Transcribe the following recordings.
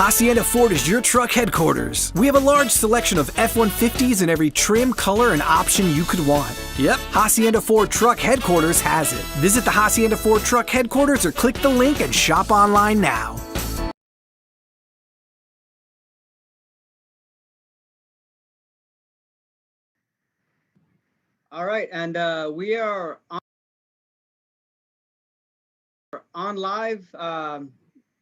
Hacienda Ford is your truck headquarters. We have a large selection of F-150s in every trim, color, and option you could want. Yep, Hacienda Ford Truck Headquarters has it. Visit the Hacienda Ford Truck Headquarters or click the link and shop online now. All right, and we are on live.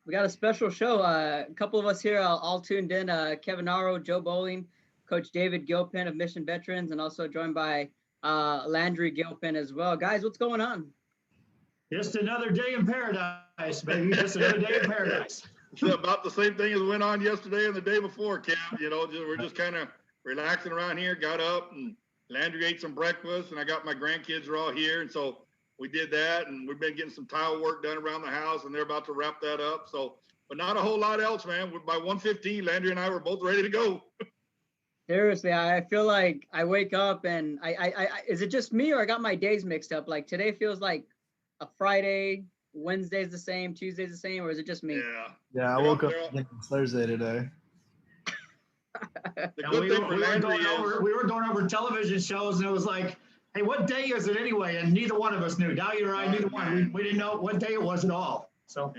We got a special show. A couple of us here all tuned in. Kevin Naro, Joe Bowling, Coach David Gilpin of Mission Veterans, and also joined by Landry Gilpin as well. Guys, what's going on? Just another day in paradise, baby. Just another day in paradise. It's about the same thing as went on yesterday and the day before, Kev. You know, we're just kind of relaxing around here. Got up and Landry ate some breakfast, and I got my grandkids are all here, and so we did that, and we've been getting some tile work done around the house, and they're about to wrap that up. So, but not a whole lot else, man. By 1:15, Landry and I were both ready to go. Seriously, I feel like I wake up and I is it just me or I got my days mixed up? Like today feels like a Friday, Wednesday's the same, Tuesday's the same, or is it just me? Yeah, I woke up Thursday today. The good thing for Landry is we were going over television shows, and it was like, hey, what day is it anyway? And neither one of us knew. Dahlia or I, neither one. We didn't know what day it was at all. So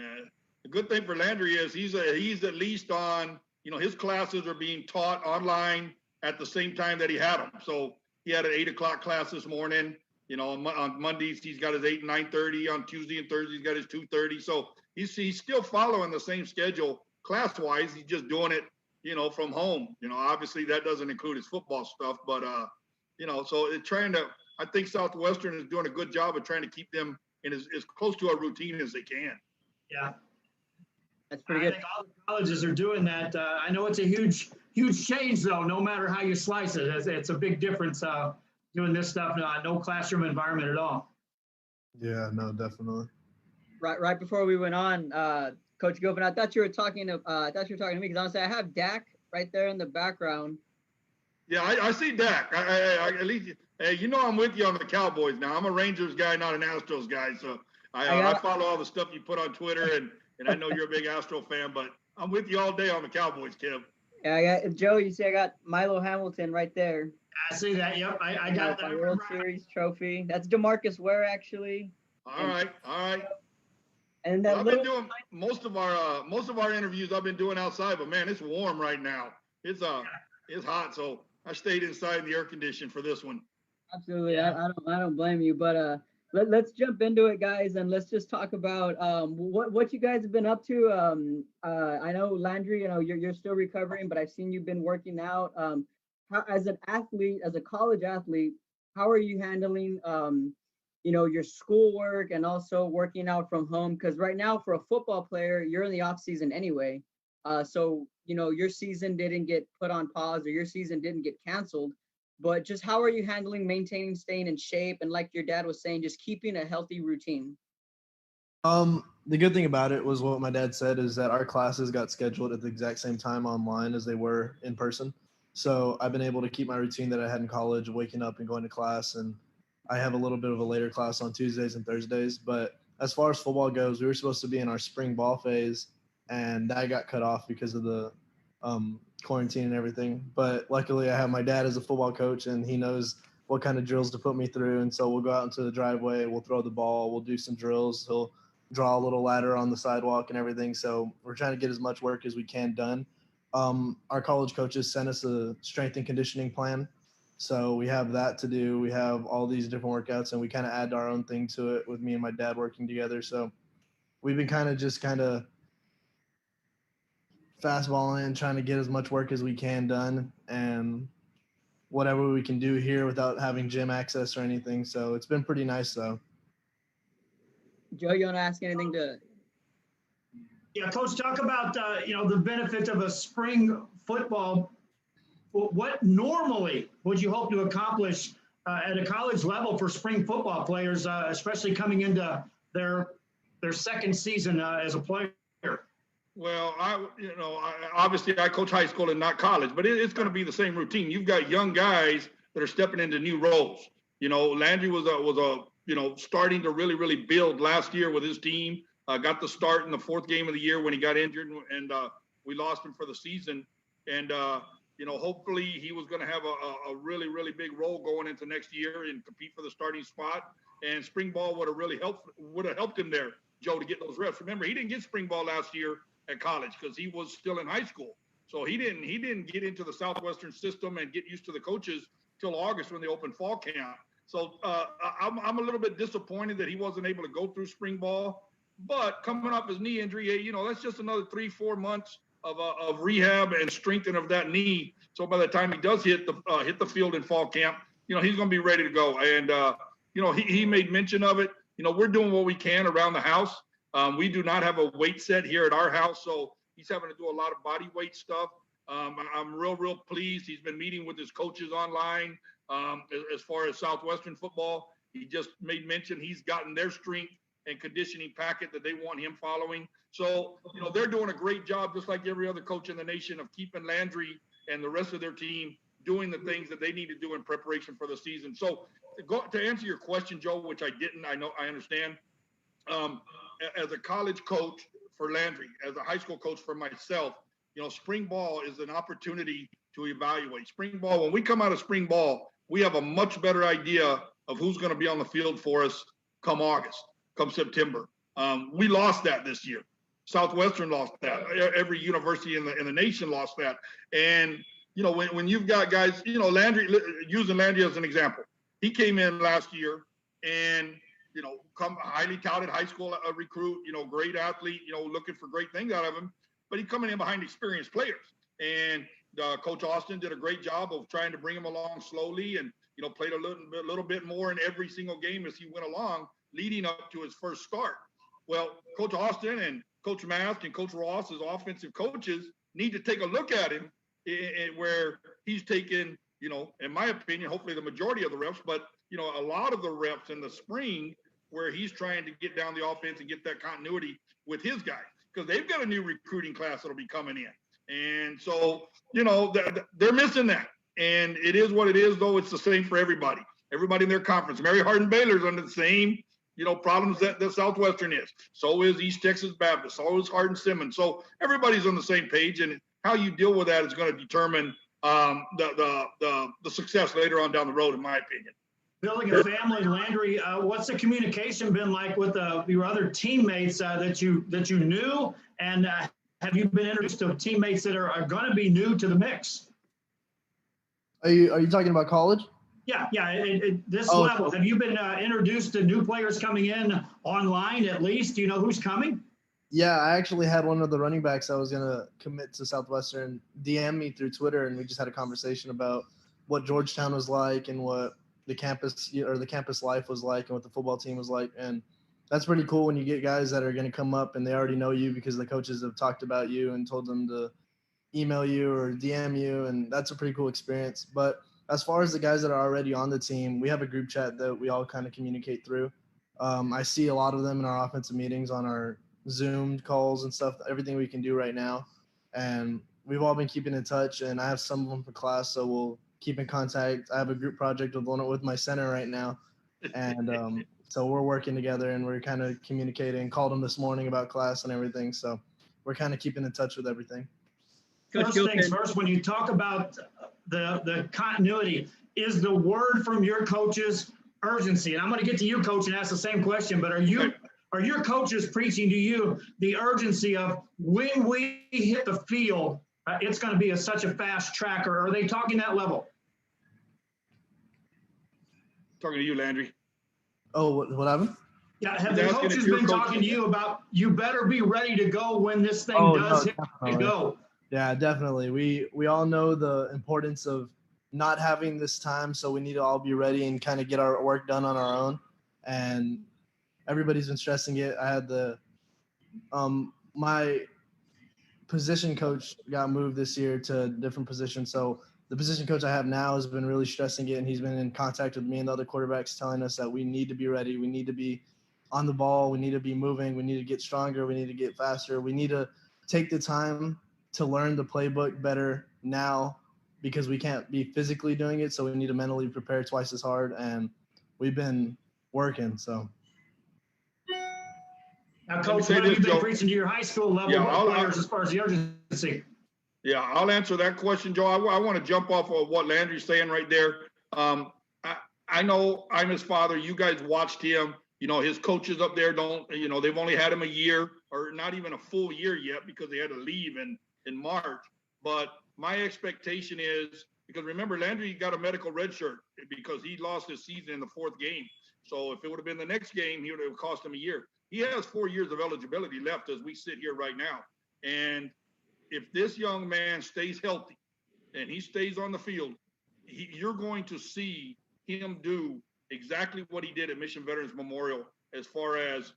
the good thing for Landry is he's at least on, you know, his classes are being taught online at the same time that he had them. So he had an 8 o'clock class this morning. You know, on Mondays he's got his 8 and 9:30. On Tuesday and Thursday he's got his 2:30. So he's still following the same schedule class-wise. He's just doing it, you know, from home. You know, obviously that doesn't include his football stuff, but you know, so it's I think Southwestern is doing a good job of trying to keep them in as close to a routine as they can. Yeah. That's pretty good. I think all the colleges are doing that. I know it's a huge change, though, no matter how you slice it. It's a big difference doing this stuff, no classroom environment at all. Yeah, no, definitely. Right before we went on, Coach Gilpin, I thought you were talking to me because honestly, I have Dak right there in the background. Yeah, I see Dak. I at least, hey, you know, I'm with you on the Cowboys now. I'm a Rangers guy, not an Astros guy. So I follow all the stuff you put on Twitter, and I know you're a big Astro fan, but I'm with you all day on the Cowboys, Kev. Yeah, I got Joe. You see, I got Milo Hamilton right there. I see that. Yep, I got that. World Series trophy. That's DeMarcus Ware, actually. All right. And that I've been doing most of our interviews. I've been doing outside, but man, it's warm right now. It's hot, so I stayed inside in the air condition for this one. Absolutely, I don't blame you. But let's jump into it, guys, and let's just talk about what you guys have been up to. I know Landry, you know, you're still recovering, but I've seen you've been working out. How, as an athlete, as a college athlete, how are you handling you know, your schoolwork and also working out from home? Because right now, for a football player, you're in the off season anyway. So, you know, your season didn't get put on pause or your season didn't get canceled, but just how are you handling maintaining, staying in shape? And like your dad was saying, just keeping a healthy routine. The good thing about it was what my dad said is that our classes got scheduled at the exact same time online as they were in person. So I've been able to keep my routine that I had in college, waking up and going to class. And I have a little bit of a later class on Tuesdays and Thursdays. But as far as football goes, we were supposed to be in our spring ball phase, and that got cut off because of the quarantine and everything. But luckily I have my dad as a football coach, and he knows what kind of drills to put me through. And so we'll go out into the driveway, we'll throw the ball, we'll do some drills. He'll draw a little ladder on the sidewalk and everything. So we're trying to get as much work as we can done. Our college coaches sent us a strength and conditioning plan. So we have that to do. We have all these different workouts, and we kind of add our own thing to it with me and my dad working together. So we've been kind of fastballing and trying to get as much work as we can done and whatever we can do here without having gym access or anything. So it's been pretty nice though. Joe, you want to ask anything to? Yeah, Coach, talk about, you know, the benefit of a spring football. What normally would you hope to accomplish at a college level for spring football players, especially coming into their second season as a player? Well, obviously I coach high school and not college, but it's going to be the same routine. You've got young guys that are stepping into new roles. You know, Landry was starting to really build last year with his team. Got the start in the fourth game of the year when he got injured, and we lost him for the season. And, hopefully he was going to have a really, really big role going into next year and compete for the starting spot. And spring ball would have helped him there, Joe, to get those reps. Remember, he didn't get spring ball last year at college because he was still in high school. So he didn't get into the Southwestern system and get used to the coaches till August when they opened fall camp. So I'm a little bit disappointed that he wasn't able to go through spring ball. But coming off his knee injury, that's just another 3-4 months of rehab and strengthening of that knee. So by the time he does hit the field in fall camp, he's going to be ready to go. And he made mention of it. We're doing what we can around the house. We do not have a weight set here at our house, so he's having to do a lot of body weight stuff. I'm real pleased. He's been meeting with his coaches online as far as Southwestern football. He just made mention he's gotten their strength and conditioning packet that they want him following. So, they're doing a great job, just like every other coach in the nation, of keeping Landry and the rest of their team doing the things that they need to do in preparation for the season. So to answer your question, Joe, which I didn't, I understand. As a college coach for Landry, as a high school coach for myself, spring ball is an opportunity to evaluate. Spring ball, when we come out of spring ball, we have a much better idea of who's going to be on the field for us come August, come September. We lost that this year. Southwestern lost that. Every university in the nation lost that. And, when you've got guys, Landry, using Landry as an example, he came in last year and, come highly touted high school recruit, great athlete, looking for great things out of him, but he's coming in behind experienced players. And Coach Austin did a great job of trying to bring him along slowly and, played a little bit more in every single game as he went along, leading up to his first start. Well, Coach Austin and Coach Mask and Coach Ross as offensive coaches need to take a look at him where he's taken, in my opinion, hopefully the majority of the reps, but, a lot of the reps in the spring where he's trying to get down the offense and get that continuity with his guys, because they've got a new recruiting class that'll be coming in. And so, they're missing that. And it is what it is, though. It's the same for everybody in their conference. Mary Hardin Baylor's under the same, problems that Southwestern is. So is East Texas Baptist. So is Hardin Simmons. So everybody's on the same page, and how you deal with that is going to determine the success later on down the road, in my opinion. Building a family, Landry, what's the communication been like with your other teammates that you knew, and have you been introduced to teammates that are going to be new to the mix? Are you talking about college? Yeah. This level, have you been introduced to new players coming in online at least? Do you know who's coming? Yeah, I actually had one of the running backs I was going to commit to Southwestern DM me through Twitter, and we just had a conversation about what Georgetown was like and what the campus life was like and what the football team was like. And that's pretty cool when you get guys that are going to come up and they already know you because the coaches have talked about you and told them to email you or DM you. And that's a pretty cool experience. But as far as the guys that are already on the team, we have a group chat that we all kind of communicate through. I see a lot of them in our offensive meetings on our Zoom calls and stuff, everything we can do right now. And we've all been keeping in touch, and I have some of them for class, so we'll keep in contact. I have a group project with my center right now. And so we're working together and we're kind of communicating, called them this morning about class and everything. So we're kind of keeping in touch with everything. First things first, when you talk about the continuity, is the word from your coaches urgency? And I'm going to get to you, Coach, and ask the same question, but are your coaches preaching to you the urgency of when we hit the field, it's going to be such a fast track, or are they talking that level? Talking to you, Landry. Oh, what happened? Yeah, have the coaches been talking to you about you better be ready to go when this thing hit to go? Yeah, definitely. We all know the importance of not having this time, so we need to all be ready and kind of get our work done on our own. And everybody's been stressing it. I had my position coach got moved this year to a different position, so the position coach I have now has been really stressing it, and he's been in contact with me and the other quarterbacks telling us that we need to be ready. We need to be on the ball. We need to be moving. We need to get stronger. We need to get faster. We need to take the time to learn the playbook better now because we can't be physically doing it, so we need to mentally prepare twice as hard, and we've been working, so. Now, Coach, what have you been preaching to your high school level players as far as the urgency? consistency? Yeah, I'll answer that question, Joe. I want to jump off of what Landry's saying right there. I know I'm his father. You guys watched him. His coaches up there they've only had him a year or not even a full year yet because they had to leave in March. But my expectation is, because remember, Landry got a medical red shirt because he lost his season in the 4th game. So if it would have been the next game, he would have cost him a year. He has 4 years of eligibility left as we sit here right now. And if this young man stays healthy and he stays on the field, you're going to see him do exactly what he did at Mission Veterans Memorial as far as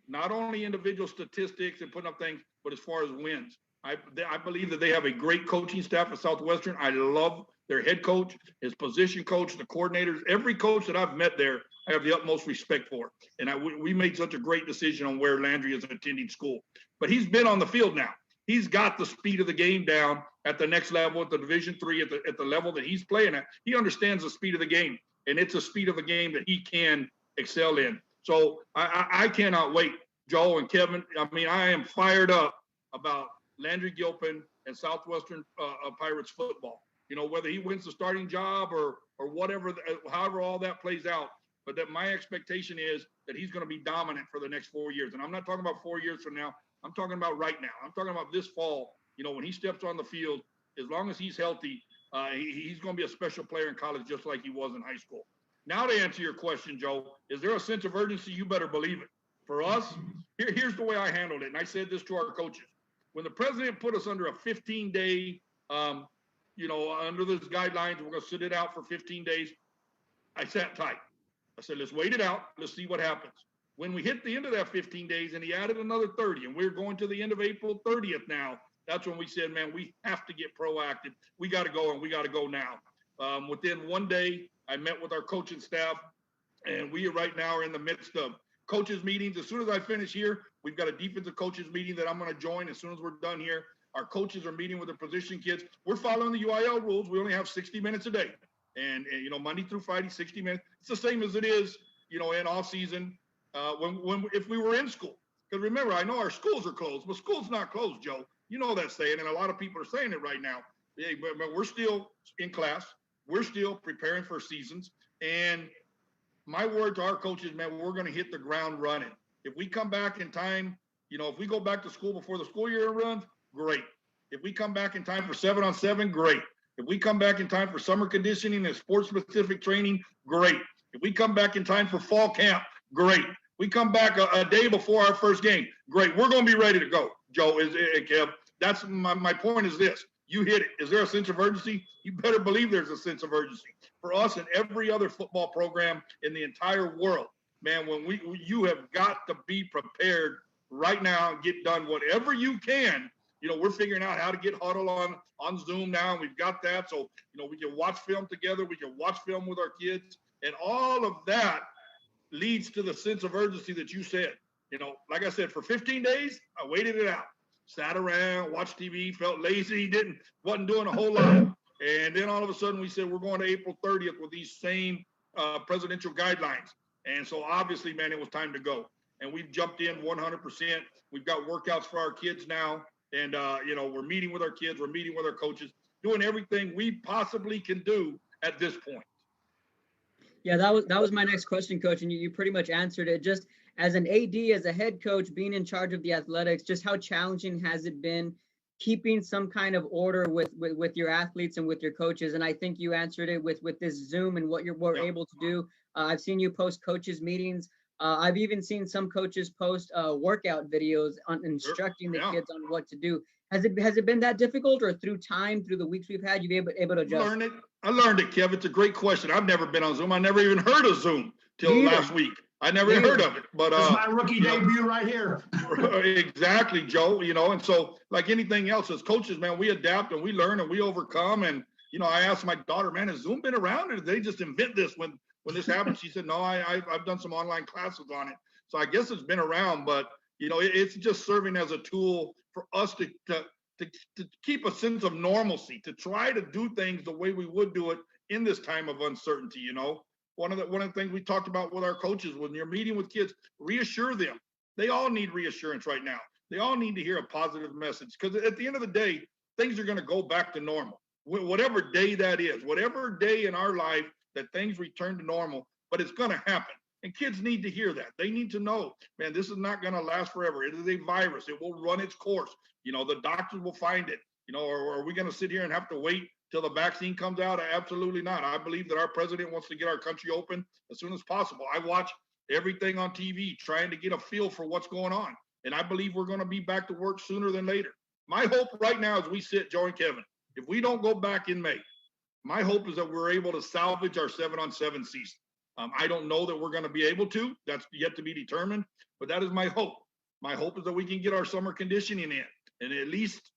not only individual statistics and putting up things, but as far as wins. I believe that they have a great coaching staff at Southwestern. I love their head coach, his position coach, the coordinators. Every coach that I've met there, I have the utmost respect for. And we made such a great decision on where Landry is attending school. But he's been on the field now. He's got the speed of the game down at the next level, at the Division III, at the level that he's playing at. He understands the speed of the game, and it's a speed of the game that he can excel in. So I cannot wait, Joe and Kevin. I mean, I am fired up about Landry Gilpin and Southwestern Pirates football. Whether he wins the starting job or whatever, however all that plays out. But that my expectation is that he's going to be dominant for the next 4 years. And I'm not talking about 4 years from now. I'm talking about right now. I'm talking about this fall. When he steps on the field, as long as he's healthy, he's going to be a special player in college just like he was in high school. Now to answer your question, Joe, is there a sense of urgency? You better believe it. For us, here's the way I handled it. And I said this to our coaches. When the president put us under a 15-day, under those guidelines, we're going to sit it out for 15 days. I sat tight. I said, let's wait it out. Let's see what happens. When we hit the end of that 15 days and he added another 30, and we're going to the end of April 30th now, that's when we said, man, we have to get proactive. We got to go, and we got to go now. Within 1 day, I met with our coaching staff, and we right now are in the midst of coaches meetings. As soon as I finish here, we've got a defensive coaches meeting that I'm going to join as soon as we're done here. Our coaches are meeting with the position kids. We're following the UIL rules. We only have 60 minutes a day. And Monday through Friday, 60 minutes. It's the same as it is, in off season if we were in school. Because remember, I know our schools are closed, but school's not closed, Joe. You know that saying, and a lot of people are saying it right now. Hey, but we're still in class. We're still preparing for seasons. And my word to our coaches, man, we're going to hit the ground running. If we come back in time, if we go back to school before the school year runs, great. If we come back in time for 7-on-7, great. If we come back in time for summer conditioning and sports-specific training, great. If we come back in time for fall camp, great. We come back a day before our first game, great. We're going to be ready to go, Joe, Kev. That's my point is this. You hit it. Is there a sense of urgency? You better believe there's a sense of urgency. For us and every other football program in the entire world, man, you have got to be prepared right now and get done whatever you can. We're figuring out how to get huddle on Zoom now, and we've got that. So, we can watch film together. We can watch film with our kids. And all of that leads to the sense of urgency that you said. Like I said, for 15 days, I waited it out. Sat around, watched TV, felt lazy, wasn't doing a whole lot. And then all of a sudden we said, we're going to April 30th with these same presidential guidelines. And so obviously, man, it was time to go. And we've jumped in 100%. We've got workouts for our kids now. And, we're meeting with our kids. We're meeting with our coaches, doing everything we possibly can do at this point. Yeah, that was my next question, Coach, and you pretty much answered it. Just as an AD, as a head coach, being in charge of the athletics, just how challenging has it been keeping some kind of order with your athletes and with your coaches? And I think you answered it with this Zoom and what we're able to do. I've seen you post coaches meetings. I've even seen some coaches post workout videos on instructing the kids on what to do. Has it been that difficult, or through the weeks we've had, you've been able to adjust? I learned it, Kev. It's a great question. I've never been on Zoom. I never even heard of Zoom till last week. I never heard of it. But it's my rookie debut right here. Exactly, Joe. And so like anything else, as coaches, man, we adapt and we learn and we overcome. And I asked my daughter, man, has Zoom been around, or did they just invent this when this happened? She said, no, I've done some online classes on it. So I guess it's been around, but it's just serving as a tool for us to keep a sense of normalcy, to try to do things the way we would do it in this time of uncertainty. One of the things we talked about with our coaches, when you're meeting with kids, reassure them. They all need reassurance right now. They all need to hear a positive message, because at the end of the day, things are going to go back to normal. Whatever day that is, whatever day in our life that things return to normal, but it's going to happen. And kids need to hear that. They need to know, man, this is not going to last forever. It is a virus. It will run its course. The doctors will find it, or are we going to sit here and have to wait till the vaccine comes out? Absolutely not. I believe that our president wants to get our country open as soon as possible. I watch everything on TV trying to get a feel for what's going on. And I believe we're going to be back to work sooner than later. My hope right now as we sit, Joe and Kevin, if we don't go back in May, my hope is that we're able to salvage our 7-on-7 season. I don't know that we're going to be able to. That's yet to be determined, but that is my hope. My hope is that we can get our summer conditioning in and at least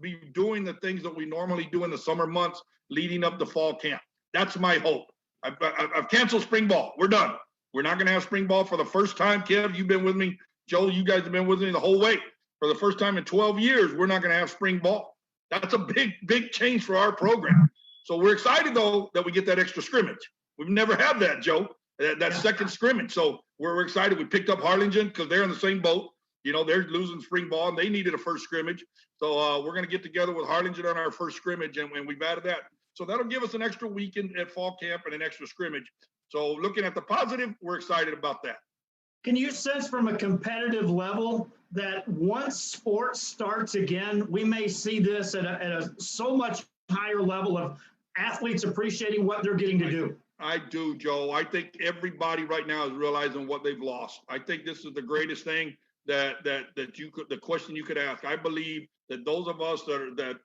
be doing the things that we normally do in the summer months leading up to fall camp. That's my hope. I've canceled spring ball. We're done. We're not going to have spring ball for the first time. Kev, you've been with me. Joe, you guys have been with me the whole way. For the first time in 12 years, we're not going to have spring ball. That's a big, big change for our program. So we're excited, though, that we get that extra scrimmage. We've never had that, Joe, that second scrimmage. So we're excited. We picked up Harlingen because they're in the same boat. They're losing spring ball, and they needed a first scrimmage. So we're going to get together with Harlingen on our first scrimmage, and we've added that. So that'll give us an extra weekend at fall camp and an extra scrimmage. So looking at the positive, we're excited about that. Can you sense from a competitive level that once sports starts again, we may see this at a so much higher level of athletes appreciating what they're getting to do? I do, Joe. I think everybody right now is realizing what they've lost. I think this is the greatest thing that the question you could ask. I believe that those of us that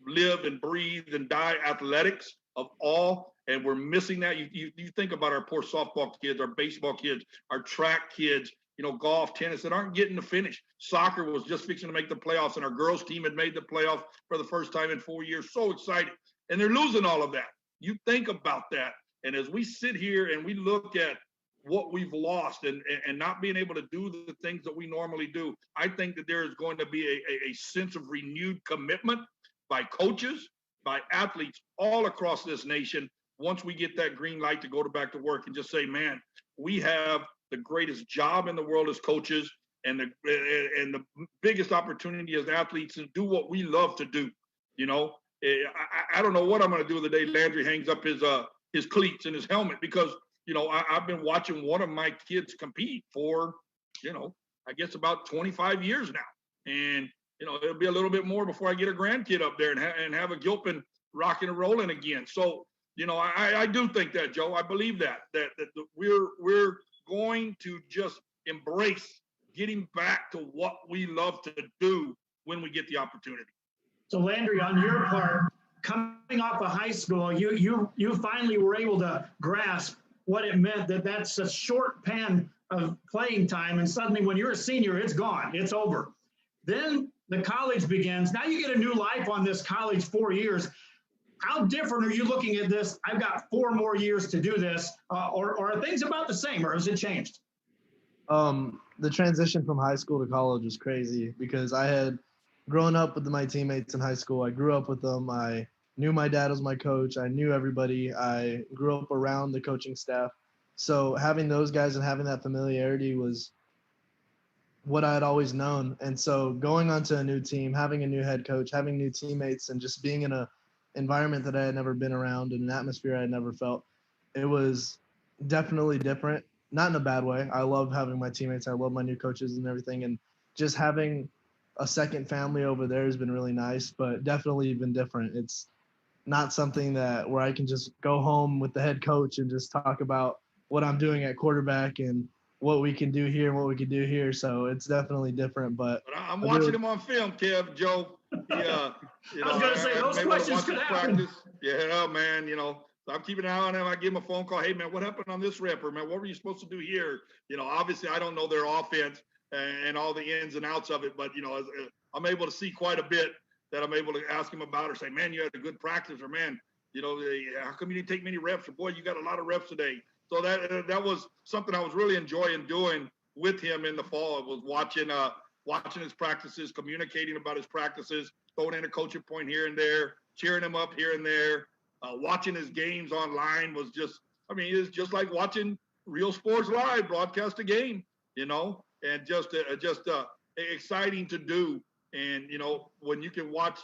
live and breathe and die athletics of all, and we're missing that. You think about our poor softball kids, our baseball kids, our track kids, golf, tennis that aren't getting to finish. Soccer was just fixing to make the playoffs, and our girls team had made the playoffs for the first time in 4 years. So excited. And they're losing all of that. You think about that. And as we sit here and we look at what we've lost and not being able to do the things that we normally do, I think that there is going to be a sense of renewed commitment by coaches, by athletes all across this nation once we get that green light to go back to work and just say, man, we have the greatest job in the world as coaches and the biggest opportunity as athletes to do what we love to do. I don't know what I'm going to do the day Landry hangs up his cleats and his helmet, because I've been watching one of my kids compete for I guess about 25 years now, and it'll be a little bit more before I get a grandkid up there and have a Gilpin rocking and rolling again. So I do think that, Joe. I believe that we're going to just embrace getting back to what we love to do when we get the opportunity. So Landry, on your part, coming off of high school, you finally were able to grasp what it meant that's a short pan of playing time, and suddenly when you're a senior, it's gone, it's over. Then the college begins. Now you get a new life on this college 4 years. How different are you looking at this? I've got 4 more years to do this, or are things about the same, or has it changed? The transition from high school to college was crazy because I had grown up with my teammates in high school. I grew up with them. I knew my dad was my coach. I knew everybody. I grew up around the coaching staff. So having those guys and having that familiarity was what I had always known. And so going onto a new team, having a new head coach, having new teammates, and just being in an environment that I had never been around and an atmosphere I had never felt, it was definitely different. Not in a bad way. I love having my teammates. I love my new coaches and everything. And just having a second family over there has been really nice, but definitely been different. It's not something where I can just go home with the head coach and just talk about what I'm doing at quarterback and what we can do here and what we can do here. So it's definitely different. But I'm watching him on film, Kev, Joe. Yeah, I was going to say, those questions could happen. Yeah, man, I'm keeping an eye on him. I give him a phone call. Hey, man, what happened on this rep? Or, man, what were you supposed to do here? Obviously I don't know their offense and all the ins and outs of it, but, I'm able to see quite a bit that I'm able to ask him about, or say, man, you had a good practice, or man, how come you didn't take many reps? Or boy, you got a lot of reps today. So that was something I was really enjoying doing with him in the fall. I was watching his practices, communicating about his practices, throwing in a coaching point here and there, cheering him up here and there. Watching his games online was it's just like watching real sports live, broadcast a game, and just exciting to do. And, you know, when you can watch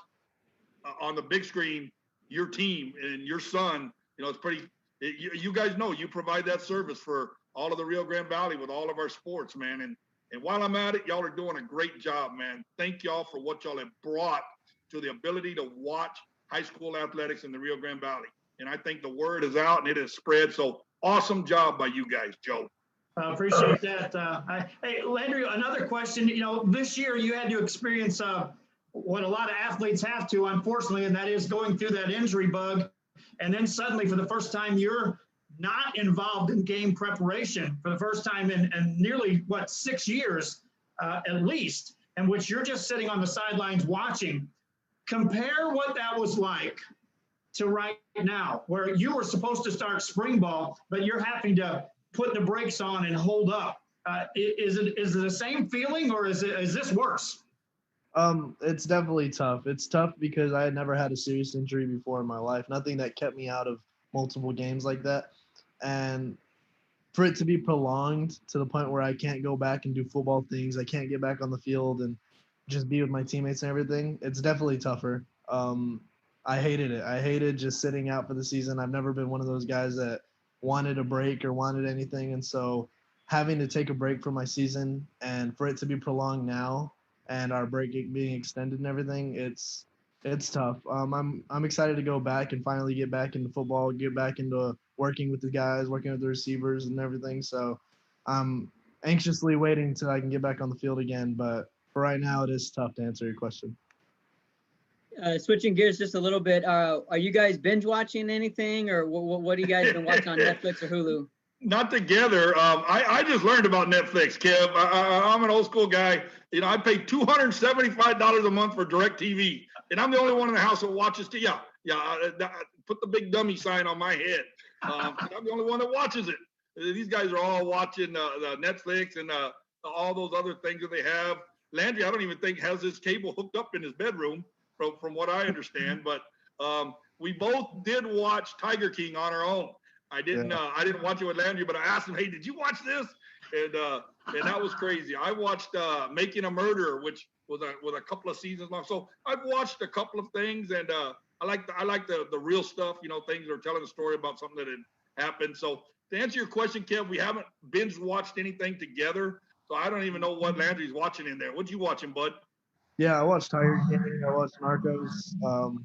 on the big screen your team and your son, you know, it's pretty, you guys know you provide that service for all of the Rio Grande Valley with all of our sports, man. And while I'm at it, y'all are doing a great job, man. Thank y'all for what y'all have brought to the ability to watch high school athletics in the Rio Grande Valley. And I think the word is out and it has spread. So awesome job by you guys, Joe. Appreciate that. Hey, Landry, another question. You know, this year you had to experience what a lot of athletes have to, unfortunately, and that is going through that injury bug. And then suddenly, for the first time, you're not involved in game preparation for the first time in nearly, 6 years at least, in which you're just sitting on the sidelines watching. Compare what that was like to right now, where you were supposed to start spring ball, but you're having to put the brakes on and hold up. Is it the same feeling, or is this worse? It's definitely tough. It's tough because I had never had a serious injury before in my life. Nothing that kept me out of multiple games like that. And for it to be prolonged to the point where I can't go back and do football things, I can't get back on the field and just be with my teammates and everything, it's definitely tougher. I hated it. I hated just sitting out for the season. I've never been one of those guys that wanted a break or wanted anything. And so having to take a break from my season and for it to be prolonged now and our break being extended and everything, it's tough. I'm excited to go back and finally get back into football, get back into working with the guys, working with the receivers and everything. So I'm anxiously waiting till I can get back on the field again. But for right now, it is tough to answer your question. Switching gears just a little bit, are you guys binge watching anything, or what do you guys been watching on Netflix or Hulu? Not together. I just learned about Netflix, Kev. I'm an old school guy. You know, I pay $275 a month for DirecTV, and I'm the only one in the house that watches. Put the big dummy sign on my head. I'm the only one that watches it. These guys are all watching the Netflix and all those other things that they have. Landry, I don't even think has his cable hooked up in his bedroom, from what I understand. But we both did watch Tiger King on our own. I didn't watch it with Landry, but I asked him, "Hey, did you watch this?" And that was crazy. I watched Making a Murderer, which was a couple of seasons long. So I've watched a couple of things, and I like the real stuff. You know, things that are telling a story about something that had happened. So to answer your question, Kev, we haven't binge watched anything together. So I don't even know what Landry's watching in there. What you watching, bud? Yeah, I watched Tiger King. I watched Narcos.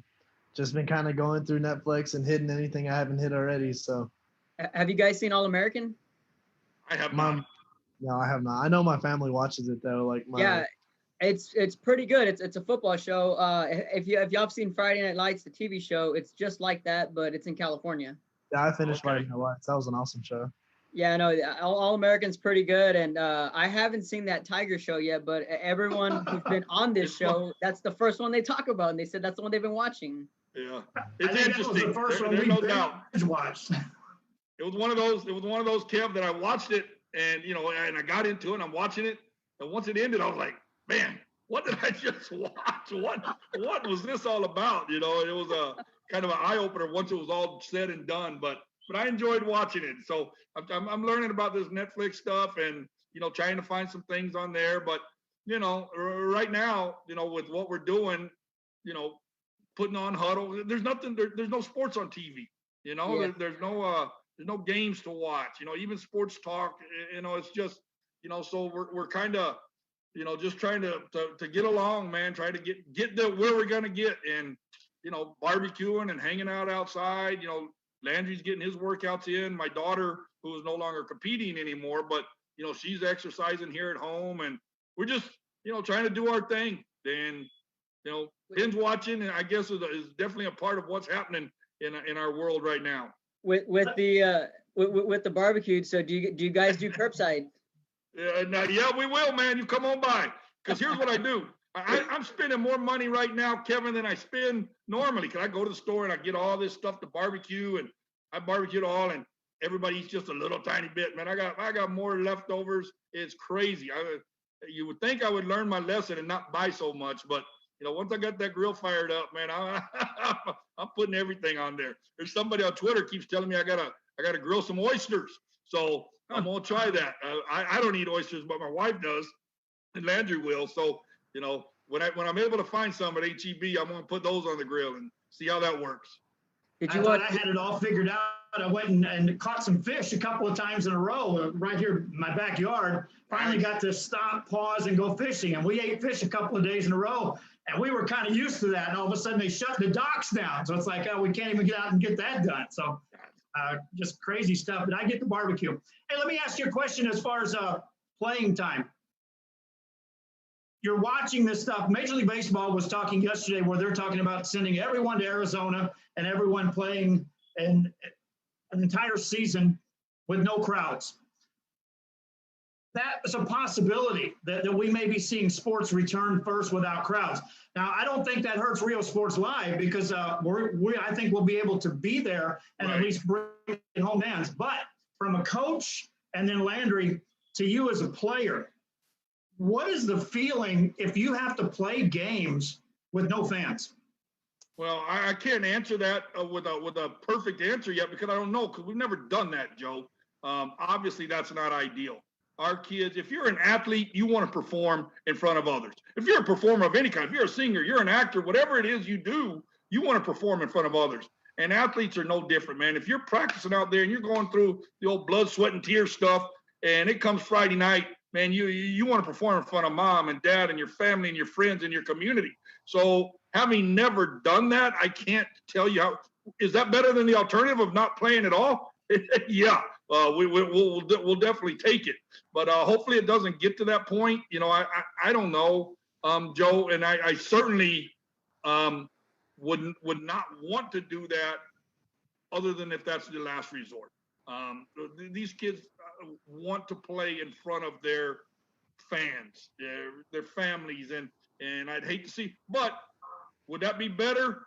Just been kind of going through Netflix and hitting anything I haven't hit already. So, have you guys seen All American? I have not. No, I have not. I know my family watches it though. Yeah, it's pretty good. It's a football show. If y'all have seen Friday Night Lights, the TV show, it's just like that, but it's in California. Yeah, I finished Friday Night Lights. That was an awesome show. Yeah, no, All American's pretty good, and I haven't seen that Tiger show yet, but everyone who's been on this show, that's the first one they talk about, and they said that's the one they've been watching. Yeah, it's interesting. That was the first one we watched. It was one of those, Kev, that I watched it, and and I got into it, and I'm watching it, and once it ended, I was like, man, what did I just watch? What was this all about? It was a kind of an eye opener once it was all said and done, but I enjoyed watching it. So I'm learning about this Netflix stuff and, trying to find some things on there. But, right now, with what we're doing, putting on huddle, there's no sports on TV, Yeah. there's no games to watch, even sports talk, it's just, so we're kind of, just trying to get along, man, try to get where we're going to get and, barbecuing and hanging out outside, Landry's getting his workouts in. My daughter, who is no longer competing anymore, but she's exercising here at home, and we're just trying to do our thing. And binge watching, and I guess is definitely a part of what's happening in our world right now. With the barbecue, so do you guys do curbside? Yeah, we will, man. You come on by, because here's what I do. I'm spending more money right now, Kevin, than I spend normally. Because I go to the store and I get all this stuff to barbecue, and I barbecue it all, and everybody eats just a little tiny bit. Man, I got more leftovers. It's crazy. You would think I would learn my lesson and not buy so much, but once I got that grill fired up, man, I'm putting everything on there. There's somebody on Twitter keeps telling me I gotta grill some oysters, so I'm gonna try that. I don't eat oysters, but my wife does. Landry will. So, you know, when I'm able to find some at HEB, I'm going to put those on the grill and see how that works. Did I you thought watch? I had it all figured out. I went and caught some fish a couple of times in a row right here in my backyard. Finally got to stop, pause, and go fishing. And we ate fish a couple of days in a row. And we were kind of used to that. And all of a sudden they shut the docks down. So it's like, oh, we can't even get out and get that done. So just crazy stuff. But I get the barbecue. Hey, let me ask you a question as far as playing time. You're watching this stuff. Major League Baseball was talking yesterday where they're talking about sending everyone to Arizona and everyone playing an entire season with no crowds. That is a possibility that we may be seeing sports return first without crowds. Now, I don't think that hurts Rio Sports Live because I think we'll be able to be there and at least bring home fans. But from a coach and then Landry, to you as a player, what is the feeling if you have to play games with no fans? Well, I can't answer that with a perfect answer yet because I don't know because we've never done that, Joe. Obviously, that's not ideal. Our kids, if you're an athlete, you want to perform in front of others. If you're a performer of any kind, if you're a singer, you're an actor, whatever it is you do, you want to perform in front of others. And athletes are no different, man. If you're practicing out there and you're going through the old blood, sweat, and tears stuff, and it comes Friday night, man, you want to perform in front of mom and dad and your family and your friends and your community. So having never done that, I can't tell you how. Is that better than the alternative of not playing at all? Yeah, we'll definitely take it. But hopefully it doesn't get to that point. You know, I don't know, Joe, and I certainly would not want to do that other than if that's the last resort. These kids want to play in front of their fans, their families, and I'd hate to see, but would that be better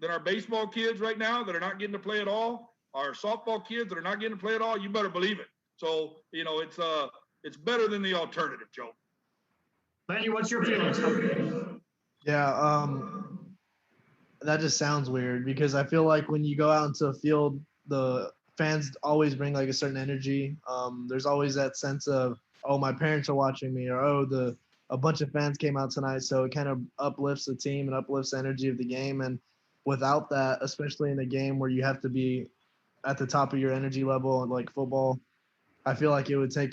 than our baseball kids right now that are not getting to play at all? Our softball kids that are not getting to play at all? You better believe it. So, you know, it's better than the alternative, Joe. Lanny, what's your feelings? Yeah, that just sounds weird because I feel like when you go out into a field, the fans always bring like a certain energy. There's always that sense of, oh, my parents are watching me, or oh, a bunch of fans came out tonight, so it kind of uplifts the team and uplifts the energy of the game. And without that, especially in a game where you have to be at the top of your energy level, like football, I feel like it would take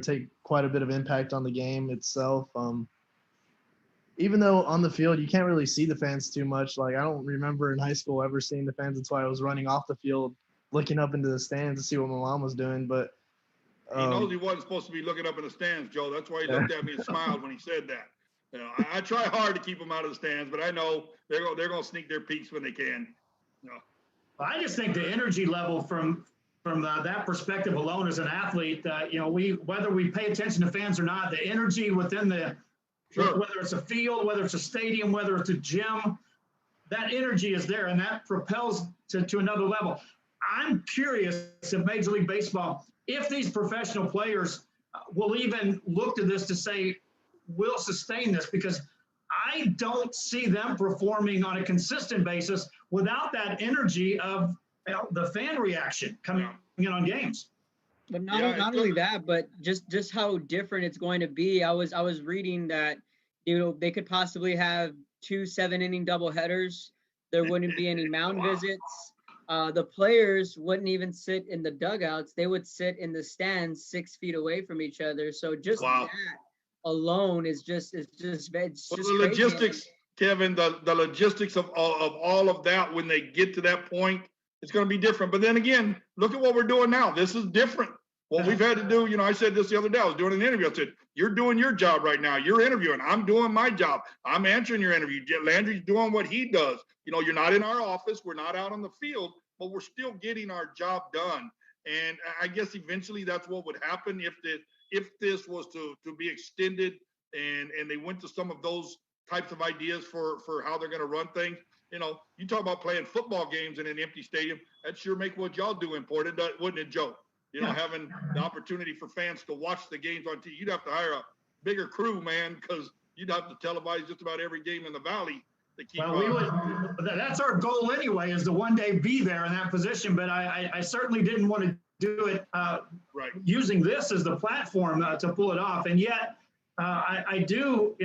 take quite a bit of impact on the game itself. Even though on the field you can't really see the fans too much. Like I don't remember in high school ever seeing the fans until I was running off the field, looking up into the stands to see what my mom was doing. But he knows he wasn't supposed to be looking up in the stands, Joe. That's why he looked at me and smiled when he said that. You know, I try hard to keep them out of the stands, but I know they're going to sneak their peeks when they can. You know. I just think the energy level from that perspective alone as an athlete, you know, whether we pay attention to fans or not, the energy within whether it's a field, whether it's a stadium, whether it's a gym, that energy is there, and that propels to another level. I'm curious if Major League Baseball, if these professional players will even look to this to say, we'll sustain this, because I don't see them performing on a consistent basis without that energy of the fan reaction coming in on games. But not only that, but just how different it's going to be. I was reading that, you know, they could possibly have 2 7-inning doubleheaders. There wouldn't be any mound visits. The players wouldn't even sit in the dugouts. They would sit in the stands 6 feet away from each other. So just that alone is just the logistics, Kevin, the logistics of all of that when they get to that point, it's going to be different. But then again, look at what we're doing now. This is different. What we've had to do, you know, I said this the other day. I was doing an interview. I said, you're doing your job right now. You're interviewing. I'm doing my job. I'm answering your interview. Landry's doing what he does. You know, you're not in our office. We're not out on the field, but we're still getting our job done. And I guess eventually that's what would happen if this was to be extended and they went to some of those types of ideas for how they're going to run things. You know, you talk about playing football games in an empty stadium. That sure make what y'all do important, wouldn't it, Joe? You know, having the opportunity for fans to watch the games on TV. You'd have to hire a bigger crew, man, because you'd have to televise just about every game in the Valley to keep that's our goal anyway, is to one day be there in that position. But I certainly didn't want to do it using this as the platform to pull it off. And yet, I do,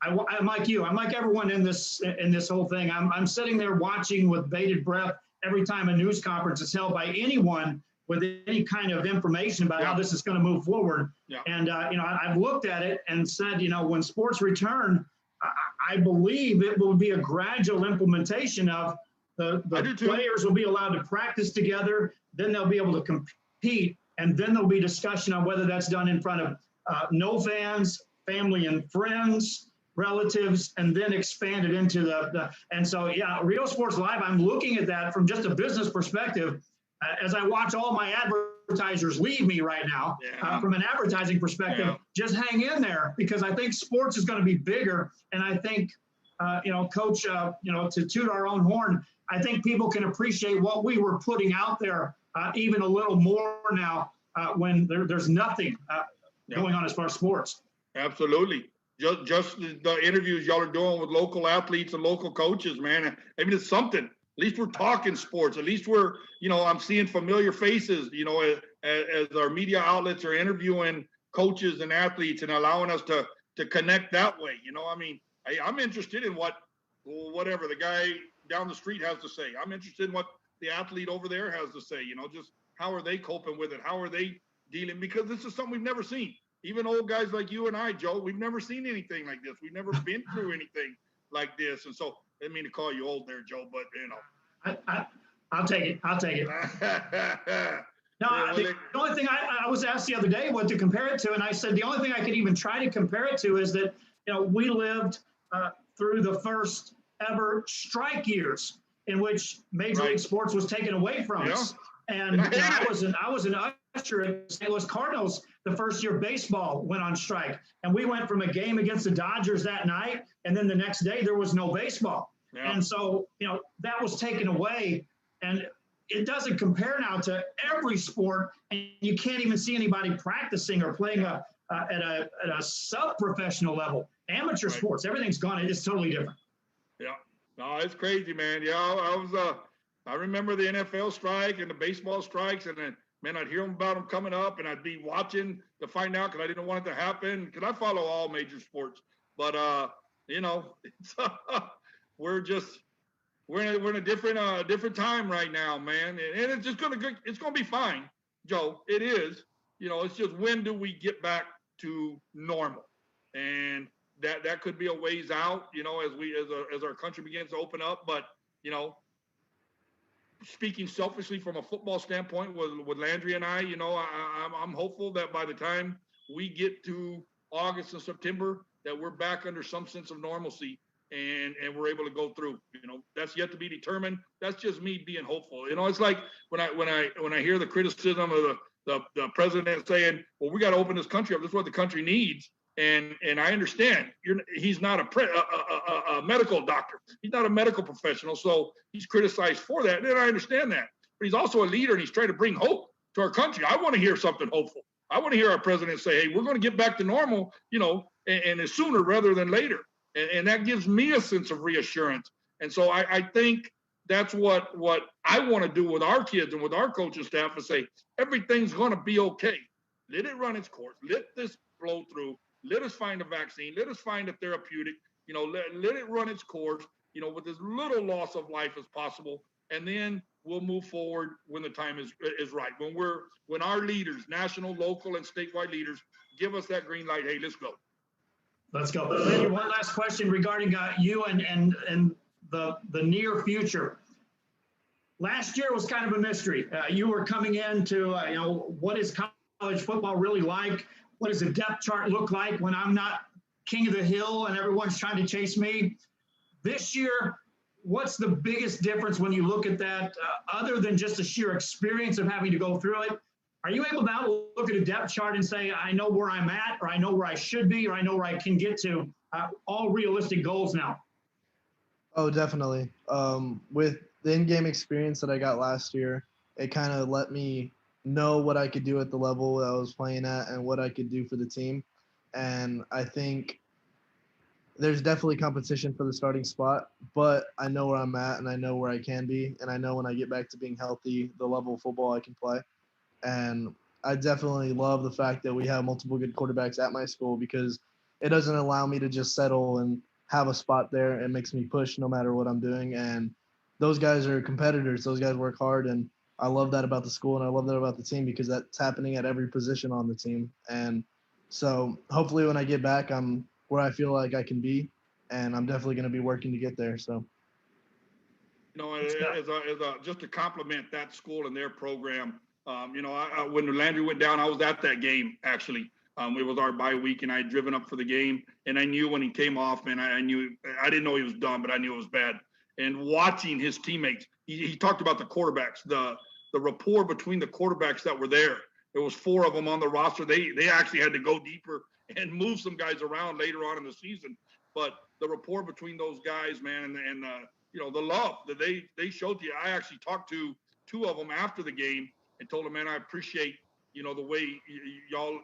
I'm like you. I'm like everyone in this whole thing. I'm sitting there watching with bated breath every time a news conference is held by anyone with any kind of information about how this is going to move forward. Yeah. And I've looked at it and said, when sports return, I believe it will be a gradual implementation of the players will be allowed to practice together. Then they'll be able to compete, and then there'll be discussion on whether that's done in front of no fans, family and friends, relatives, and then expanded into the and so Rio Sports Live, I'm looking at that from just a business perspective. As I watch all my advertisers leave me right now, from an advertising perspective, just hang in there, because I think sports is going to be bigger. And I think, Coach, to toot our own horn, I think people can appreciate what we were putting out there even a little more now when there's nothing going on as far as sports. Absolutely. Just the interviews y'all are doing with local athletes and local coaches, man. I mean, it's something. At least we're talking sports. At least we're, I'm seeing familiar faces, as our media outlets are interviewing coaches and athletes and allowing us to connect that way. I'm interested in whatever the guy down the street has to say. I'm interested in what the athlete over there has to say, just how are they coping with it? How are they dealing? Because this is something we've never seen. Even old guys like you and I, Joe, we've never seen anything like this. We've never been through anything like this. And so, I didn't mean to call you old there, Joe, but I'll take it. No, the only thing I was asked the other day what to compare it to, and I said the only thing I could even try to compare it to is that we lived through the first ever strike years in which Major League Sports was taken away from us. And I was an usher at St. Louis Cardinals the first year baseball went on strike, and we went from a game against the Dodgers that night, and then the next day there was no baseball. Yeah. And so, that was taken away, and it doesn't compare now to every sport, and you can't even see anybody practicing or playing at a sub-professional level. Amateur sports, everything's gone. It's totally different. Yeah. No, it's crazy, man. Yeah, I remember the NFL strike and the baseball strikes, and then, man, I'd hear about them coming up, and I'd be watching to find out because I didn't want it to happen, because I follow all major sports. But, it's, we're in a different time right now, man, and it's just it's gonna be fine, Joe. It is. It's just, when do we get back to normal? And that could be a ways out, as our country begins to open up. But speaking selfishly from a football standpoint with Landry and I, I'm hopeful that by the time we get to August and September, that we're back under some sense of normalcy and we're able to go through. That's yet to be determined. That's just me being hopeful. It's like when I hear the criticism of the president saying, well, we got to open this country up. This is what the country needs. And I understand he's not a medical doctor. He's not a medical professional. So he's criticized for that. And I understand that. But he's also a leader, and he's trying to bring hope to our country. I want to hear something hopeful. I want to hear our president say, hey, we're going to get back to normal, and sooner rather than later. And that gives me a sense of reassurance. And so I think that's what I want to do with our kids and with our coaching staff, and say, everything's going to be okay. Let it run its course. Let this flow through. Let us find a vaccine. Let us find a therapeutic. Let it run its course, with as little loss of life as possible. And then we'll move forward when the time is right. When our leaders, national, local, and statewide leaders, give us that green light, hey, let's go. Let's go. Randy, one last question regarding you and the near future. Last year was kind of a mystery. You were coming into, what is college football really like? What does a depth chart look like when I'm not king of the hill and everyone's trying to chase me? This year, what's the biggest difference when you look at that, other than just the sheer experience of having to go through it? Are you able now to look at a depth chart and say, I know where I'm at, or I know where I should be, or I know where I can get to, all realistic goals now? Oh, definitely. With the in-game experience that I got last year, it kind of let me know what I could do at the level that I was playing at and what I could do for the team. And I think there's definitely competition for the starting spot, but I know where I'm at and I know where I can be. And I know when I get back to being healthy, the level of football I can play. And I definitely love the fact that we have multiple good quarterbacks at my school, because it doesn't allow me to just settle and have a spot there. It makes me push no matter what I'm doing. And those guys are competitors. Those guys work hard. And I love that about the school, and I love that about the team, because that's happening at every position on the team. And so hopefully when I get back, I'm where I feel like I can be, and I'm definitely going to be working to get there. So. You know, just to compliment that school and their program, you know, when Landry went down, I was at that game, actually. It was our bye week, and I had driven up for the game, and I knew when he came off, man, I didn't know he was done, but I knew it was bad. And watching his teammates, he talked about the quarterbacks, the rapport between the quarterbacks that were there. There was 4 of them on the roster. They actually had to go deeper and move some guys around later on in the season. But the rapport between those guys, man, and you know, the love that they showed to you. I actually talked to 2 of them after the game and told them, man, I appreciate, you know, the way y'all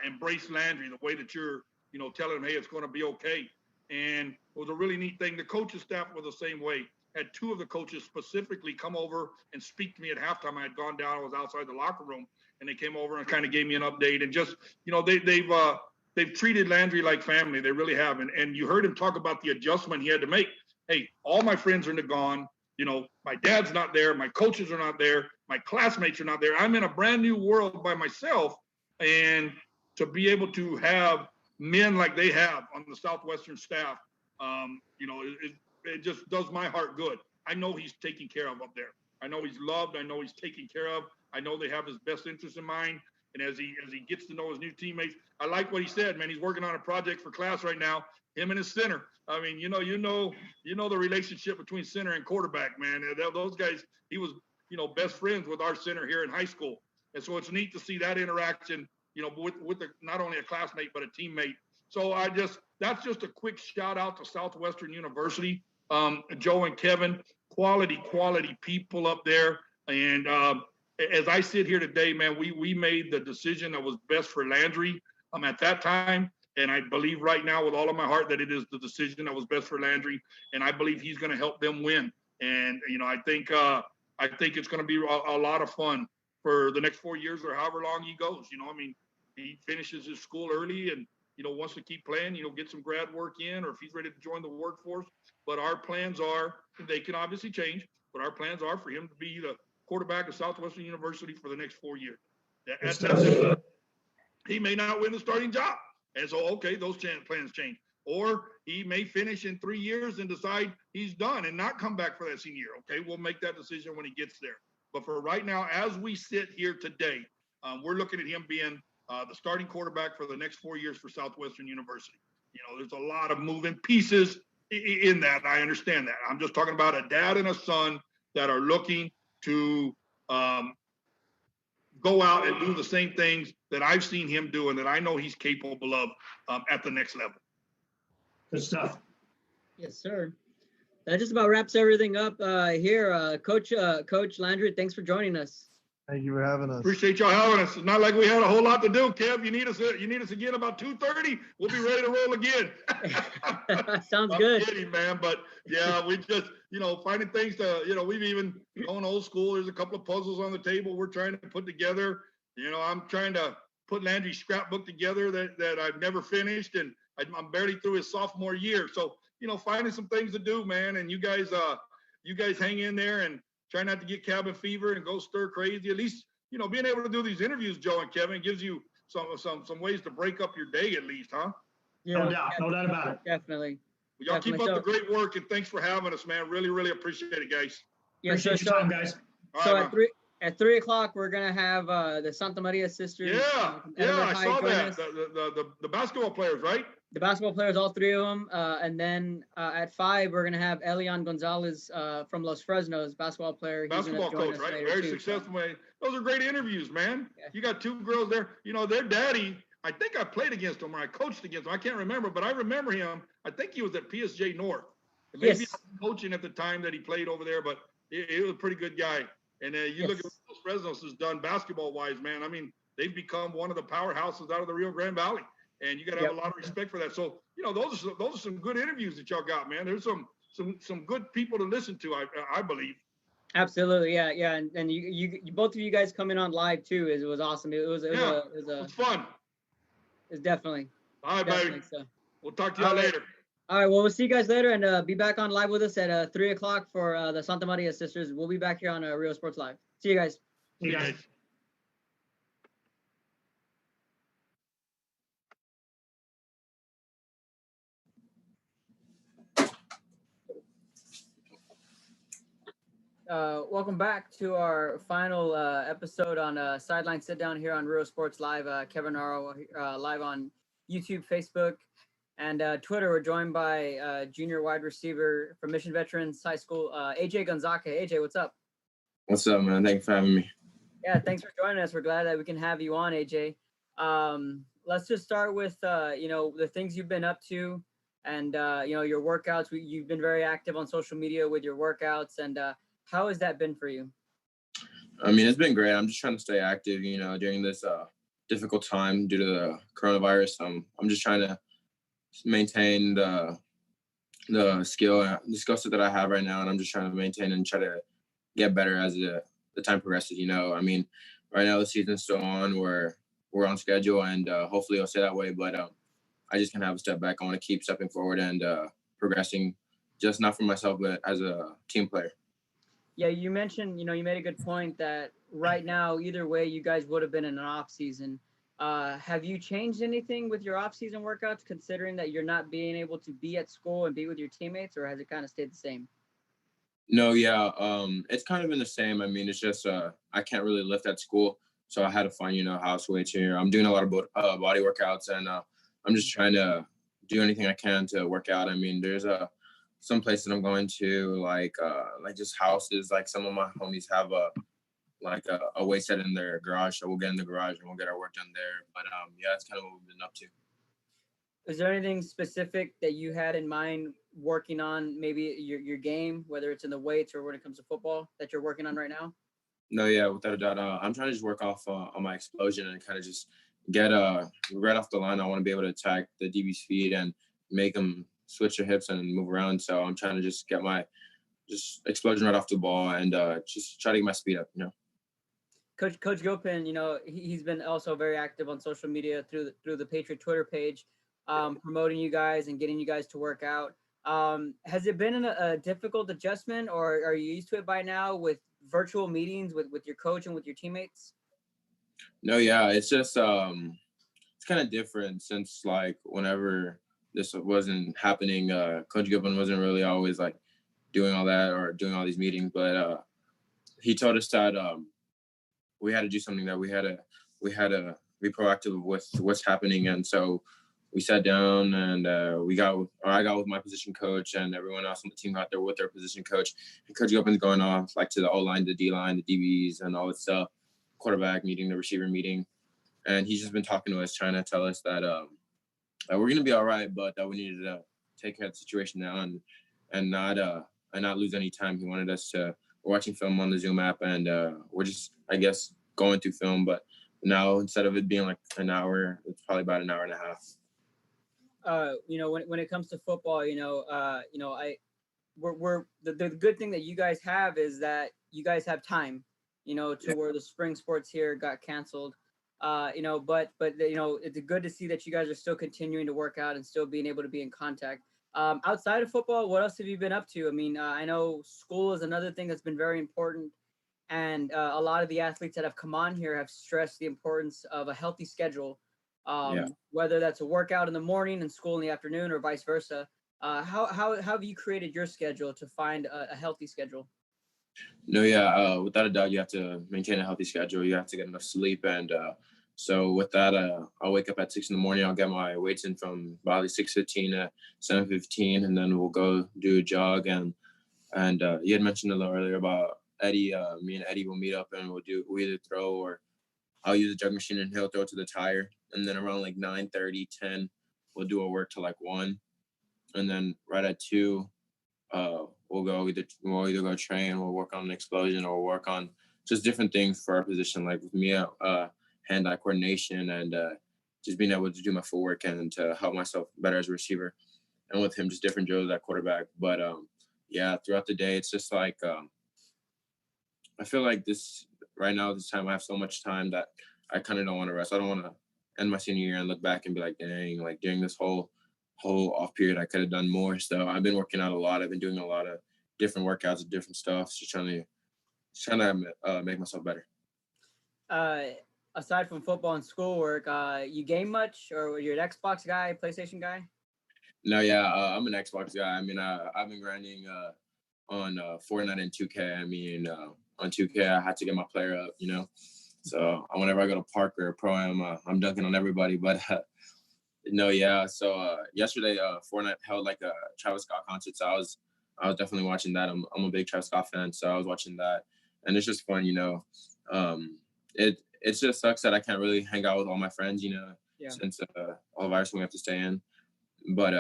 embrace Landry, the way that you're, you know, telling him, hey, it's going to be okay. And it was a really neat thing. The coaching staff were the same way. Had 2 of the coaches specifically come over and speak to me at halftime. I had gone down. I was outside the locker room, and they came over and kind of gave me an update. And just, you know, they've treated Landry like family. They really have. And you heard him talk about the adjustment he had to make. Hey, all my friends are gone. You know, my dad's not there. My coaches are not there. My classmates are not there. I'm in a brand new world by myself. And to be able to have men like they have on the Southwestern staff, you know, it just does my heart good. I know he's taken care of up there. I know he's loved. I know he's taken care of. I know they have his best interest in mind. And as he gets to know his new teammates, I like what he said, man. He's working on a project for class right now, him and his center. I mean, you know the relationship between center and quarterback, man. Those guys, he was, you know, best friends with our center here in high school. And so it's neat to see that interaction, you know, with not only a classmate, but a teammate. So that's just a quick shout out to Southwestern University. Joe and Kevin, quality people up there. And as I sit here today, man, we made the decision that was best for Landry at that time. And I believe right now with all of my heart that it is the decision that was best for Landry. And I believe he's going to help them win. And, you know, I think it's going to be a lot of fun for the next 4 years or however long he goes. You know, I mean, he finishes his school early and, you know, wants to keep playing, you know, get some grad work in, or if he's ready to join the workforce. But our plans are, they can obviously change, but our plans are for him to be the quarterback of Southwestern University for the next 4 years. That's it. He may not win the starting job. And so, okay, those plans change. Or he may finish in 3 years and decide he's done and not come back for that senior year. Okay, we'll make that decision when he gets there. But for right now, as we sit here today, we're looking at him being the starting quarterback for the next 4 years for Southwestern University. You know, there's a lot of moving pieces in that. I understand that. I'm just talking about a dad and a son that are looking to go out and do the same things that I've seen him do and that I know he's capable of at the next level. Good stuff. Yes, sir. That just about wraps everything up here. Coach Landry, thanks for joining us. Thank you for having us. Appreciate y'all having us. It's not like we had a whole lot to do, Kev. You need us again about 2:30. We'll be ready to roll again. Sounds I'm good. kidding, man. But yeah, we just, you know, finding things to, you know, we've even gone old school. There's a couple of puzzles on the table we're trying to put together. You know, I'm trying to put Landry's scrapbook together that I've never finished, and I'm barely through his sophomore year. So, you know, finding some things to do, man. And you guys hang in there and try not to get cabin fever and go stir crazy. At least, you know, being able to do these interviews, Joe and Kevin, gives you some ways to break up your day at least, huh? Yeah, No doubt about it. Definitely. Well, y'all keep up the great work, and thanks for having us, man. Really, really appreciate it, guys. Yeah, Appreciate your time, guys. So All right, at 3 o'clock, we're gonna have the Santa Maria sisters. yeah, I saw that. The basketball players, right? The basketball players, all 3 of them. And then at 5, we're gonna have Elian Gonzalez from Los Fresnos, basketball player. Basketball coach, right? Very successful, man. Those are great interviews, man. Yeah. You got 2 girls there. You know, their daddy, I think I played against him or I coached against him. I can't remember, but I remember him. I think he was at PSJ North. Maybe yes. He was coaching at the time that he played over there, but he was a pretty good guy. And you look at what Los Fresnos has done basketball-wise, man. I mean, they've become one of the powerhouses out of the Rio Grande Valley. And you got to have a lot of respect for that. So, you know, those are some good interviews that y'all got, man. There's some good people to listen to, I believe. Absolutely, yeah. And you both of you guys coming on live too. It was awesome. It was fun. It's definitely. All right, baby. So. We'll talk to y'all later. All right. Well, we'll see you guys later, and be back on live with us at 3 o'clock for the Santa Maria Sisters. We'll be back here on Real Sports Live. See you guys. See you guys. Welcome back to our final episode on Sideline Sit Down here on Real Sports Live. Kevin Naro live on YouTube, Facebook, and Twitter. We're joined by junior wide receiver from Mission Veterans High School, AJ Gonzaga. AJ, what's up? What's up, man? Thanks for having me. Yeah, thanks for joining us. We're glad that we can have you on, AJ. Let's just start with the things you've been up to, and your workouts. You've been very active on social media with your workouts, and how has that been for you? I mean, it's been great. I'm just trying to stay active, during this difficult time due to the coronavirus. I'm just trying to maintain the skill set that I have right now, and I'm just trying to maintain and try to get better as the time progresses. I mean, right now the season's still on. We're on schedule, and hopefully it'll stay that way. But I just can't have a step back. I want to keep stepping forward and progressing, just not for myself, but as a team player. Yeah, you mentioned, you made a good point that right now, either way, you guys would have been in an off season. Have you changed anything with your off season workouts, considering that you're not being able to be at school and be with your teammates, or has it kind of stayed the same? No, yeah, it's kind of been the same. I mean, it's just I can't really lift at school, so I had to find house weights here. I'm doing a lot of body workouts, and I'm just trying to do anything I can to work out. I mean, there's some places I'm going to, like just houses. Like some of my homies have a weight set in their garage, so we'll get in the garage and we'll get our work done there. But yeah, that's kind of what we've been up to. Is there anything specific that you had in mind working on, maybe your game, whether it's in the weights or when it comes to football, that you're working on right now? No, yeah, without a doubt. I'm trying to just work off on my explosion and kind of just get right off the line. I want to be able to attack the DB's feet and make them switch their hips and move around. So I'm trying to just get my explosion right off the ball and just try to get my speed up. Coach Gilpin, he's been also very active on social media through the Patriot Twitter page, promoting you guys and getting you guys to work out. Has it been a difficult adjustment, or are you used to it by now with virtual meetings with your coach and with your teammates? No, yeah, it's just it's kind of different since like whenever this wasn't happening, Coach Gilpin wasn't really always like doing all that or doing all these meetings, but he told us that we had to do something, that we had to be proactive with what's happening. And so we sat down and I got with my position coach, and everyone else on the team got there with their position coach. And Coach Gilpin's going off like to the O-line, the D-line, the DBs, and all that stuff, quarterback meeting, the receiver meeting. And he's just been talking to us, trying to tell us that we're going to be all right, but that we needed to take care of the situation now and not lose any time. He wanted us to, we're watching film on the Zoom app, and we're just, I guess, going through film. But now, instead of it being like an hour, it's probably about an hour and a half. When it comes to football, we're the good thing that you guys have is that you guys have time, where the spring sports here got canceled. But it's good to see that you guys are still continuing to work out and still being able to be in contact. Outside of football, what else have you been up to? I mean, I know school is another thing that's been very important, and a lot of the athletes that have come on here have stressed the importance of a healthy schedule, whether that's a workout in the morning and school in the afternoon, or vice versa. How have you created your schedule to find a healthy schedule? No, yeah, without a doubt, you have to maintain a healthy schedule. You have to get enough sleep, and so with that, I'll wake up at 6 in the morning. I'll get my weights in from probably 6:15 to 7:15, and then we'll go do a jog. And you had mentioned a little earlier about Eddie. Me and Eddie will meet up, and we'll either throw, or I'll use a jug machine and he'll throw it to the tire. And then around like 9:30, 10, we'll do a work till like 1, and then right at 2. We'll either go train, we'll work on an explosion, or work on just different things for our position. Like with me, hand-eye coordination, and just being able to do my footwork and to help myself better as a receiver. And with him, just different drills at quarterback. But yeah, throughout the day, it's just like I feel like this time I have so much time that I kind of don't want to rest. I don't want to end my senior year and look back and be like, dang, like during this whole whole off period, I could have done more. So I've been working out a lot. I've been doing a lot of different workouts and different stuff, just trying to make myself better. Aside from football and schoolwork, you game much, or you're an Xbox guy, PlayStation guy? No, yeah, I'm an Xbox guy. I mean, I've been grinding on Fortnite and 2K. I mean, on 2K, I had to get my player up, you know. So whenever I go to Park or Pro, I'm dunking on everybody. But no, yeah. So yesterday, Fortnite held like a Travis Scott concert. So I was definitely watching that. I'm a big Travis Scott fan, so I was watching that, and it's just fun, you know. It just sucks that I can't really hang out with all my friends, you know, since all the virus we have to stay in. But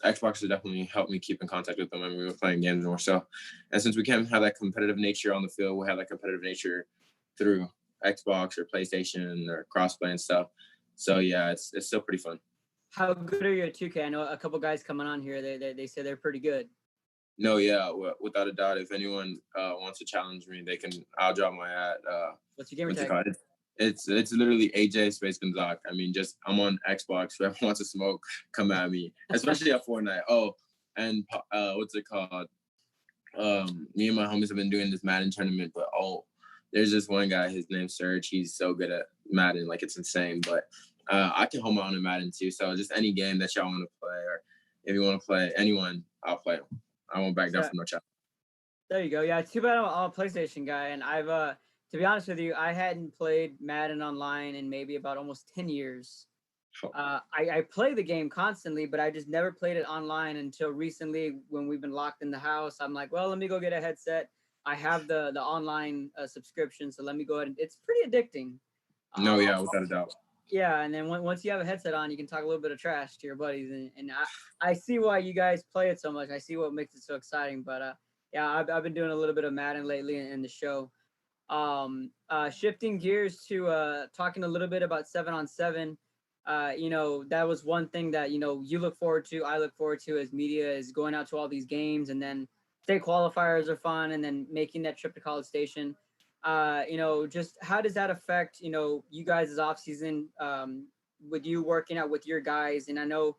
Xbox has definitely helped me keep in contact with them, and we were playing games more so. And since we can't have that competitive nature on the field, we have that competitive nature through Xbox or PlayStation or crossplay and stuff. So yeah, it's still pretty fun. How good are you at 2K? I know a couple guys coming on here. They say they're pretty good. No, yeah, without a doubt. If anyone wants to challenge me, I'll drop my at. What's your gamer tag? It's literally AJ Space Gonzaga. I mean, I'm on Xbox. Whoever wants to smoke, come at me. Especially at Fortnite. Oh, and what's it called? Me and my homies have been doing this Madden tournament, but there's this one guy. His name's Serge. He's so good at Madden, like it's insane. But I can hold my own in Madden too. So just any game that y'all want to play, or if you want to play anyone, I'll play them. I won't back down from no challenge. There you go. Yeah, too bad I'm a PlayStation guy, and I've to be honest with you, I hadn't played Madden online in maybe about almost 10 years. I play the game constantly, but I just never played it online until recently when we've been locked in the house. I'm like, well, let me go get a headset. I have the online subscription, so let me go ahead. It's pretty addicting. No, yeah, without a doubt. Yeah, and then once you have a headset on, you can talk a little bit of trash to your buddies, and I see why you guys play it so much. I see what makes it so exciting. But yeah, I've been doing a little bit of Madden lately in the show. Shifting gears to talking a little bit about 7-on-7. You know, that was one thing that, you know, you look forward to, I look forward to as media, is going out to all these games, and then state qualifiers are fun, and then making that trip to College Station. You know, just how does that affect, you know, you guys' off season, with you working out with your guys? And I know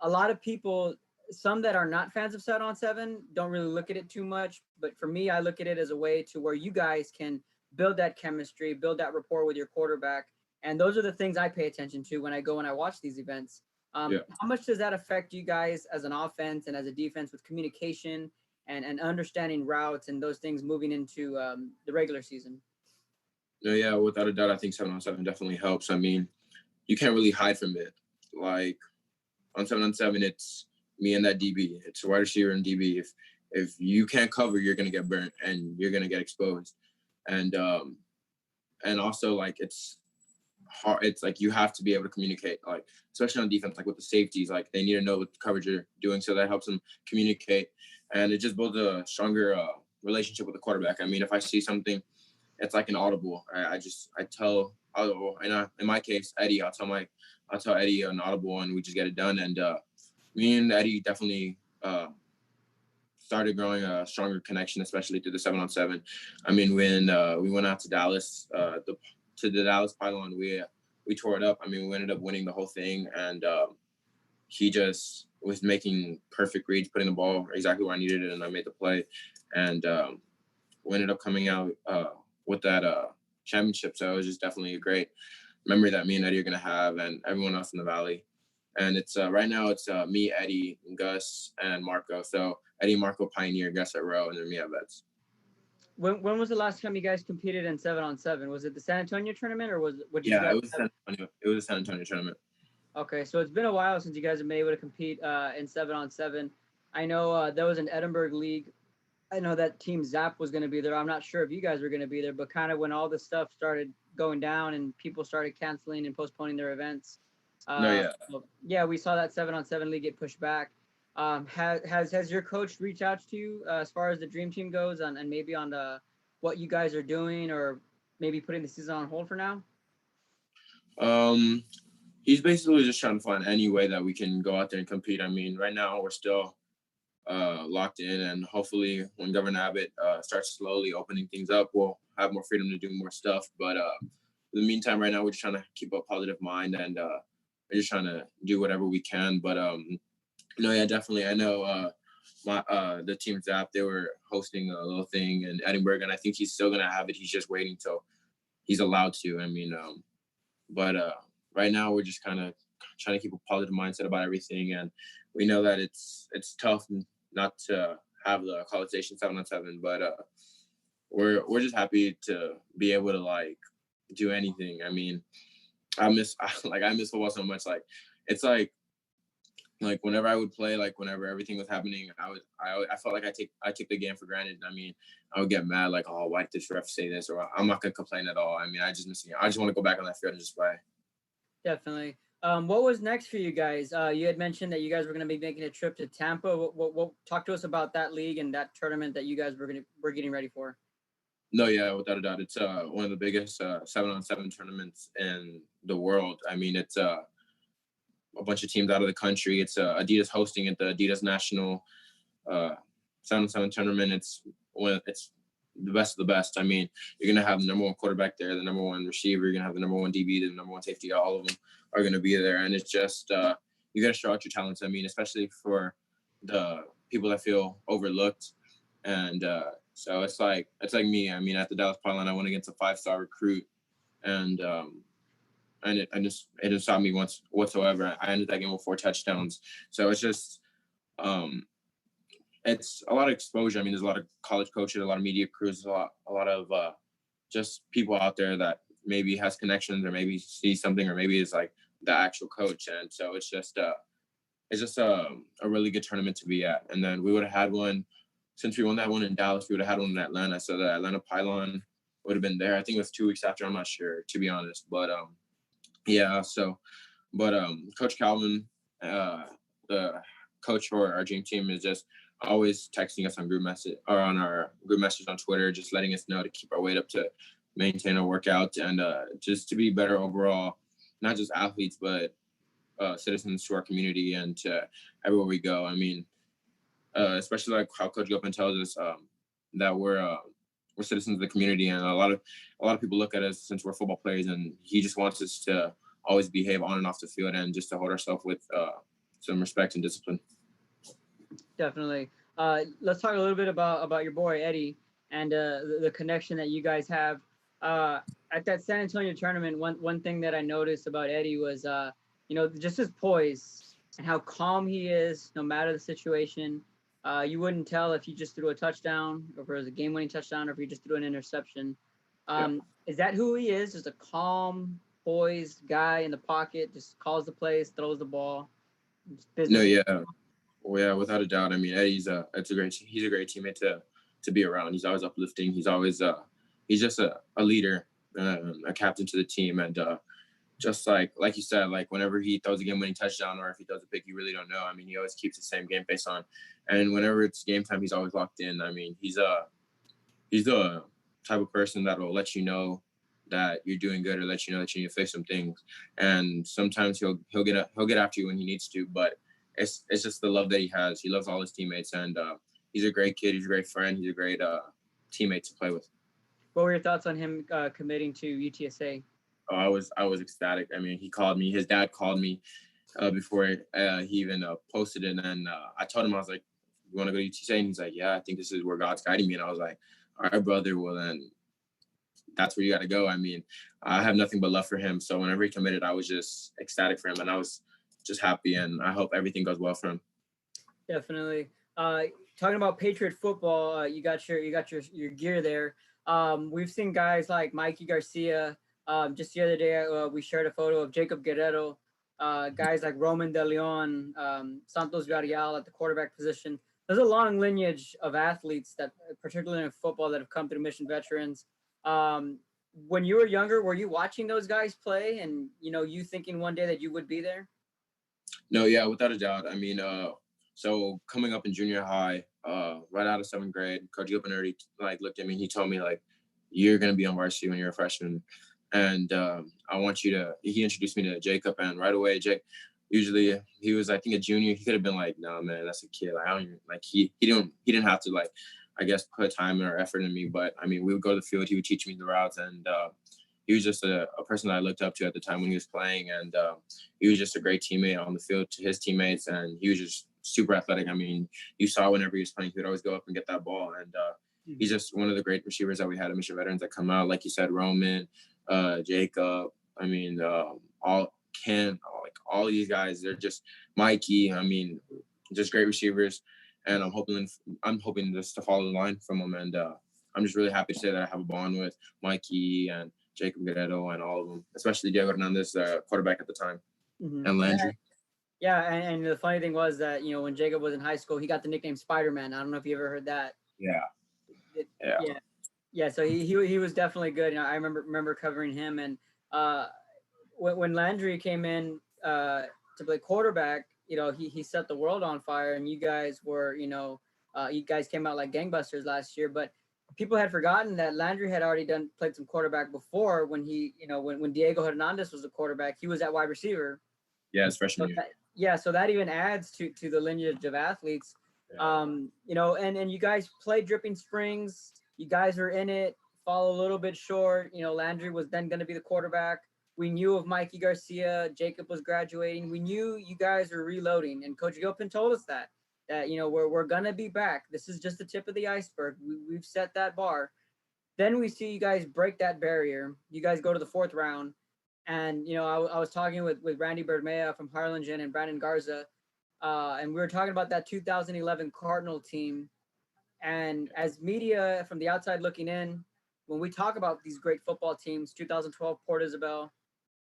a lot of people, some that are not fans of 7-on-7, don't really look at it too much. But for me, I look at it as a way to where you guys can build that chemistry, build that rapport with your quarterback. And those are the things I pay attention to when I go and I watch these events. How much does that affect you guys as an offense and as a defense with communication and understanding routes and those things moving into the regular season? No, yeah, without a doubt, I think 7-on-7 definitely helps. I mean, you can't really hide from it. Like on 7-on-7, it's me and that DB. It's wide receiver and DB. If you can't cover, you're gonna get burnt and you're gonna get exposed. And also like it's hard. It's like you have to be able to communicate, like especially on defense, like with the safeties, like they need to know what the coverage you're doing, so that helps them communicate, and it just builds a stronger relationship with the quarterback. I mean, if I see something, it's like an audible. I tell, in my case, Eddie, I'll tell Eddie an audible, and we just get it done. And me and Eddie definitely started growing a stronger connection, especially through the 7-on-7. I mean, when we went out to Dallas, to the Dallas pylon, we tore it up. I mean, we ended up winning the whole thing, and he just was making perfect reads, putting the ball exactly where I needed it, and I made the play. And we ended up coming out with that championship. So it was just definitely a great memory that me and Eddie are going to have, and everyone else in the Valley. And it's right now it's me, Eddie, Gus, and Marco. So Eddie, Marco, Pioneer, Gus at row, and then me at vets. When was the last time you guys competed in 7-on-7? Was it the San Antonio tournament, or was what? Yeah, it was San Antonio. It was a San Antonio tournament. Okay, so it's been a while since you guys have been able to compete in 7-on-7. I know there was an Edinburgh league. I know that Team Zap was going to be there. I'm not sure if you guys were going to be there, but kind of when all this stuff started going down and people started canceling and postponing their events. Yeah, we saw that 7-on-7 league get pushed back. Has your coach reached out to you as far as the dream team goes, and maybe on what you guys are doing, or maybe putting the season on hold for now? He's basically just trying to find any way that we can go out there and compete. I mean, right now we're still locked in, and hopefully when Governor Abbott starts slowly opening things up, we'll have more freedom to do more stuff. But in the meantime, right now we're just trying to keep a positive mind and trying to do whatever we can. But no, yeah, definitely. I know the team Zap, they were hosting a little thing in Edinburgh, and I think he's still gonna have it. He's just waiting till he's allowed to. I mean, but right now we're just kind of trying to keep a positive mindset about everything, and we know that it's tough not to have the College Station 7-on-7, but we're just happy to be able to like do anything. I mean, I miss football so much. Like it's like whenever I would play, like whenever everything was happening, I felt like I took the game for granted. I mean, I would get mad like, oh, why did this ref say this? Or I'm not gonna complain at all. I mean, I just want to go back on that field and just play. Definitely. What was next for you guys? You had mentioned that you guys were going to be making a trip to Tampa. What talk to us about that league and that tournament that you guys were getting ready for? No, yeah, without a doubt, it's one of the biggest 7-on-7 tournaments in the world. I mean, it's a bunch of teams out of the country. It's Adidas hosting it, the Adidas National 7-on-7 tournament. It's the best of the best. I mean, you're gonna have the number one quarterback there, the number one receiver. You're gonna have the number one DB, the number one safety. All of them are gonna be there, and it's just you gotta show out your talents. I mean, especially for the people that feel overlooked, and so it's like me. I mean, at the Dallas Pipeline, I went against a 5-star recruit, and it didn't stop me once whatsoever. I ended that game with 4 touchdowns. So it's just it's a lot of exposure. I mean, there's a lot of college coaches, a lot of media crews, a lot of just people out there that maybe has connections or maybe sees something or maybe is like the actual coach. And so it's just a really good tournament to be at. And then we would have had one, since we won that one in Dallas, we would have had one in Atlanta. So the Atlanta Pylon would have been there. I think it was 2 weeks after. I'm not sure, to be honest. But yeah. So, but Coach Calvin, the coach for our dream team, is just always texting us on group message or on our group message on Twitter, just letting us know to keep our weight up, to maintain our workout, and just to be better overall, not just athletes, but citizens to our community and to everywhere we go. I mean, especially like how Coach Gilpin tells us that we're citizens of the community, and a lot of people look at us since we're football players, and he just wants us to always behave on and off the field and just to hold ourselves with some respect and discipline. Definitely. Let's talk a little bit about your boy Eddie and the connection that you guys have. At that San Antonio tournament, one thing that I noticed about Eddie was just his poise and how calm he is no matter the situation. You wouldn't tell if he just threw a touchdown, or if it was a game-winning touchdown, or if he just threw an interception. Is that who he is? Just a calm, poised guy in the pocket, just calls the plays, throws the ball. No, yeah. Well, yeah, without a doubt. I mean, Eddie's he's a great teammate to be around. He's always uplifting. He's always he's just a leader, a captain to the team, and just like you said, like whenever he throws a game-winning touchdown or if he throws a pick, you really don't know. I mean, he always keeps the same game face on, and whenever it's game time, he's always locked in. I mean, he's the type of person that will let you know that you're doing good or let you know that you need to fix some things. And sometimes he'll get after you when he needs to, but it's just the love that he has. He loves all his teammates, and he's a great kid. He's a great friend. He's a great teammate to play with. What were your thoughts on him committing to UTSA? Oh, I was ecstatic. I mean, he called me. His dad called me before he even posted it, and I told him, I was like, "You want to go to UTSA?" And he's like, "Yeah, I think this is where God's guiding me." And I was like, "All right, brother. Well, then that's where you got to go." I mean, I have nothing but love for him. So whenever he committed, I was just ecstatic for him, and I was just happy, and I hope everything goes well for him. Definitely. Talking about Patriot football, you got your gear there. We've seen guys like Mikey Garcia. Just the other day, we shared a photo of Jacob Guerrero. Guys like Roman De Leon, Santos Villarreal at the quarterback position. There's a long lineage of athletes that, particularly in football, that have come through Mission Veterans. When you were younger, were you watching those guys play, and you thinking one day that you would be there? No, yeah, without a doubt. I mean, so coming up in junior high, right out of 7th grade, Coach Gilpin already looked at me and he told me you're gonna be on varsity when you're a freshman, and I want you to. He introduced me to Jacob, and right away, Jake. Usually he was, I think, a junior. He could have been like, "No, man, that's a kid." I don't even he didn't have to I guess put time or effort in me. But I mean, we would go to the field. He would teach me the routes, and he was just a person that I looked up to at the time when he was playing. And he was just a great teammate on the field to his teammates. And he was just super athletic. I mean, you saw whenever he was playing, he would always go up and get that ball. And he's just one of the great receivers that we had at Mission Veterans that come out. Like you said, Roman, Jacob, I mean, all Ken, all these guys, they're just Mikey. I mean, just great receivers. And I'm hoping just to follow the line from them. And I'm just really happy to say that I have a bond with Mikey and Jacob Guerrero and all of them, especially Diego Hernandez, quarterback at the time, and Landry. Yeah, and the funny thing was that, you know, when Jacob was in high school, he got the nickname Spider-Man. I don't know if you ever heard that. Yeah. So he was definitely good. You know, I remember covering him. And when Landry came in to play quarterback, you know, he set the world on fire. And you guys were, you know, you guys came out like gangbusters last year. But people had forgotten that Landry had already played some quarterback before when when Diego Hernandez was the quarterback, he was at wide receiver. Yeah, his freshman year. So that even adds to the lineage of athletes. You know, and you guys played Dripping Springs. You guys were in it, fall a little bit short. You know, Landry was then going to be the quarterback. We knew of Mikey Garcia. Jacob was graduating. We knew you guys were reloading. And Coach Gilpin told us that you know, we're going to be back. This is just the tip of the iceberg. We've set that bar. Then we see you guys break that barrier. You guys go to the 4th round. And, you know, I was talking with Randy Bermea from Harlingen and Brandon Garza. And we were talking about that 2011 Cardinal team. And as media from the outside looking in, when we talk about these great football teams, 2012 Port Isabel,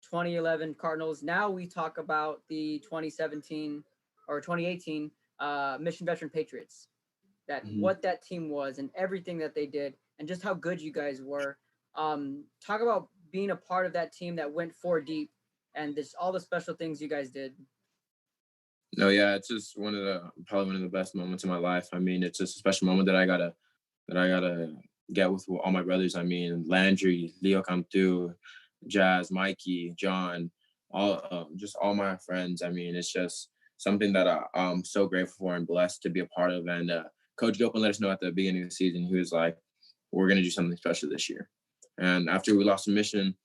2011 Cardinals, now we talk about the 2017 or 2018 Mission Veteran Patriots, what that team was and everything that they did and just how good you guys were. Talk about being a part of that team that went 4 deep and just all the special things you guys did. No, yeah, it's just probably one of the best moments in my life. I mean, it's just a special moment that I gotta get with all my brothers. I mean, Landry, Leo Cantu, Jazz, Mikey, John, just all my friends. I mean, it's just something that I'm so grateful for and blessed to be a part of. And Coach Gilpin let us know at the beginning of the season, he was like, we're going to do something special this year. And after we lost the Mission,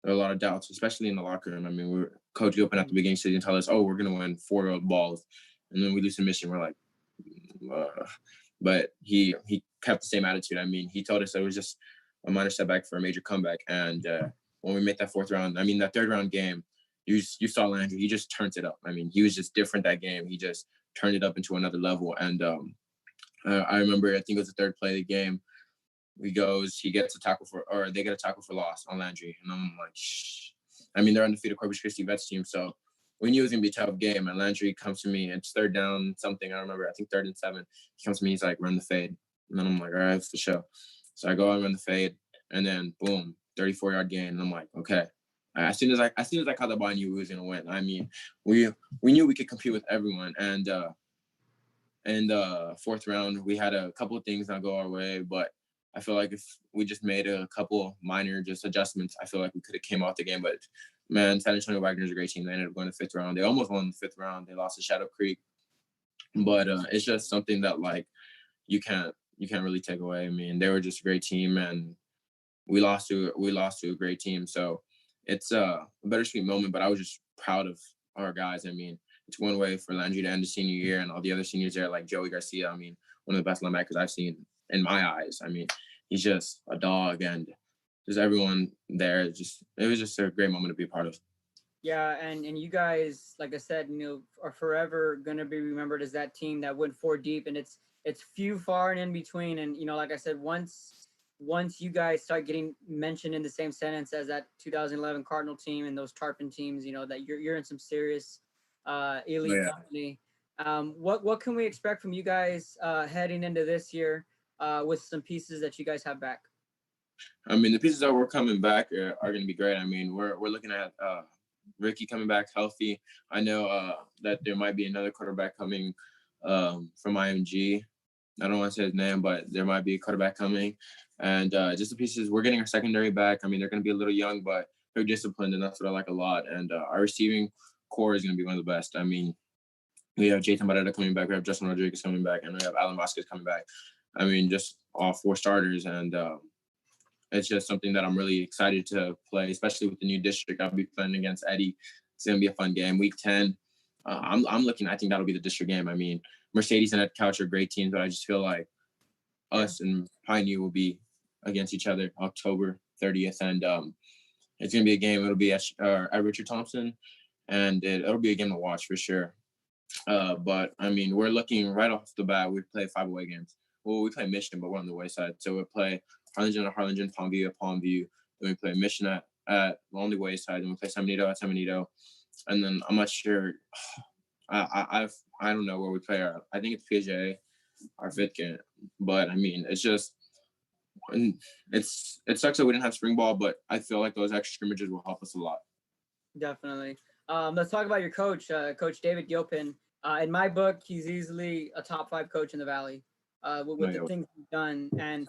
there were a lot of doubts, especially in the locker room. I mean, Coach Gilpin at the beginning of the season told us, we're going to win 4-year-old balls. And then we lose the Mission. We're like, but he kept the same attitude. I mean, he told us that it was just a minor setback for a major comeback. And when we made that 4th round, I mean, that 3rd round game, you saw Landry, he just turned it up. I mean, he was just different that game. He just turned it up into another level. And I remember, I think it was the 3rd play of the game. He gets a tackle they get a tackle for loss on Landry. And I'm like, shh. I mean, they're undefeated Corpus Christi Vets team. So we knew it was going to be a tough game. And Landry comes to me, it's 3rd down something. I remember, I think 3rd and 7. He comes to me, he's like, run the fade. And then I'm like, all right, for sure. So I go out and run the fade. And then boom, 34-yard gain. And I'm like, okay. As soon as I caught the ball, I knew we was gonna win. I mean, we knew we could compete with everyone. And in the 4th round, we had a couple of things not go our way, but I feel like if we just made a couple minor just adjustments, I feel like we could have came out the game. But man, San Antonio Wagner's a great team. They ended up going to the 5th round. They almost won the 5th round. They lost to Shadow Creek, but it's just something that like you can't really take away. I mean, they were just a great team, and we lost to a great team. So it's a bittersweet moment, but I was just proud of our guys. I mean, it's one way for Landry to end the senior year and all the other seniors there, like Joey Garcia. I mean, one of the best linebackers I've seen in my eyes. I mean, he's just a dog, and just everyone there. It was just a great moment to be a part of. Yeah, and you guys, like I said, you know, are forever going to be remembered as that team that went 4 deep, and it's few, far, and in between. And, you know, like I said, once you guys start getting mentioned in the same sentence as that 2011 Cardinal team and those Tarpon teams, you know, that you're in some serious elite company. What can we expect from you guys heading into this year with some pieces that you guys have back? I mean, the pieces that we're coming back are going to be great. I mean, we're looking at Ricky coming back healthy. I know that there might be another quarterback coming from IMG. I don't want to say his name, but there might be a quarterback coming. And just the pieces, we're getting our secondary back. I mean, they're going to be a little young, but they're disciplined, and that's what I like a lot. And our receiving core is going to be one of the best. I mean, we have Jayton Barrera coming back. We have Justin Rodriguez coming back, and we have Alan Vasquez coming back. I mean, just all 4 starters. And it's just something that I'm really excited to play, especially with the new district. I'll be playing against Eddie. It's going to be a fun game. Week 10, I'm looking, I think that'll be the district game. I mean, Mercedes and Ed Couch are great teams, but I just feel like us and Pioneer will be against each other October 30th. And it's going to be a game. It'll be at Richard Thompson, and it'll be a game to watch for sure. But, I mean, we're looking right off the bat. We play 5 away games. Well, we play Mission, but we're on the away side. So we'll play Harlingen at Harlingen, Palmview at Palmview. Then we play Mission at on the away side. Then we play San Benito at San Benito. And then I'm not sure. I don't know where we play. I think it's PGA, our 5th game. But, I mean, it's just – it sucks that we didn't have spring ball, but I feel like those extra scrimmages will help us a lot. Definitely. Let's talk about your coach, Coach David Gilpin. In my book, he's easily a top 5 coach in the Valley with the things he's done. And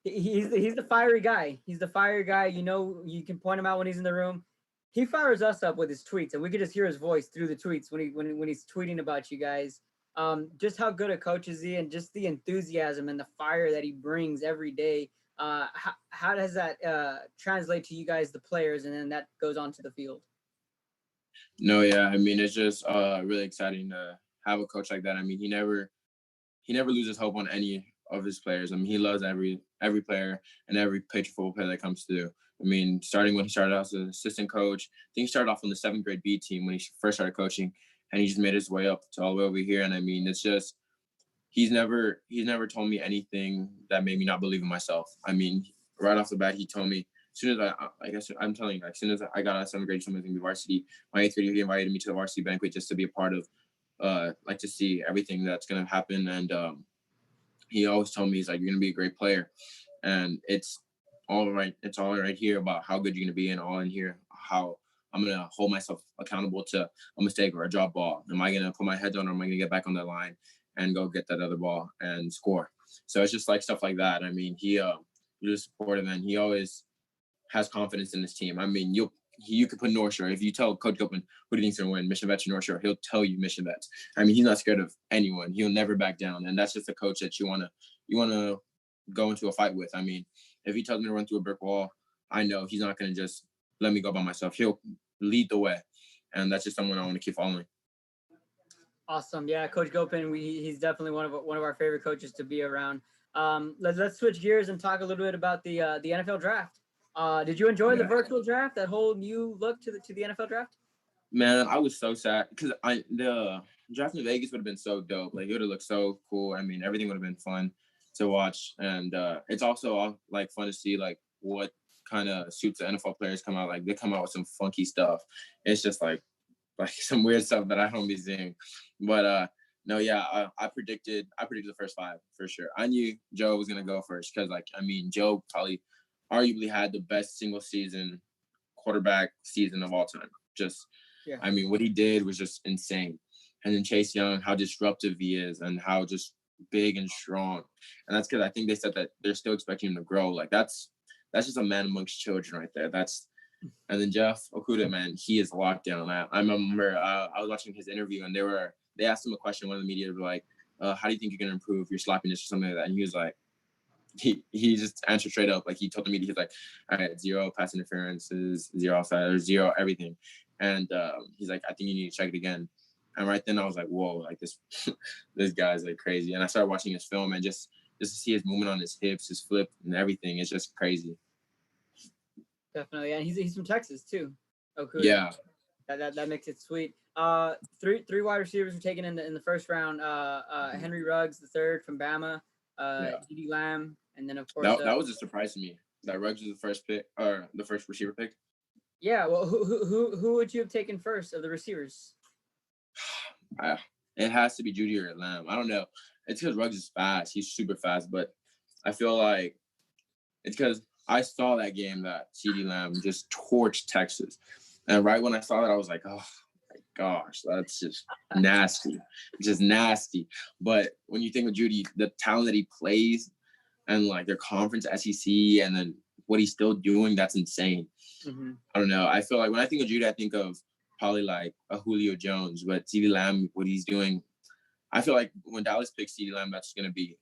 he's the fiery guy. He's the fiery guy. You know, you can point him out when he's in the room. He fires us up with his tweets, and we could just hear his voice through the tweets when he's tweeting about you guys. Just how good a coach is he, and just the enthusiasm and the fire that he brings every day. How does that translate to you guys, the players, and then that goes on to the field? No, yeah. I mean, it's just really exciting to have a coach like that. I mean, he never loses hope on any of his players. I mean, he loves every player and every Patriot football player that comes through. I mean, starting when he started out as an assistant coach, I think he started off on the 7th grade B team when he first started coaching, and he just made his way up to all the way over here. And I mean, it's just he's never told me anything that made me not believe in myself. I mean, right off the bat, he told me as soon as I'm telling you, as soon as I got out of 7th grade, he told me I was going to be varsity. My 8th grade, he invited me to the varsity banquet just to be a part of, like to see everything that's going to happen. And he always told me, he's like, you're going to be a great player. And it's all right. It's all right here about how good you're going to be, and all in here how I'm going to hold myself accountable to a mistake or a drop ball. Am I going to put my head down, or am I going to get back on that line and go get that other ball and score? So it's just like stuff like that. I mean, he's supportive, and he always has confidence in his team. I mean, you could put North Shore. If you tell Coach Gilpin who do you think's going to win, Mission Vets or North Shore, he'll tell you Mission Vets. I mean, he's not scared of anyone. He'll never back down, and that's just a coach that you want to go into a fight with. I mean, if he tells me to run through a brick wall, I know he's not going to just let me go by myself. He'll lead the way, and that's just someone I want to keep following. Awesome. Yeah, Coach Gilpin, he's definitely one of our favorite coaches to be around. Let's switch gears and talk a little bit about the NFL draft. Did you enjoy the virtual draft, that whole new look to the NFL draft? Man, I was so sad because the draft in Vegas would have been so dope. Like, it would have looked so cool. I mean, everything would have been fun to watch, and it's also like fun to see like what kind of suits the NFL players come out. Like, they come out with some funky stuff. It's just like some weird stuff that I don't be seeing. But no, yeah, I predicted the first 5 for sure. I knew Joe was gonna go first because, like, I mean, Joe probably arguably had the best single season quarterback season of all time. I mean, what he did was just insane. And then Chase Young, how disruptive he is, and how just big and strong. And that's because I think they said that they're still expecting him to grow. Like, that's just a man amongst children right there. And then Jeff Okuda, man, he is locked down. I remember I was watching his interview, and they asked him a question. One of the media was like, how do you think you're going to improve your sloppiness or something like that? And he was like, he just answered straight up. Like, he told the media, he's like, all right, 0 pass interferences, 0 offside, or 0 everything. And he's like, I think you need to check it again. And right then I was like, whoa, like this guy's like crazy. And I started watching his film, and just to see his movement on his hips, his flip and everything, it's just crazy. Definitely. And he's from Texas too. Okay. Yeah. That makes it sweet. Three wide receivers were taken in the first round. Henry Ruggs, the third from Bama, CeeDee Lamb, and then of course that was a surprise to me that Ruggs was the first pick, or the first receiver pick. Yeah. Well, who would you have taken first of the receivers? It has to be Judy or Lamb. I don't know. It's because Ruggs is fast. He's super fast, but I feel like it's because I saw that game that CeeDee Lamb just torched Texas. And right when I saw that, I was like, oh my gosh, that's just nasty. Just nasty. But when you think of Judy, the talent that he plays, and like their conference SEC, and then what he's still doing, that's insane. Mm-hmm. I don't know. I feel like when I think of Judy, I think of probably like a Julio Jones, but CeeDee Lamb, what he's doing, I feel like when Dallas picks CeeDee Lamb, that's going to be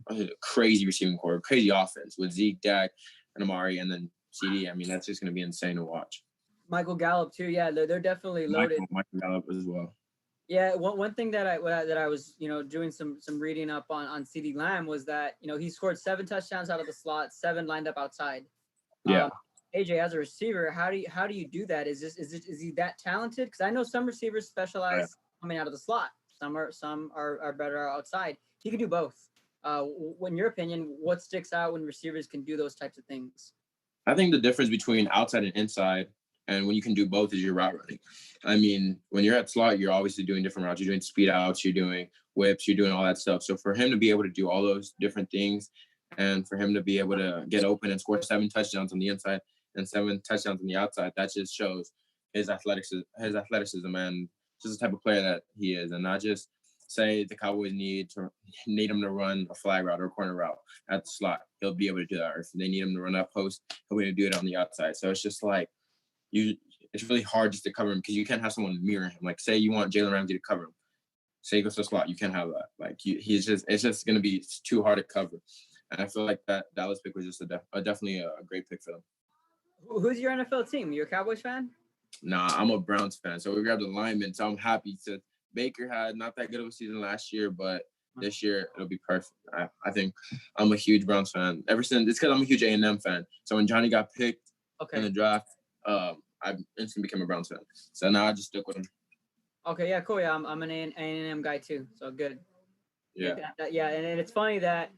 a crazy receiving core, crazy offense with Zeke, Dak, and Amari, and then CD. I mean, that's just going to be insane to watch. Michael Gallup too. Yeah, they're definitely loaded. Michael Gallup as well. Yeah, one thing that I was doing some reading up on CD Lamb was that he scored 7 touchdowns out of the slot, 7 lined up outside. Yeah. AJ, as a receiver, how do you do that? Is he that talented? Because I know some receivers specialize coming out of the slot. Some are better outside. He can do both. In your opinion, what sticks out when receivers can do those types of things? I think the difference between outside and inside, and when you can do both, is your route running. I mean, when you're at slot, you're obviously doing different routes. You're doing speed outs, you're doing whips, you're doing all that stuff. So for him to be able to do all those different things, and for him to be able to get open and score 7 touchdowns on the inside and 7 touchdowns on the outside, that just shows his athleticism and just the type of player that he is. And not just say the Cowboys need him to run a flag route or a corner route at the slot. He'll be able to do that. Or if they need him to run up post, he'll be able to do it on the outside. So it's just like it's really hard just to cover him because you can't have someone mirror him. Like say you want Jalen Ramsey to cover him. Say he goes to the slot, you can't have that. Like it's just going to be too hard to cover. And I feel like that Dallas pick was just definitely a great pick for them. Who's your NFL team? You're a Cowboys fan? Nah, I'm a Browns fan. So we grabbed a lineman. So I'm happy to. Baker had not that good of a season last year, but this year it'll be perfect. I think I'm a huge Browns fan. Ever since it's because I'm a huge A&M fan. So when Johnny got picked in the draft, I instantly became a Browns fan. So now I just stuck with him. Okay, yeah, cool. Yeah, I'm an A&M guy too. So good. Yeah. Yeah, and it's funny that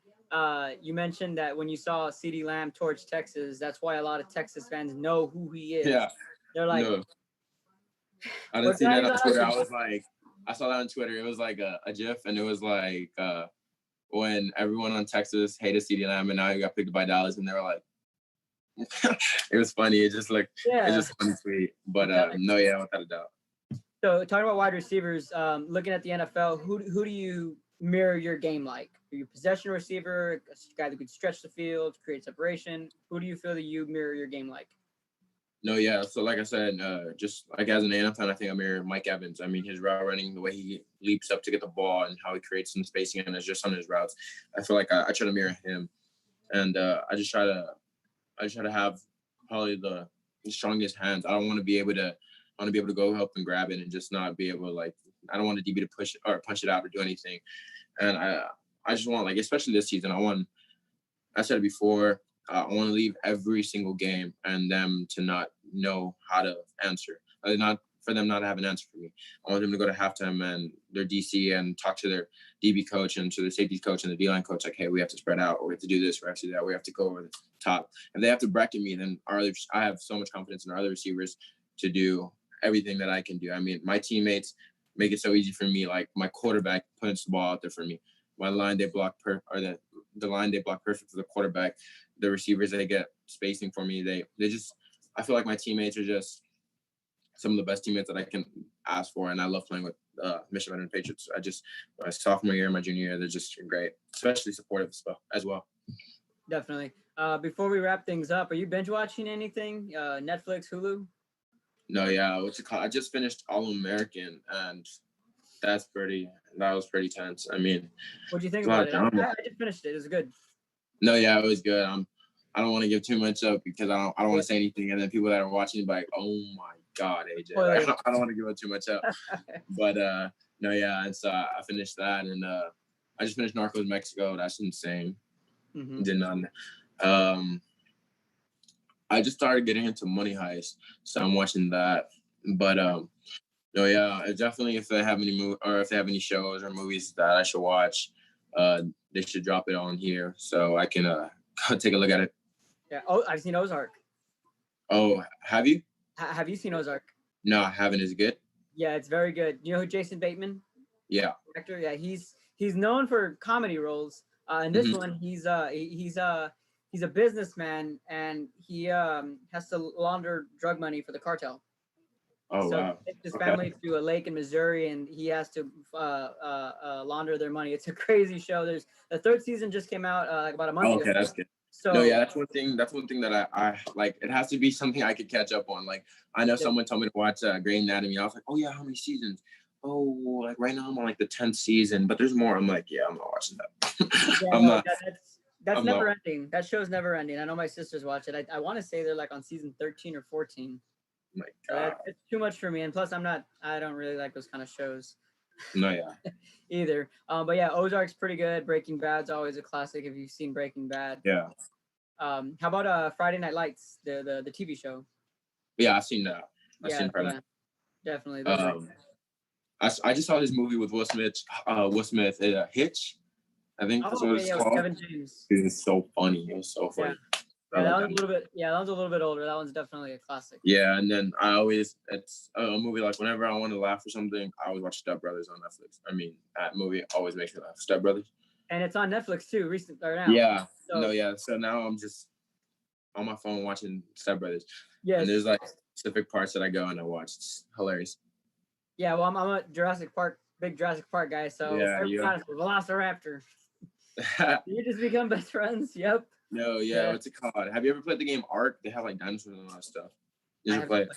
you mentioned that when you saw CeeDee Lamb torch Texas, that's why a lot of Texas fans know who he is. Yeah. They're like, no. I didn't see that on Twitter. I saw that on Twitter. It was like a GIF, and it was like when everyone on Texas hated CeeDee Lamb, and now he got picked by Dallas, and they were like, it was funny. It just it's just funny tweet. But no, yeah, without a doubt. So talking about wide receivers, looking at the NFL, who do you mirror your game like? Are you a possession receiver, a guy that could stretch the field, create separation? Who do you feel that you mirror your game like? No, yeah. So like I said, just like as an A&M fan, I think I mirror Mike Evans. I mean, his route running, the way he leaps up to get the ball and how he creates some spacing and is just on his routes. I feel like I try to mirror him. And I just try to have probably the strongest hands. I want to be able to go help and grab it and just not be able to I don't want the DB to push it or punch it out or do anything. And I just want especially this season, I said it before, I want to leave every single game and them to not know how to answer. Not for them not to have an answer for me. I want them to go to halftime and their DC and talk to their DB coach and to their safety coach and the D-line coach, like, hey, we have to spread out, or we have to do this, we have to do that, we have to go over the top. If they have to bracket me, then I have so much confidence in our other receivers to do everything that I can do. I mean, my teammates make it so easy for me. Like my quarterback puts the ball out there for me. My line, they block the line they block perfect for the quarterback. The receivers, they get spacing for me. They just, I feel like my teammates are just some of the best teammates that I can ask for. And I love playing with Michigan and Patriots. My sophomore year, my junior year, they're just great, especially supportive as well. Definitely. Before we wrap things up, are you binge watching anything? Netflix, Hulu? No, yeah. I just finished All American, and that was pretty tense. I mean, what do you think about it? I just finished it. It was good. No, yeah, it was good. I don't want to give too much up because I don't want to say anything, and then people that are watching be like, oh my God, AJ. I don't want to give up too much up. But no, yeah, and so I finished that, and I just finished Narcos Mexico. That's insane. Mm-hmm. Did not. I just started getting into Money Heist, so I'm watching that. But no, yeah, definitely if they have any shows or movies that I should watch, they should drop it on here so I can take a look at it. Yeah. Oh, I've seen Ozark. Oh, have you? Have you seen Ozark? No, I haven't. Is it good? Yeah, it's very good. You know who Jason Bateman? Yeah. Actor. Yeah, he's known for comedy roles. In this one, he's a businessman, and he has to launder drug money for the cartel. Oh, so wow. he takes his family to a lake in Missouri, and he has to launder their money. It's a crazy show. The 3rd season just came out about a month ago. Okay, that's good. So no, yeah, that's one thing that I like. It has to be something I could catch up on. Like I know someone told me to watch Grey's Anatomy. I was like, oh yeah, how many seasons? oh, like right now I'm on like the 10th season, but there's more. I'm like, yeah, I'm not watching that. Yeah, I'm no, not. that's I'm never not. ending. That show's never ending. I know my sisters watch it. I want to say they're like on season 13 or 14. My So God. it's too much for me. And plus, I don't really like those kind of shows No, yeah. either. But yeah, Ozark's pretty good. Breaking Bad's always a classic if you've seen Breaking Bad. Yeah. How about Friday Night Lights, the TV show? Yeah, I've seen that. I've Yeah, seen Predator. yeah, definitely. Those are, I just saw this movie with Will Smith. Hitch, I think that's what it's with called. Kevin James. It was so funny. It was so funny. Yeah, that I one's like a little bit. Yeah, that one's a little bit older. That one's definitely a classic. Yeah, and then it's a movie like whenever I want to laugh or something, I always watch Step Brothers on Netflix. I mean, that movie always makes me laugh. Step Brothers. And it's on Netflix too, recent or now. Yeah. So, No, yeah. So now I'm just on my phone watching Step Brothers. Yes. And there's like specific parts that I go and I watch. It's hilarious. Yeah, well, I'm a big Jurassic Park guy. So Yeah, Velociraptor. You just become best friends. Yep. No, yeah. What's it called? Have you ever played the game Ark? They have like dinosaurs and all that stuff. You should play it.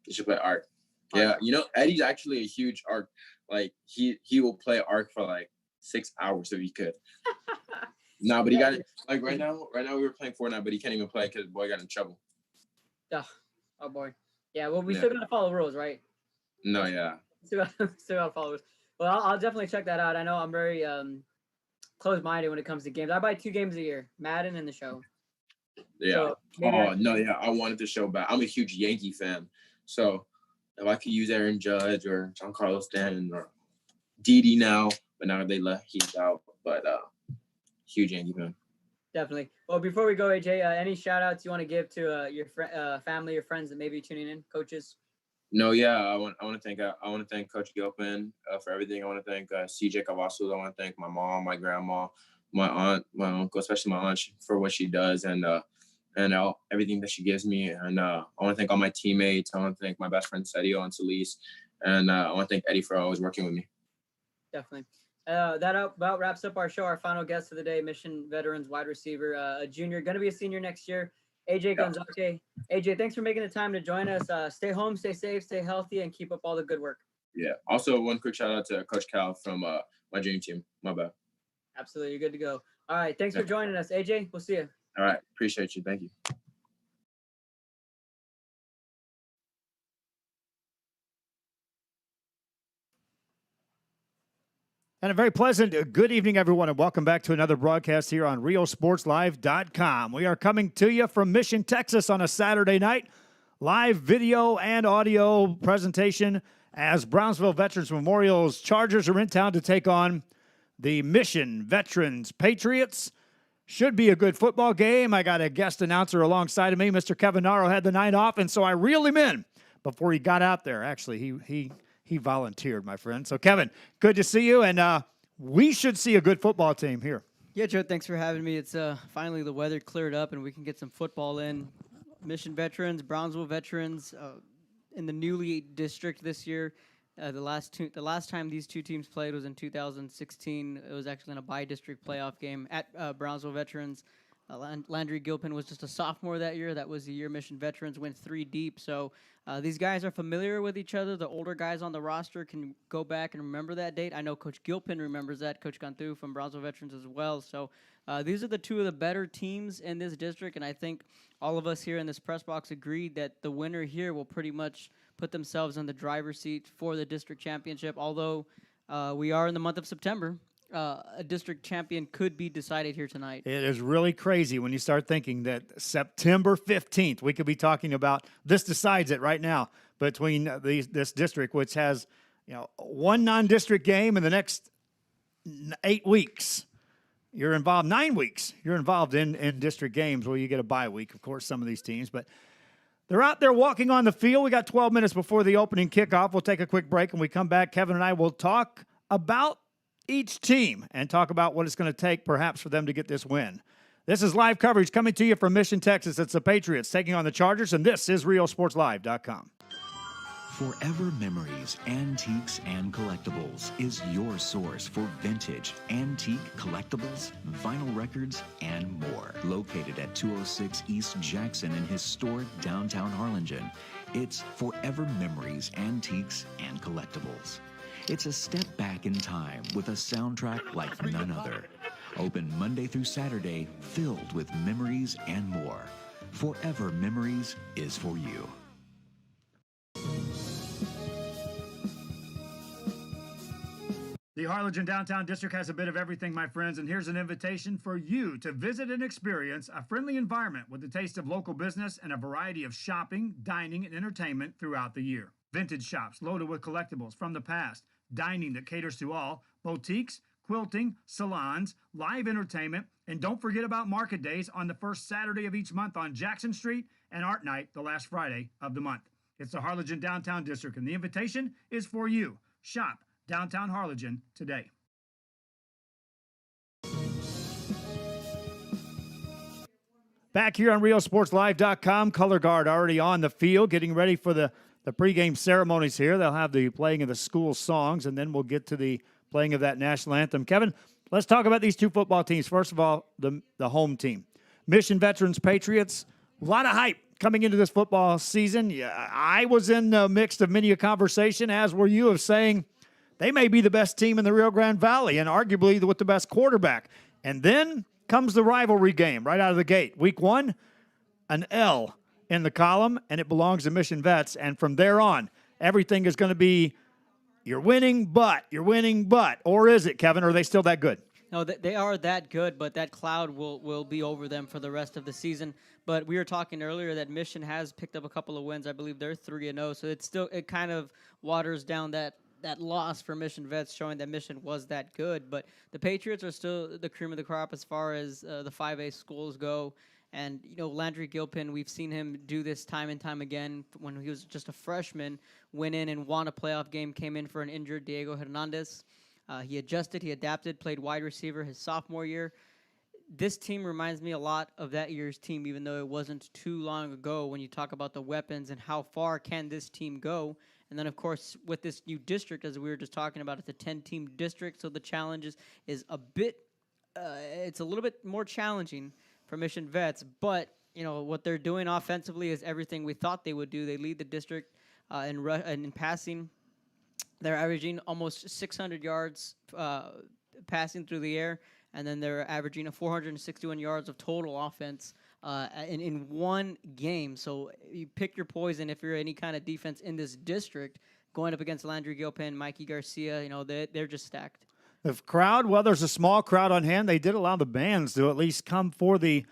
You should play Ark. Yeah, you know, Eddie's actually a huge Ark. Like he will play Ark for like 6 hours if he could. No, but he got it. Like right now we were playing Fortnite, but he can't even play because the boy got in trouble. Oh boy. Yeah, well, we still gotta follow rules, right? No, yeah. Still gotta follow rules. Well, I'll definitely check that out. I know I'm very close-minded when it comes to games. I buy 2 games a year, Madden and the show. Yeah. So no, yeah. I wanted the show back. I'm a huge Yankee fan, so if I could use Aaron Judge or Giancarlo Stanton or Didi now, but now he's out. But huge Yankee fan. Definitely. Well, before we go, AJ, any shout outs you want to give to your family or friends that may be tuning in, coaches? No, yeah, I want to thank Coach Gilpin for everything. I want to thank CJ Cavazos. I want to thank my mom, my grandma, my aunt, my uncle, especially my aunt for what she does and everything that she gives me. And I want to thank all my teammates. I want to thank my best friend Sergio and Solis, and I want to thank Eddie for always working with me. Definitely. That about wraps up our show. Our final guest of the day, Mission Veterans wide receiver, a junior, going to be a senior next year. AJ Gonzalez. AJ, thanks for making the time to join us. Stay home, stay safe, stay healthy, and keep up all the good work. Yeah. Also, one quick shout out to Coach Cal from my junior team. My bad. Absolutely. You're good to go. All right. Thanks for joining us, AJ. We'll see you. All right. Appreciate you. Thank you. And a very pleasant good evening, everyone, and welcome back to another broadcast here on RioSportsLive.com. We are coming to you from Mission, Texas on a Saturday night. Live video and audio presentation as Brownsville Veterans Memorial's Chargers are in town to take on the Mission Veterans Patriots. Should be a good football game. I got a guest announcer alongside of me. Mr. Kevin Naro had the night off, and so I reeled him in before he got out there. Actually, he volunteered, my friend. So, Kevin, good to see you, and we should see a good football team here. Yeah, Joe, thanks for having me. It's finally the weather cleared up, and we can get some football in. Mission Veterans, Brownsville Veterans in the newly district this year. The last time these two teams played was in 2016. It was actually in a bi-district playoff game at Brownsville Veterans. Landry Gilpin was just a sophomore that year. That was the year Mission Veterans went 3 deep. So these guys are familiar with each other. The older guys on the roster can go back and remember that date. I know Coach Gilpin remembers that. Coach Cantu from Brownsville Veterans as well. So these are the two of the better teams in this district, and I think all of us here in this press box agreed that the winner here will pretty much put themselves in the driver's seat for the district championship, although we are in the month of September. A district champion could be decided here tonight. It is really crazy when you start thinking that September 15th, we could be talking about this decides it right now between this district, which has one non-district game in the next 8 weeks. You're involved 9 weeks. You're involved in district games where you get a bye week, of course, some of these teams. But they're out there walking on the field. We got 12 minutes before the opening kickoff. We'll take a quick break. When we come back, Kevin and I will talk about each team and talk about what it's going to take perhaps for them to get this win. This is live coverage coming to you from Mission, Texas. It's the Patriots taking on the Chargers, and this is RioSportsLive.com. Forever Memories, Antiques, and Collectibles is your source for vintage, antique, collectibles, vinyl records, and more. Located at 206 East Jackson in historic downtown Harlingen, It's Forever Memories, Antiques, and Collectibles. It's a step back in time with a soundtrack like none other. Open Monday through Saturday, filled with memories and more. Forever Memories is for you. The Harlingen Downtown District has a bit of everything, my friends, and here's an invitation for you to visit and experience a friendly environment with a taste of local business and a variety of shopping, dining, and entertainment throughout the year. Vintage shops loaded with collectibles from the past, dining that caters to all, boutiques, quilting, salons, live entertainment, and don't forget about market days on the first Saturday of each month on Jackson Street and Art Night the last Friday of the month. It's the Harlingen Downtown District, and the invitation is for you. Shop Downtown Harlingen today. Back here on RealSportsLive.com, Color Guard already on the field, getting ready for the pregame ceremonies here. They'll have the playing of the school songs, and then we'll get to the playing of that national anthem. Kevin, let's talk about these two football teams. First of all, the home team. Mission Veterans Patriots, a lot of hype coming into this football season. Yeah, I was in the mix of many a conversation, as were you, of saying they may be the best team in the Rio Grande Valley and arguably with the best quarterback. And then comes the rivalry game right out of the gate. Week 1, an L in the column, and it belongs to Mission Vets. And from there on, everything is going to be you're winning, but. Or is it, Kevin? Or are they still that good? No, they are that good, but that cloud will be over them for the rest of the season. But we were talking earlier that Mission has picked up a couple of wins. I believe they're 3-0, so it kind of waters down that loss for Mission Vets, showing that Mission was that good. But the Patriots are still the cream of the crop as far as the 5A schools go. And, Landry Gilpin, we've seen him do this time and time again. When he was just a freshman, went in and won a playoff game, came in for an injured Diego Hernandez. He adjusted, he adapted, played wide receiver his sophomore year. This team reminds me a lot of that year's team, even though it wasn't too long ago when you talk about the weapons and how far can this team go. And then, of course, with this new district, as we were just talking about, it's a 10-team district, so the challenge is a bit it's a little bit more challenging for Mission Vets. But, what they're doing offensively is everything we thought they would do. They lead the district in passing. They're averaging almost 600 yards passing through the air, and then they're averaging 461 yards of total offense in one game. So you pick your poison if you're any kind of defense in this district going up against Landry Gilpin, Mikey Garcia. They're just stacked. The crowd, well, there's a small crowd on hand. They did allow the bands to at least come for the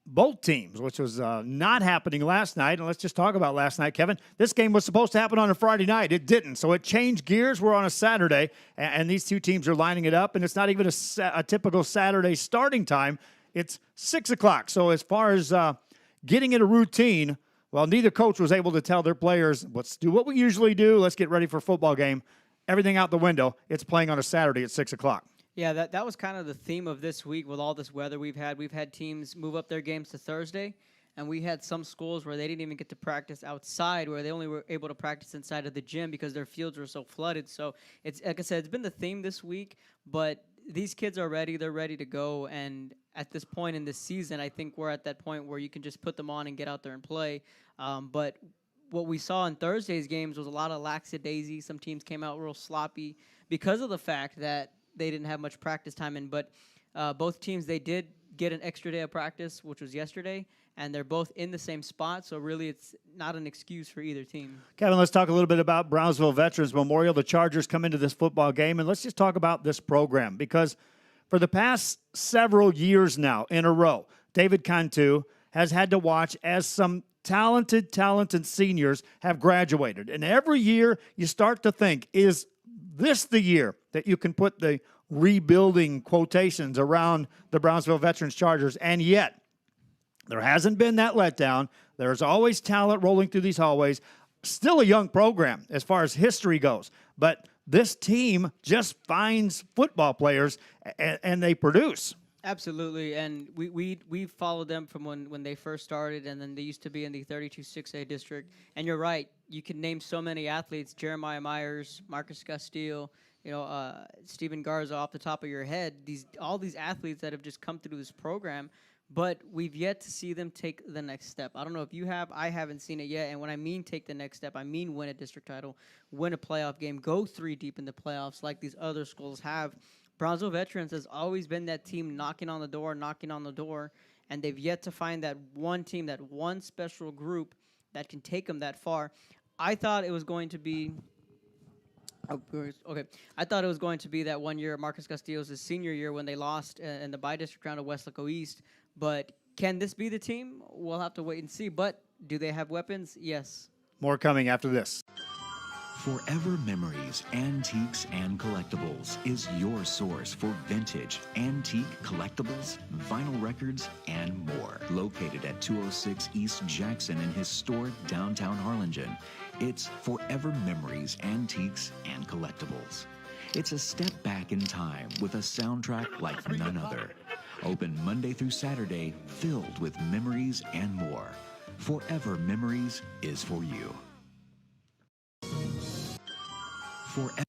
both teams, which was not happening last night. And let's just talk about last night, Kevin. This game was supposed to happen on a Friday night. It didn't. So it changed gears. We're on a Saturday, and these two teams are lining it up. And it's not even a typical Saturday starting time. It's 6 o'clock. So as far as getting in a routine, well, neither coach was able to tell their players, let's do what we usually do. Let's get ready for a football game. Everything out the window. It's playing on a Saturday at 6 o'clock. Yeah, that was kind of the theme of this week with all this weather we've had. We've had teams move up their games to Thursday, and we had some schools where they didn't even get to practice outside, where they only were able to practice inside of the gym because their fields were so flooded. So it's, like I said, it's been the theme this week, but these kids are ready. They're ready to go, and at this point in the season, I think we're at that point where you can just put them on and get out there and play. But what we saw in Thursday's games was a lot of lackadaisy. Some teams came out real sloppy because of the fact that they didn't have much practice time in. But both teams, they did get an extra day of practice, which was yesterday, and they're both in the same spot. So really it's not an excuse for either team. Kevin, let's talk a little bit about Brownsville Veterans Memorial. The Chargers come into this football game, and let's just talk about this program, because for the past several years now in a row, David Cantu has had to watch as some talented seniors have graduated. And every year you start to think, is this the year that you can put the rebuilding quotations around the Brownsville Veterans Chargers? And yet, there hasn't been that letdown. There's always talent rolling through these hallways. Still a young program as far as history goes. But this team just finds football players, and they produce. Absolutely, and we followed them from when they first started, and then they used to be in the 32-6A district. And you're right, you can name so many athletes: Jeremiah Myers, Marcus Castile, Stephen Garza off the top of your head. All these athletes that have just come through this program, but we've yet to see them take the next step. I don't know if you have. I haven't seen it yet. And when I mean take the next step, I mean win a district title, win a playoff game, go 3 deep in the playoffs like these other schools have. Brownsville Veterans has always been that team knocking on the door, and they've yet to find that one team, that one special group that can take them that far. I thought it was going to be I thought it was going to be that 1 year, Marcus Castillo's senior year, when they lost in the bi-district round of Westlaco East. But can this be the team? We'll have to wait and see. But do they have weapons? Yes. More coming after this. Forever Memories, Antiques, and Collectibles is your source for vintage, antique collectibles, vinyl records, and more. Located at 206 East Jackson in historic downtown Harlingen, it's Forever Memories, Antiques, and Collectibles. It's a step back in time with a soundtrack like none other. Open Monday through Saturday, filled with memories and more. Forever Memories is for you. Forever.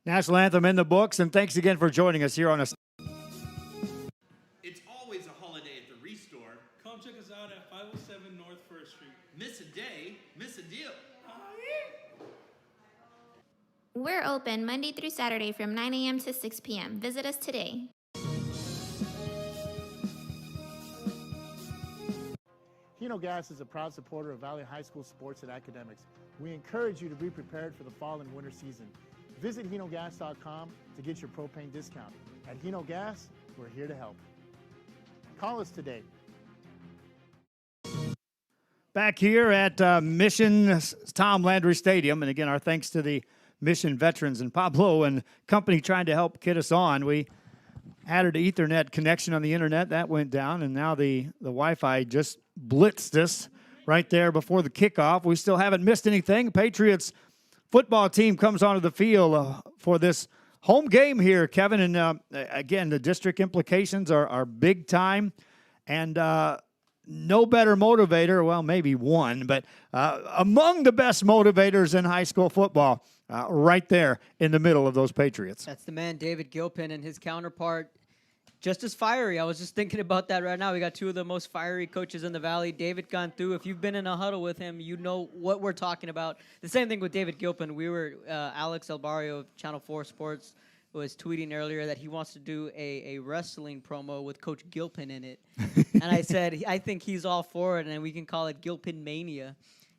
National anthem in the books, and thanks again for joining us here on a. It's always a holiday at the Restore. Come check us out at 507 North 1st Street. Miss a day, miss a deal. We're open Monday through Saturday from 9 a.m. to 6 p.m. Visit us today. Hino Gas is a proud supporter of Valley High School sports and academics. We encourage you to be prepared for the fall and winter season. Visit HinoGas.com to get your propane discount. At Hino Gas, we're here to help. Call us today. Back here at Mission Tom Landry Stadium, and again, our thanks to the Mission veterans and Pablo and company trying to help kid us on. We added an Ethernet connection on the internet. That went down, and now the Wi-Fi just blitzed us right there before the kickoff. We still haven't missed anything. Patriots football team comes onto the field for this home game here, Kevin. And again, the district implications are big time. And no better motivator, well, maybe one, but among the best motivators in high school football, right there in the middle of those Patriots. That's the man, David Gilpin, and his counterpart, just as fiery. I was just thinking about that right now. We got two of the most fiery coaches in the Valley. David gone through. If you've been in a huddle with him, you know what we're talking about. The same thing with David Gilpin. We were, Alex Albario of Channel 4 Sports was tweeting earlier that he wants to do a wrestling promo with Coach Gilpin in it. And I said, I think he's all for it, and we can call it Gilpin Mania.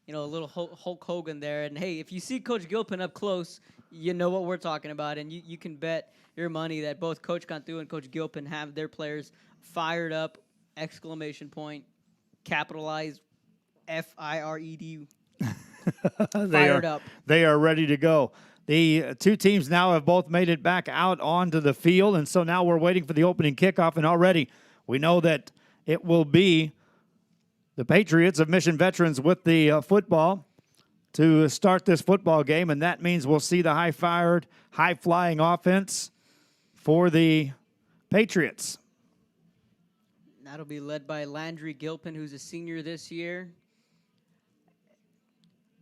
You know, a little Hulk Hogan there. And, hey, if you see Coach Gilpin up close, you know what we're talking about. And you can bet your money that both Coach Cantu and Coach Gilpin have their players fired up, exclamation point, capitalized, F-I-R-E-D, fired up. They are ready to go. The two teams now have both made it back out onto the field, and so now we're waiting for the opening kickoff, and already we know that it will be the Patriots of Mission Veterans with the football to start this football game, and that means we'll see the high-fired, high-flying offense for the Patriots. That'll be led by Landry Gilpin, who's a senior this year.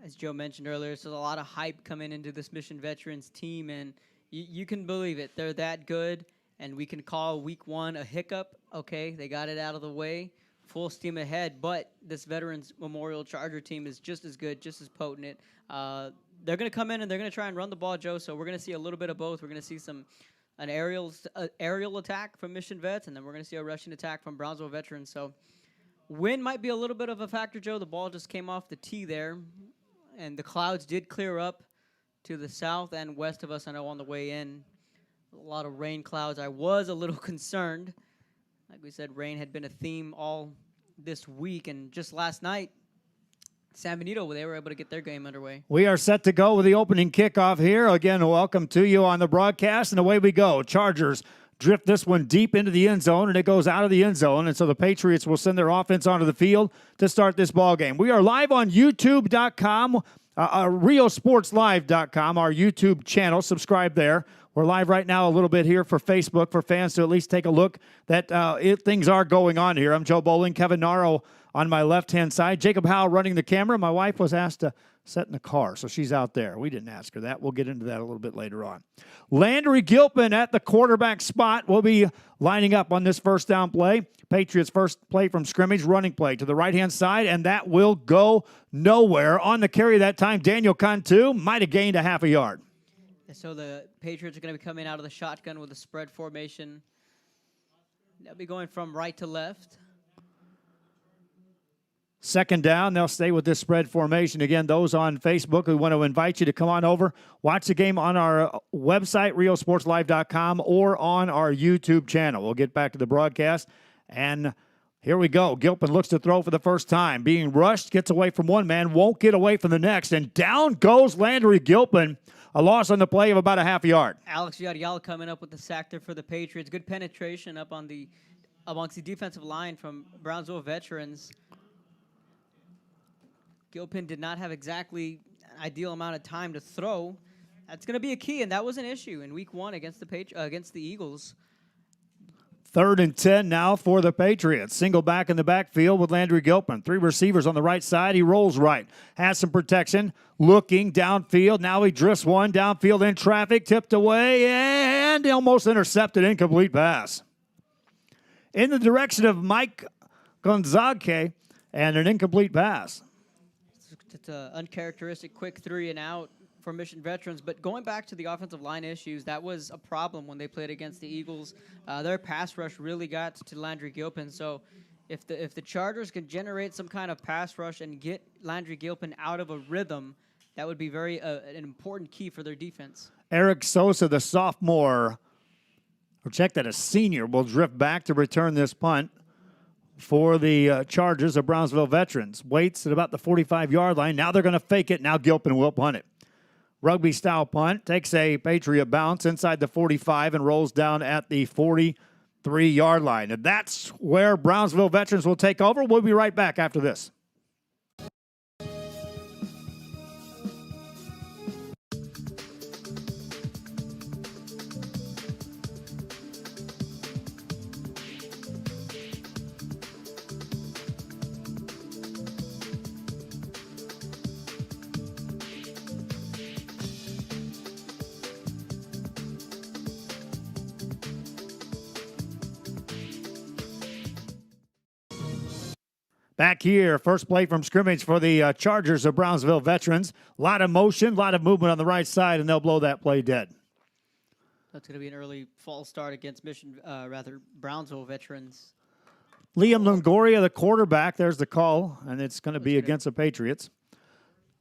As Joe mentioned earlier, there's a lot of hype coming into this Mission Veterans team, and you can believe it. They're that good, and we can call week one a hiccup. Okay, they got it out of the way. Full steam ahead, but this Veterans Memorial Charger team is just as good, just as potent. They're going to come in and they're going to try and run the ball, Joe, so we're going to see a little bit of both. We're going to see an aerial attack from Mission Vets, and then we're going to see a rushing attack from Brownsville Veterans. So wind might be a little bit of a factor, Joe. The ball just came off the tee there, and the clouds did clear up to the south and west of us, I know, on the way in. A lot of rain clouds. I was a little concerned. Like we said, rain had been a theme all this week, and just last night, San Benito, they were able to get their game underway. We are set to go with the opening kickoff here. Again, welcome to you on the broadcast, and away we go. Chargers drift this one deep into the end zone, and it goes out of the end zone. And so the Patriots will send their offense onto the field to start this ball game. We are live on YouTube.com, RioSportsLive.com, our YouTube channel. Subscribe there. We're live right now a little bit here for Facebook for fans to at least take a look that things are going on here. I'm Joe Bowling, Kevin Naro on my left-hand side. Jacob Howell running the camera. My wife was asked to sit in the car, so she's out there. We didn't ask her that. We'll get into that a little bit later on. Landry Gilpin at the quarterback spot will be lining up on this first down play. Patriots first play from scrimmage, running play to the right-hand side, and that will go nowhere. On the carry that time, Daniel Cantu might have gained a half a yard. So the Patriots are going to be coming out of the shotgun with a spread formation. They'll be going from right to left. Second down, they'll stay with this spread formation. Again, those on Facebook, we want to invite you to come on over, watch the game on our website, RioSportsLive.com, or on our YouTube channel. We'll get back to the broadcast. And here we go. Gilpin looks to throw for the first time. Being rushed, gets away from one man, won't get away from the next. And down goes Landry Gilpin. A loss on the play of about a half a yard. Alex Yadial coming up with the sack there for the Patriots. Good penetration up on amongst the defensive line from Brownsville veterans. Gilpin did not have exactly an ideal amount of time to throw. That's going to be a key, and that was an issue in Week 1 against the Eagles. 3rd and 10 now for the Patriots. Single back in the backfield with Landry Gilpin. 3 receivers on the right side. He rolls right. Has some protection. Looking downfield. Now he drifts one downfield in traffic. Tipped away and almost intercepted. Incomplete pass. In the direction of Mike Gonzaga and an incomplete pass. It's an uncharacteristic quick 3 and out for Mission Veterans. But going back to the offensive line issues, that was a problem when they played against the Eagles. Their pass rush really got to Landry Gilpin. So if the Chargers can generate some kind of pass rush and get Landry Gilpin out of a rhythm, that would be very an important key for their defense. Eric Sosa, the sophomore, or check that, a senior, will drift back to return this punt for the Chargers of Brownsville veterans. Waits at about the 45-yard line. Now they're going to fake it. Now Gilpin will punt it. Rugby-style punt. Takes a Patriot bounce inside the 45 and rolls down at the 43-yard line. And that's where Brownsville veterans will take over. We'll be right back after this. Back here, first play from scrimmage for the Chargers of Brownsville veterans. A lot of motion, a lot of movement on the right side, and they'll blow that play dead. That's going to be an early fall start against Brownsville veterans. Liam Longoria, the quarterback, there's the call, and it's going to be against the Patriots.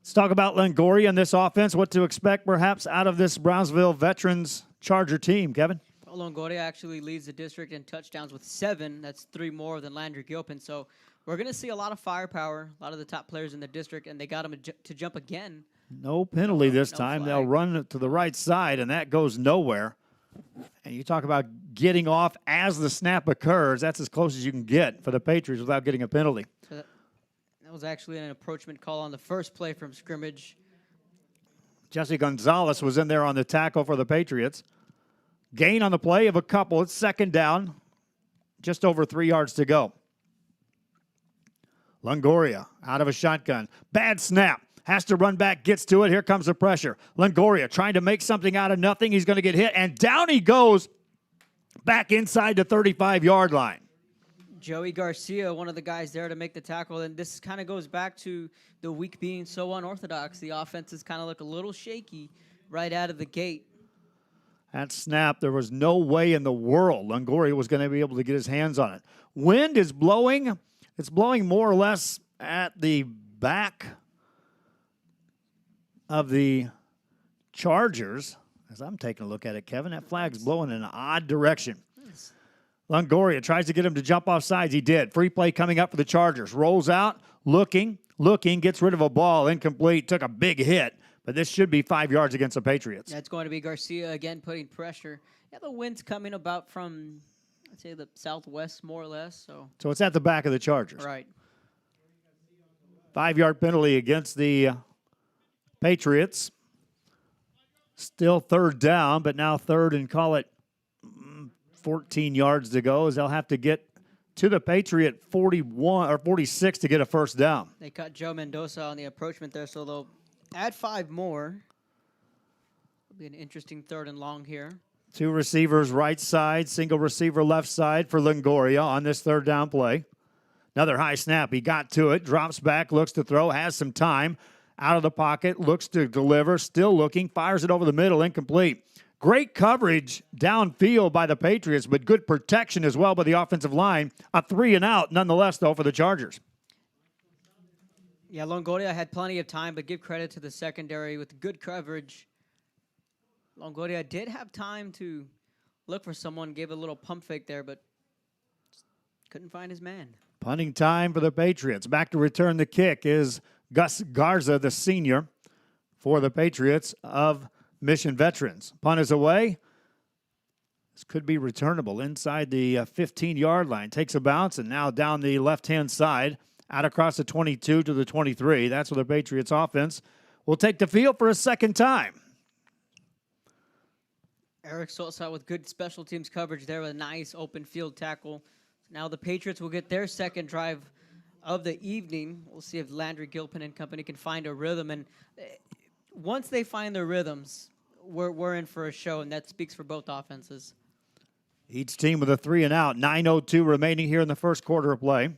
Let's talk about Longoria and this offense, what to expect perhaps out of this Brownsville veterans Charger team, Kevin. Longoria actually leads the district in touchdowns with 7. That's 3 more than Landry Gilpin. So we're going to see a lot of firepower, a lot of the top players in the district, and they got him to jump again. No penalty this time. Flag. They'll run it to the right side, and that goes nowhere. And you talk about getting off as the snap occurs. That's as close as you can get for the Patriots without getting a penalty. So that was actually an approachment call on the first play from scrimmage. Jesse Gonzalez was in there on the tackle for the Patriots. Gain on the play of a couple. It's second down. Just over 3 yards to go. Longoria out of a shotgun. Bad snap. Has to run back, gets to it. Here comes the pressure. Longoria trying to make something out of nothing. He's going to get hit, and down he goes back inside the 35-yard line. Joey Garcia, one of the guys there to make the tackle, and this kind of goes back to the week being so unorthodox. The offenses kind of look a little shaky right out of the gate. That snap, there was no way in the world Longoria was going to be able to get his hands on it. Wind is blowing. It's blowing more or less at the back of the Chargers. As I'm taking a look at it, Kevin, that flag's blowing in an odd direction. Longoria tries to get him to jump off sides. He did. Free play coming up for the Chargers. Rolls out, looking, gets rid of a ball, incomplete, took a big hit. But this should be 5 yards against the Patriots. That's going to be Garcia again putting pressure. Yeah, the wind's coming about from, I'd say, the southwest, more or less. So it's at the back of the Chargers. Right. 5-yard penalty against the Patriots. Still third down, but now third and call it 14 yards to go, as they'll have to get to the Patriot 41 or 46 to get a first down. They cut Joe Mendoza on the approachment there, so they'll add 5 more. It'll be an interesting third and long here. 2 receivers right side, single receiver left side for Longoria on this third down play. Another high snap. He got to it, drops back, looks to throw, has some time. Out of the pocket, looks to deliver, still looking, fires it over the middle, incomplete. Great coverage downfield by the Patriots, but good protection as well by the offensive line. A 3 and out, nonetheless, though, for the Chargers. Yeah, Longoria had plenty of time, but give credit to the secondary with good coverage. Longoria did have time to look for someone, gave a little pump fake there, but couldn't find his man. Punting time for the Patriots. Back to return the kick is Gus Garza, the senior, for the Patriots of Mission Veterans. Punt is away. This could be returnable inside the 15-yard line. Takes a bounce and now down the left-hand side, out across the 22 to the 23. That's where the Patriots offense will take the field for a second time. Eric Sosa with good special teams coverage there with a nice open field tackle. Now the Patriots will get their second drive of the evening. We'll see if Landry Gilpin and company can find a rhythm. And once they find their rhythms, we're in for a show, and that speaks for both offenses. Each team with a 3 and out. 9:02 remaining here in the first quarter of play.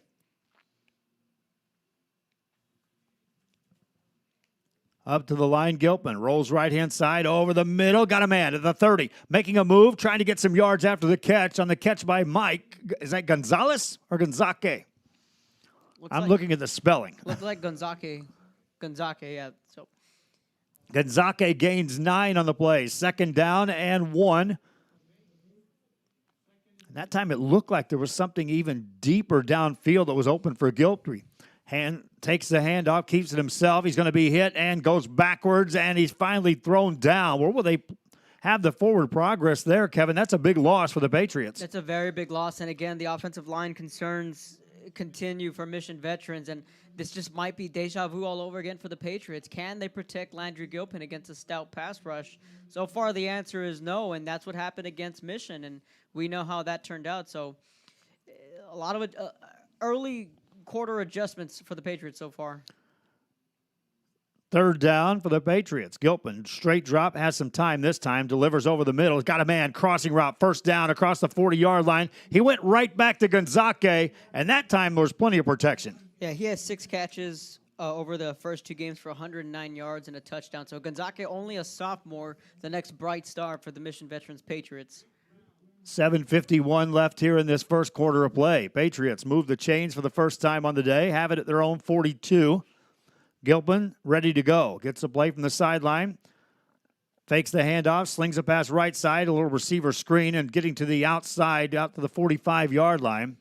Up to the line, Gilpin rolls right-hand side over the middle. Got a man at the 30. Making a move, trying to get some yards after the catch. On the catch by Mike. Is that Gonzalez or Gonzaque? I'm looking at the spelling. Looks like Gonzaque. Gonzaque, yeah. So Gonzaque gains 9 on the play. Second down and 1. That time it looked like there was something even deeper downfield that was open for Gilpin. Takes the handoff, keeps it himself. He's going to be hit and goes backwards, and he's finally thrown down. Where will they have the forward progress there, Kevin? That's a big loss for the Patriots. That's a very big loss. And again, the offensive line concerns continue for Mission Veterans, and this just might be deja vu all over again for the Patriots. Can they protect Landry Gilpin against a stout pass rush? So far, the answer is no, and that's what happened against Mission, and we know how that turned out. So a lot of early quarter adjustments for the Patriots so far. Third down for the Patriots. Gilpin, straight drop, has some time this time, delivers over the middle. He's got a man, crossing route, first down across the 40-yard line. He went right back to Gonzaque, and that time there was plenty of protection. Yeah, he has 6 catches over the first 2 games for 109 yards and a touchdown. So Gonzaque, only a sophomore, the next bright star for the Mission Veterans Patriots. 7:51 left here in this first quarter of play. Patriots move the chains for the first time on the day, have it at their own 42. Gilpin ready to go. Gets a play from the sideline. Fakes the handoff, slings a pass right side, a little receiver screen, and getting to the outside, out to the 45-yard line.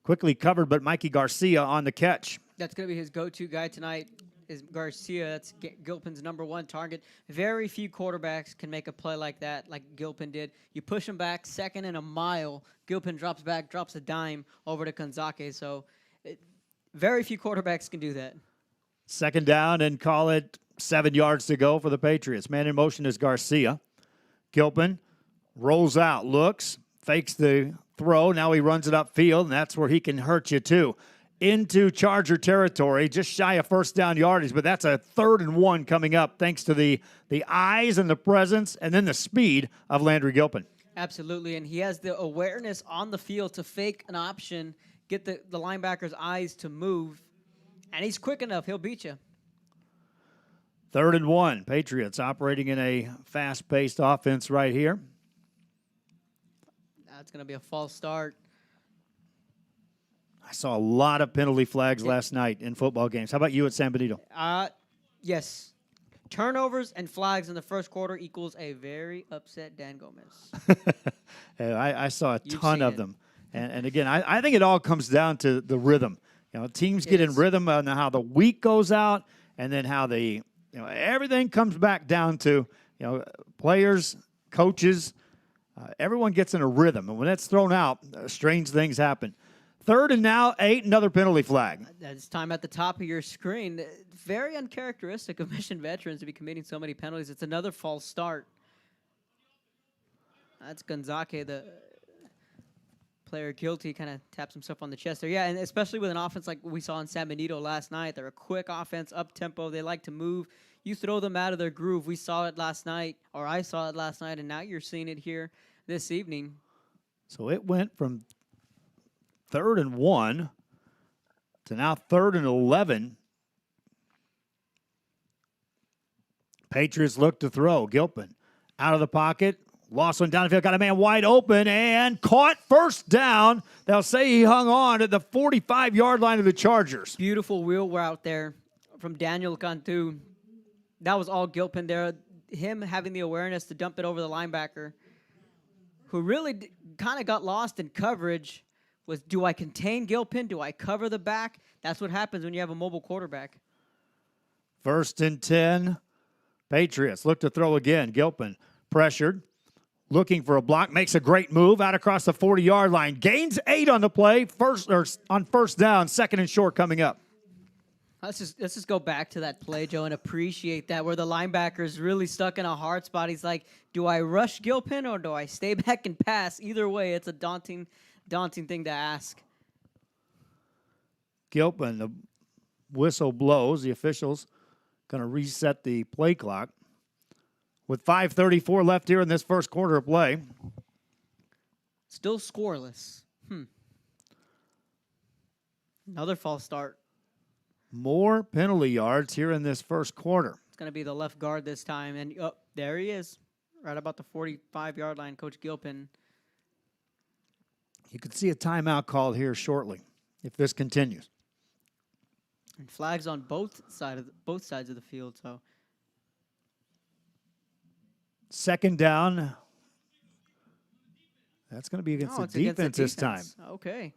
Quickly covered, but Mikey Garcia on the catch. That's going to be his go-to guy tonight, is Garcia. That's Gilpin's #1 target. Very few quarterbacks can make a play like that, like Gilpin did. You push him back, 2nd and a mile. Gilpin drops back, drops a dime over to Gonzaque. So very few quarterbacks can do that. Second down and call it 7 yards to go for the Patriots. Man in motion is Garcia. Gilpin rolls out, looks, fakes the throw. Now he runs it upfield, and that's where he can hurt you too. Into Charger territory, just shy of first down yardage, but that's a 3rd and 1 coming up thanks to the eyes and the presence and then the speed of Landry Gilpin. Absolutely, and he has the awareness on the field to fake an option, get the linebacker's eyes to move, and he's quick enough. He'll beat you. 3rd and 1. Patriots operating in a fast-paced offense right here. That's going to be a false start. I saw a lot of penalty flags last night in football games. How about you at San Benito? Yes. Turnovers and flags in the first quarter equals a very upset Dan Gomez. I saw a ton of them. And again, I think it all comes down to the rhythm. You know, teams get in rhythm on how the week goes out, and then how everything comes back down to, players, coaches, Everyone gets in a rhythm, and when that's thrown out, strange things happen. 3rd and now 8, another penalty flag. It's time at the top of your screen. Very uncharacteristic of Mission Veterans to be committing so many penalties. It's another false start. That's Gonzaga, the player guilty, kind of taps himself on the chest there. Yeah, and especially with an offense like we saw in San Benito last night. They're a quick offense, up-tempo. They like to move. You throw them out of their groove. We saw it last night, or I saw it last night, and now you're seeing it here this evening. So it went from 3rd and 1 to now 3rd and 11. Patriots look to throw. Gilpin out of the pocket. Lost one downfield. Got a man wide open and caught. First down. They'll say he hung on at the 45-yard line of the Chargers. Beautiful wheel route there from Daniel Cantu. That was all Gilpin there. Him having the awareness to dump it over the linebacker, who really kind of got lost in coverage. Was, do I contain Gilpin? Do I cover the back? That's what happens when you have a mobile quarterback. 1st and 10. Patriots look to throw again. Gilpin pressured. Looking for a block. Makes a great move out across the 40-yard line. Gains 8 on the play. On first down. 2nd and short coming up. Let's just go back to that play, Joe, and appreciate that, where the linebacker's really stuck in a hard spot. He's like, do I rush Gilpin or do I stay back and pass? Either way, it's a daunting thing to ask. Gilpin, the whistle blows. The officials going to reset the play clock. With 5:34 left here in this first quarter of play. Still scoreless. Another false start. More penalty yards here in this first quarter. It's going to be the left guard this time. And there he is, right about the 45-yard line, Coach Gilpin. You could see a timeout called here shortly if this continues. And flags on both sides of the field. So 2nd down. That's going to be against the defense this time. Okay.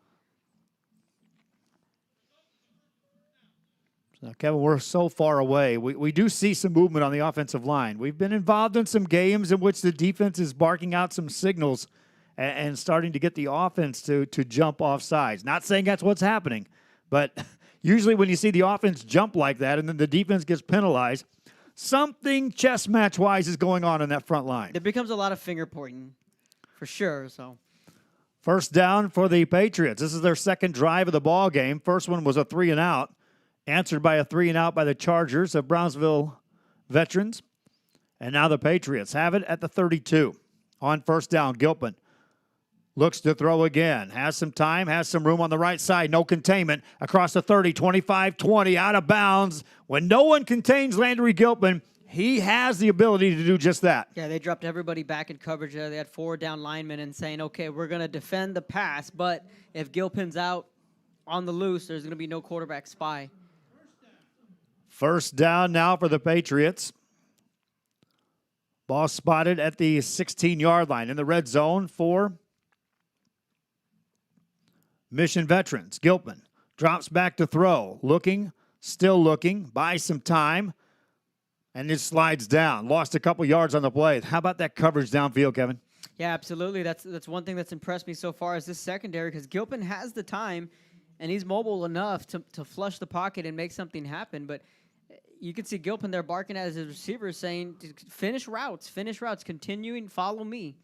Now, Kevin, we're so far away. We do see some movement on the offensive line. We've been involved in some games in which the defense is barking out some signals and starting to get the offense to jump off sides. Not saying that's what's happening, but usually when you see the offense jump like that and then the defense gets penalized, something chess match-wise is going on in that front line. There becomes a lot of finger pointing, for sure. So, 1st down for the Patriots. This is their 2nd drive of the ball game. First one was a 3-and-out, answered by a 3-and-out by the Chargers of Brownsville Veterans. And now the Patriots have it at the 32. On 1st down, Gilpin looks to throw again. Has some time, has some room on the right side. No containment. Across the 30, 25, 20, out of bounds. When no one contains Landry Gilpin, he has the ability to do just that. Yeah, they dropped everybody back in coverage there. They had 4 down linemen and saying, okay, we're going to defend the pass, but if Gilpin's out on the loose, there's going to be no quarterback spy. 1st down now for the Patriots. Ball spotted at the 16-yard line in the red zone for Mission Veterans. Gilpin drops back to throw. Looking, still looking, buys some time, and just slides down. Lost a couple yards on the play. How about that coverage downfield, Kevin? Yeah, absolutely. That's one thing that's impressed me so far is this secondary, because Gilpin has the time, and he's mobile enough to flush the pocket and make something happen. But you can see Gilpin there barking at his receivers saying, finish routes, continuing, follow me.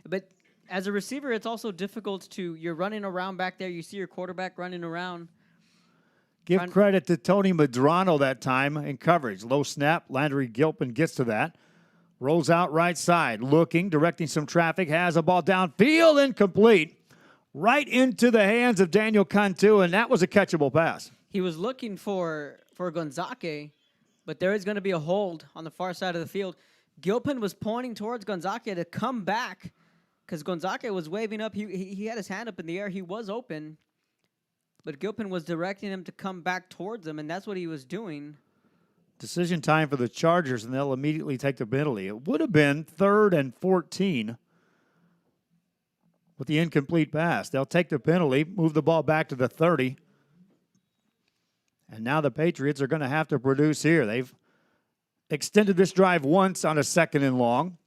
But as a receiver, it's also difficult you're running around back there. You see your quarterback running around. Give credit to Tony Madrano that time in coverage. Low snap. Landry Gilpin gets to that. Rolls out right side. Looking, directing some traffic. Has a ball downfield, incomplete. Right into the hands of Daniel Cantu, and that was a catchable pass. He was looking for Gonzaga, but there is going to be a hold on the far side of the field. Gilpin was pointing towards Gonzaga to come back, because Gonzaga was waving up. He had his hand up in the air. He was open. But Gilpin was directing him to come back towards him, and that's what he was doing. Decision time for the Chargers, and they'll immediately take the penalty. It would have been 3rd and 14 with the incomplete pass. They'll take the penalty, move the ball back to the 30. And now the Patriots are going to have to produce here. They've extended this drive once on a 2nd and long.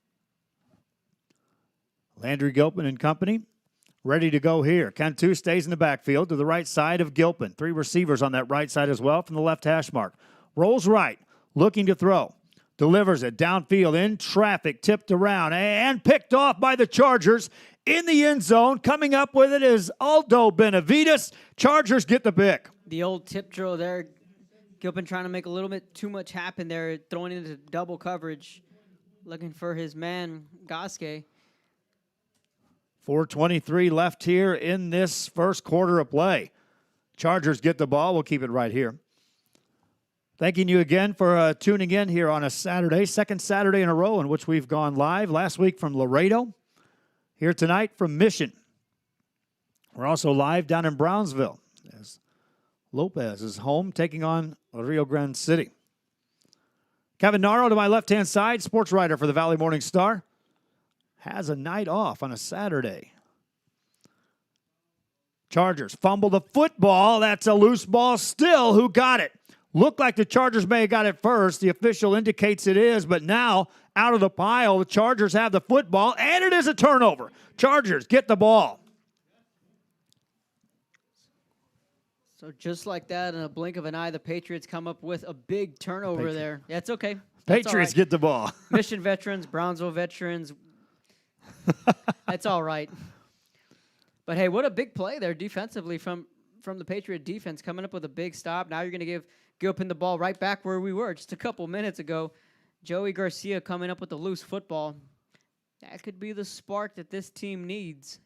Landry Gilpin and company ready to go here. Cantu stays in the backfield to the right side of Gilpin. 3 receivers on that right side as well from the left hash mark. Rolls right, looking to throw. Delivers it downfield in traffic, tipped around and picked off by the Chargers in the end zone. Coming up with it is Aldo Benavides. Chargers get the pick. The old tip drill there. Gilpin trying to make a little bit too much happen there, throwing into double coverage, looking for his man, Gaske. 4:23 left here in this first quarter of play. Chargers get the ball. We'll keep it right here. Thanking you again for tuning in here on a Saturday, second Saturday in a row in which we've gone live. Last week from Laredo, here tonight from Mission. We're also live down in Brownsville as Lopez is home taking on Rio Grande City. Kevin Naro to my left-hand side, sports writer for the Valley Morning Star, has a night off on a Saturday. Chargers fumble the football. That's a loose ball still. Who got it? Looked like the Chargers may have got it first. The official indicates it is, but now out of the pile, the Chargers have the football, and it is a turnover. Chargers get the ball. So just like that, in a blink of an eye, the Patriots come up with a big turnover there. That's okay. That's Patriots get the ball. Mission veterans, Brownsville veterans. That's all right. But, hey, what a big play there defensively from the Patriot defense, coming up with a big stop. Now you're going to give Gilpin the ball right back where we were just a couple minutes ago. Joey Garcia coming up with a loose football. That could be the spark that this team needs.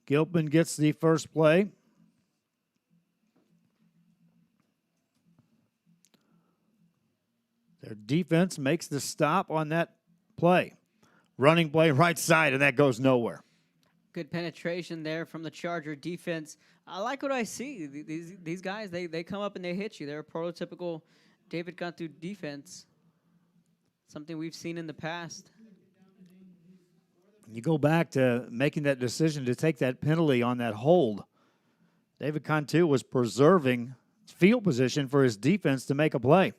Gilpin gets the first play. Their defense makes the stop on that play. Running play right side, and that goes nowhere. Good penetration there from the Charger defense. I like what I see. These guys, they come up and they hit you. They're a prototypical David Cantu defense. Something we've seen in the past. You go back to making that decision to take that penalty on that hold. David Cantu was preserving field position for his defense to make a play.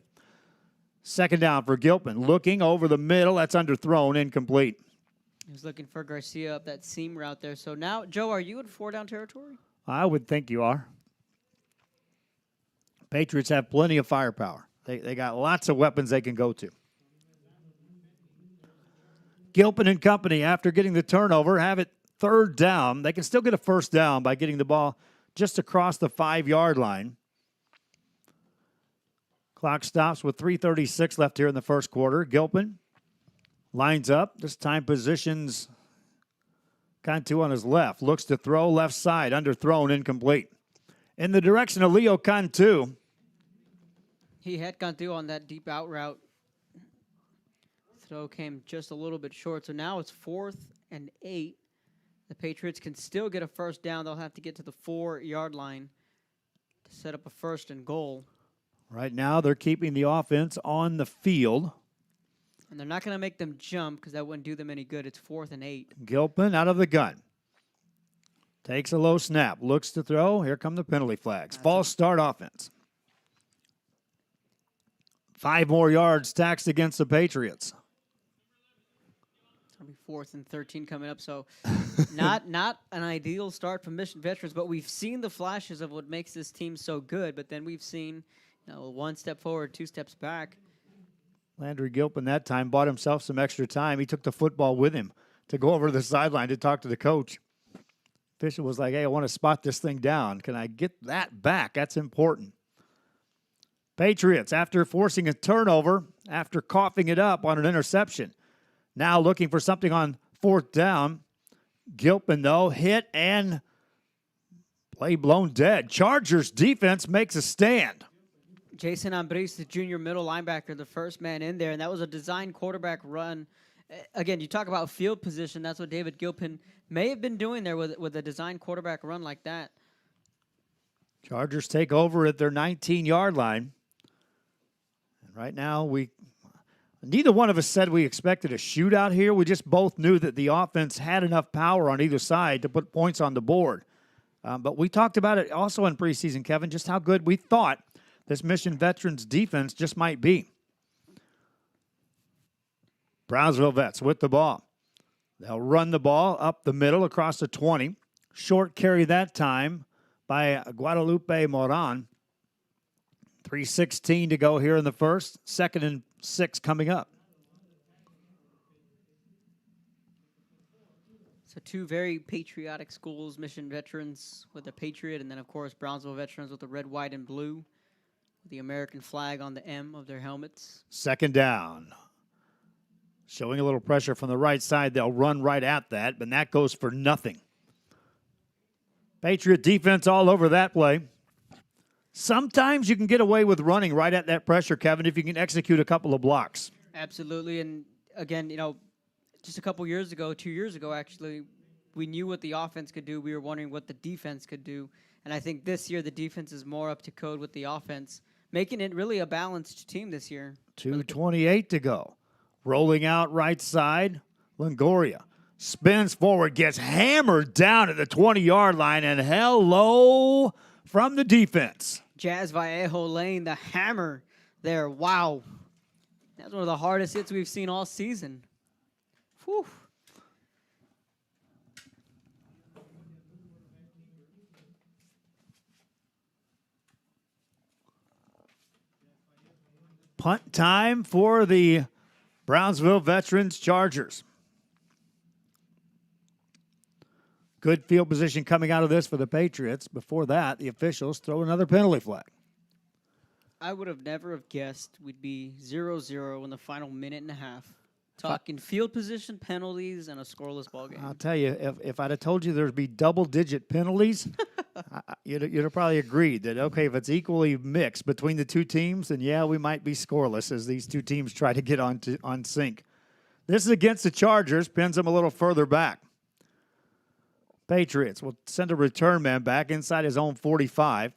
Second down for Gilpin. Looking over the middle. That's underthrown, incomplete. He was looking for Garcia up that seam route there. So now, Joe, are you in 4-down territory? I would think you are. Patriots have plenty of firepower. They got lots of weapons they can go to. Gilpin and company, after getting the turnover, have it third down. They can still get a first down by getting the ball just across the 5-yard line. Clock stops with 3:36 left here in the first quarter. Gilpin lines up. This time positions Cantu on his left. Looks to throw left side. Underthrown, incomplete. In the direction of Leo Cantu. He had Cantu on that deep out route. Throw came just a little bit short. So now it's 4th and 8. The Patriots can still get a first down. They'll have to get to the 4-yard line to set up a 1st and goal. Right now they're keeping the offense on the field. And they're not going to make them jump because that wouldn't do them any good. It's 4th and 8. Gilpin out of the gun. Takes a low snap. Looks to throw. Here come the penalty flags. False start offense. 5 more yards taxed against the Patriots. It's going to be 4th and 13 coming up. So not an ideal start from Mission Veterans, but we've seen the flashes of what makes this team so good. But then we've seen 1 step forward, 2 steps back. Landry Gilpin that time bought himself some extra time. He took the football with him to go over to the sideline to talk to the coach. Official was like, hey, I want to spot this thing down. Can I get that back? That's important. Patriots, after forcing a turnover, after coughing it up on an interception, now looking for something on 4th down. Gilpin, though, hit and play blown dead. Chargers defense makes a stand. Jason Ambris, the junior middle linebacker, the first man in there, and that was a design quarterback run. Again, you talk about field position. That's what David Gilpin may have been doing there with a design quarterback run like that. Chargers take over at their 19-yard line. And right now, neither one of us said we expected a shootout here. We just both knew that the offense had enough power on either side to put points on the board. But we talked about it also in preseason, Kevin, just how good we thought this Mission Veterans defense just might be. Brownsville Vets with the ball. They'll run the ball up the middle across the 20. Short carry that time by Guadalupe Moran. 3:16 to go here in the first. 2nd and 6 coming up. So two very patriotic schools, Mission Veterans with the Patriot, and then, of course, Brownsville Veterans with the red, white, and blue, the American flag on the M of their helmets. 2nd down. Showing a little pressure from the right side. They'll run right at that, but that goes for nothing. Patriot defense all over that play. Sometimes you can get away with running right at that pressure, Kevin, if you can execute a couple of blocks. Absolutely. And again, just a couple years ago, 2 years ago, actually, we knew what the offense could do. We were wondering what the defense could do. And I think this year the defense is more up to code with the offense, making it really a balanced team this year. 2:28 to go. Rolling out right side, Longoria. Spins forward, gets hammered down at the 20-yard line, and hello from the defense. Jazz Vallejo laying the hammer there. Wow. That's one of the hardest hits we've seen all season. Whew. Punt time for the Brownsville Veterans Chargers. Good field position coming out of this for the Patriots. Before that, the officials throw another penalty flag. I would have never have guessed we'd be 0-0 in the final minute and a half. Talking field position, penalties, and a scoreless ball game. I'll tell you, if I'd have told you there'd be double-digit penalties, you'd have probably agreed that, okay, if it's equally mixed between the two teams, then, yeah, we might be scoreless as these two teams try to get on sync. This is against the Chargers, pins them a little further back. Patriots will send a return man back inside his own 45.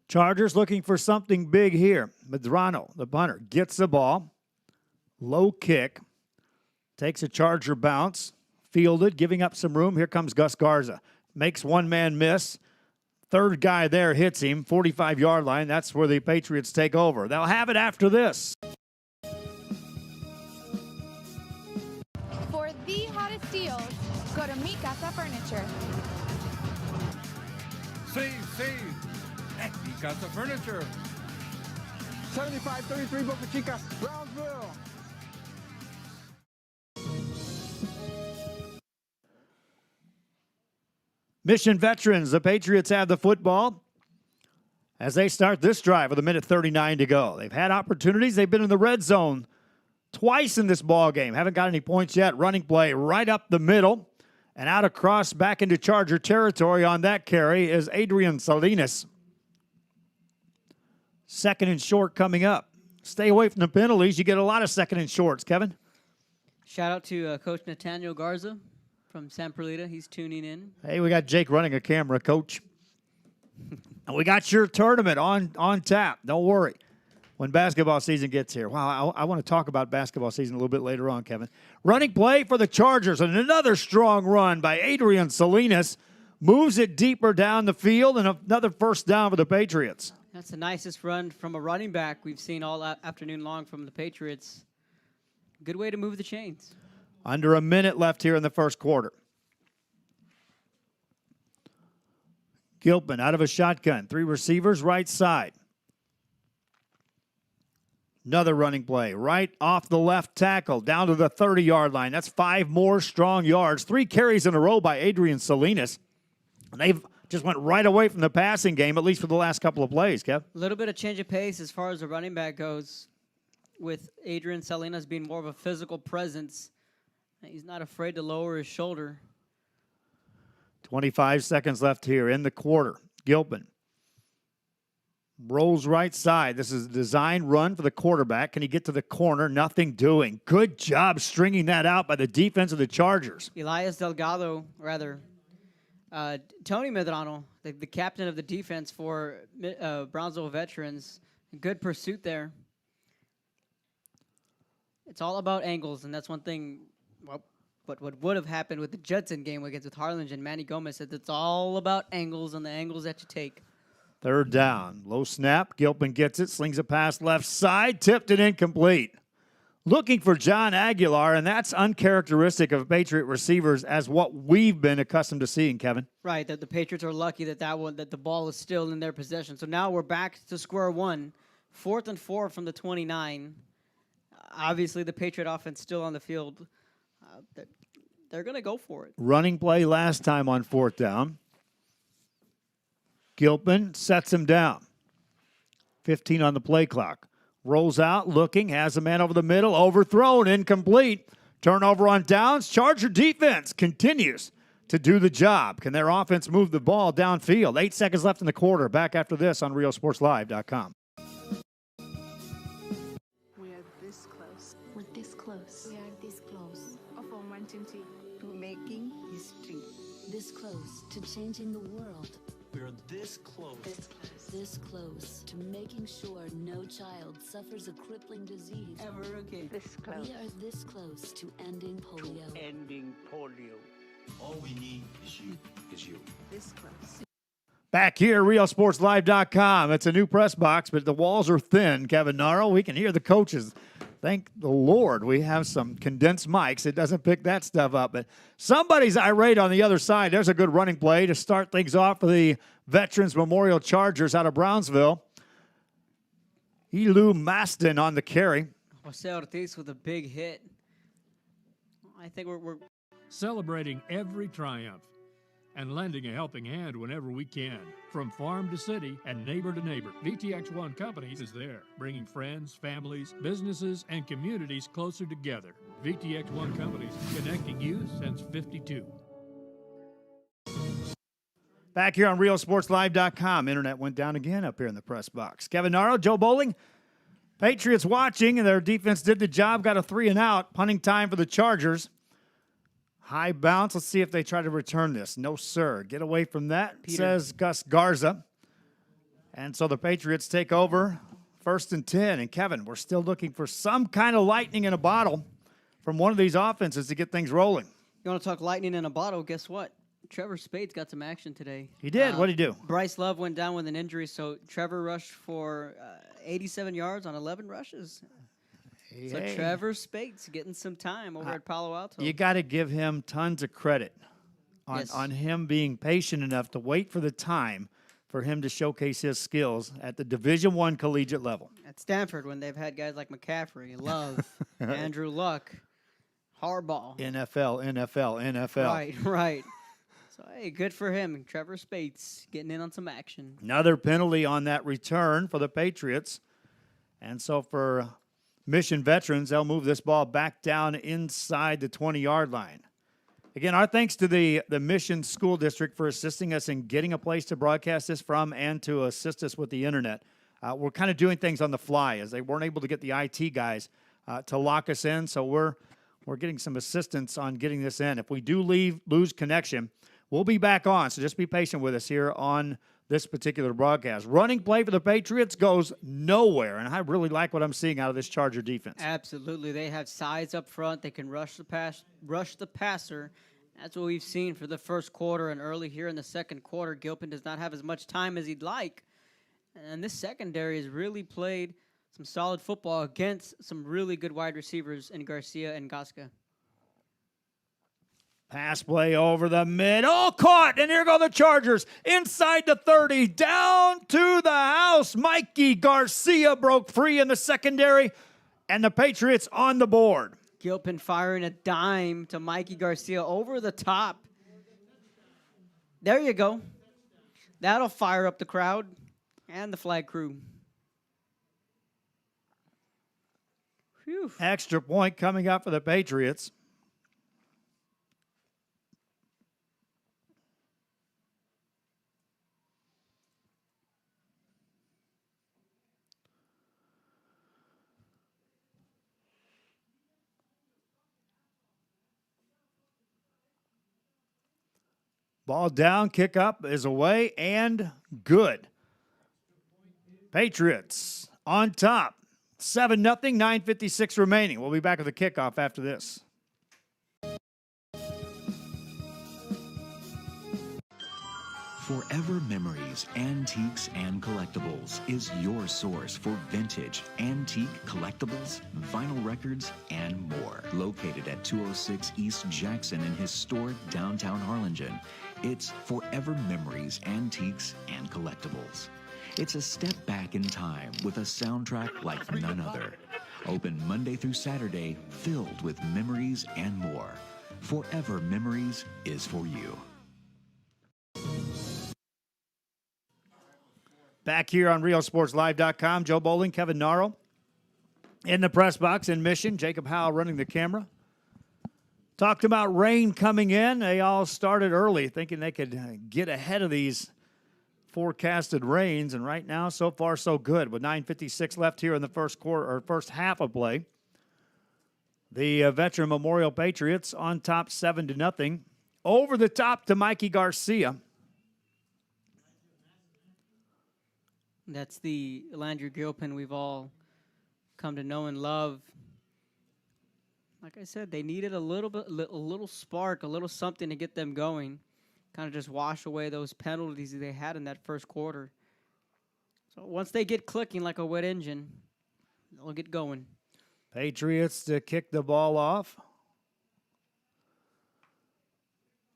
Chargers looking for something big here. Medrano, the punter, gets the ball. Low kick. Takes a Charger bounce. Fielded, giving up some room. Here comes Gus Garza. Makes one man miss. Third guy there hits him. 45-yard line. That's where the Patriots take over. They'll have it after this. For the hottest deals, go to Mi Casa Furniture. Save at Mi Casa Furniture. 7533 Boca Chica, Brownsville. Mission Veterans, the Patriots have the football as they start this drive with 1:39 to go. They've had opportunities. They've been in the red zone twice in this ball game. Haven't got any points yet. Running play right up the middle and out across back into Charger territory on that carry is Adrian Salinas. 2nd and short coming up. Stay away from the penalties. You get a lot of 2nd and shorts, Kevin. Shout out to Coach Nathaniel Garza from San Perlita. He's tuning in. Hey, we got Jake running a camera, Coach. And we got your tournament on tap. Don't worry. When basketball season gets here. Wow, I want to talk about basketball season a little bit later on, Kevin. Running play for the Chargers, and another strong run by Adrian Salinas. Moves it deeper down the field, and another first down for the Patriots. That's the nicest run from a running back we've seen all afternoon long from the Patriots. Good way to move the chains. Under a minute left here in the first quarter. Gilpin out of a shotgun. 3 receivers, right side. Another running play right off the left tackle down to the 30-yard line. That's 5 more strong yards. 3 carries in a row by Adrian Salinas. And they've just went right away from the passing game, at least for the last couple of plays, Kev. A little bit of change of pace as far as the running back goes, with Adrian Salinas being more of a physical presence. He's not afraid to lower his shoulder. 25 seconds left here in the quarter. Gilpin rolls right side. This is a design run for the quarterback. Can he get to the corner? Nothing doing. Good job stringing that out by the defense of the Chargers. Elias Delgado, Tony Medrano, the captain of the defense for Brownsville Veterans. Good pursuit there. It's all about angles, and that's one thing. Well, what would have happened with the Judson game against with Harlingen, Manny Gomez said it's all about angles and the angles that you take. 3rd down. Low snap. Gilpin gets it. Slings a pass left side. Tipped it incomplete. looking for John Aguilar, and that's uncharacteristic of Patriot receivers as what we've been accustomed to seeing, Kevin. Right, that the Patriots are lucky that the ball is still in their possession. So now we're back to square one, 4th and 4 from the 29. Obviously, the Patriot offense still on the field. They're going to go for it. Running play last time on 4th down. Gilpin sets him down. 15 on the play clock. Rolls out, looking, has a man over the middle, overthrown, incomplete. Turnover on downs. Charger defense continues to do the job. Can their offense move the ball downfield? 8 seconds left in the quarter. Back after this on RealSportsLive.com. We are this close. We're this close. We are this close of wanting to making history. This close to changing the world. We are this close. This close to making sure no child suffers a crippling disease Ever again. This close. We are this close to ending polio. Ending polio. All we need is you. This close. Back here, RealSportsLive.com. It's a new press box, but the walls are thin. Kevin Naro, we can hear the coaches. Thank the Lord we have some condensed mics. It doesn't pick that stuff up. But somebody's irate on the other side. There's a good running play to start things off for the Veterans Memorial Chargers out of Brownsville. Elu Maston on the carry. Jose Ortiz with a big hit. I think we're celebrating every triumph and lending a helping hand whenever we can. From farm to city and neighbor to neighbor, VTX1 Companies is there, bringing friends, families, businesses, and communities closer together. VTX1 Companies, connecting you since 52. Back here on RealSportsLive.com. Internet went down again up here in the press box. Kevin Naro, Joe Bowling. Patriots watching, and their defense did the job, got a 3-and-out. Punting time for the Chargers. High bounce. Let's see if they try to return this. No, sir. Get away from that, says Gus Garza. And so the Patriots take over 1st and 10. And, Kevin, we're still looking for some kind of lightning in a bottle from one of these offenses to get things rolling. You want to talk lightning in a bottle? Guess what? Trevor Spades got some action today. He did. What did he do? Bryce Love went down with an injury, so Trevor rushed for 87 yards on 11 rushes. So Trevor Spades getting some time over at Palo Alto. You got to give him tons of credit on him being patient enough to wait for the time for him to showcase his skills at the Division I collegiate level. At Stanford, when they've had guys like McCaffrey, Love, Andrew Luck, Harbaugh. NFL. Right. So, hey, good for him. Trevor Spades getting in on some action. Another penalty on that return for the Patriots. And so for Mission veterans, they'll move this ball back down inside the 20-yard line. Again, our thanks to the Mission School District for assisting us in getting a place to broadcast this from and to assist us with the internet. We're kind of doing things on the fly as they weren't able to get the IT guys to lock us in, so we're getting some assistance on getting this in. If we do lose connection, we'll be back on, so just be patient with us here on this particular broadcast. Running play for the Patriots goes nowhere, and I really like what I'm seeing out of this Charger defense. Absolutely. They have size up front. They can rush the passer. That's what we've seen for the first quarter and early here in the second quarter. Gilpin does not have as much time as he'd like, and this secondary has really played some solid football against some really good wide receivers in Garcia and Gasca. Pass play over the middle, caught, and here go the Chargers inside the 30, down to the house. Mikey Garcia broke free in the secondary, and the Patriots on the board. Gilpin firing a dime to Mikey Garcia over the top. There you go. That'll fire up the crowd and the flag crew. Whew. Extra point coming up for the Patriots. Ball down, kick up is away, and good. Patriots on top. 7-0, 9:56 remaining. We'll be back with the kickoff after this. Forever Memories, Antiques, and Collectibles is your source for vintage, antique collectibles, vinyl records, and more. Located at 206 East Jackson in historic downtown Harlingen, it's Forever Memories, Antiques, and Collectibles. It's a step back in time with a soundtrack like none other. Open Monday through Saturday, filled with memories and more. Forever Memories is for you. Back here on RealSportsLive.com, Joe Bowling, Kevin Narrow in the press box in Mission. Jacob Howell running the camera. Talked about rain coming in. They all started early, thinking they could get ahead of these forecasted rains, and right now, so far, so good. With 9:56 left here in the first quarter or first half of play, the Veteran Memorial Patriots on top 7-0. Over the top to Mikey Garcia. That's the Landry Gilpin we've all come to know and love. Like I said, they needed a little spark, a little something to get them going. Kind of just wash away those penalties they had in that first quarter. So once they get clicking like a wet engine, they'll get going. Patriots to kick the ball off.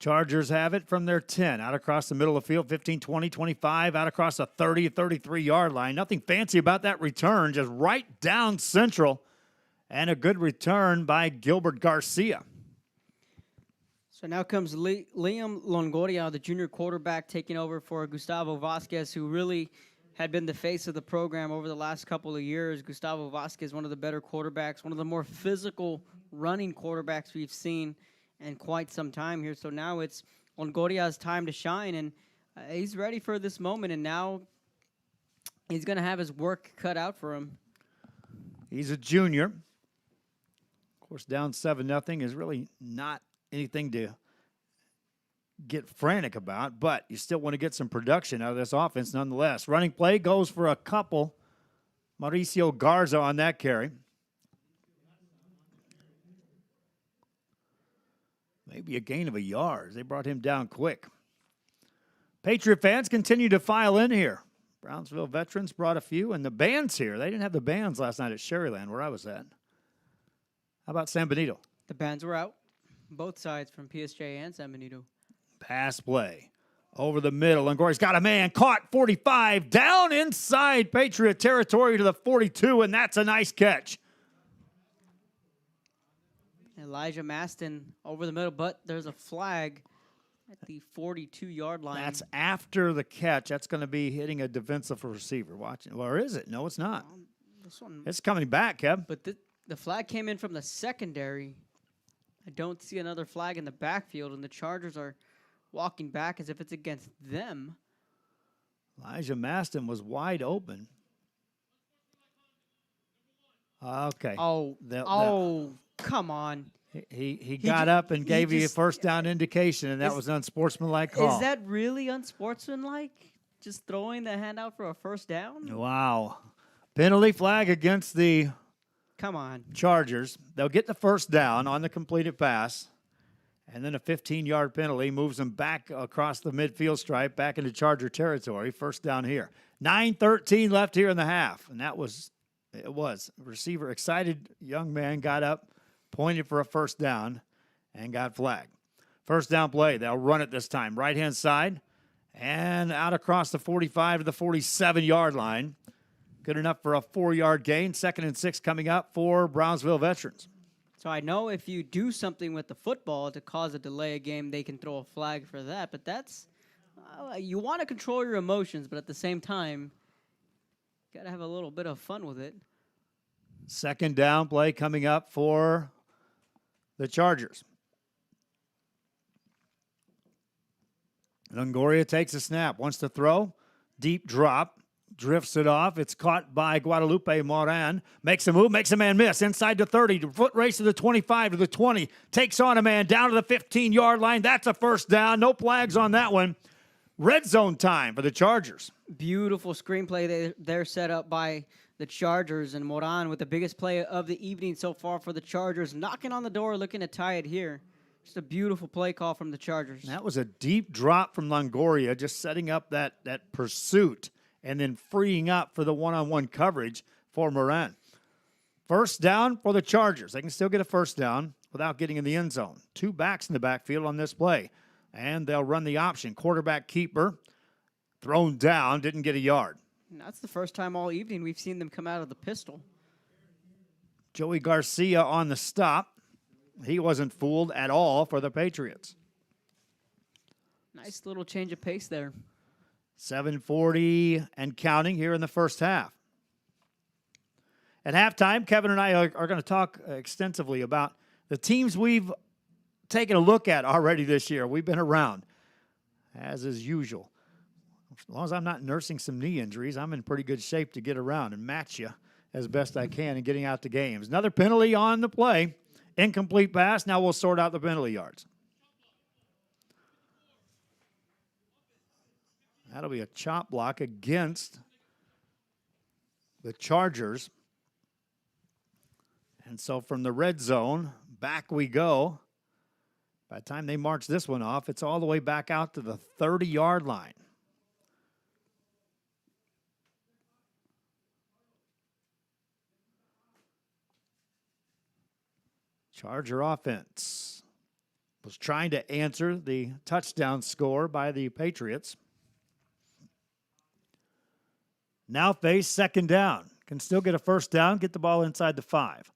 Chargers have it from their 10, out across the middle of the field, 15, 20, 25, out across the 30, 33-yard line. Nothing fancy about that return, just right down central, and a good return by Gilbert Garcia. So now comes Liam Longoria, the junior quarterback, taking over for Gustavo Vasquez, who really had been the face of the program over the last couple of years. Gustavo Vasquez, one of the better quarterbacks, one of the more physical running quarterbacks we've seen in quite some time here. So now it's Longoria's time to shine, and he's ready for this moment, and now he's going to have his work cut out for him. He's a junior. Of course, down 7-0 is really not anything to get frantic about, but you still want to get some production out of this offense nonetheless. Running play goes for a couple. Mauricio Garza on that carry. Maybe a gain of a yard. They brought him down quick. Patriot fans continue to file in here. Brownsville veterans brought a few, and the band's here. They didn't have the bands last night at Sherryland, where I was at. How about San Benito? The bands were out, both sides from PSJ and San Benito. Pass play. Over the middle. Longoria's got a man. Caught 45. Down inside Patriot territory to the 42, and that's a nice catch. Elijah Maston over the middle, but there's a flag at the 42-yard line. That's after the catch. That's going to be hitting a defensive receiver. Watching. Or is it? No, it's not. This one, it's coming back, Kev. But the flag came in from the secondary. I don't see another flag in the backfield, and the Chargers are walking back as if it's against them. Elijah Maston was wide open. Okay. Come on. He got up and gave you a first down indication, and that was an unsportsmanlike call. Is that really unsportsmanlike? Just throwing the hand out for a first down? Wow. Penalty flag against the Chargers. They'll get the first down on the completed pass, and then a 15-yard penalty moves them back across the midfield stripe, back into Charger territory. First down here. 9:13 left here in the half, and it was. Receiver, excited young man, got up, pointed for a first down, and got flagged. First down play. They'll run it this time. Right-hand side, and out across the 45 to the 47-yard line. Good enough for a 4-yard gain. 2nd and 6 coming up for Brownsville veterans. So I know if you do something with the football to cause a delay of game, they can throw a flag for that. But that's you want to control your emotions, but at the same time, got to have a little bit of fun with it. Second down play coming up for the Chargers. Longoria takes a snap, wants to throw, deep drop, drifts it off. It's caught by Guadalupe Moran. Makes a move, makes a man miss. Inside to 30, foot race to the 25, to the 20. Takes on a man down to the 15-yard line. That's a first down. No flags on that one. Red zone time for the Chargers. Beautiful screenplay they're set up by the Chargers, and Moran with the biggest play of the evening so far for the Chargers, knocking on the door, looking to tie it here. Just a beautiful play call from the Chargers. That was a deep drop from Longoria, just setting up that pursuit and then freeing up for the one-on-one coverage for Moran. First down for the Chargers. They can still get a first down without getting in the end zone. 2 backs in the backfield on this play. And they'll run the option. Quarterback keeper, thrown down, didn't get a yard. And that's the first time all evening we've seen them come out of the pistol. Joey Garcia on the stop. He wasn't fooled at all for the Patriots. Nice little change of pace there. 7:40 and counting here in the first half. At halftime, Kevin and I are going to talk extensively about the teams we've taken a look at already this year. We've been around, as is usual. As long as I'm not nursing some knee injuries, I'm in pretty good shape to get around and match you as best I can in getting out to games. Another penalty on the play. Incomplete pass. Now we'll sort out the penalty yards. That'll be a chop block against the Chargers. And so from the red zone, back we go. By the time they march this one off, it's all the way back out to the 30-yard line. Charger offense was trying to answer the touchdown score by the Patriots. Now face second down. Can still get a first down, get the ball inside the 5.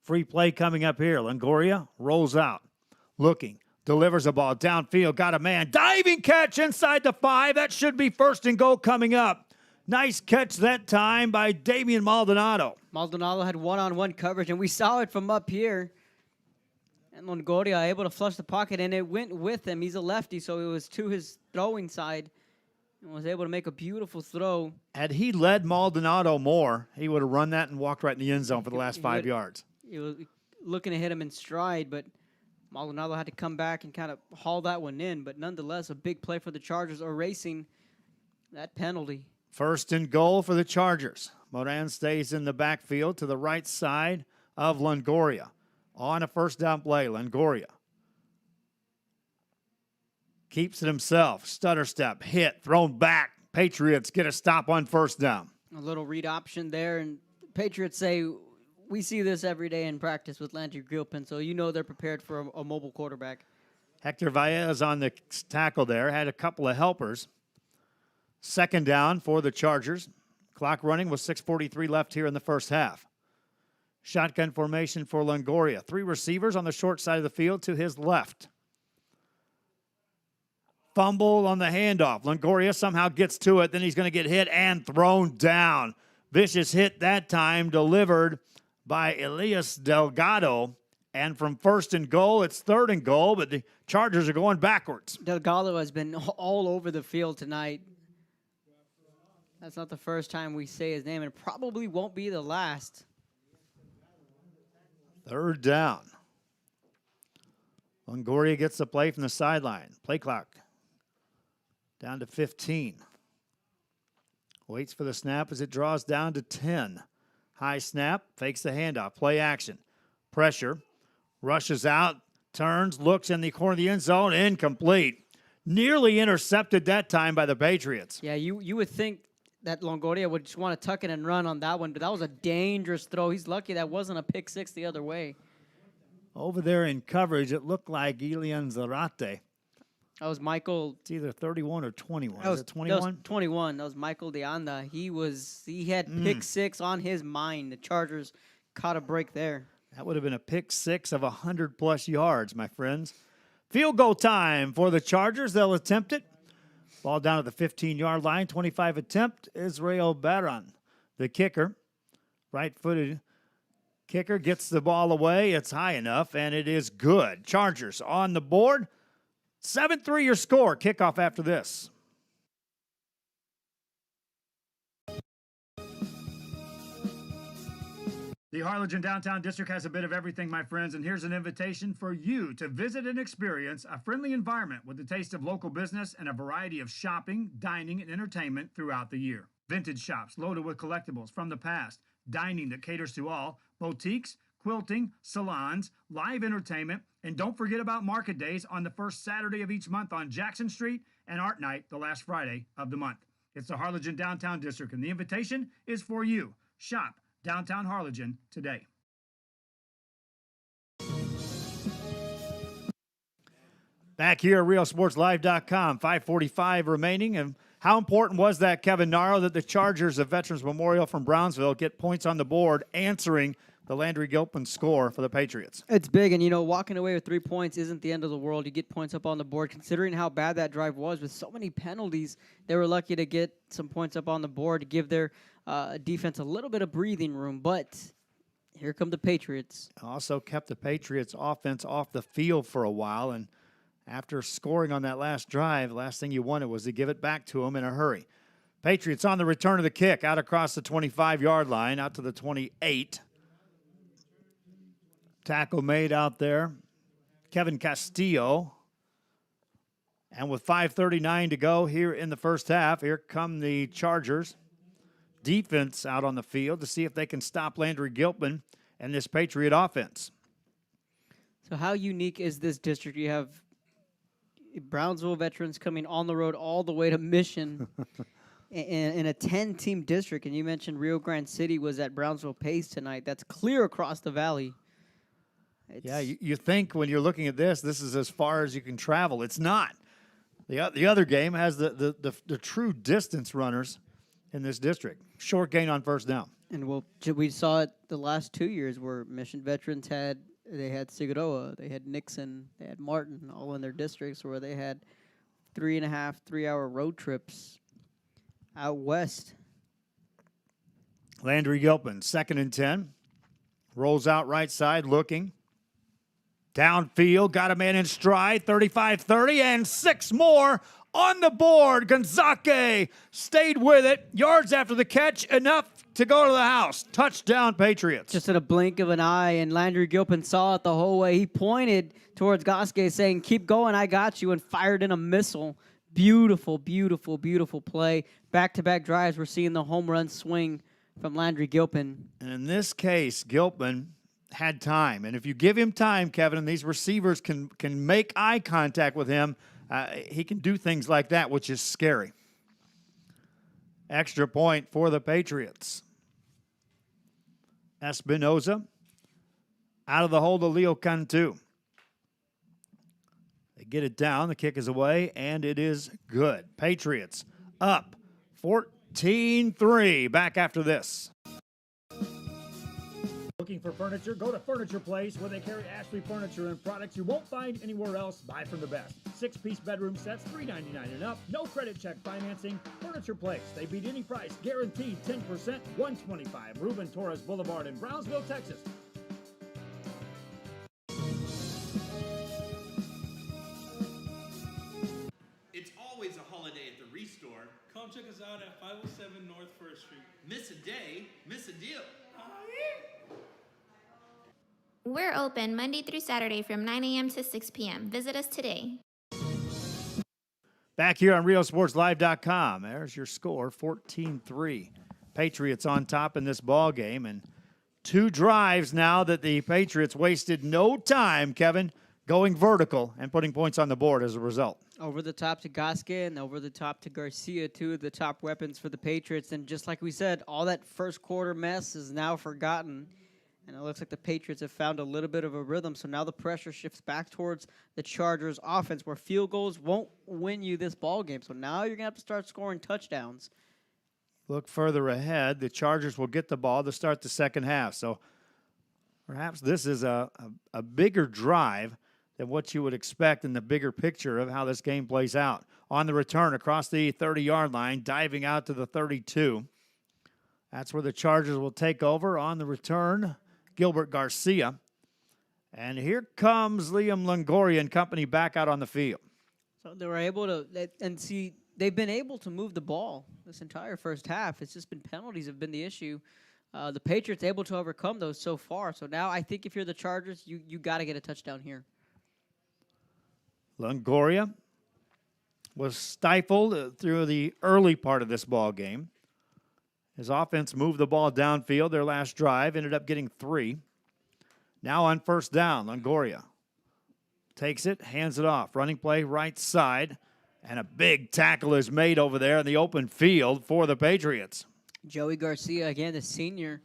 Free play coming up here. Longoria rolls out. Looking. Delivers a ball downfield. Got a man. Diving catch inside the 5. That should be first and goal coming up. Nice catch that time by Damian Maldonado. Maldonado had one-on-one coverage, and we saw it from up here. And Longoria able to flush the pocket, and it went with him. He's a lefty, so it was to his throwing side and was able to make a beautiful throw. Had he led Maldonado more, he would have run that and walked right in the end zone for the last 5 yards. He was looking to hit him in stride, but Maldonado had to come back and kind of haul that one in. But nonetheless, a big play for the Chargers, erasing that penalty. First and goal for the Chargers. Moran stays in the backfield to the right side of Longoria. On a first down play, Longoria keeps it himself. Stutter step, hit, thrown back. Patriots get a stop on first down. A little read option there, and Patriots say, we see this every day in practice with Landry Gilpin, so you know they're prepared for a mobile quarterback. Hector Valles on the tackle there, had a couple of helpers. Second down for the Chargers. Clock running with 6:43 left here in the first half. Shotgun formation for Longoria. 3 receivers on the short side of the field to his left. Fumble on the handoff. Longoria somehow gets to it. Then he's going to get hit and thrown down. Vicious hit that time, delivered by Elias Delgado. And from first and goal, it's third and goal, but the Chargers are going backwards. Delgado has been all over the field tonight. That's not the first time we say his name, and it probably won't be the last. Third down. Longoria gets the play from the sideline. Play clock down to 15. Waits for the snap as it draws down to 10. High snap, fakes the handoff. Play action. Pressure. Rushes out, turns, looks in the corner of the end zone. Incomplete. Nearly intercepted that time by the Patriots. Yeah, you would think that Longoria would just want to tuck it and run on that one, but that was a dangerous throw. He's lucky that wasn't a pick six the other way. Over there in coverage, it looked like Elian Zarate. That was Michael. It's either 31 or 21. That was, Is it 21? That was 21. That was Michael De Anda. He had pick six on his mind. The Chargers caught a break there. That would have been a pick six of 100-plus yards, my friends. Field goal time for the Chargers. They'll attempt it. Ball down at the 15-yard line. 25 attempt. Israel Barron, the kicker. Right-footed kicker gets the ball away. It's high enough, and it is good. Chargers on the board. 7-3 your score. Kickoff after this. The Harlingen Downtown District has a bit of everything, my friends, and here's an invitation for you to visit and experience a friendly environment with a taste of local business and a variety of shopping, dining, and entertainment throughout the year. Vintage shops loaded with collectibles from the past, dining that caters to all, boutiques, quilting, salons, live entertainment, and don't forget about market days on the first Saturday of each month on Jackson Street and Art Night the last Friday of the month. It's the Harlingen Downtown District, and the invitation is for you. Shop Downtown Harlingen today. Back here at RealSportsLive.com, 5:45 remaining. And how important was that, Kevin Naro, that the Chargers of Veterans Memorial from Brownsville get points on the board, answering the Landry Gilpin score for the Patriots? It's big, and, walking away with 3 points isn't the end of the world. You get points up on the board. Considering how bad that drive was with so many penalties, they were lucky to get some points up on the board to give their defense a little bit of breathing room. But here come the Patriots. Also kept the Patriots offense off the field for a while, and after scoring on that last drive, last thing you wanted was to give it back to them in a hurry. Patriots on the return of the kick, out across the 25-yard line, out to the 28. Tackle made out there. Kevin Castillo. And with 5:39 to go here in the first half, here come the Chargers. Defense out on the field to see if they can stop Landry Gilpin and this Patriot offense. So how unique is this district? You have Brownsville veterans coming on the road all the way to Mission in a 10-team district. And you mentioned Rio Grande City was at Brownsville Pace tonight. That's clear across the valley. Yeah, you think when you're looking at this is as far as you can travel. It's not. The other game has the true distance runners in this district. Short gain on first down. And we saw it the last 2 years where Mission veterans had Figueroa, they had Nixon, they had Martin, all in their districts where they had 3.5, 3-hour road trips out west. Landry Gilpin, 2nd and 10. Rolls out right side, looking. Downfield, got a man in stride, 35-30, and 6 more on the board. Gonzaga stayed with it. Yards after the catch, enough to go to the house. Touchdown, Patriots. Just in a blink of an eye, and Landry Gilpin saw it the whole way. He pointed towards Goske saying, keep going, I got you, and fired in a missile. Beautiful, beautiful, beautiful play. Back-to-back drives, we're seeing the home run swing from Landry Gilpin. And in this case, Gilpin had time. And if you give him time, Kevin, and these receivers can make eye contact with him, he can do things like that, which is scary. Extra point for the Patriots. Espinoza out of the hold of Leo Cantu. They get it down. The kick is away, and it is good. Patriots up 14-3. Back after this. Looking for furniture? Go to Furniture Place, where they carry Ashley furniture and products you won't find anywhere else. Buy from the best. 6-piece bedroom sets, $399 and up. No credit check financing. Furniture Place. They beat any price. Guaranteed 10%, $125. Ruben Torres Boulevard in Brownsville, Texas. It's always a holiday at the Restore. Come check us out at 507 North 1st Street. Miss a day, miss a deal. We're open Monday through Saturday from 9 a.m. to 6 p.m. Visit us today. Back here on RealSportsLive.com. There's your score, 14-3. Patriots on top in this ball game, and 2 drives now that the Patriots wasted no time, Kevin, going vertical and putting points on the board as a result. Over the top to Goske and over the top to Garcia, 2 of the top weapons for the Patriots. And just like we said, all that first quarter mess is now forgotten. And it looks like the Patriots have found a little bit of a rhythm. So now the pressure shifts back towards the Chargers offense, where field goals won't win you this ball game. So now you're going to have to start scoring touchdowns. Look further ahead. The Chargers will get the ball to start the second half. So perhaps this is a bigger drive than what you would expect in the bigger picture of how this game plays out. On the return across the 30-yard line, diving out to the 32. That's where the Chargers will take over. On the return, Gilbert Garcia. And here comes Liam Longoria and company back out on the field. So they were able to, and see, they've been able to move the ball this entire first half. It's just been penalties have been the issue. The Patriots able to overcome those so far. So now I think if you're the Chargers, you got to get a touchdown here. Longoria was stifled through the early part of this ball game. His offense moved the ball downfield. Their last drive ended up getting 3. Now on first down, Longoria takes it, hands it off. Running play right side, and a big tackle is made over there in the open field for the Patriots. Joey Garcia, again, the senior.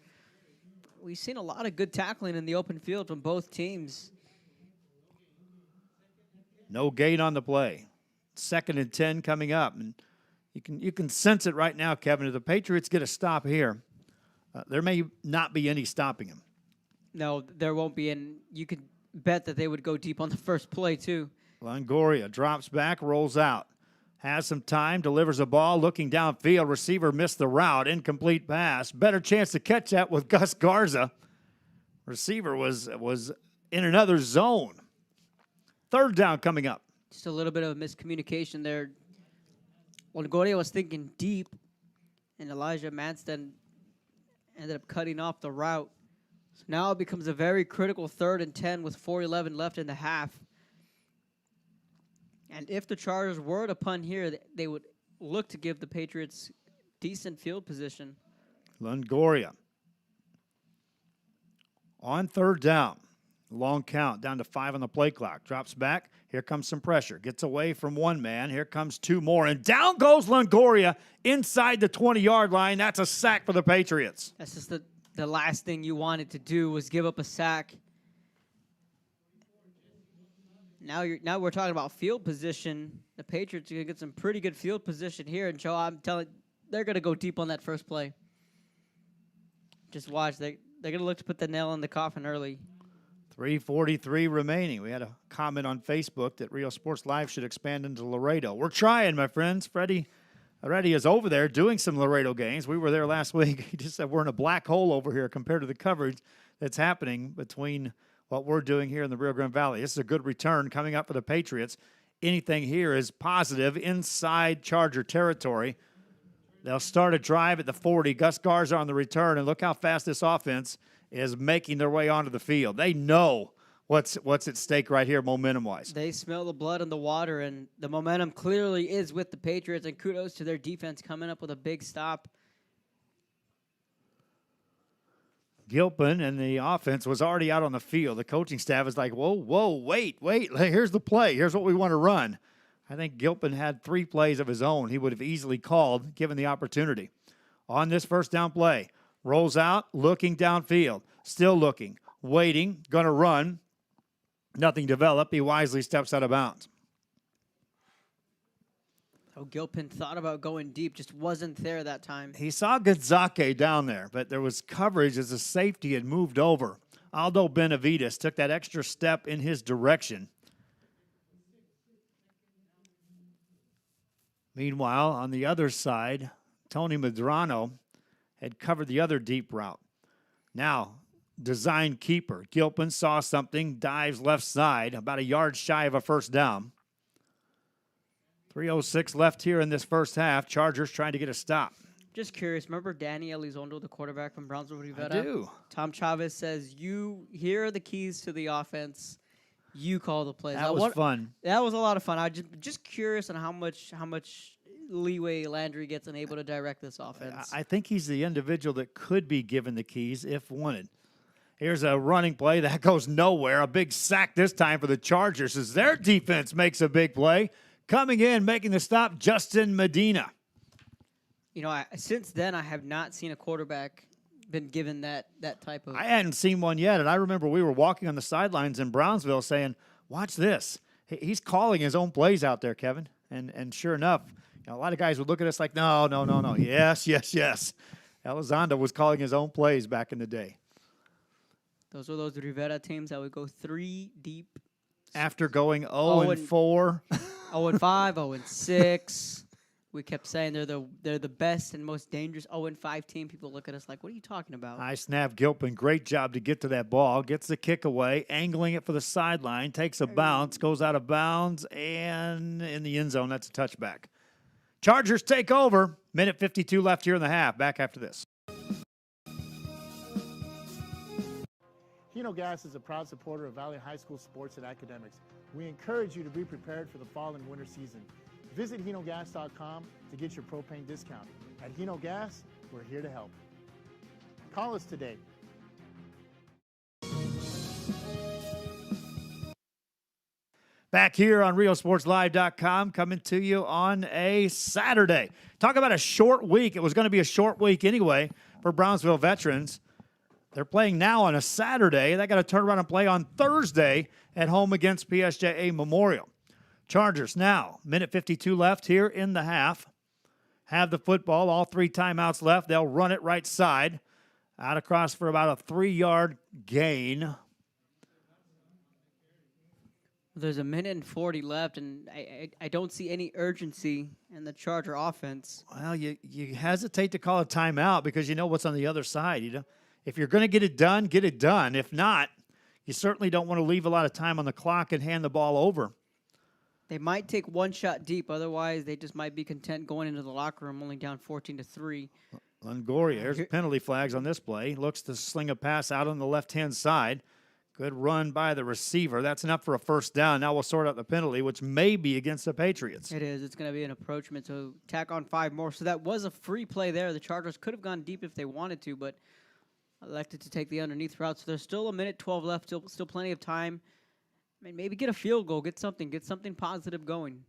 We've seen a lot of good tackling in the open field from both teams. No gain on the play. 2nd and 10 coming up. And you can sense it right now, Kevin. If the Patriots get a stop here, there may not be any stopping them. No, there won't be. And you could bet that they would go deep on the first play, too. Longoria drops back, rolls out. Has some time, delivers a ball, looking downfield. Receiver missed the route, incomplete pass. Better chance to catch that with Gus Garza. Receiver was in another zone. 3rd down coming up. Just a little bit of miscommunication there. Longoria was thinking deep, and Elijah Manston ended up cutting off the route. So now it becomes a very critical 3rd and 10 with 4:11 left in the half. And if the Chargers were to punt here, they would look to give the Patriots decent field position. Longoria on 3rd down. Long count, down to 5 on the play clock. Drops back. Here comes some pressure. Gets away from one man. Here comes 2 more. And down goes Longoria inside the 20-yard line. That's a sack for the Patriots. That's just the last thing you wanted to do was give up a sack. Now we're talking about field position. The Patriots are going to get some pretty good field position here. And Joe, I'm telling you, they're going to go deep on that first play. Just watch. They're going to look to put the nail in the coffin early. 3:43 remaining. We had a comment on Facebook that Rio Sports Live should expand into Laredo. We're trying, my friends. Freddie already is over there doing some Laredo games. We were there last week. He just said we're in a black hole over here compared to the coverage that's happening between what we're doing here in the Rio Grande Valley. This is a good return coming up for the Patriots. Anything here is positive inside Charger territory. They'll start a drive at the 40. Gus Garza on the return, and look how fast this offense is making their way onto the field. They know what's at stake right here momentum-wise. They smell the blood in the water, and the momentum clearly is with the Patriots, and kudos to their defense coming up with a big stop. Gilpin and the offense was already out on the field. The coaching staff is like, whoa, wait. Here's the play. Here's what we want to run. I think Gilpin had 3 plays of his own he would have easily called given the opportunity. On this first down play, rolls out, looking downfield, still looking, waiting, going to run. Nothing developed. He wisely steps out of bounds. Oh, Gilpin thought about going deep, just wasn't there that time. He saw Gonzake down there, but there was coverage as the safety had moved over. Aldo Benavides took that extra step in his direction. Meanwhile, on the other side, Tony Medrano had covered the other deep route. Now, design keeper. Gilpin saw something, dives left side, about a yard shy of a first down. 3:06 left here in this first half. Chargers trying to get a stop. Just curious, remember Danny Elizondo, the quarterback from Brownsville Rivera? I do. Tom Chavez says, here are the keys to the offense. You call the plays. That was fun. That was a lot of fun. I just curious on how much leeway Landry gets and able to direct this offense. I think he's the individual that could be given the keys if wanted. Here's a running play that goes nowhere. A big sack this time for the Chargers as their defense makes a big play. Coming in, making the stop, Justin Medina. You know, since then, I have not seen a quarterback been given that type of... I hadn't seen one yet, and I remember we were walking on the sidelines in Brownsville saying, watch this. He's calling his own plays out there, Kevin. And sure enough, a lot of guys would look at us like, no. Yes. Elizondo was calling his own plays back in the day. Those were those Rivera teams that would go 3 deep. After going 0-4. 0-5, 0-6. We kept saying they're the best and most dangerous 0-5 team. People look at us like, what are you talking about? High snap, Gilpin. Great job to get to that ball. Gets the kick away, angling it for the sideline. Takes a bounce, goes out of bounds, and in the end zone, that's a touchback. Chargers take over. Minute 52 left here in the half. Back after this. Hino Gas is a proud supporter of Valley High School sports and academics. We encourage you to be prepared for the fall and winter season. Visit HinoGas.com to get your propane discount. At Hino Gas, we're here to help. Call us today. Back here on RealSportsLive.com, coming to you on a Saturday. Talk about a short week. It was going to be a short week anyway for Brownsville veterans. They're playing now on a Saturday. They got to turn around and play on Thursday at home against PSJA Memorial. Chargers now, minute 52 left here in the half. Have the football, all 3 timeouts left. They'll run it right side. Out across for about a 3-yard gain. There's a minute and 40 left, and I don't see any urgency in the Charger offense. Well, you hesitate to call a timeout because you know what's on the other side. You know, if you're going to get it done, get it done. If not, you certainly don't want to leave a lot of time on the clock and hand the ball over. They might take one shot deep. Otherwise, they just might be content going into the locker room only down 14-3. Longoria, there's penalty flags on this play. Looks to sling a pass out on the left-hand side. Good run by the receiver. That's enough for a first down. Now we'll sort out the penalty, which may be against the Patriots. It is. It's going to be an approachment, so tack on 5 more. So that was a free play there. The Chargers could have gone deep if they wanted to, but elected to take the underneath route. So there's still a minute 12 left, still plenty of time. I mean, maybe get a field goal, get something positive going.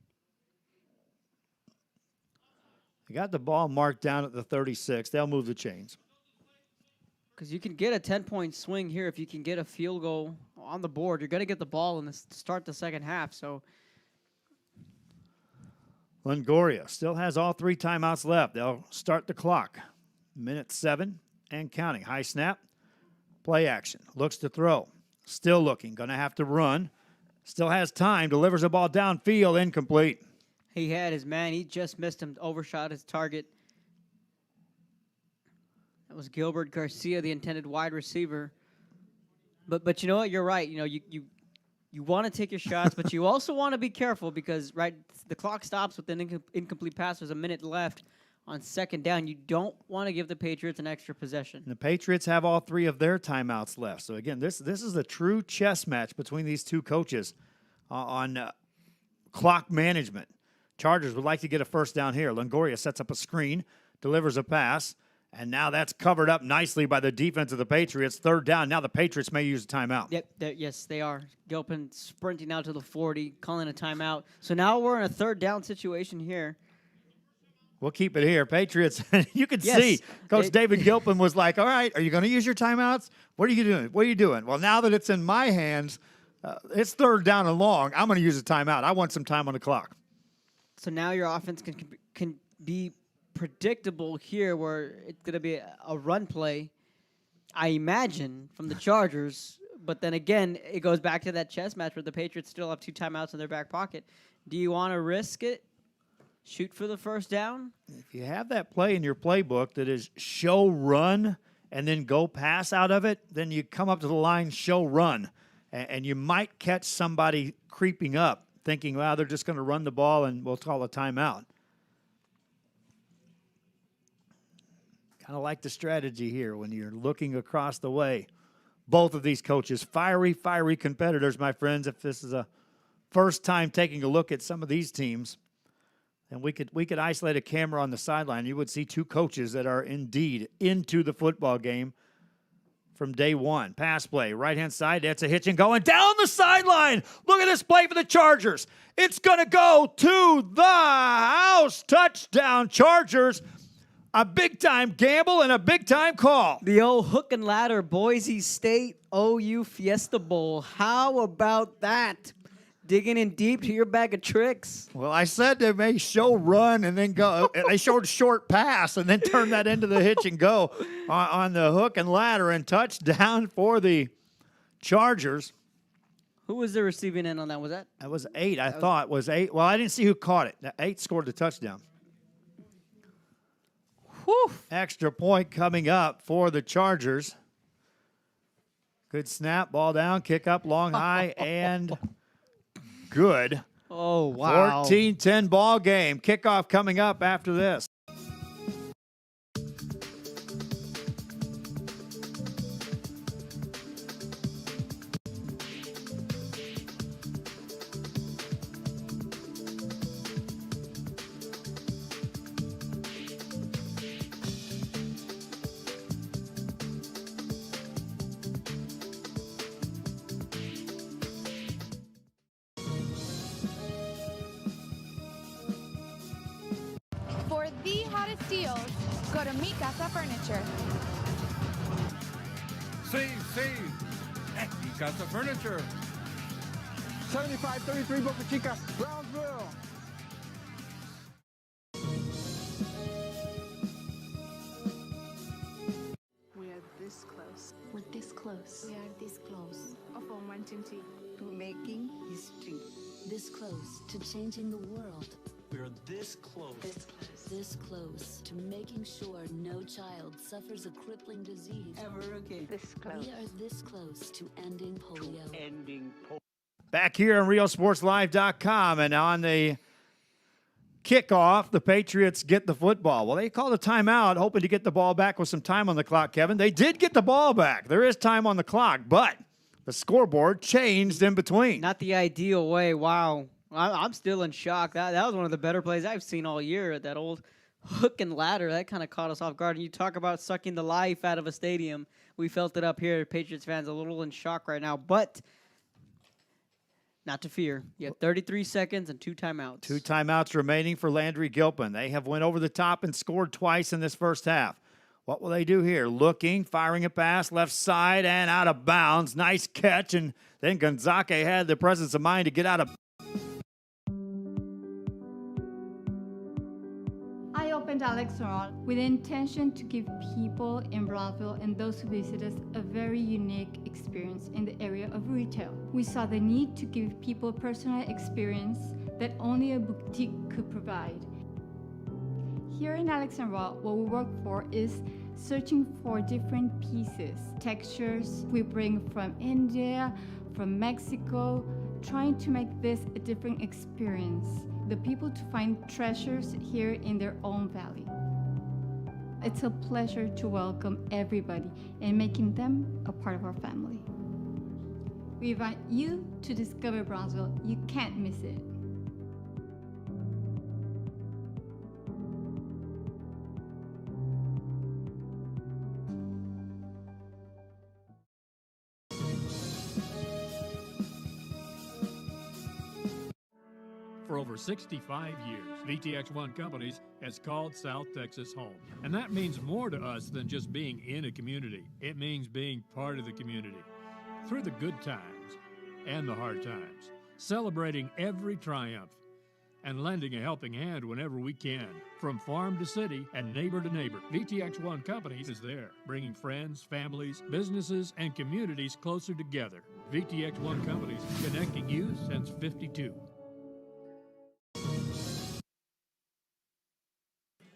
They got the ball marked down at the 36. They'll move the chains. Because you can get a 10-point swing here if you can get a field goal on the board. You're going to get the ball and start the second half. So Longoria still has all 3 timeouts left. They'll start the clock. Minute 7 and counting. High snap. Play action. Looks to throw. Still looking. Going to have to run. Still has time. Delivers the ball downfield. Incomplete. He had his man. He just missed him. Overshot his target. That was Gilbert Garcia, the intended wide receiver. But you know what? You're right. You know, you want to take your shots, but you also want to be careful because, right, the clock stops with an incomplete pass. There's a minute left on second down. You don't want to give the Patriots an extra possession. And the Patriots have all 3 of their timeouts left. So, again, this is a true chess match between these 2 coaches on clock management. Chargers would like to get a first down here. Longoria sets up a screen, delivers a pass. And now that's covered up nicely by the defense of the Patriots. Third down. Now the Patriots may use a timeout. Yep. Yes, they are. Gilpin sprinting out to the 40, calling a timeout. So now we're in a third down situation here. We'll keep it here. Patriots, you can see Coach David Gilpin was like, all right, are you going to use your timeouts? What are you doing? What are you doing? Well, now that it's in my hands, it's third down and long. I'm going to use a timeout. I want some time on the clock. So now your offense can be predictable here where it's going to be a run play, I imagine, from the Chargers. But then again, it goes back to that chess match where the Patriots still have 2 timeouts in their back pocket. Do you want to risk it? Shoot for the first down? If you have that play in your playbook that is show run and then go pass out of it, then you come up to the line show run. And you might catch somebody creeping up thinking, well, they're just going to run the ball and we'll call a timeout. Kind of like the strategy here when you're looking across the way. Both of these coaches, fiery competitors, my friends. If this is a first time taking a look at some of these teams, then we could isolate a camera on the sideline. You would see 2 coaches that are indeed into the football game from day one. Pass play, right-hand side. That's a hitch and going down the sideline. Look at this play for the Chargers. It's going to go to the house. Touchdown, Chargers. A big-time gamble and a big-time call. The old hook and ladder Boise State OU Fiesta Bowl. How about that? Digging in deep to your bag of tricks. Well, I said they may show run and then go. They showed short pass and then turn that into the hitch and go on the hook and ladder and touchdown for the Chargers. Who was the receiving end on that? Was that? That was 8, I thought. Was 8. Well, I didn't see who caught it. 8 scored the touchdown. Whew. Extra point coming up for the Chargers. Good snap, ball down, kick up, long, high, and good. Oh, wow. 14-10 ball game. Kickoff coming up after this. Go to Mi Casa Furniture. Save at Mi Casa Furniture. 7533 Boca Chica, Brownsville. We are this close. We're this close. We are this close of wanting to making history. This close to changing the world. We're this close. This close. This close to making sure no child suffers a crippling disease Ever again. this close. We are this close to ending polio. Back here on RealSportsLive.com, and on the kickoff, the Patriots get the football. Well, they called a timeout, hoping to get the ball back with some time on the clock, Kevin. They did get the ball back. There is time on the clock, but the scoreboard changed in between. Not the ideal way. Wow. I'm still in shock. That was one of the better plays I've seen all year. That old hook and ladder, that kind of caught us off guard. And you talk about sucking the life out of a stadium. We felt it up here. Patriots fans a little in shock right now, but not to fear. You have 33 seconds and 2 timeouts. 2 timeouts remaining for Landry Gilpin. They have went over the top and scored twice in this first half. What will they do here? Looking, firing a pass, left side and out of bounds. Nice catch, and then Gonzaga had the presence of mind to get out of. I opened Alex Restaurant with the intention to give people in Brownsville and those who visit us a very unique experience in the area of retail. We saw the need to give people a personal experience that only a boutique could provide. Here in Alexandria, what we work for is searching for different pieces, textures we bring from India, from Mexico, trying to make this a different experience. The people to find treasures here in their own valley. It's a pleasure to welcome everybody and making them a part of our family. We invite you to discover Brownsville. You can't miss it. For over 65 years, VTX1 Companies has called South Texas home. And that means more to us than just being in a community. It means being part of the community. Through the good times and the hard times, celebrating every triumph and lending a helping hand whenever we can. From farm to city and neighbor to neighbor, VTX1 Companies is there, bringing friends, families, businesses, and communities closer together. VTX1 Companies, connecting you since '52.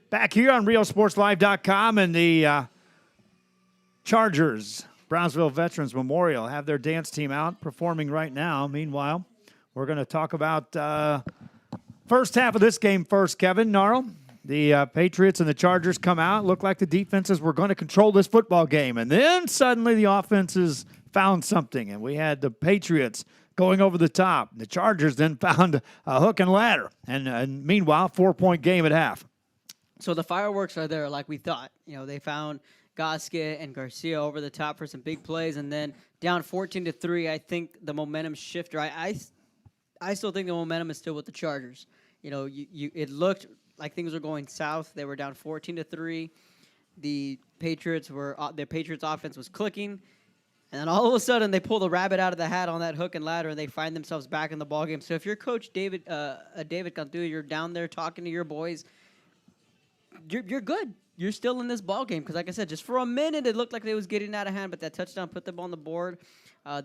Back here on RealSportsLive.com, and the Chargers, Brownsville Veterans Memorial, have their dance team out performing right now. Meanwhile, we're going to talk about first half of this game first, Kevin. Gnarl, the Patriots and the Chargers come out. Looked like the defenses were going to control this football game. And then suddenly the offenses found something, and we had the Patriots going over the top. The Chargers then found a hook and ladder. And meanwhile, 4-point game at half. So the fireworks are there like we thought. You know, they found Gasquet and Garcia over the top for some big plays, and then down 14-3, I think the momentum shifted. I still think the momentum is still with the Chargers. You know, it looked like things were going south. They were down 14-3. The Patriots offense was clicking, and then all of a sudden they pull the rabbit out of the hat on that hook and ladder, and they find themselves back in the ballgame. So if you're Coach David Cantu, you're down there talking to your boys, you're good. You're still in this ball game because, like I said, just for a minute it looked like they was getting out of hand, but that touchdown put them on the board.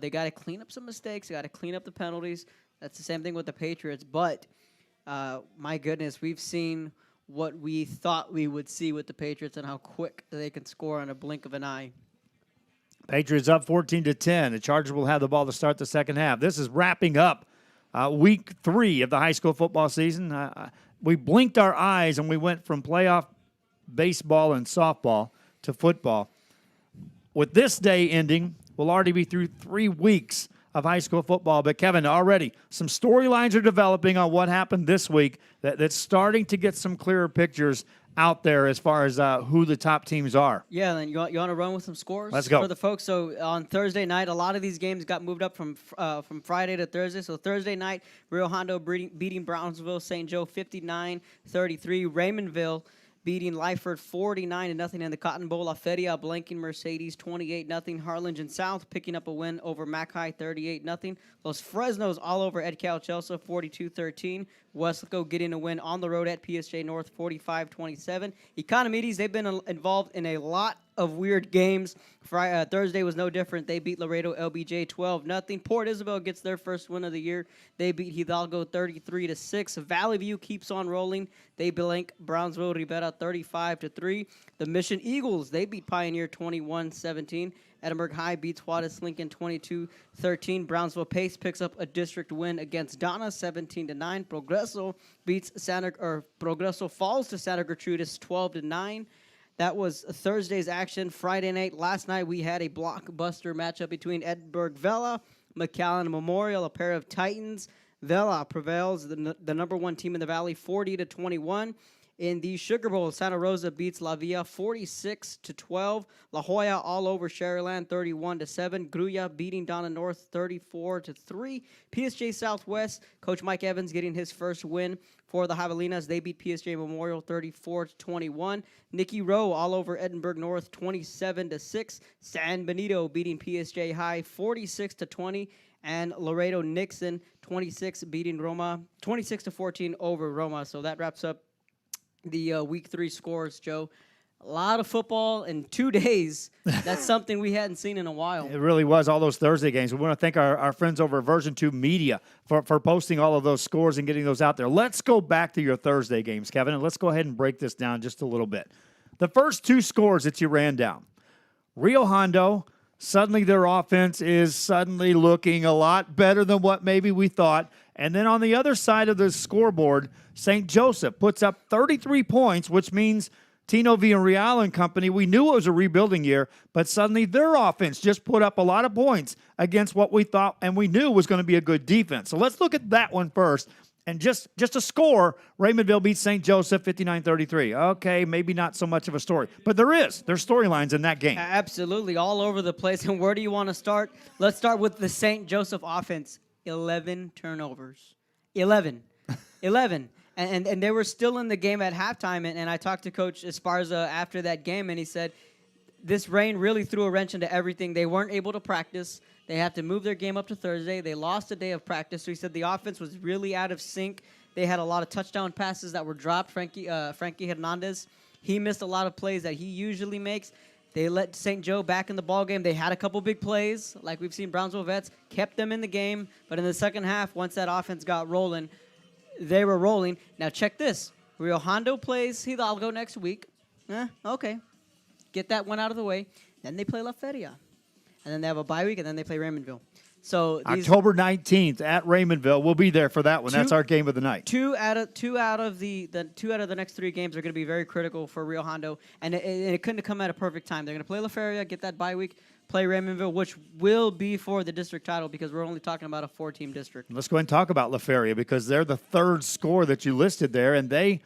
They got to clean up some mistakes. They got to clean up the penalties. That's the same thing with the Patriots. But my goodness, we've seen what we thought we would see with the Patriots and how quick they can score on a blink of an eye. Patriots up 14-10. The Chargers will have the ball to start the second half. This is wrapping up week 3 of the high school football season. We blinked our eyes and we went from playoff baseball and softball to football. With this day ending, we'll already be through 3 weeks of high school football. But, Kevin, already some storylines are developing on what happened this week that's starting to get some clearer pictures out there as far as who the top teams are. Yeah, then you want to run with some scores? Let's go. For the folks. So on Thursday night, a lot of these games got moved up from Friday to Thursday. So Thursday night, Rio Hondo beating Brownsville St. Joe 59-33. Raymondville beating Lyford 49-0 in the Cotton Bowl. La Feria blanking Mercedes 28-0. Harlingen South picking up a win over Mackay 38-0. Los Fresnos all over Ed Cal Chelsea 42-13. Wesco getting a win on the road at PSJ North 45-27. Economides, they've been involved in a lot of weird games. Thursday was no different. They beat Laredo LBJ 12-0. Port Isabel gets their first win of the year. They beat Hidalgo 33-6. Valley View keeps on rolling. They blank Brownsville Rivera 35-3. The Mission Eagles, they beat Pioneer 21-17. Edinburgh High beats Juarez Lincoln 22-13. Brownsville Pace picks up a district win against Donna 17-9. Progreso falls to Santa Gertrudis 12-9. That was Thursday's action. Friday night, last night, we had a blockbuster matchup between Edinburgh Vela, McAllen Memorial, a pair of Titans. Vela prevails, the number one team in the Valley, 40-21. In the Sugar Bowl, Santa Rosa beats La Villa 46-12. La Jolla all over Sharyland 31-7. Gruya beating Donna North 34-3. PSJ Southwest, Coach Mike Evans getting his first win for the Javelinas. They beat PSJ Memorial 34-21. Nicky Rowe all over Edinburgh North 27-6. San Benito beating PSJ High 46-20. And Laredo Nixon 26 beating Roma 26-14 over Roma. So that wraps up the week 3 scores, Joe. A lot of football in 2 days. That's something we hadn't seen in a while. It really was, all those Thursday games. We want to thank our friends over at Version 2 Media for posting all of those scores and getting those out there. Let's go back to your Thursday games, Kevin, and let's go ahead and break this down just a little bit. The first 2 scores that you ran down. Rio Hondo, suddenly their offense is suddenly looking a lot better than what maybe we thought. And then on the other side of the scoreboard, St. Joseph puts up 33 points, which means Tino Villarreal and company, we knew it was a rebuilding year, but suddenly their offense just put up a lot of points against what we thought and we knew was going to be a good defense. So let's look at that one first. And just a score, Raymondville beats St. Joseph 59-33. Okay, maybe not so much of a story, but there's storylines in that game. Absolutely, all over the place. And where do you want to start? Let's start with the St. Joseph offense. 11 turnovers. 11. And they were still in the game at halftime. And I talked to Coach Esparza after that game, and he said, this rain really threw a wrench into everything. They weren't able to practice. They have to move their game up to Thursday. They lost a day of practice. So he said the offense was really out of sync. They had a lot of touchdown passes that were dropped. Frankie Hernandez, he missed a lot of plays that he usually makes. They let St. Joe back in the ballgame. They had a couple big plays, like we've seen Brownsville Vets, kept them in the game. But in the second half, once that offense got rolling, they were rolling. Now check this. Rio Hondo plays Hidalgo next week. Okay. Get that one out of the way. Then they play La Feria. And then they have a bye week, and then they play Raymondville. So October 19th at Raymondville. We'll be there for that one. That's our game of the night. Two out of the next 3 games are going to be very critical for Rio Hondo, and it couldn't have come at a perfect time. They're going to play La Feria, get that bye week, play Raymondville, which will be for the district title because we're only talking about a 4-team district. Let's go ahead and talk about La Feria because they're the third score that you listed there, and they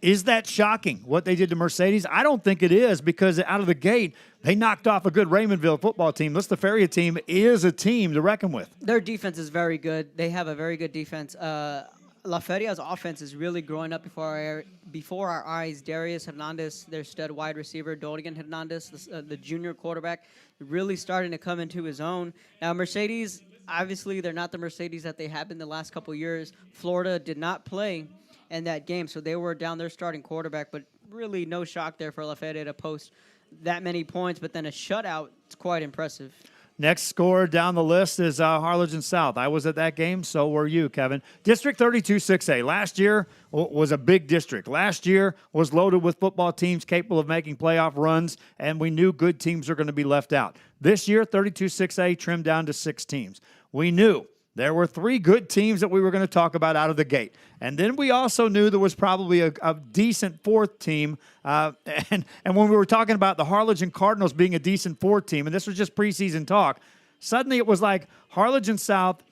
is that shocking, what they did to Mercedes? I don't think it is because out of the gate, they knocked off a good Raymondville football team. This La Feria team is a team to reckon with. Their defense is very good. They have a very good defense. La Feria's offense is really growing up before our eyes. Darius Hernandez, their stud wide receiver, Dorian Hernandez, the junior quarterback, really starting to come into his own. Now, Mercedes, obviously, they're not the Mercedes that they have been the last couple years. Florida did not play in that game, so they were down their starting quarterback, but really no shock there for La Feria to post that many points, but then a shutout, it's quite impressive. Next score down the list is Harlingen South. I was at that game, so were you, Kevin. District 32 6A. Last year was a big district. Last year was loaded with football teams capable of making playoff runs, and we knew good teams were going to be left out. This year, 32 6A trimmed down to 6 teams. We knew there were 3 good teams that we were going to talk about out of the gate. And then we also knew there was probably a decent 4th team. And when we were talking about the Harlingen Cardinals being a decent 4th team, and this was just preseason talk, suddenly it was like Harlingen South,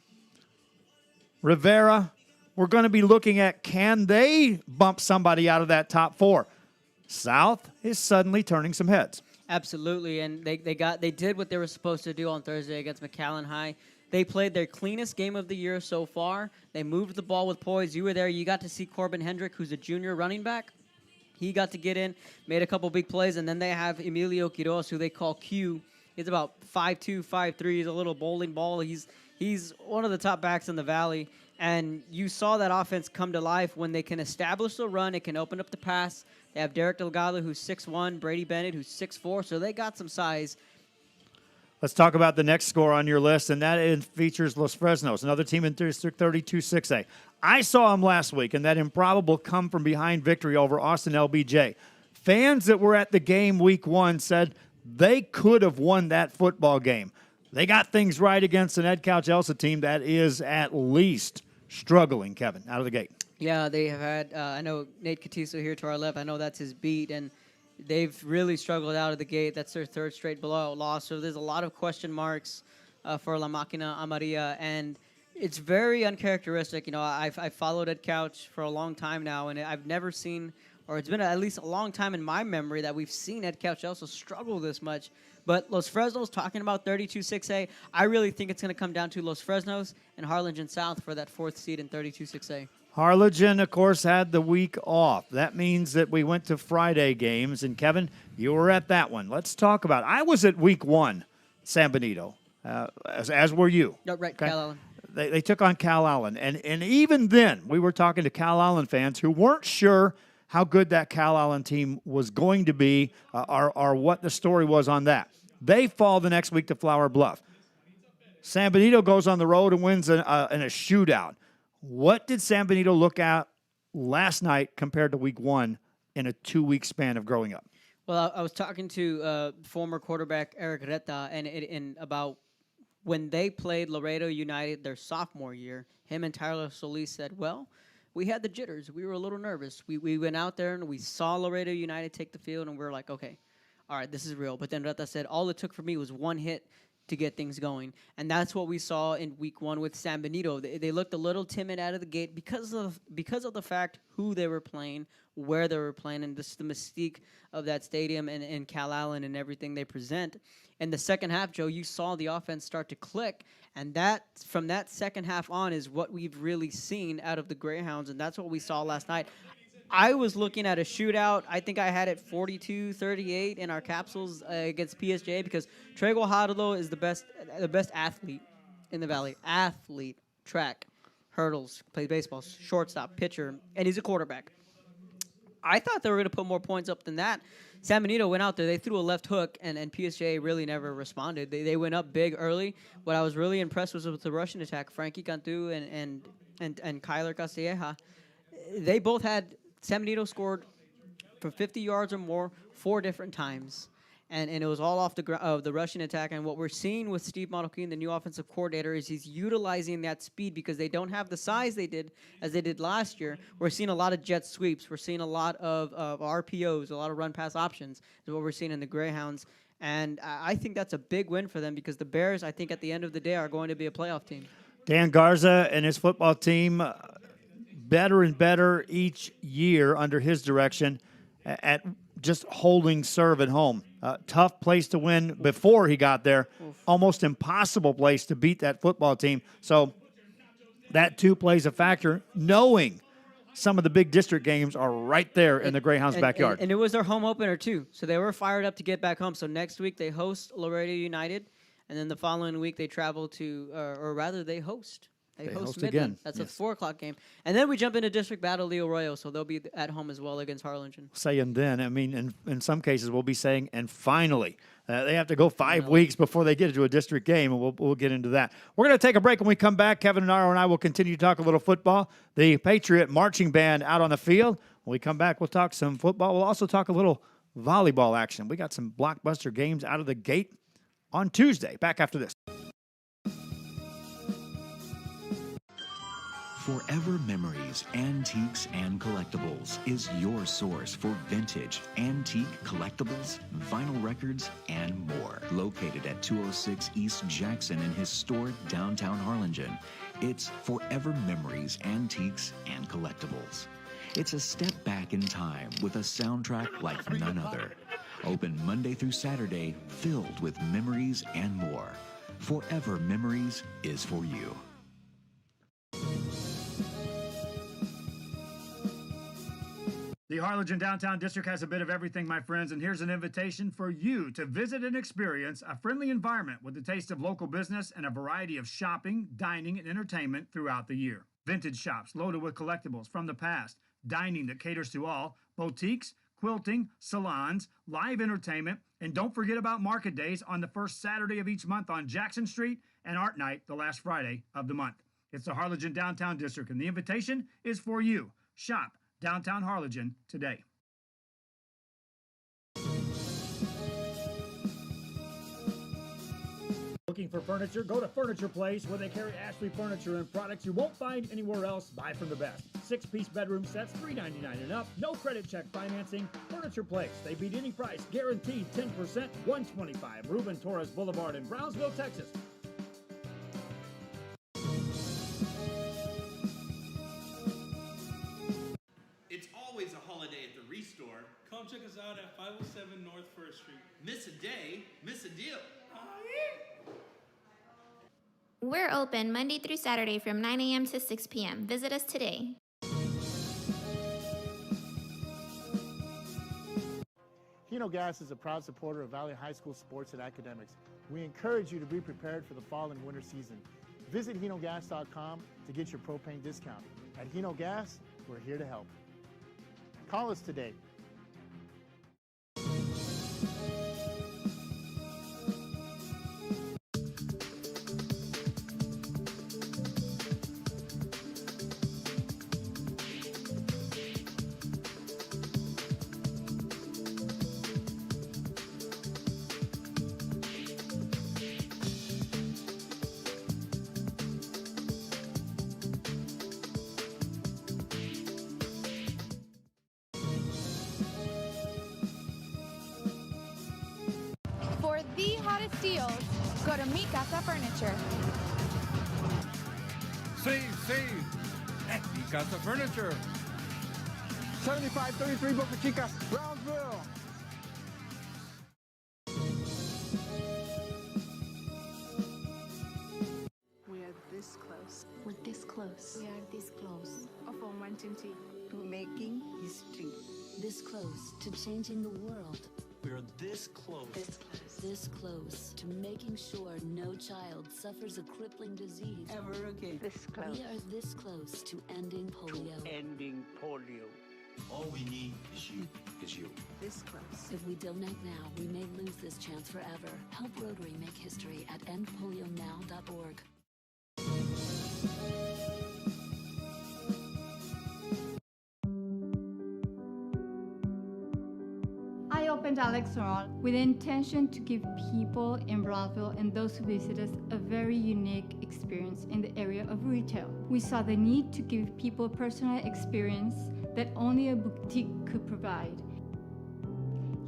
Rivera, we're going to be looking at can they bump somebody out of that top 4. South is suddenly turning some heads. Absolutely, and they did what they were supposed to do on Thursday against McAllen High. They played their cleanest game of the year so far. They moved the ball with poise. You were there. You got to see Corbin Hendrick, who's a junior running back. He got to get in, made a couple big plays, and then they have Emilio Quiroz, who they call Q. He's about 5'2", 5'3". He's a little bowling ball. He's one of the top backs in the Valley. And you saw that offense come to life when they can establish the run. It can open up the pass. They have Derek Delgado, who's 6'1", Brady Bennett, who's 6'4", so they got some size. Let's talk about the next score on your list, and that features Los Fresnos, another team in District 32-6A. I saw them last week, and that improbable come-from-behind victory over Austin LBJ. Fans that were at the game week 1 said they could have won that football game. They got things right against an Ed Couch Elsa team that is at least struggling, Kevin, out of the gate. Yeah, they have had, I know Nate Catiso here to our left, I know that's his beat, and they've really struggled out of the gate. That's their third straight blowout loss, so there's a lot of question marks for La Máquina Amarilla, and it's very uncharacteristic. You know, I've followed Ed Couch for a long time now, and I've never seen, or it's been at least a long time in my memory that we've seen Ed Couch also struggle this much. But Los Fresnos, talking about 32-6A, I really think it's going to come down to Los Fresnos and Harlingen South for that 4th seed in 32-6A. Harlingen, of course, had the week off. That means that we went to Friday games. And, Kevin, you were at that one. Let's talk about it. I was at week 1, San Benito, as were you. No, right, okay? Cal Allen. They took on Cal Allen. And even then, we were talking to Cal Allen fans who weren't sure how good that Cal Allen team was going to be or what the story was on that. They fall the next week to Flower Bluff. San Benito goes on the road and wins in a shootout. What did San Benito look at last night compared to week 1 in a 2-week span of growing up? Well, I was talking to former quarterback Eric Reta and about when they played Laredo United their sophomore year. Him and Tyler Solis said, well, we had the jitters. We were a little nervous. We went out there and we saw Laredo United take the field, and we were like, okay, all right, this is real. But then Reta said, all it took for me was one hit to get things going. And that's what we saw in week 1 with San Benito. They looked a little timid out of the gate because of the fact who they were playing, where they were playing, and just the mystique of that stadium and Cal Allen and everything they present. In the second half, Joe, you saw the offense start to click, and that from that second half on is what we've really seen out of the Greyhounds, and that's what we saw last night. I was looking at a shootout. I think I had it 42-38 in our capsules against PSJ because Trey Guajardo is the best athlete in the Valley. Athlete, track, hurdles, plays baseball, shortstop, pitcher, and he's a quarterback. I thought they were going to put more points up than that. San Benito went out there. They threw a left hook, and PSJ really never responded. They went up big early. What I was really impressed with the Russian attack, Frankie Cantu and Kyler Castilleja. They both had – San Benito scored from 50 yards or more 4 different times. And it was all off the Russian attack. And what we're seeing with Steve Marroquin, the new offensive coordinator, is he's utilizing that speed because they don't have the size they did last year. We're seeing a lot of jet sweeps. We're seeing a lot of RPOs, a lot of run-pass options is what we're seeing in the Greyhounds. And I think that's a big win for them because the Bears, I think, at the end of the day, are going to be a playoff team. Dan Garza and his football team better and better each year under his direction at just holding serve at home. Tough place to win before he got there. Almost impossible place to beat that football team. So that too plays a factor, knowing some of the big district games are right there in the Greyhounds' backyard. And it was their home opener, too. So they were fired up to get back home. So next week they host Laredo United, and then the following week they travel to, or rather they host. They host Midland. Again. That's a 4 o'clock game. And then we jump into district battle Leo Arroyo, so they'll be at home as well against Harlingen. Saying then, I mean, in some cases we'll be saying, and finally. They have to go 5 weeks before they get into a district game, and we'll get into that. We're going to take a break. When we come back, Kevin Naro and I will continue to talk a little football. The Patriot marching band out on the field. When we come back, we'll talk some football. We'll also talk a little volleyball action. We got some blockbuster games out of the gate on Tuesday. Back after this. Forever Memories, Antiques, and Collectibles is your source for vintage, antique collectibles, vinyl records, and more. Located at 206 East Jackson in historic downtown Harlingen, it's Forever Memories, Antiques, and Collectibles. It's a step back in time with a soundtrack like none other. Open Monday through Saturday, filled with memories and more. Forever Memories is for you. The Harlingen Downtown District has a bit of everything, my friends, and here's an invitation for you to visit and experience a friendly environment with a taste of local business and a variety of shopping, dining, and entertainment throughout the year. Vintage shops loaded with collectibles from the past, dining that caters to all, boutiques, quilting, salons, live entertainment, and don't forget about market days on the first Saturday of each month on Jackson Street and Art Night the last Friday of the month. It's the Harlingen Downtown District, and the invitation is for you. Shop Downtown Harlingen today. Looking for furniture? Go to Furniture Place, where they carry Ashley furniture and products you won't find anywhere else. Buy from the best. 6-piece bedroom sets, $399 and up. No credit check financing. Furniture Place. They beat any price. Guaranteed 10%. 125 Ruben Torres Boulevard in Brownsville, Texas. It's always a holiday at the Restore. Come check us out at 507 North 1st Street. Miss a day, miss a deal. We're open Monday through Saturday from 9 a.m. to 6 p.m. Visit us today. Hino Gas is a proud supporter of Valley High School sports and academics. We encourage you to be prepared for the fall and winter season. Visit hinogas.com to get your propane discount. At Hino Gas, we're here to help. Call us today. For the hottest deals, go to Mi Casa Furniture. Save at Mi Casa Furniture. 7533 Boca Chica, Brownsville. We are this close. We're this close. We are this close. Of Omantinti. To making history. This close to changing the world. We are this close. This close. This close to making sure no child suffers a crippling disease. Ever again. This close. We are this close to ending polio. Ending polio. All we need is you. This close. If we don't act now, we may lose this chance forever. Help Rotary make history at endpolionow.org. I opened Alex Restaurant with the intention to give people in Brownsville and those who visit us a very unique experience in the area of retail. We saw the need to give people a personal experience that only a boutique could provide.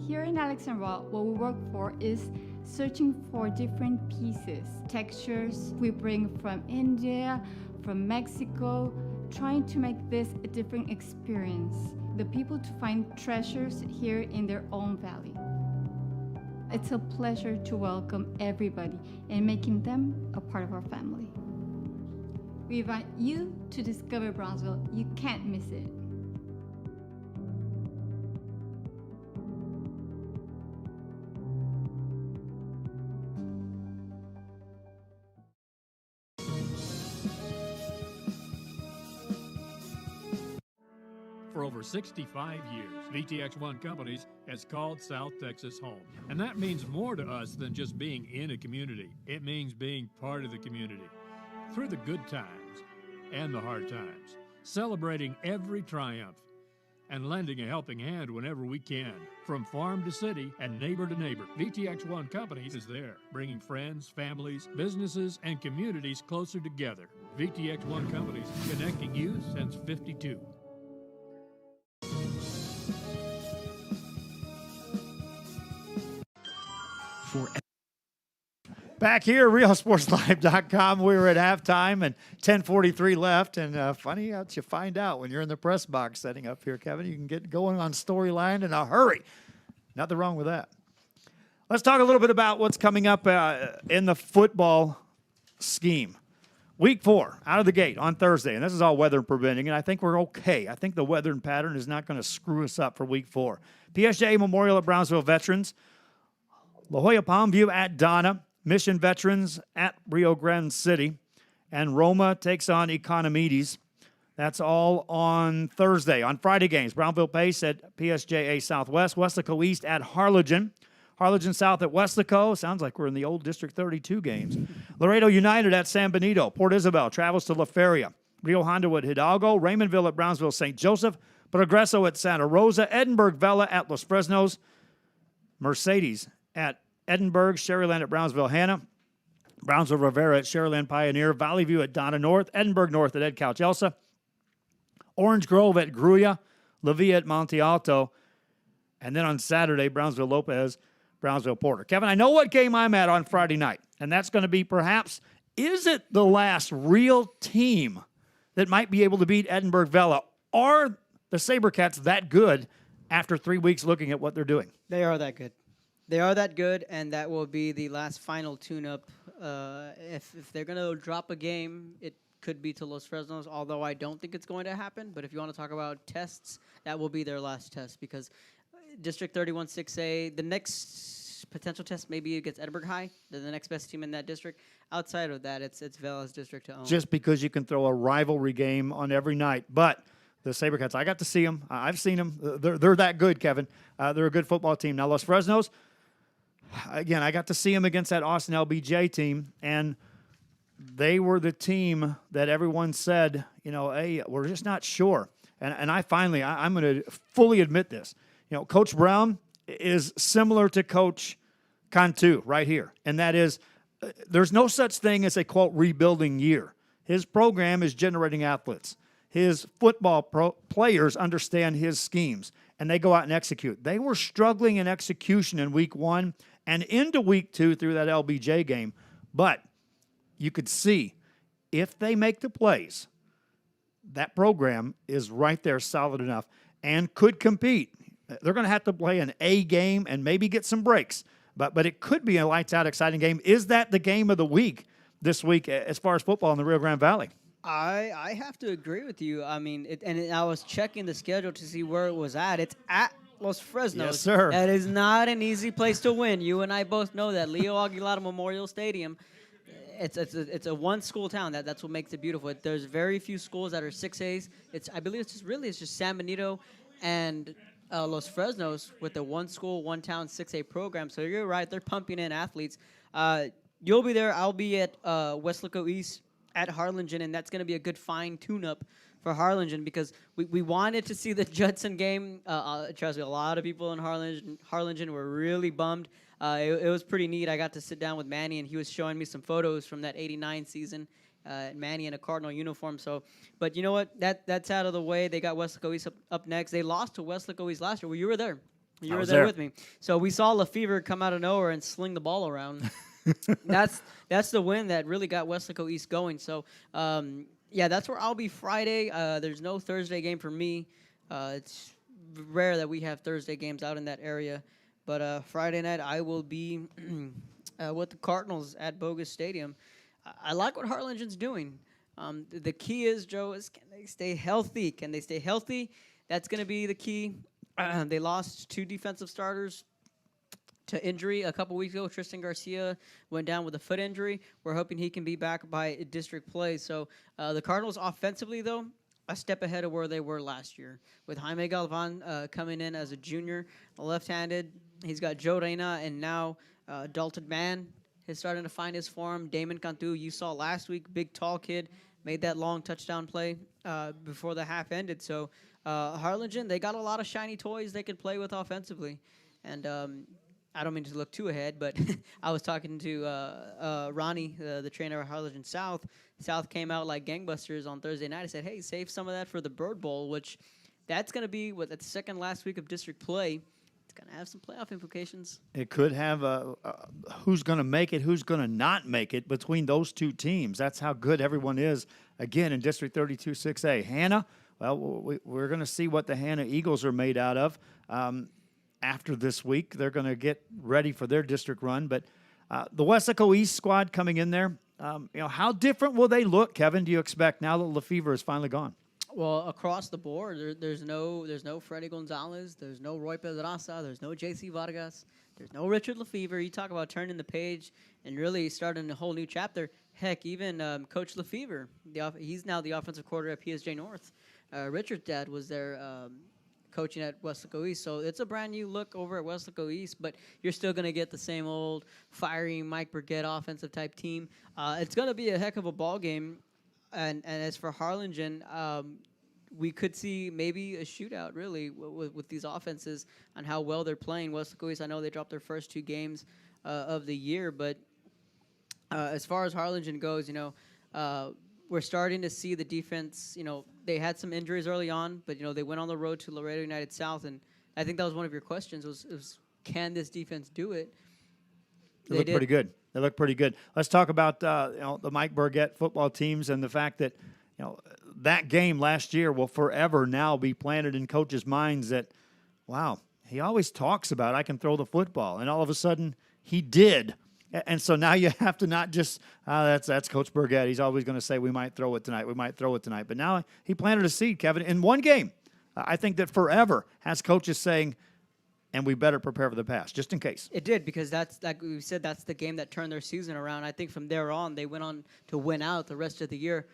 Here in Alexandria, what we work for is searching for different pieces, textures we bring from India, from Mexico, trying to make this a different experience. The people to find treasures here in their own valley. It's a pleasure to welcome everybody and making them a part of our family. We invite you to discover Brownsville. You can't miss it. For over 65 years, VTX1 Companies has called South Texas home. And that means more to us than just being in a community. It means being part of the community through the good times and the hard times, celebrating every triumph and lending a helping hand whenever we can. From farm to city and neighbor to neighbor, VTX1 Companies is there, bringing friends, families, businesses, and communities closer together. VTX1 Companies, connecting you since '52. Back here, realsportslive.com. We were at halftime and 10:43 left. And funny how you find out when you're in the press box setting up here, Kevin. You can get going on storyline in a hurry. Nothing wrong with that. Let's talk a little bit about what's coming up in the football scheme. Week 4, out of the gate on Thursday, and this is all weather preventing, and I think we're okay. I think the weather pattern is not going to screw us up for Week 4. PSJ Memorial at Brownsville Veterans, La Jolla Palmview at Donna, Mission Veterans at Rio Grande City, and Roma takes on Economides. That's all on Thursday. On Friday games, Brownville Pace at PSJA Southwest, Weslaco East at Harlingen, Harlingen South at Weslaco. Sounds like we're in the old District 32 games. Laredo United at San Benito. Port Isabel travels to La Feria. Rio Hondo at Hidalgo. Raymondville at Brownsville St. Joseph. Progreso at Santa Rosa. Edinburgh Vela at Los Fresnos. Mercedes at Edinburgh. Sherryland at Brownsville Hanna. Brownsville Rivera at Sherryland Pioneer. Valley View at Donna North. Edinburgh North at Ed Couch Elsa. Orange Grove at Gruya. La Villa at Monte Alto. And then on Saturday, Brownsville Lopez, Brownsville Porter. Kevin, I know what game I'm at on Friday night, and that's going to be perhaps, is it the last real team that might be able to beat Edinburgh Vela? Are the SaberCats that good after 3 weeks looking at what they're doing? They are that good. They are that good, and that will be the last final tune-up. If they're going to drop a game, it could be to Los Fresnos, although I don't think it's going to happen. But if you want to talk about tests, that will be their last test, because District 31 6A, the next potential test maybe against Edinburgh High. They're the next best team in that district. Outside of that, it's Vela's district to own. Just because you can throw a rivalry game on every night. But the SaberCats, I got to see them. I've seen them. They're that good, Kevin. They're a good football team. Now, Los Fresnos, again, I got to see them against that Austin LBJ team, and they were the team that everyone said, hey, we're just not sure. And I'm going to fully admit this. Coach Brown is similar to Coach Cantu right here, and that is there's no such thing as a, quote, rebuilding year. His program is generating athletes. His football players understand his schemes, and they go out and execute. They were struggling in execution in Week 1 and into Week 2 through that LBJ game, but you could see if they make the plays, that program is right there solid enough and could compete. They're going to have to play an A game and maybe get some breaks, but it could be a lights-out exciting game. Is that the game of the week this week as far as football in the Rio Grande Valley? I have to agree with you. I mean, I was checking the schedule to see where it was at. It's at Los Fresnos. Yes, sir. That is not an easy place to win. You and I both know that. Leo Aguilar Memorial Stadium, it's a one-school town. That's what makes it beautiful. There's very few schools that are 6As. I believe it's just San Benito and Los Fresnos with the one school, one town, 6A program. So you're right, they're pumping in athletes. You'll be there. I'll be at Weslaco East at Harlingen, and that's going to be a good fine tune-up for Harlingen because we wanted to see the Judson game. Trust me, a lot of people in Harlingen were really bummed. It was pretty neat. I got to sit down with Manny, and he was showing me some photos from that '89 season. Manny in a Cardinal uniform. So, but you know what? That's out of the way. They got Weslaco East up next. They lost to Weslaco East last year. Well, you were there. You were there with me. So we saw LaFever come out of nowhere and sling the ball around. That's the win that really got Weslaco East going. So, yeah, that's where I'll be Friday. There's no Thursday game for me. It's rare that we have Thursday games out in that area. But Friday night I will be with the Cardinals at Bogus Stadium. I like what Harlingen's doing. The key is, Joe, is can they stay healthy? Can they stay healthy? That's going to be the key. They lost 2 defensive starters to injury a couple weeks ago. Tristan Garcia went down with a foot injury. We're hoping he can be back by district play. So the Cardinals offensively, though, a step ahead of where they were last year. With Jaime Galvan coming in as a junior, left-handed. He's got Joe Reyna and now Dalton Mann. He's starting to find his form. Damon Cantu, you saw last week, big, tall kid, made that long touchdown play before the half ended. So Harlingen, they got a lot of shiny toys they could play with offensively. And I don't mean to look too ahead, but I was talking to Ronnie, the trainer of Harlingen South. South came out like gangbusters on Thursday night. I said, hey, save some of that for the Bird Bowl, which that's going to be the second last week of district play. It's going to have some playoff implications. It could have who's going to make it, who's going to not make it between those two teams. That's how good everyone is, again, in District 32 6A. Hanna, well, we're going to see what the Hanna Eagles are made out of. After this week, they're going to get ready for their district run. But the Weslaco East squad coming in there, How different will they look, Kevin, do you expect now that Lefevre is finally gone? Well, across the board, there's no Freddie Gonzalez, there's no Roy Pedraza, there's no J.C. Vargas, there's no Richard Lefevre. You talk about turning the page and really starting a whole new chapter. Heck, even Coach Lefevre, he's now the offensive coordinator at PSJ North. Richard's dad was there coaching at Weslaco East, so it's a brand new look over at Weslaco East, but you're still going to get the same old fiery Mike Burgett offensive type team. It's going to be a heck of a ball game. And as for Harlingen, we could see maybe a shootout, really, with these offenses on how well they're playing. Weslaco East, I know they dropped their first 2 games of the year, but as far as Harlingen goes, we're starting to see the defense. They had some injuries early on, but, they went on the road to Laredo United South, and I think that was one of your questions was can this defense do it? They look pretty good. They look pretty good. Let's talk about the Mike Burgett football teams and the fact that that game last year will forever now be planted in coaches' minds that, wow, he always talks about I can throw the football, and all of a sudden he did. And so now you have to not just that's Coach Burgett. He's always going to say we might throw it tonight. We might throw it tonight. But now he planted a seed, Kevin, in one game. I think that forever has coaches saying, and we better prepare for the pass, just in case. It did, because that's, like we said, that's the game that turned their season around. I think from there on, they went on to win out the rest of the year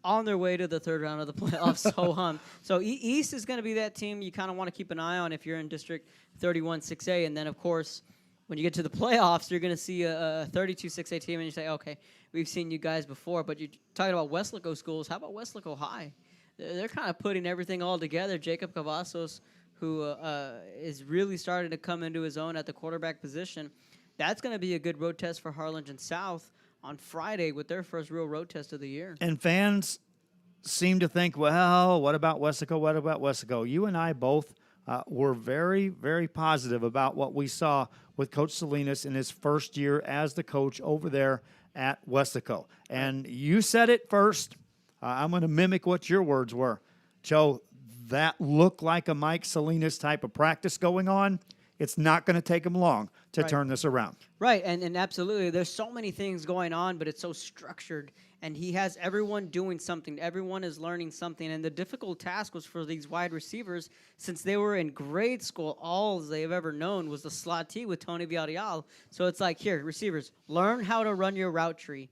on their way to the third round of the playoffs. So East is going to be that team you kind of want to keep an eye on if you're in District 31 6A. And then, of course, when you get to the playoffs, you're going to see a 32 6A team, and you say, okay, we've seen you guys before. But you're talking about Weslaco schools. How about Weslaco High? They're kind of putting everything all together. Jacob Cavazos, who is really starting to come into his own at the quarterback position. That's going to be a good road test for Harlingen South on Friday with their first real road test of the year. And fans seem to think, well, what about Weslaco? What about Weslaco? You and I both were very, very positive about what we saw with Coach Salinas in his first year as the coach over there at Weslaco. And you said it first. I'm going to mimic what your words were. Joe, that looked like a Mike Salinas type of practice going on. It's not going to take him long to turn this around. Right, and absolutely. There's so many things going on, but it's so structured. And he has everyone doing something. Everyone is learning something. And the difficult task was for these wide receivers, since they were in grade school, all they've ever known was the slot T with Tony Villarreal. So it's like, here, receivers, learn how to run your route tree.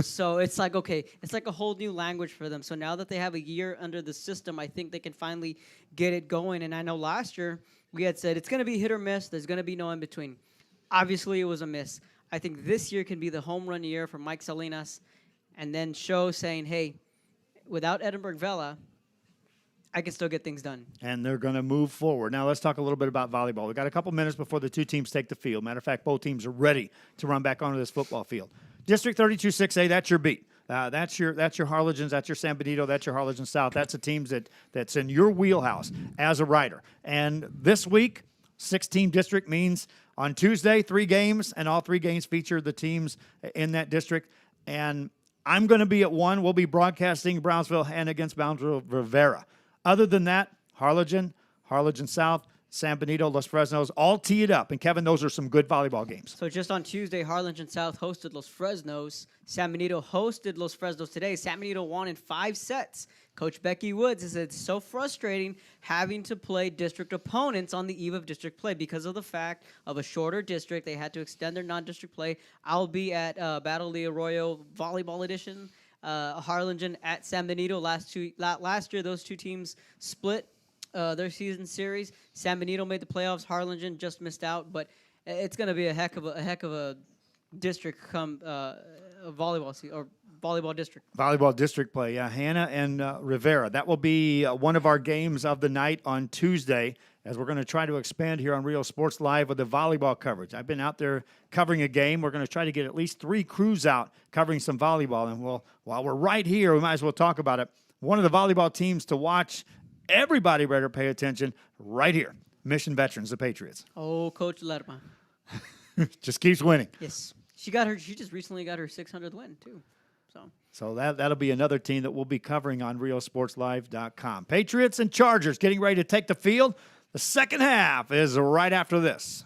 So it's like, okay, it's like a whole new language for them. So now that they have a year under the system, I think they can finally get it going. And I know last year we had said it's going to be hit or miss. There's going to be no in between. Obviously, it was a miss. I think this year can be the home run year for Mike Salinas, and then show saying, hey, without Edinburgh Vela, I can still get things done. And they're going to move forward. Now let's talk a little bit about volleyball. We've got a couple minutes before the two teams take the field. Matter of fact, both teams are ready to run back onto this football field. District 32 6A, that's your beat. That's your Harlingens, that's your San Benito, that's your Harlingen South. That's the teams that's in your wheelhouse as a writer. And this week, 6-team district means on Tuesday, 3 games, and all 3 games feature the teams in that district. And I'm going to be at 1. We'll be broadcasting Brownsville and against Brownsville Rivera. Other than that, Harlingen South, San Benito, Los Fresnos, all teed up. And, Kevin, those are some good volleyball games. So just on Tuesday, Harlingen South hosted Los Fresnos. San Benito hosted Los Fresnos today. San Benito won in 5 sets. Coach Becky Woods says it's so frustrating having to play district opponents on the eve of district play because of the fact of a shorter district. They had to extend their non-district play. I'll be at Battle of the Arroyo Volleyball Edition. Harlingen at San Benito. Last year, those two teams split their season series. San Benito made the playoffs. Harlingen just missed out, but it's going to be a heck of a district come volleyball season, or volleyball district. Volleyball district play, yeah. Hannah and Rivera. That will be one of our games of the night on Tuesday, as we're going to try to expand here on Real Sports Live with the volleyball coverage. I've been out there covering a game. We're going to try to get at least 3 crews out covering some volleyball. And while we're right here, we might as well talk about it. One of the volleyball teams to watch, everybody better pay attention right here. Mission Veterans, the Patriots. Oh, Coach Lerma. Just keeps winning. Yes. She just recently got her 600th win, too. So that'll be another team that we'll be covering on RealSportsLive.com. Patriots and Chargers getting ready to take the field. The second half is right after this.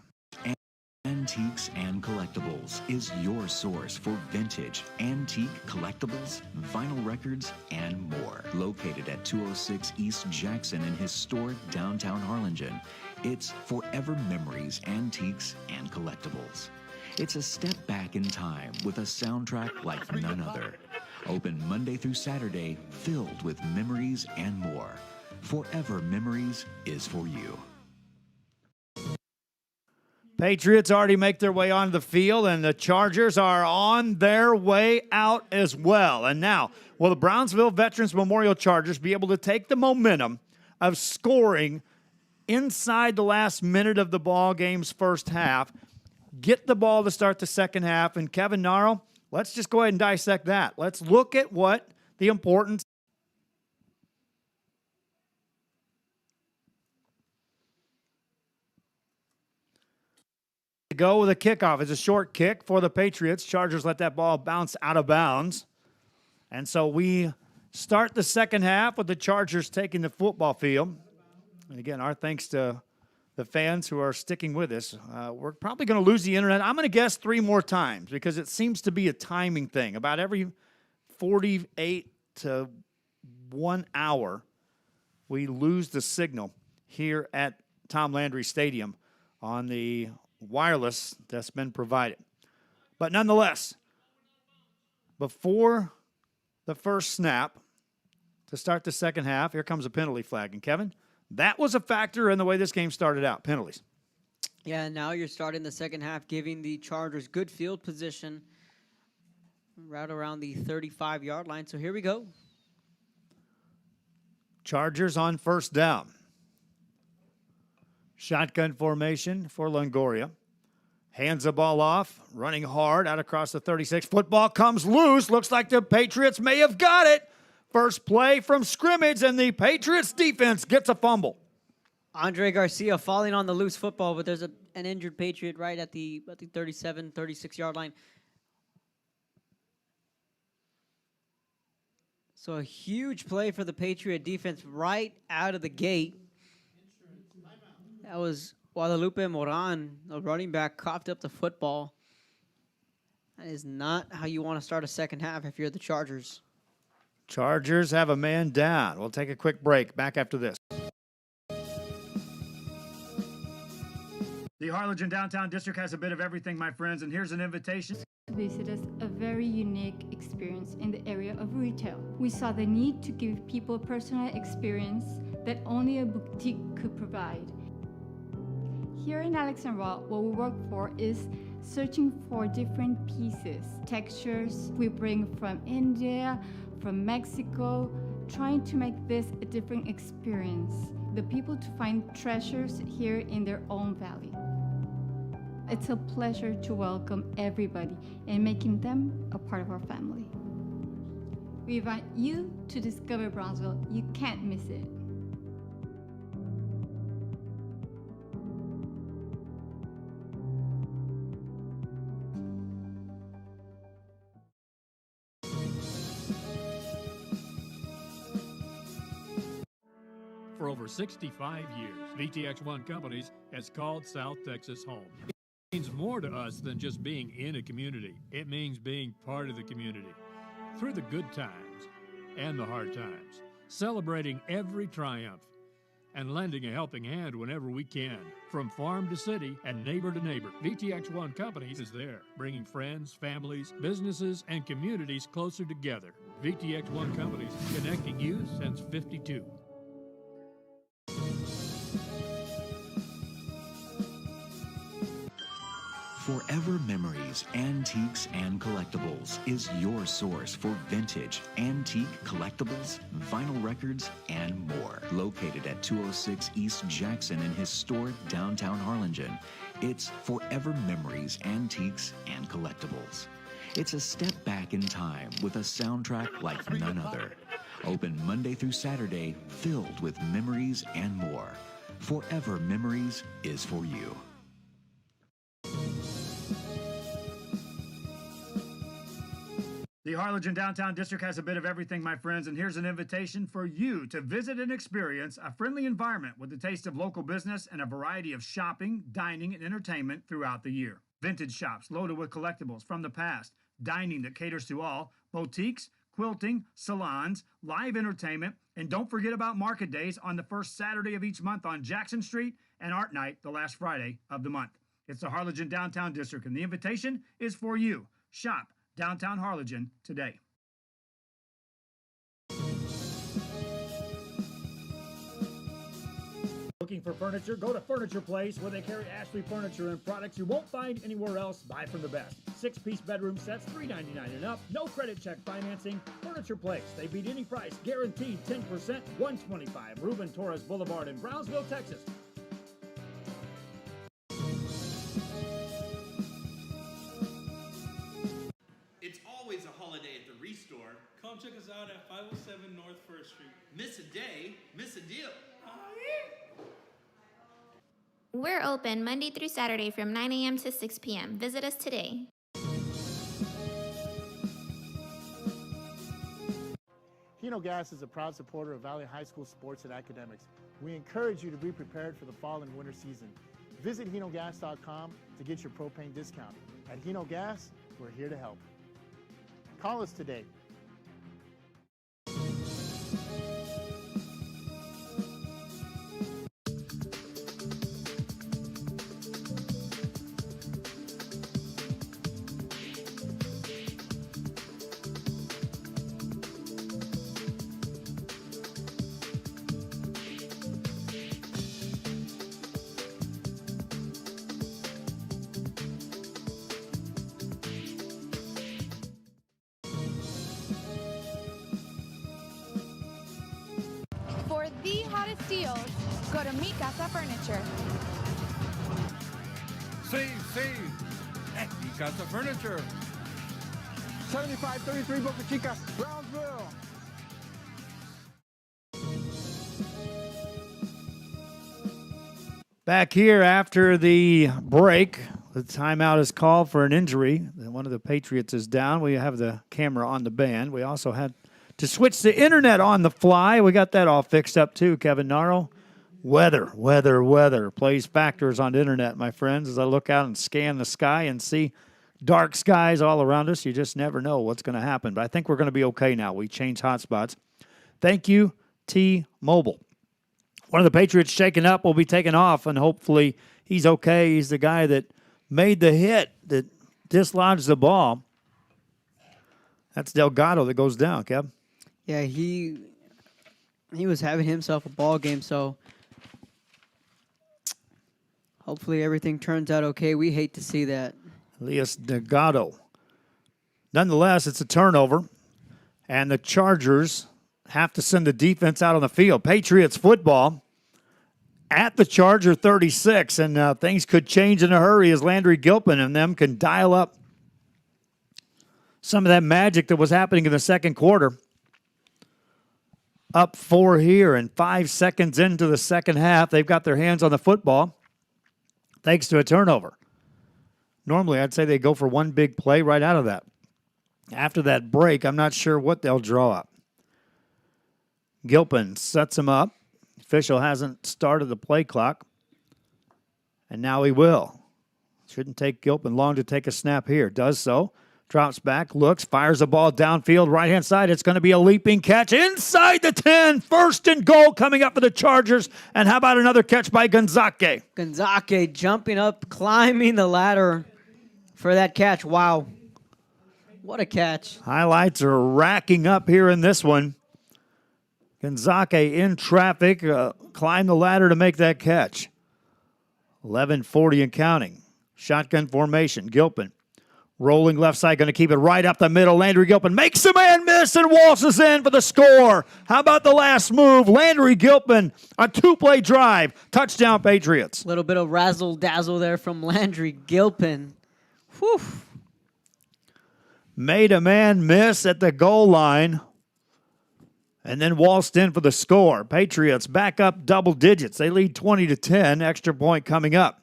Antiques and Collectibles is your source for vintage, antique collectibles, vinyl records, and more. Located at 206 East Jackson in historic downtown Harlingen, it's forever memories, antiques, and collectibles. It's a step back in time with a soundtrack like none other. Open Monday through Saturday, filled with memories and more. Forever Memories is for you. Patriots already make their way onto the field, and the Chargers are on their way out as well. And now, will the Brownsville Veterans Memorial Chargers be able to take the momentum of scoring inside the last minute of the ball game's first half, get the ball to start the second half? And Kevin Naro, let's just go ahead and dissect that. Let's look at what the importance to go with a kickoff. It's a short kick for the Patriots. Chargers let that ball bounce out of bounds. And so we start the second half with the Chargers taking the football field. And again, our thanks to the fans who are sticking with us. We're probably going to lose the internet. I'm going to guess 3 more times because it seems to be a timing thing. About every 48 to 1 hour, we lose the signal here at Tom Landry Stadium on the wireless that's been provided. But nonetheless, before the first snap to start the second half, here comes a penalty flag. And Kevin, that was a factor in the way this game started out, penalties. Yeah, now you're starting the second half, giving the Chargers good field position right around the 35-yard line. So here we go. Chargers on first down. Shotgun formation for Longoria. Hands the ball off, running hard out across the 36. Football comes loose. Looks like the Patriots may have got it. First play from scrimmage, and the Patriots defense gets a fumble. Andre Garcia falling on the loose football, but there's an injured Patriot right at the 37, 36-yard line. So a huge play for the Patriot defense right out of the gate. That was Guadalupe Moran, a running back, coughed up the football. That is not how you want to start a second half if you're the Chargers. Chargers have a man down. We'll take a quick break. Back after this. The Harlingen Downtown District has a bit of everything, my friends, and here's an invitation. Visit us a very unique experience in the area of retail. We saw the need to give people a personal experience that only a boutique could provide. Here in Alexandria, what we work for is searching for different pieces, textures we bring from India, from Mexico, trying to make this a different experience. The people to find treasures here in their own valley. It's a pleasure to welcome everybody and making them a part of our family. We invite you to discover Brownsville. You can't miss it. For over 65 years, VTX1 Companies has called South Texas home. It means more to us than just being in a community. It means being part of the community through the good times and the hard times, celebrating every triumph and lending a helping hand whenever we can. From farm to city and neighbor to neighbor, VTX1 Companies is there, bringing friends, families, businesses, and communities closer together. VTX1 Companies, connecting you since '52. Forever Memories, Antiques, and Collectibles is your source for vintage, antique collectibles, vinyl records, and more. Located at 206 East Jackson in historic downtown Harlingen, it's Forever Memories, Antiques, and Collectibles. It's a step back in time with a soundtrack like none other. Open Monday through Saturday, filled with memories and more. Forever Memories is for you. The Harlingen Downtown District has a bit of everything, my friends, and here's an invitation for you to visit and experience a friendly environment with a taste of local business and a variety of shopping, dining, and entertainment throughout the year. Vintage shops loaded with collectibles from the past, dining that caters to all, boutiques, quilting, salons, live entertainment, and don't forget about market days on the first Saturday of each month on Jackson Street and Art Night the last Friday of the month. It's the Harlingen Downtown District, and the invitation is for you. Shop downtown Harlingen today. Looking for furniture? Go to Furniture Place, where they carry Ashley furniture and products you won't find anywhere else. Buy from the best. 6-piece bedroom sets, $399 and up. No credit check financing. Furniture Place. They beat any price. Guaranteed 10%. 125 Ruben Torres Boulevard in Brownsville, Texas. It's always a holiday at the Restore. Come check us out at 507 North 1st Street. Miss a day, miss a deal. We're open Monday through Saturday from 9 a.m. to 6 p.m. Visit us today. Hino Gas is a proud supporter of Valley High School sports and academics. We encourage you to be prepared for the fall and winter season. Visit hinogas.com to get your propane discount. At Hino Gas, we're here to help. Call us today. For the hottest deals, go to Mi Casa Furniture. Save at Mi Casa Furniture. 7533 Boca Chica, Brownsville. Back here after the break, the timeout is called for an injury. One of the Patriots is down. We have the camera on the band. We also had to switch the internet on the fly. We got that all fixed up too, Kevin Narrow. Weather plays factors on the internet, my friends. As I look out and scan the sky and see dark skies all around us, you just never know what's going to happen. But I think we're going to be okay now. We changed hotspots. Thank you, T-Mobile. One of the Patriots shaken up will be taken off, and hopefully he's okay. He's the guy that made the hit that dislodged the ball. That's Delgado that goes down, Kev. Yeah, he was having himself a ball game, so hopefully everything turns out okay. We hate to see that. Elias Delgado. Nonetheless, it's a turnover, and the Chargers have to send the defense out on the field. Patriots football at the Charger 36, and things could change in a hurry as Landry Gilpin and them can dial up some of that magic that was happening in the second quarter. Up 4 here, and 5 seconds into the second half, they've got their hands on the football thanks to a turnover. Normally, I'd say they go for one big play right out of that. After that break, I'm not sure what they'll draw up. Gilpin sets him up. Official hasn't started the play clock, and now he will. Shouldn't take Gilpin long to take a snap here. Does so. Drops back, looks, fires the ball downfield, right-hand side. It's going to be a leaping catch inside the 10. First and goal coming up for the Chargers. And how about another catch by Gonzake? Gonzake jumping up, climbing the ladder for that catch. Wow. What a catch. Highlights are racking up here in this one. Gonzake in traffic, climbed the ladder to make that catch. 11:40 and counting. Shotgun formation, Gilpin. Rolling left side, going to keep it right up the middle. Landry Gilpin makes a man miss and waltzes in for the score. How about the last move? Landry Gilpin, a 2-play drive. Touchdown, Patriots. A little bit of razzle-dazzle there from Landry Gilpin. Whew. Made a man miss at the goal line and then waltzed in for the score. Patriots back up double digits. They lead 20-10. Extra point coming up.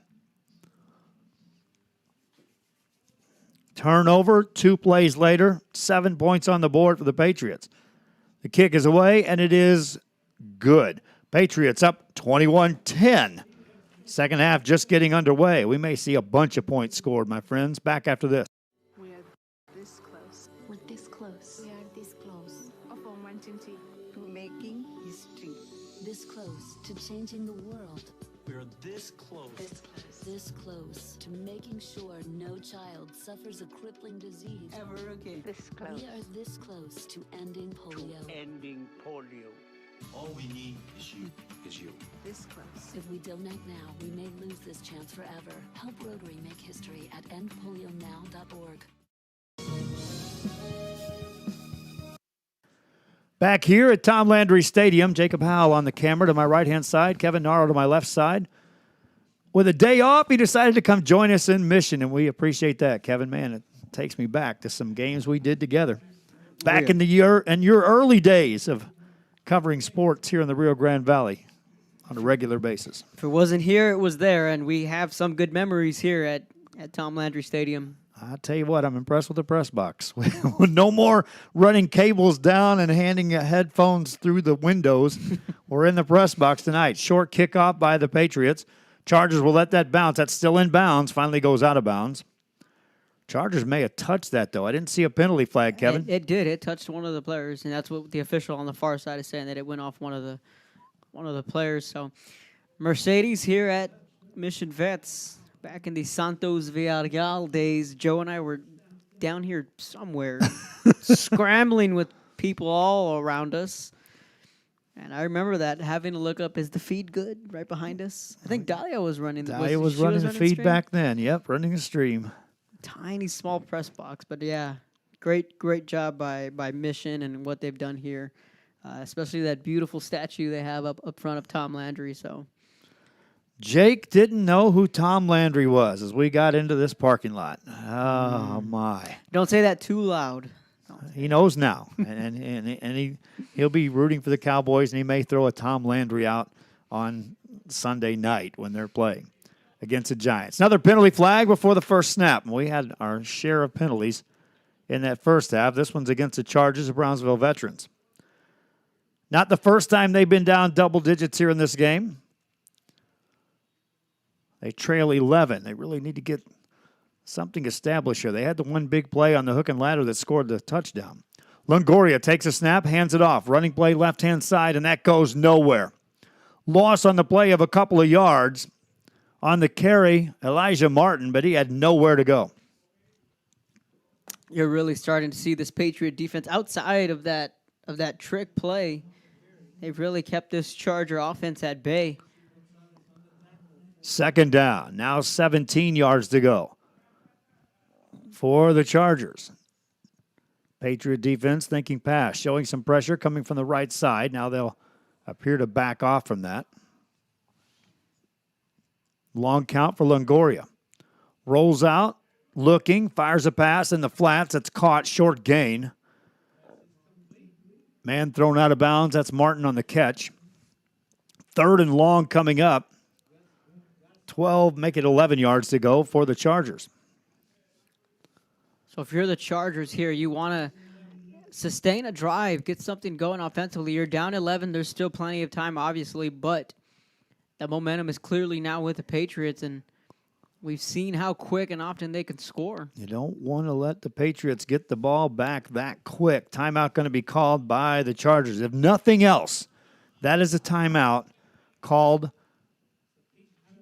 Turnover, 2 plays later, 7 points on the board for the Patriots. The kick is away, and it is good. Patriots up 21-10. Second half just getting underway. We may see a bunch of points scored, my friends. Back after this. We are this close. We're this close. We are this close. Of opportunity to making history. This close to changing the world. We're this close. This close to making sure no child suffers a crippling disease Ever again. This close. We are this close to ending polio. Ending polio. All we need is you. This close. If we don't act now, we may lose this chance forever. Help Rotary make history at endpolionow.org. Back here at Tom Landry Stadium, Jacob Howell on the camera to my right-hand side, Kevin Narrow to my left side. With a day off, he decided to come join us in Mission, and we appreciate that, Kevin. Man, it takes me back to some games we did together. Back in your early days of covering sports here in the Rio Grande Valley on a regular basis. If it wasn't here, it was there, and we have some good memories here at Tom Landry Stadium. I'll tell you what, I'm impressed with the press box. No more running cables down and handing headphones through the windows. We're in the press box tonight. Short kickoff by the Patriots. Chargers will let that bounce. That's still in bounds. Finally goes out of bounds. Chargers may have touched that, though. I didn't see a penalty flag, Kevin. It did. It touched one of the players, and that's what the official on the far side is saying, that it went off one of the players. So Mercedes here at Mission Vets. Back in the Santos Villarreal days, Joe and I were down here somewhere scrambling with people all around us. And I remember that, having to look up, is the feed good right behind us? I think Dahlia was running the Dahlia was running the feed back then. Yep, running the stream. Tiny, small press box. But, yeah, great job by Mission and what they've done here, especially that beautiful statue they have up front of Tom Landry. So Jake didn't know who Tom Landry was as we got into this parking lot. Oh, my. Don't say that too loud. He knows now, and he'll be rooting for the Cowboys, and he may throw a Tom Landry out on Sunday night when they're playing against the Giants. Another penalty flag before the first snap. We had our share of penalties in that first half. This one's against the Chargers of Brownsville Veterans. Not the first time they've been down double digits here in this game. They trail 11. They really need to get something established here. They had the one big play on the hook and ladder that scored the touchdown. Longoria takes a snap, hands it off. Running play left-hand side, and that goes nowhere. Loss on the play of a couple of yards. On the carry, Elijah Martin, but he had nowhere to go. You're really starting to see this Patriot defense outside of that trick play. They've really kept this Charger offense at bay. Second down. Now 17 yards to go for the Chargers. Patriot defense thinking pass, showing some pressure coming from the right side. Now they'll appear to back off from that. Long count for Longoria. Rolls out, looking, fires a pass in the flats. It's caught, short gain. Man thrown out of bounds. That's Martin on the catch. Third and long coming up. 12, make it 11 yards to go for the Chargers. So if you're the Chargers here, you want to sustain a drive, get something going offensively. You're down 11. There's still plenty of time, obviously, but the momentum is clearly now with the Patriots, and we've seen how quick and often they can score. You don't want to let the Patriots get the ball back that quick. Timeout going to be called by the Chargers. If nothing else, that is a timeout called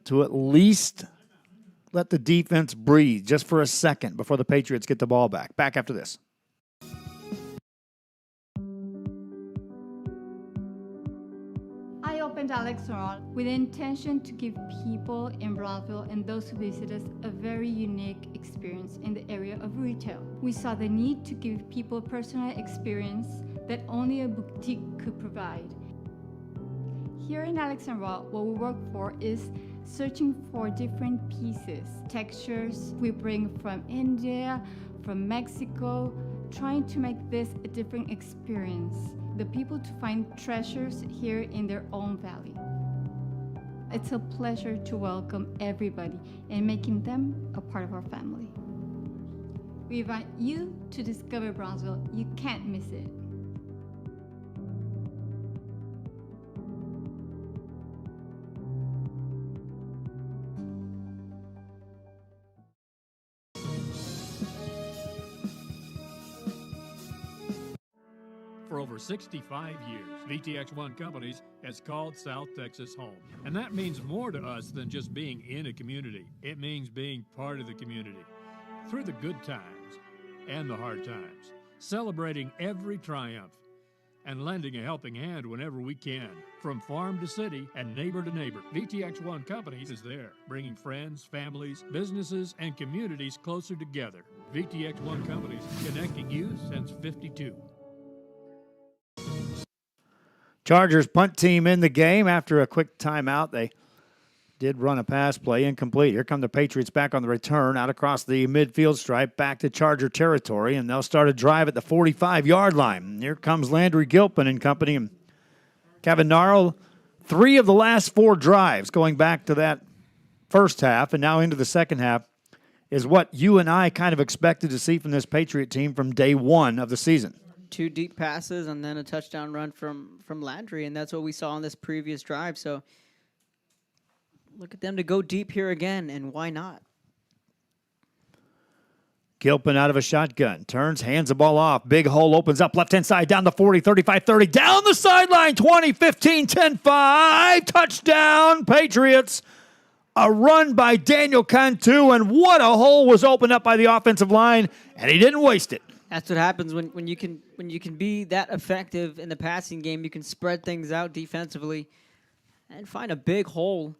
to at least let the defense breathe just for a second before the Patriots get the ball back. Back after this. I opened Alex Restaurant with the intention to give people in Brownsville and those who visit us a very unique experience in the area of retail. We saw the need to give people a personal experience that only a boutique could provide. Here in Alexandria, what we work for is searching for different pieces, textures we bring from India, from Mexico, trying to make this a different experience. The people to find treasures here in their own valley. It's a pleasure to welcome everybody and making them a part of our family. We invite you to discover Brownsville. You can't miss it. over 65 years, VTX1 Companies has called South Texas home. And that means more to us than just being in a community. It means being part of the community through the good times and the hard times, celebrating every triumph and lending a helping hand whenever we can. From farm to city and neighbor to neighbor, VTX1 Companies is there, bringing friends, families, businesses, and communities closer together. VTX1 Companies, connecting you since 52. Chargers punt team in the game after a quick timeout. They did run a pass play, incomplete. Here come the Patriots back on the return, out across the midfield stripe, back to Charger territory, and they'll start a drive at the 45-yard line. Here comes Landry Gilpin and company, and Kevin Narl. 3 of the last 4 drives going back to that first half and now into the second half is what you and I kind of expected to see from this Patriot team from day one of the season. 2 deep passes and then a touchdown run from Landry, and that's what we saw on this previous drive. So look at them to go deep here again, and why not? Gilpin out of a shotgun, turns, hands the ball off. Big hole opens up left-hand side, down the 40, 35, 30, down the sideline, 20, 15, 10, 5. Touchdown, Patriots. A run by Daniel Cantu, and what a hole was opened up by the offensive line, and he didn't waste it. That's what happens when you can be that effective in the passing game. You can spread things out defensively and find a big hole.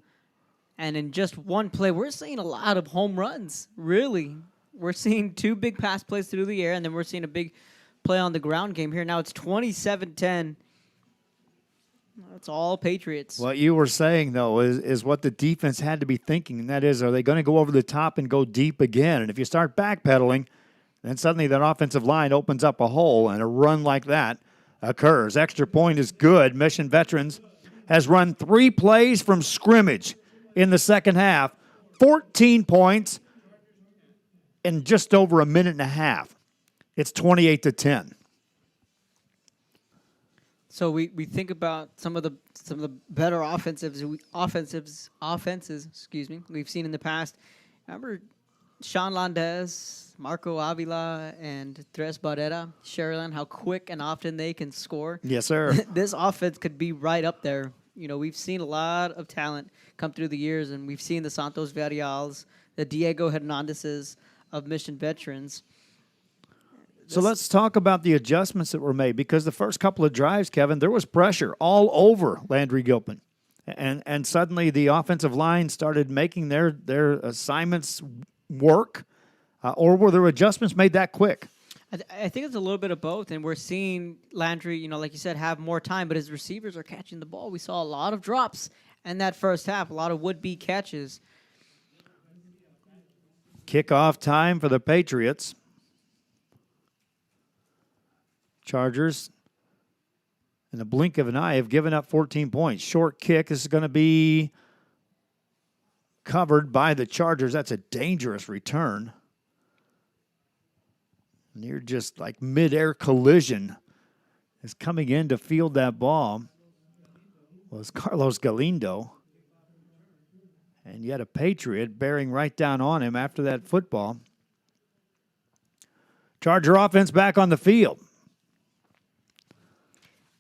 And in just one play, we're seeing a lot of home runs, really. We're seeing 2 big pass plays through the air, and then we're seeing a big play on the ground game here. Now it's 27-10. That's all Patriots. What you were saying, though, is what the defense had to be thinking, and that is, are they going to go over the top and go deep again? And if you start backpedaling, then suddenly that offensive line opens up a hole, and a run like that occurs. Extra point is good. Mission Veterans has run 3 plays from scrimmage in the second half, 14 points in just over a minute and a half. It's 28-10. So we think about some of the better offenses, excuse me, we've seen in the past. Remember Sean Landez, Marco Avila, and Tres Barrera, Sherilyn, how quick and often they can score. Yes, sir. This offense could be right up there. You know, we've seen a lot of talent come through the years, and we've seen the Santos Varials, the Diego Hernandezes of Mission Veterans. So let's talk about the adjustments that were made, because the first couple of drives, Kevin, there was pressure all over Landry Gilpin. And suddenly the offensive line started making their assignments work, or were there adjustments made that quick? I think it's a little bit of both, and we're seeing Landry, you know, like you said, have more time, but his receivers are catching the ball. We saw a lot of drops in that first half, a lot of would-be catches. Kickoff time for the Patriots. Chargers, in the blink of an eye, have given up 14 points. Short kick. This is going to be covered by the Chargers. That's a dangerous return. Near just like mid-air collision is coming in to field that ball was Carlos Galindo. And yet a Patriot bearing right down on him after that football. Charger offense back on the field.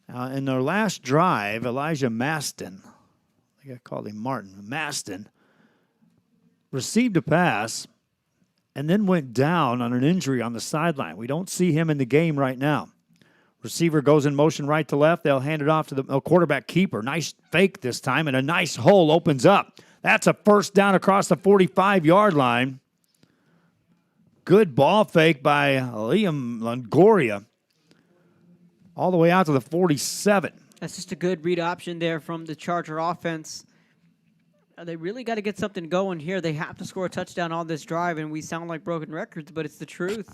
In their last drive, Elijah Maston, I think I called him Martin, Maston, received a pass and then went down on an injury on the sideline. We don't see him in the game right now. Receiver goes in motion right to left. They'll hand it off to the quarterback keeper. Nice fake this time, and a nice hole opens up. That's a first down across the 45-yard line. Good ball fake by Liam Longoria. All the way out to the 47. That's just a good read option there from the Charger offense. They really got to get something going here. They have to score a touchdown on this drive, and we sound like broken records, but it's the truth.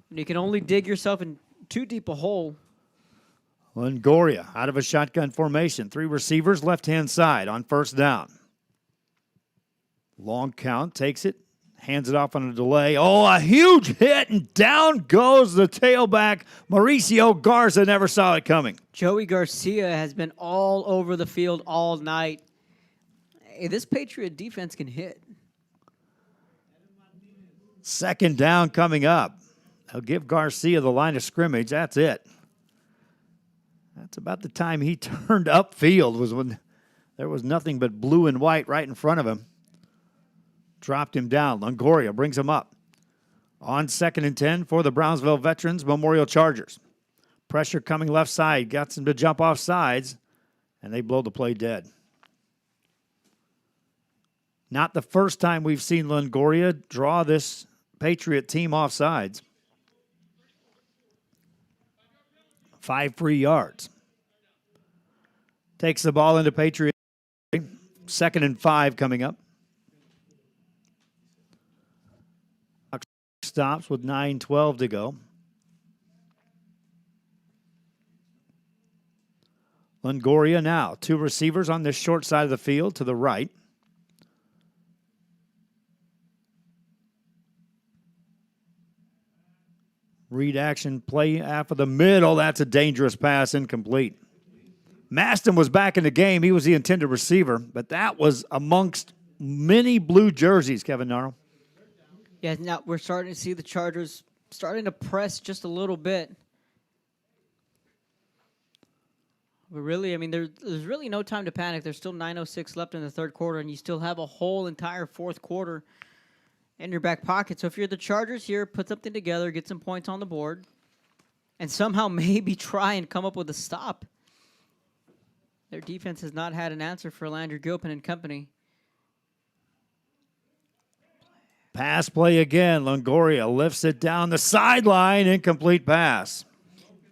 You can only dig yourself in too deep a hole. Longoria out of a shotgun formation. 3 receivers left-hand side on first down. Long count, takes it. Hands it off on a delay. Oh, a huge hit, and down goes the tailback. Mauricio Garza never saw it coming. Joey Garcia has been all over the field all night. Hey, this Patriot defense can hit. Second down coming up. They'll give Garcia the line of scrimmage. That's it. That's about the time he turned upfield, was when there was nothing but blue and white right in front of him. Dropped him down. Longoria brings him up. On 2nd and 10 for the Brownsville Veterans Memorial Chargers. Pressure coming left side. Gets him to jump off sides, and they blow the play dead. Not the first time we've seen Longoria draw this Patriot team off sides. 5 free yards. Takes the ball into Patriot. 2nd and 5 coming up. Stops with 9:12 to go. Longoria now. 2 receivers on this short side of the field to the right. Read action play after the middle. That's a dangerous pass, incomplete. Maston was back in the game. He was the intended receiver, but that was amongst many blue jerseys, Kevin Narrow. Yeah, now we're starting to see the Chargers starting to press just a little bit. But really, I mean, there's really no time to panic. There's still 9:06 left in the third quarter, and you still have a whole entire fourth quarter in your back pocket. So if you're the Chargers here, put something together, get some points on the board, and somehow maybe try and come up with a stop. Their defense has not had an answer for Landry Gilpin and company. Pass play again. Longoria lifts it down the sideline. Incomplete pass.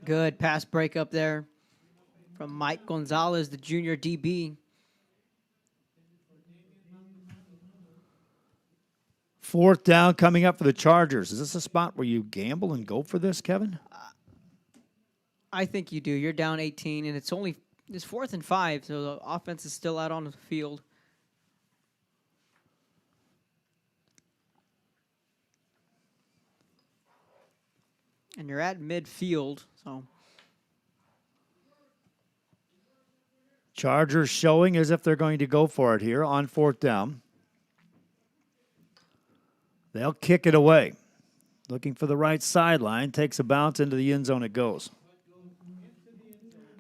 Good pass break up there from Mike Gonzalez, the junior DB. 4th down coming up for the Chargers. Is this a spot where you gamble and go for this, Kevin? I think you do. You're down 18, and it's 4th and 5, so the offense is still out on the field. And you're at midfield, so. Chargers showing as if they're going to go for it here on 4th down. They'll kick it away. Looking for the right sideline. Takes a bounce into the end zone. It goes.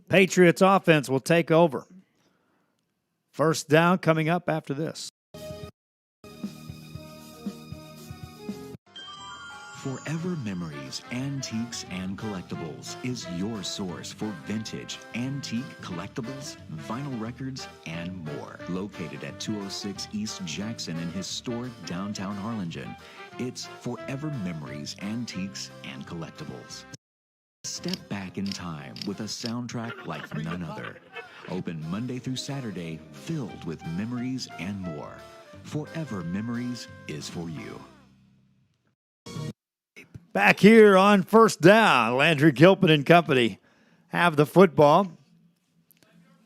Patriots offense will take over. 1st down coming up after this. Forever Memories, Antiques, and Collectibles is your source for vintage, antique collectibles, vinyl records, and more. Located at 206 East Jackson in historic downtown Harlingen, it's Forever Memories, Antiques, and Collectibles. Step back in time with a soundtrack like none other. Open Monday through Saturday, filled with memories and more. Forever Memories is for you. Back here on 1st down, Landry Gilpin and company have the football.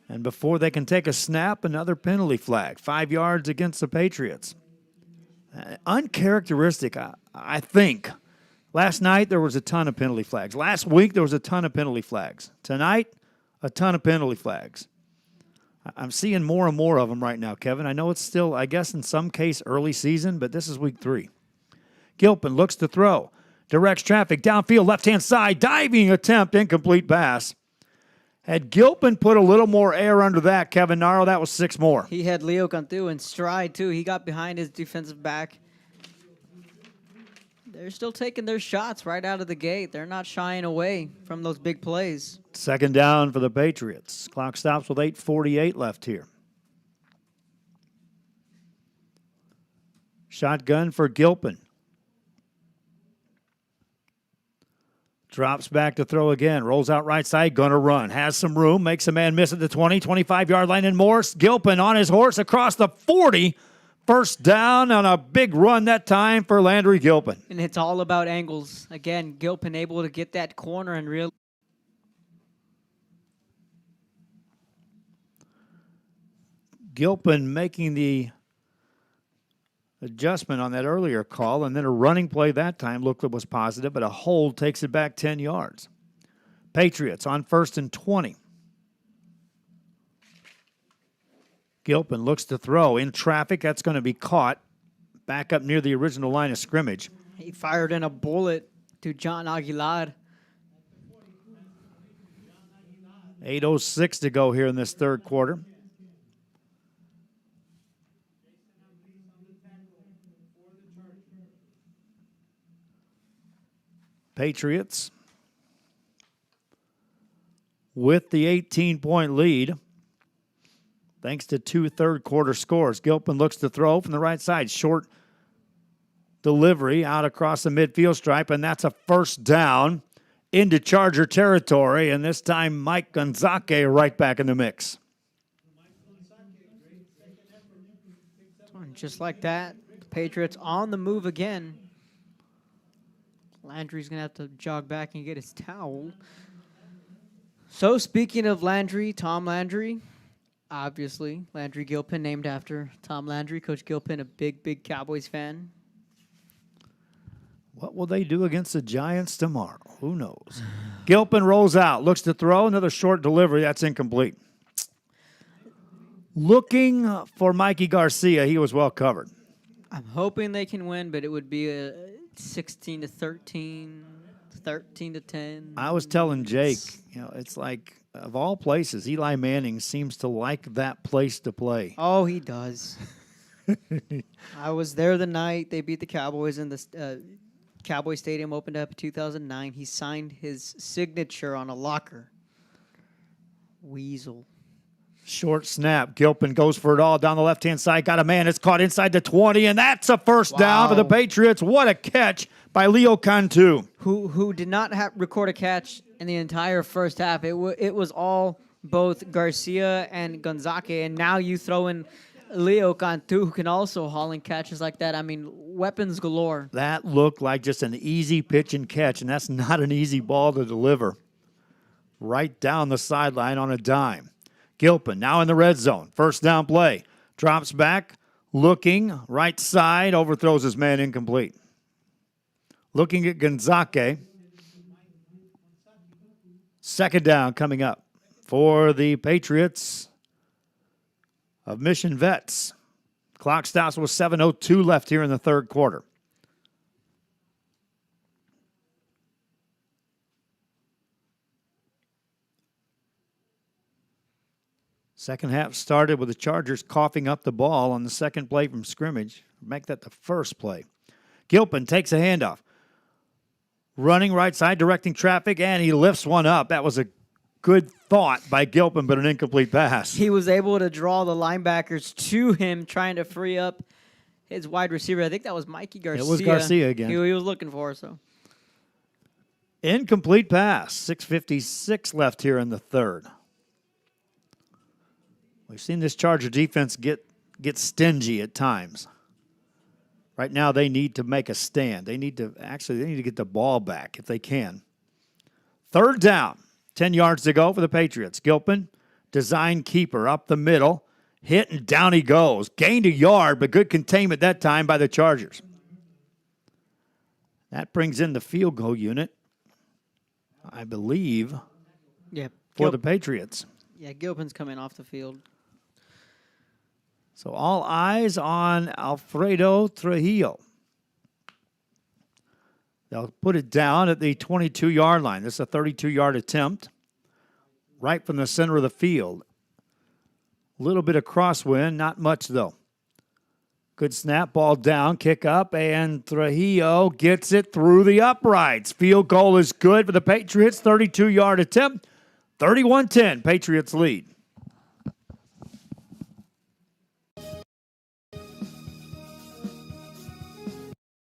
And before they can take a snap, another penalty flag. 5 yards against the Patriots. Uncharacteristic, I think. Last night, there was a ton of penalty flags. Last week, there was a ton of penalty flags. Tonight, a ton of penalty flags. I'm seeing more and more of them right now, Kevin. I know it's still, I guess, in some case, early season, but this is week 3. Gilpin looks to throw. Directs traffic downfield, left-hand side, diving attempt, incomplete pass. Had Gilpin put a little more air under that, Kevin Narrow, that was 6 more. He had Leo Cantu in stride, too. He got behind his defensive back. They're still taking their shots right out of the gate. They're not shying away from those big plays. 2nd down for the Patriots. Clock stops with 8:48 left here. Shotgun for Gilpin. Drops back to throw again. Rolls out right side. Gonna run. Has some room. Makes a man miss at the 20, 25-yard line and more. Gilpin on his horse across the 40. 1st down on a big run that time for Landry Gilpin. And it's all about angles. Again, Gilpin able to get that corner and really. Gilpin making the adjustment on that earlier call, and then a running play that time looked like it was positive, but a hold takes it back 10 yards. Patriots on 1st and 20. Gilpin looks to throw in traffic. That's going to be caught back up near the original line of scrimmage. He fired in a bullet to John Aguilar. 8:06 to go here in this third quarter. Patriots with the 18-point lead thanks to 2 third-quarter scores. Gilpin looks to throw from the right side. Short delivery out across the midfield stripe, and that's a first down into Charger territory, and this time Mike Gonzake right back in the mix. Just like that, the Patriots on the move again. Landry's going to have to jog back and get his towel. So speaking of Landry, Tom Landry, obviously, Landry Gilpin named after Tom Landry. Coach Gilpin, a big Cowboys fan. What will they do against the Giants tomorrow? Who knows? Gilpin rolls out, looks to throw, another short delivery. That's incomplete. Looking for Mikey Garcia. He was well covered. I'm hoping they can win, but it would be a 16-13, 13-10. I was telling Jake, it's like, of all places, Eli Manning seems to like that place to play. Oh, he does. I was there the night they beat the Cowboys in the Cowboy Stadium, opened up in 2009. He signed his signature on a locker. Weasel. Short snap. Gilpin goes for it all down the left-hand side. Got a man. It's caught inside the 20, and that's a first down for the Patriots. What a catch by Leo Cantu. Who did not record a catch in the entire first half. It was all both Garcia and Gonzake, and now you throw in Leo Cantu, who can also haul in catches like that. I mean, weapons galore. That looked like just an easy pitch and catch, and that's not an easy ball to deliver. Right down the sideline on a dime. Gilpin now in the red zone. First down play. Drops back, looking, right side, overthrows his man, incomplete. Looking at Gonzake. Second down coming up for the Patriots of Mission Vets. Clock stops with 7:02 left here in the third quarter. Second half started with the Chargers coughing up the ball on the second play from scrimmage. Make that the first play. Gilpin takes a handoff. Running right side, directing traffic, and he lifts one up. That was a good thought by Gilpin, but an incomplete pass. He was able to draw the linebackers to him, trying to free up his wide receiver. I think that was Mikey Garcia. It was Garcia again. He was looking for, so. Incomplete pass. 6:56 left here in the third. We've seen this Charger defense get stingy at times. Right now, they need to make a stand. They need to get the ball back if they can. Third down, 10 yards to go for the Patriots. Gilpin, design keeper up the middle, hit and down he goes. Gained a yard, but good containment that time by the Chargers. That brings in the field goal unit, I believe, for the Patriots. Yeah, Gilpin's coming off the field. So all eyes on Alfredo Trujillo. They'll put it down at the 22-yard line. This is a 32-yard attempt right from the center of the field. A little bit of crosswind, not much though. Good snap, ball down, kick up, and Trujillo gets it through the uprights. Field goal is good for the Patriots. 32-yard attempt, 31-10, Patriots lead.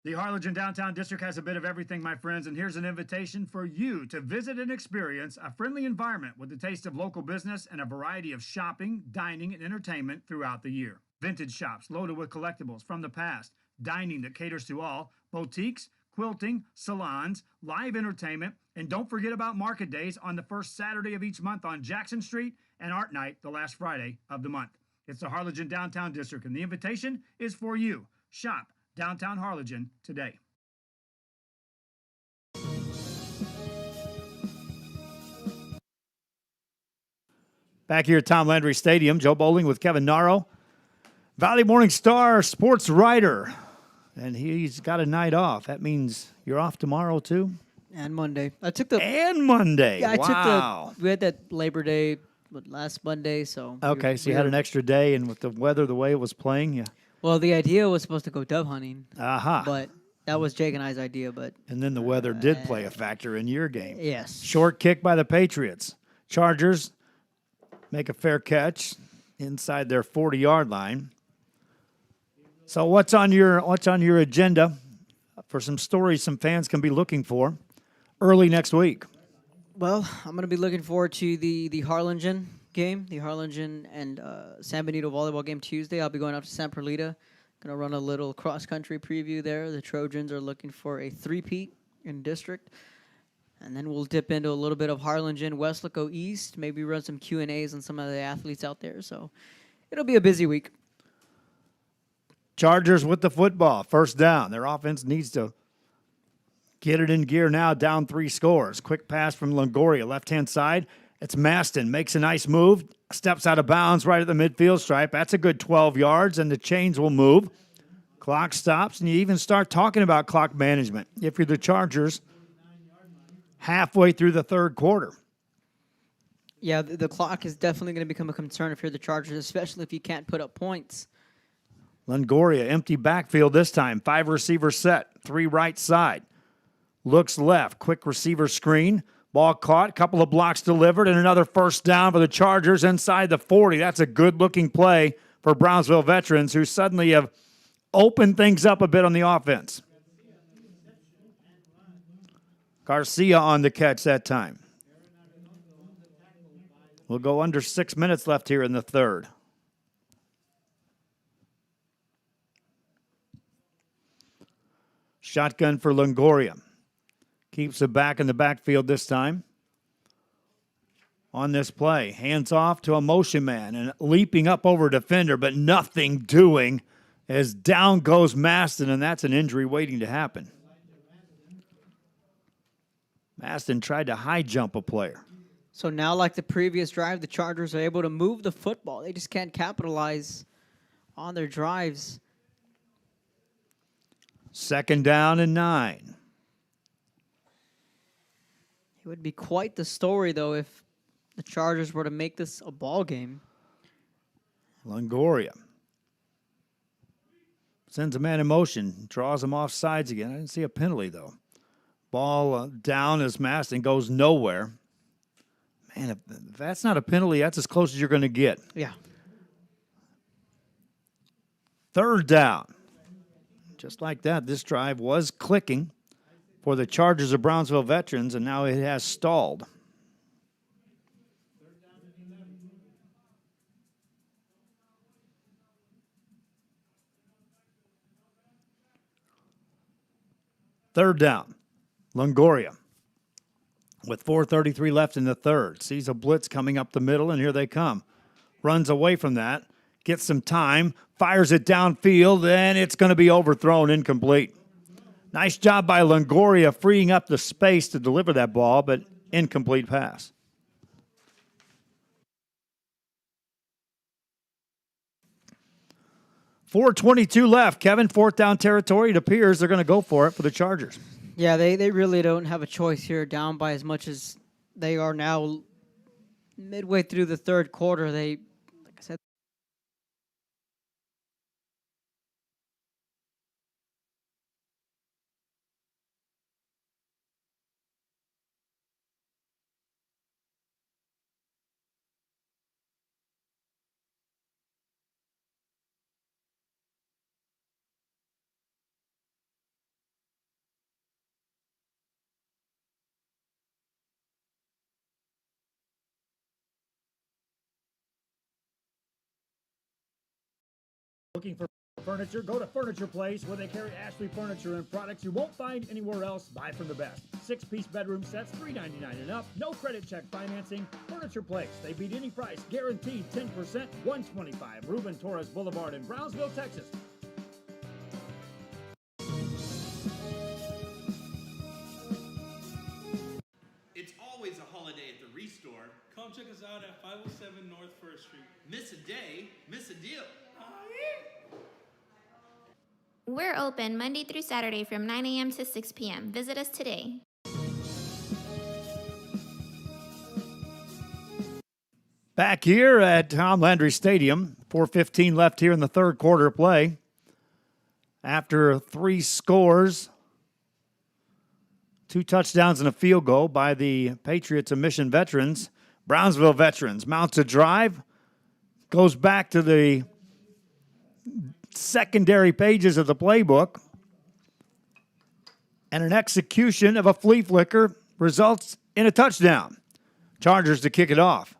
The Harlingen Downtown District has a bit of everything, my friends, and here's an invitation for you to visit and experience a friendly environment with a taste of local business and a variety of shopping, dining, and entertainment throughout the year. Vintage shops loaded with collectibles from the past, dining that caters to all, boutiques, quilting, salons, live entertainment, and don't forget about market days on the first Saturday of each month on Jackson Street and Art Night the last Friday of the month. It's the Harlingen Downtown District, and the invitation is for you. Shop Downtown Harlingen today. Back here at Tom Landry Stadium, Joe Bowling with Kevin Naro, Valley Morning Star sports writer, and he's got a night off. That means you're off tomorrow too? And Monday. I took the And Monday. Yeah, I wow. took the. We had that Labor Day last Monday, so. Okay, so you had an extra day, and with the weather the way it was playing, yeah. Well, the idea was supposed to go dove hunting. Aha. But that was Jake and I's idea, but. And then the weather did play a factor in your game. Yes. Short kick by the Patriots. Chargers make a fair catch inside their 40-yard line. So what's on your agenda for some stories some fans can be looking for early next week? Well, I'm going to be looking forward to the Harlingen game, the Harlingen and San Benito volleyball game Tuesday. I'll be going out to San Perlita. Going to run a little cross-country preview there. The Trojans are looking for a three-peat in district. And then we'll dip into a little bit of Harlingen, Westlaco East, maybe run some Q&As on some of the athletes out there. So it'll be a busy week. Chargers with the football. First down. Their offense needs to get it in gear now, down 3 scores. Quick pass from Longoria, left-hand side. It's Maston, makes a nice move, steps out of bounds right at the midfield stripe. That's a good 12 yards, and the chains will move. Clock stops, and you even start talking about clock management if you're the Chargers halfway through the third quarter. Yeah, the clock is definitely going to become a concern if you're the Chargers, especially if you can't put up points. Longoria, empty backfield this time. 5 receiver set, 3 right side. Looks left, quick receiver screen. Ball caught, couple of blocks delivered, and another first down for the Chargers inside the 40. That's a good-looking play for Brownsville veterans who suddenly have opened things up a bit on the offense. Garcia on the catch that time. We'll go under 6 minutes left here in the third. Shotgun for Longoria. Keeps it back in the backfield this time. On this play, hands off to a motion man and leaping up over a defender, but nothing doing as down goes Maston, and that's an injury waiting to happen. Maston tried to high jump a player. So now, like the previous drive, the Chargers are able to move the football. They just can't capitalize on their drives. Second down and 9. It would be quite the story, though, if the Chargers were to make this a ball game. Longoria sends a man in motion, draws him off sides again. I didn't see a penalty, though. Ball down as Maston goes nowhere. Man, if that's not a penalty, that's as close as you're going to get. Yeah. Third down. Just like that, this drive was clicking for the Chargers of Brownsville veterans, and now it has stalled. Third down. Longoria with 4:33 left in the third. Sees a blitz coming up the middle, and here they come. Runs away from that. Gets some time. Fires it downfield, and it's going to be overthrown, incomplete. Nice job by Longoria freeing up the space to deliver that ball, but incomplete pass. .422 left. Kevin, 4th down territory. It appears they're going to go for it for the Chargers. Yeah, they really don't have a choice here, down by as much as they are now. Midway through the third quarter, they, like I said, Looking for furniture? Go to Furniture Place, where they carry Ashley furniture and products you won't find anywhere else. Buy from the best. 6-piece bedroom sets, $399 and up. No credit check financing. Furniture Place. They beat any price. Guaranteed 10%. 125 Ruben Torres Boulevard in Brownsville, Texas. It's always a holiday at the Restore. Come check us out at 507 North 1st Street. Miss a day, miss a deal. We're open Monday through Saturday from 9 a.m. to 6 p.m. Visit us today. Back here at Tom Landry Stadium, 4:15 left here in the third quarter of play. After 3 scores, 2 touchdowns and a field goal by the Patriots and Mission Veterans, Brownsville Veterans mounts a drive, goes back to the secondary pages of the playbook, and an execution of a flea flicker results in a touchdown. Chargers to kick it off.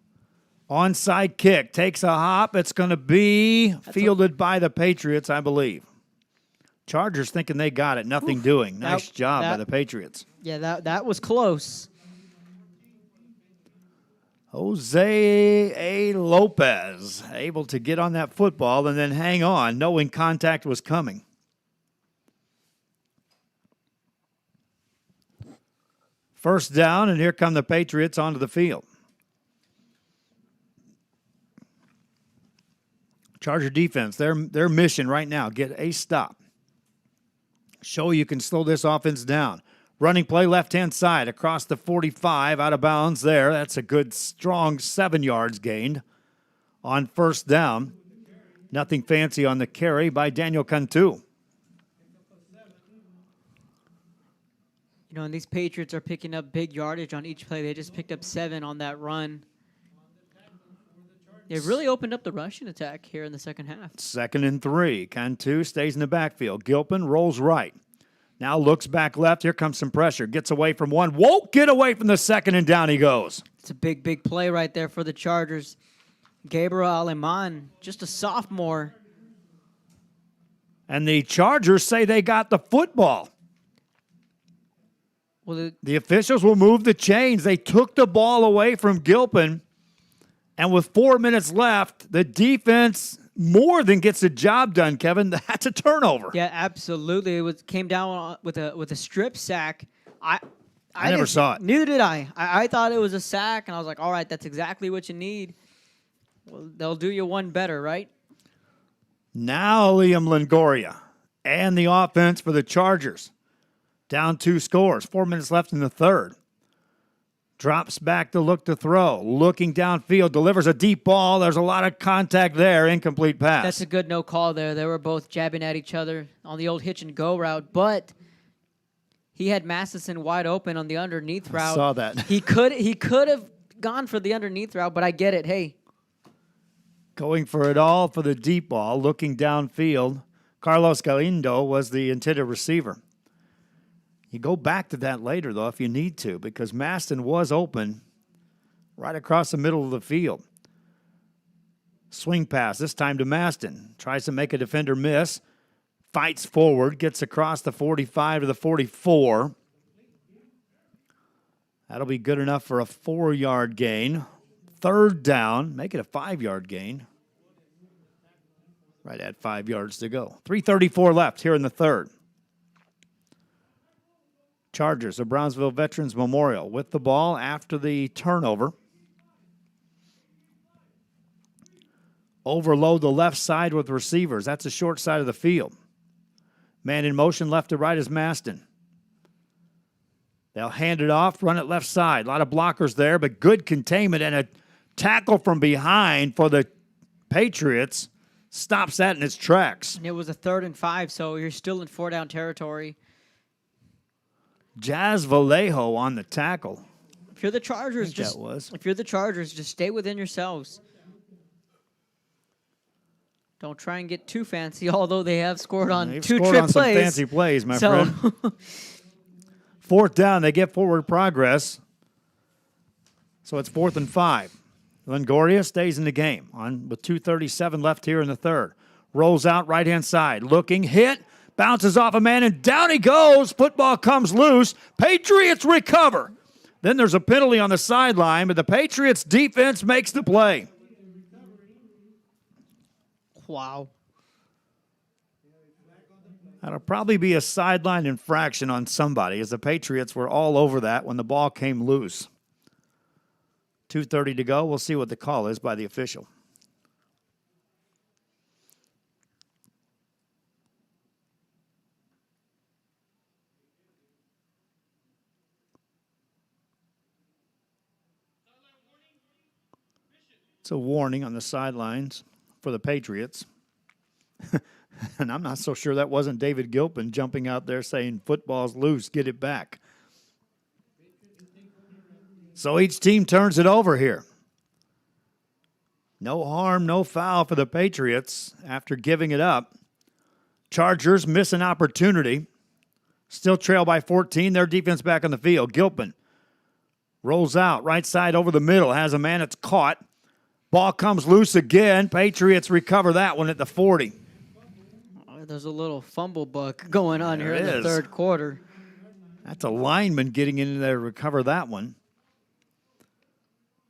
Onside kick, takes a hop. It's going to be fielded by the Patriots, I believe. Chargers thinking they got it. Nothing doing. Nice job by the Patriots. Yeah, that was close. Jose A. Lopez able to get on that football and then hang on, knowing contact was coming. First down, and here come the Patriots onto the field. Charger defense, their mission right now, get a stop. Show you can slow this offense down. Running play left-hand side across the 45, out of bounds there. That's a good, strong 7 yards gained on first down. Nothing fancy on the carry by Daniel Cantu. You know, and these Patriots are picking up big yardage on each play. They just picked up 7 on that run. They really opened up the rushing attack here in the second half. 2nd and 3. Cantu stays in the backfield. Gilpin rolls right. Now looks back left. Here comes some pressure. Gets away from one. Won't get away from the second, and down he goes. It's a big, big play right there for the Chargers. Gabriel Aleman, just a sophomore. And the Chargers say they got the football. Well, the officials will move the chains. They took the ball away from Gilpin. And with 4 minutes left, the defense more than gets the job done, Kevin. That's a turnover. Yeah, absolutely. It came down with a strip sack. I never saw it. Neither did I. I thought it was a sack, and I was like, all right, that's exactly what you need. Well, they'll do you one better, right? Now Liam Longoria and the offense for the Chargers. Down 2 scores. 4 minutes left in the third. Drops back to look to throw. Looking downfield. Delivers a deep ball. There's a lot of contact there. Incomplete pass. That's a good no call there. They were both jabbing at each other on the old hitch and go route, but he had Masterson wide open on the underneath route. I saw that. He could have gone for the underneath route, but I get it. Hey. Going for it all for the deep ball. Looking downfield. Carlos Galindo was the intended receiver. You go back to that later, though, if you need to, because Maston was open right across the middle of the field. Swing pass, this time to Maston. Tries to make a defender miss. Fights forward, gets across the 45 to the 44. That'll be good enough for a 4-yard gain. Third down, make it a 5-yard gain. Right at 5 yards to go. 3:34 left here in the third. Chargers of Brownsville Veterans Memorial with the ball after the turnover. Overload the left side with receivers. That's the short side of the field. Man in motion left to right is Maston. They'll hand it off, run it left side. A lot of blockers there, but good containment and a tackle from behind for the Patriots. Stops that in its tracks. And it was a 3rd and 5, so you're still in 4-down territory. Jazz Vallejo on the tackle. If you're the Chargers, just stay within yourselves. Don't try and get too fancy, although they have scored on They've 2 scored trick on plays. Some fancy plays, my friend. 4th down, they get forward progress. So it's 4th and 5. Longoria stays in the game with 2:37 left here in the third. Rolls out right-hand side, looking, hit. Bounces off a man, and down he goes. Football comes loose. Patriots recover. Then there's a penalty on the sideline, but the Patriots defense makes the play. Wow. That'll probably be a sideline infraction on somebody, as the Patriots were all over that when the ball came loose. 2:30 to go. We'll see what the call is by the official. It's a warning on the sidelines for the Patriots. And I'm not so sure that wasn't David Gilpin jumping out there saying, football's loose, get it back. So each team turns it over here. No harm, no foul for the Patriots after giving it up. Chargers miss an opportunity. Still trail by 14. Their defense back on the field. Gilpin rolls out. Right side over the middle. Has a man that's caught. Ball comes loose again. Patriots recover that one at the 40. There's a little fumble bug going on There here in the third quarter. That's a lineman getting in there to recover that one.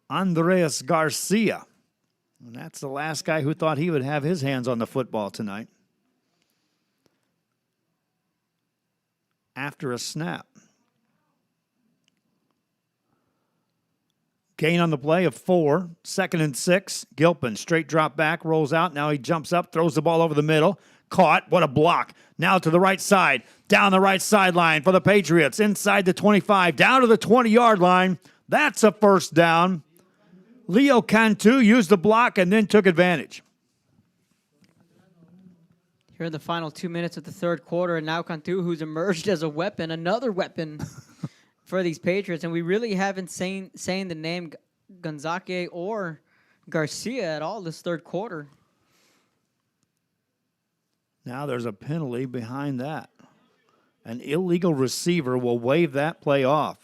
Andres Garcia. And that's the last guy who thought he would have his hands on the football tonight. After a snap. Gain on the play of 4. 2nd and 6. Gilpin, straight drop back, rolls out. Now he jumps up, throws the ball over the middle. Caught. What a block. Now to the right side. Down the right sideline for the Patriots. Inside the 25. Down to the 20-yard line. That's a first down. Leo Cantu used the block and then took advantage. Here in the final 2 minutes of the third quarter, and now Cantu, who's emerged as a weapon, another weapon for these Patriots. And we really haven't saying the name Gonzalez or Garcia at all this third quarter. Now there's a penalty behind that. An illegal receiver will wave that play off.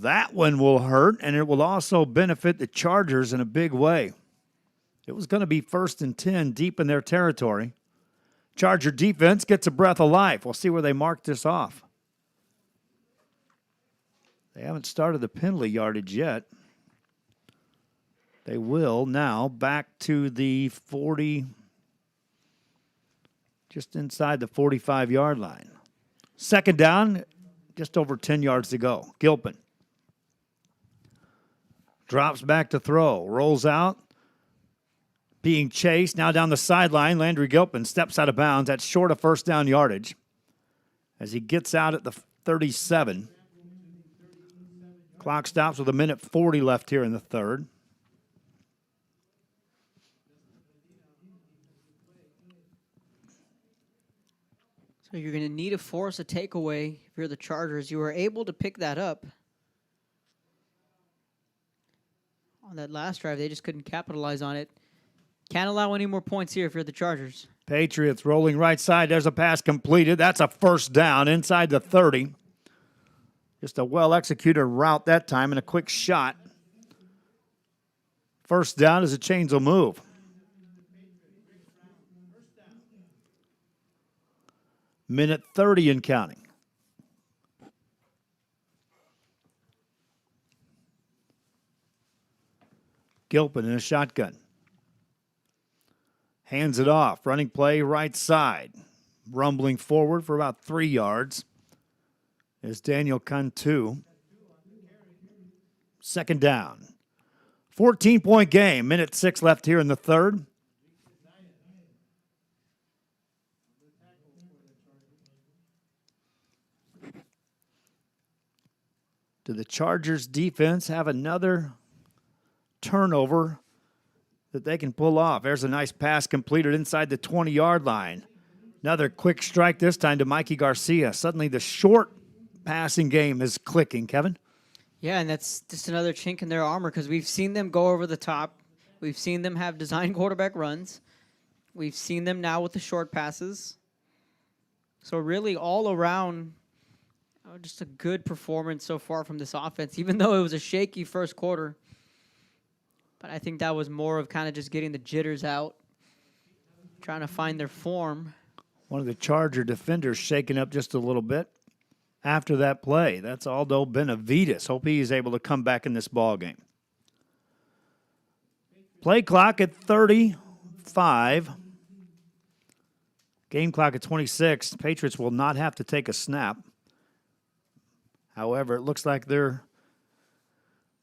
That one will hurt, and it will also benefit the Chargers in a big way. It was going to be 1st and 10 deep in their territory. Charger defense gets a breath of life. We'll see where they mark this off. They haven't started the penalty yardage yet. They will now back to the 40, just inside the 45-yard line. 2nd down, just over 10 yards to go. Gilpin drops back to throw, rolls out, being chased. Now down the sideline, Landry Gilpin steps out of bounds. That's short of first down yardage as he gets out at the 37. Clock stops with 1:40 left here in the third. So you're going to need to force a takeaway if you're the Chargers. You were able to pick that up on that last drive. They just couldn't capitalize on it. Can't allow any more points here if you're the Chargers. Patriots rolling right side. There's a pass completed. That's a first down inside the 30. Just a well-executed route that time and a quick shot. First down as the chains will move. Minute 30 and counting. Gilpin in a shotgun. Hands it off. Running play right side. Rumbling forward for about 3 yards is Daniel Cantu. 2nd down. 14-point game. Minute 6 left here in the third. Do the Chargers defense have another turnover that they can pull off? There's a nice pass completed inside the 20-yard line. Another quick strike this time to Mikey Garcia. Suddenly the short passing game is clicking, Kevin. Yeah, and that's just another chink in their armor because we've seen them go over the top. We've seen them have design quarterback runs. We've seen them now with the short passes. So really all around, just a good performance so far from this offense, even though it was a shaky first quarter. But I think that was more of kind of just getting the jitters out, trying to find their form. One of the Charger defenders shaking up just a little bit after that play. That's Aldo Benavides. Hope he's able to come back in this ball game. Play clock at 35. Game clock at 26. Patriots will not have to take a snap. However, it looks like they're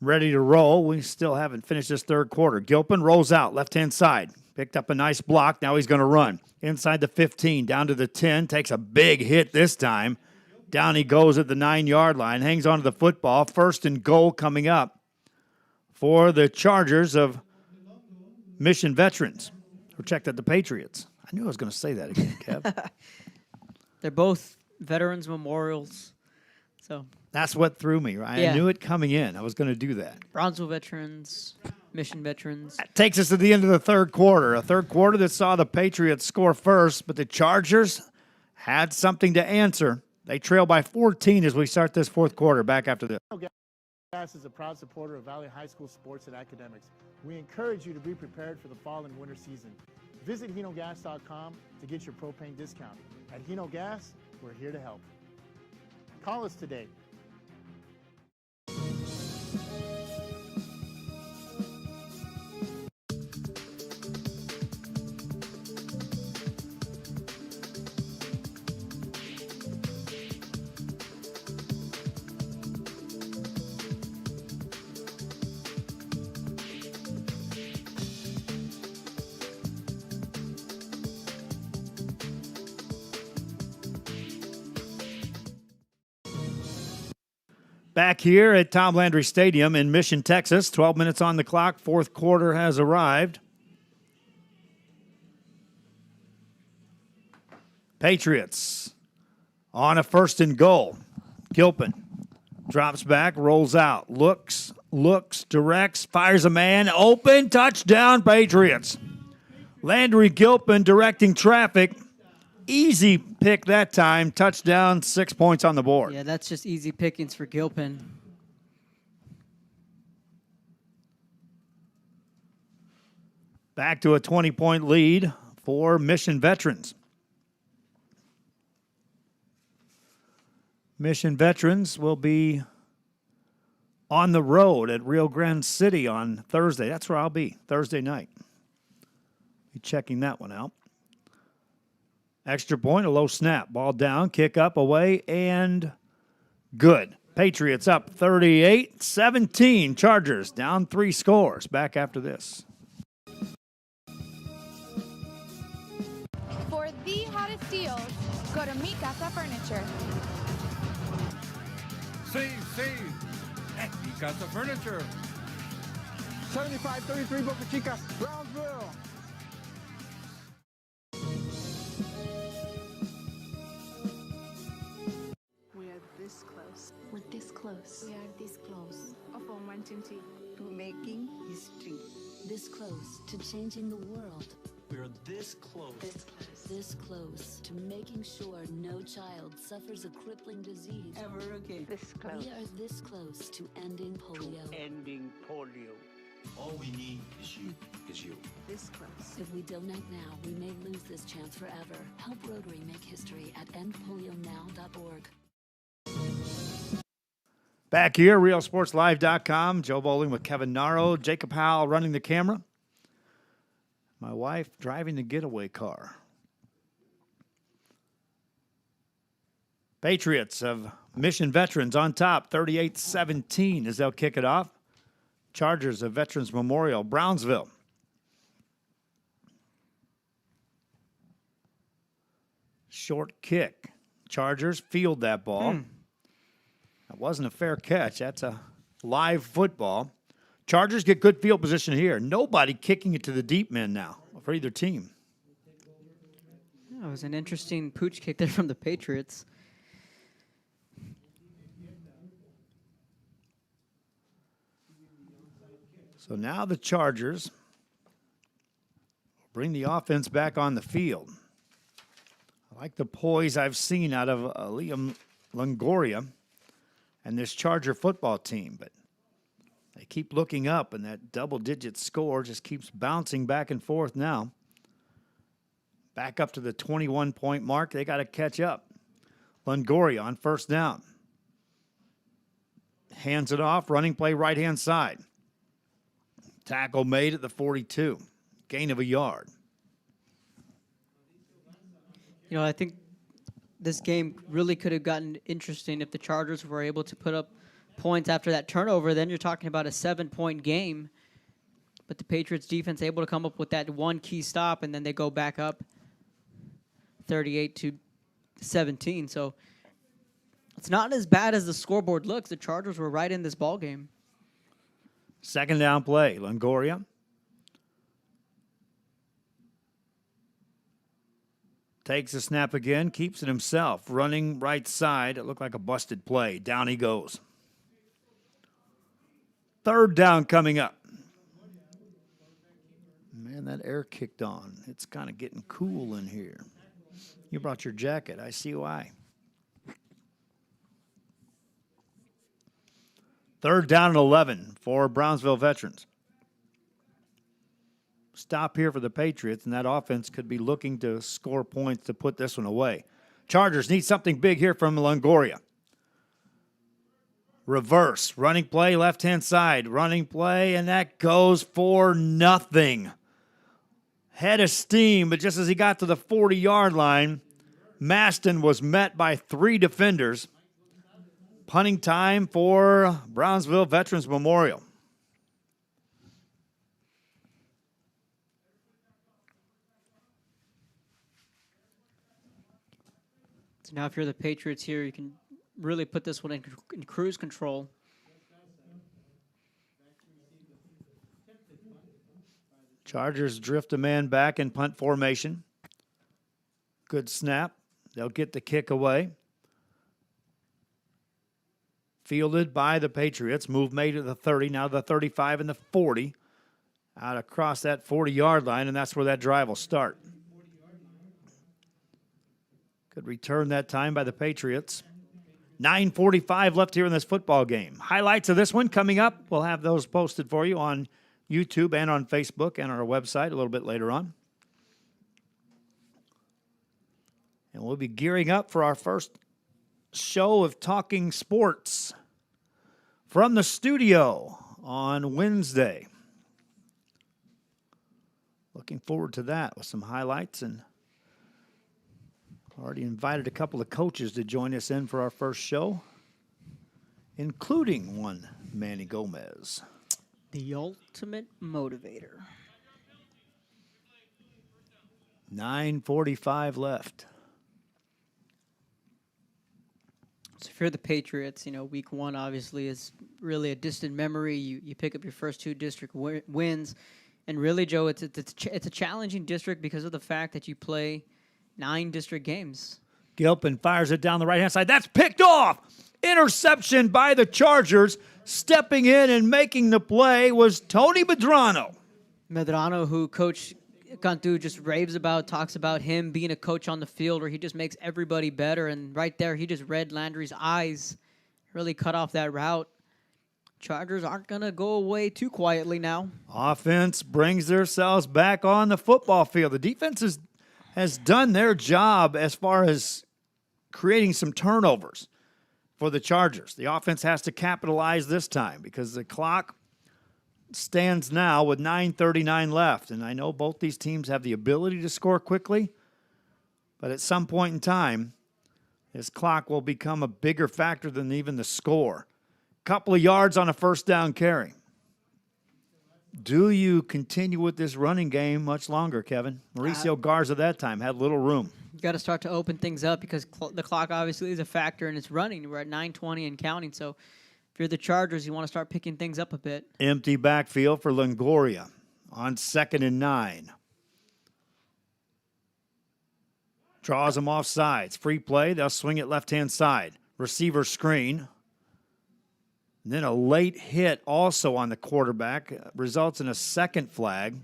ready to roll. We still haven't finished this third quarter. Gilpin rolls out, left-hand side. Picked up a nice block. Now he's going to run. Inside the 15, down to the 10. Takes a big hit this time. Down he goes at the 9-yard line. Hangs onto the football. 1st and goal coming up for the Chargers of Mission Veterans, who checked at the Patriots. I knew I was going to say that again, Kev. They're both veterans memorials. So That's what threw me. Right? Yeah. I knew it coming in. I was going to do that. Brownsville veterans, Mission veterans. That takes us to the end of the third quarter. A third quarter that saw the Patriots score first, but the Chargers had something to answer. They trail by 14 as we start this fourth quarter. Back after this. Gas is a proud supporter of Valley High School sports and academics. We encourage you to be prepared for the fall and winter season. Visit hinogas.com to get your propane discount. At Hino Gas, we're here to help. Call us today. Back here at Tom Landry Stadium in Mission, Texas. 12 minutes on the clock. Fourth quarter has arrived. Patriots on a 1st and goal. Gilpin drops back, rolls out, looks, directs, fires a man, open, touchdown, Patriots. Landry Gilpin directing traffic. Easy pick that time. Touchdown, 6 points on the board. Yeah, that's just easy pickings for Gilpin. Back to a 20-point lead for Mission Veterans. Mission Veterans will be on the road at Rio Grande City on Thursday. That's where I'll be, Thursday night. Be checking that one out. Extra point, a low snap. Ball down, kick up, away, and good. Patriots up 38-17. Chargers down 3 scores. Back after this. For the hottest deals, go to Mi Casa Furniture. Save at Mi Casa Furniture. 7533 Boca Chica, Brownsville. We are this close. We're this close. We are this close of wanting to making history. This close to changing the world. We're this close. This close to making sure no child suffers a crippling disease Ever again. This close. We are this close to ending polio. Ending polio. All we need is you. This close. If we don't act now, we may lose this chance forever. Help Rotary make history at endpolionow.org. Back here, RealSportsLive.com. Joe Bowling with Kevin Naro. Jacob Howell running the camera. My wife driving the getaway car. Patriots of Mission Veterans on top, 38-17 as they'll kick it off. Chargers of Veterans Memorial, Brownsville. Short kick. Chargers field that ball. That wasn't a fair catch. That's a live football. Chargers get good field position here. Nobody kicking it to the deep men now for either team. That was an interesting pooch kick there from the Patriots. So now the Chargers bring the offense back on the field. I like the poise I've seen out of Liam Longoria and this Charger football team, but they keep looking up, and that double-digit score just keeps bouncing back and forth now. Back up to the 21-point mark. They got to catch up. Longoria on 1st down. Hands it off, running play right-hand side. Tackle made at the 42. Gain of a yard. You know, I think this game really could have gotten interesting if the Chargers were able to put up points after that turnover. Then you're talking about a 7-point game. But the Patriots defense able to come up with that one key stop, and then they go back up 38-17. So it's not as bad as the scoreboard looks. The Chargers were right in this ball game. Second down play, Longoria. Takes a snap again, keeps it himself. Running right side. It looked like a busted play. Down he goes. Third down coming up. Man, that air kicked on. It's kind of getting cool in here. You brought your jacket. I see why. Third down and 11 for Brownsville veterans. Stop here for the Patriots, and that offense could be looking to score points to put this one away. Chargers need something big here from Longoria. Reverse, running play, left-hand side, running play, and that goes for nothing. Head of steam, but just as he got to the 40-yard line, Maston was met by 3 defenders. Punting time for Brownsville Veterans Memorial. So now if you're the Patriots here, you can really put this one in cruise control. Chargers drift a man back in punt formation. Good snap. They'll get the kick away. Fielded by the Patriots. Move made to the 30, now the 35 and the 40. Out across that 40-yard line, and that's where that drive will start. Good return that time by the Patriots. 9:45 left here in this football game. Highlights of this one coming up. We'll have those posted for you on YouTube and on Facebook and on our website a little bit later on. And we'll be gearing up for our first show of Talking Sports from the studio on Wednesday. Looking forward to that with some highlights, and already invited a couple of coaches to join us in for our first show, including one Manny Gomez. The ultimate motivator. 9:45 left. So if you're the Patriots, week 1 obviously is really a distant memory. You pick up your first 2 district wins. And really, Joe, it's a challenging district because of the fact that you play 9 district games. Gilpin fires it down the right-hand side. That's picked off. Interception by the Chargers. Stepping in and making the play was Tony Medrano. Medrano, who Coach Cantu just raves about, talks about him being a coach on the field where he just makes everybody better. And right there, he just read Landry's eyes, really cut off that route. Chargers aren't going to go away too quietly now. Offense brings themselves back on the football field. The defense has done their job as far as creating some turnovers for the Chargers. The offense has to capitalize this time because the clock stands now with 9:39 left. And I know both these teams have the ability to score quickly, but at some point in time, this clock will become a bigger factor than even the score. Couple of yards on a first down carry. Do you continue with this running game much longer, Kevin? Mauricio Garza that time had little room. You got to start to open things up because the clock obviously is a factor and it's running. We're at 9:20 and counting. So if you're the Chargers, you want to start picking things up a bit. Empty backfield for Longoria on 2nd and 9. Draws them off sides. Free play. They'll swing it left-hand side. Receiver screen. And then a late hit also on the quarterback results in a second flag.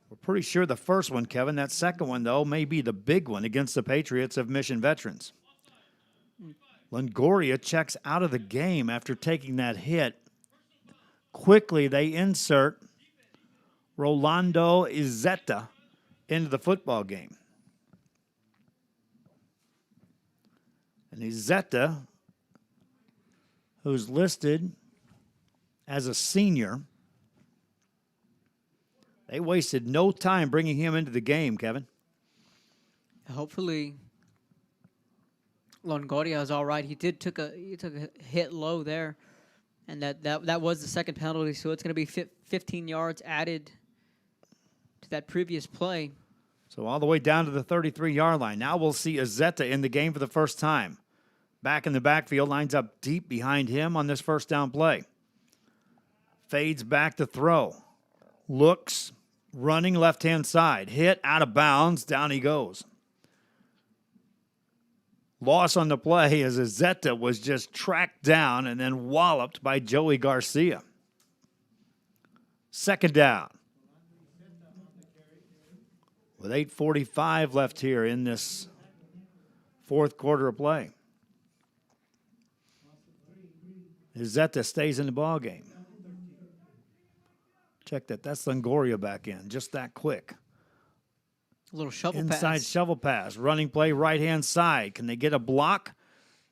We're pretty sure the first one, Kevin, that second one, though, may be the big one against the Patriots of Mission Veterans. Longoria checks out of the game after taking that hit. Quickly, they insert Rolando Izetta into the football game. And Izetta, who's listed as a senior, they wasted no time bringing him into the game, Kevin. Hopefully, Longoria is all right. He took a hit low there, and that was the second penalty. So it's going to be 15 yards added to that previous play. So all the way down to the 33-yard line. Now we'll see Izetta in the game for the first time. Back in the backfield, lines up deep behind him on this first down play. Fades back to throw. Looks, running left-hand side. Hit out of bounds. Down he goes. Loss on the play as Azetta was just tracked down and then walloped by Joey Garcia. Second down. With 8:45 left here in this fourth quarter of play. Azetta stays in the ball game. Check that. That's Longoria back in. Just that quick. A little shovel Inside pass. shovel pass. Running play right-hand side. Can they get a block?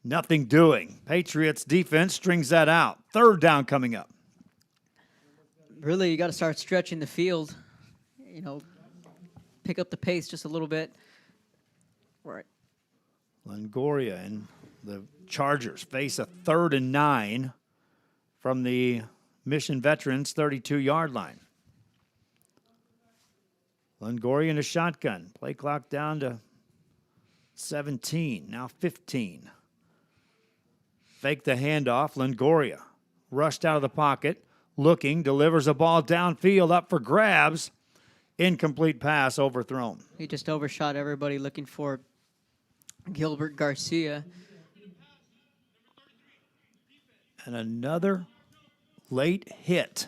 Nothing doing. Patriots defense strings that out. Third down coming up. Really, you got to start stretching the field. You know, pick up the pace just a little bit. Right. Longoria and the Chargers face a 3rd and 9 from the Mission Veterans 32-yard line. Longoria in a shotgun. Play clock down to 17, now 15. Fake the handoff. Longoria rushed out of the pocket, looking, delivers a ball downfield up for grabs. Incomplete pass overthrown. He just overshot everybody looking for Gilbert Garcia. And another late hit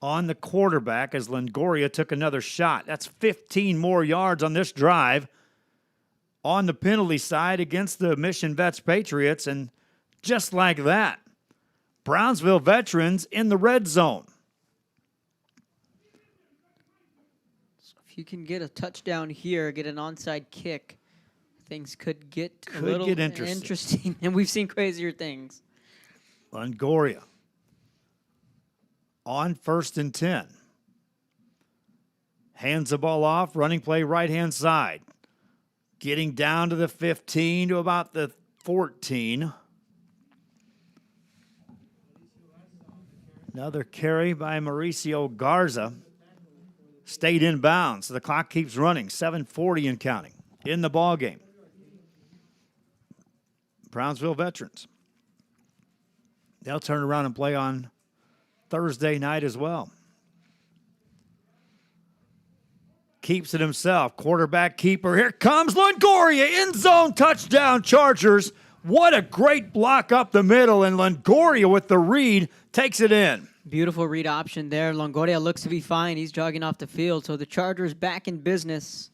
on the quarterback as Longoria took another shot. That's 15 more yards on this drive on the penalty side against the Mission Vets Patriots. And just like that, Brownsville Veterans in the red zone. So if you can get a touchdown here, get an onside kick, things could get a little interesting. And we've seen crazier things. Longoria on 1st and 10. Hands the ball off, running play right-hand side. Getting down to the 15 to about the 14. Another carry by Mauricio Garza. Stayed in bounds. So the clock keeps running. 7:40 and counting in the ball game. Brownsville Veterans. They'll turn around and play on Thursday night as well. Keeps it himself. Quarterback keeper. Here comes Longoria. End zone touchdown Chargers. What a great block up the middle. And Longoria with the read takes it in. Beautiful read option there. Longoria looks to be fine. He's jogging off the field. So the Chargers back in business.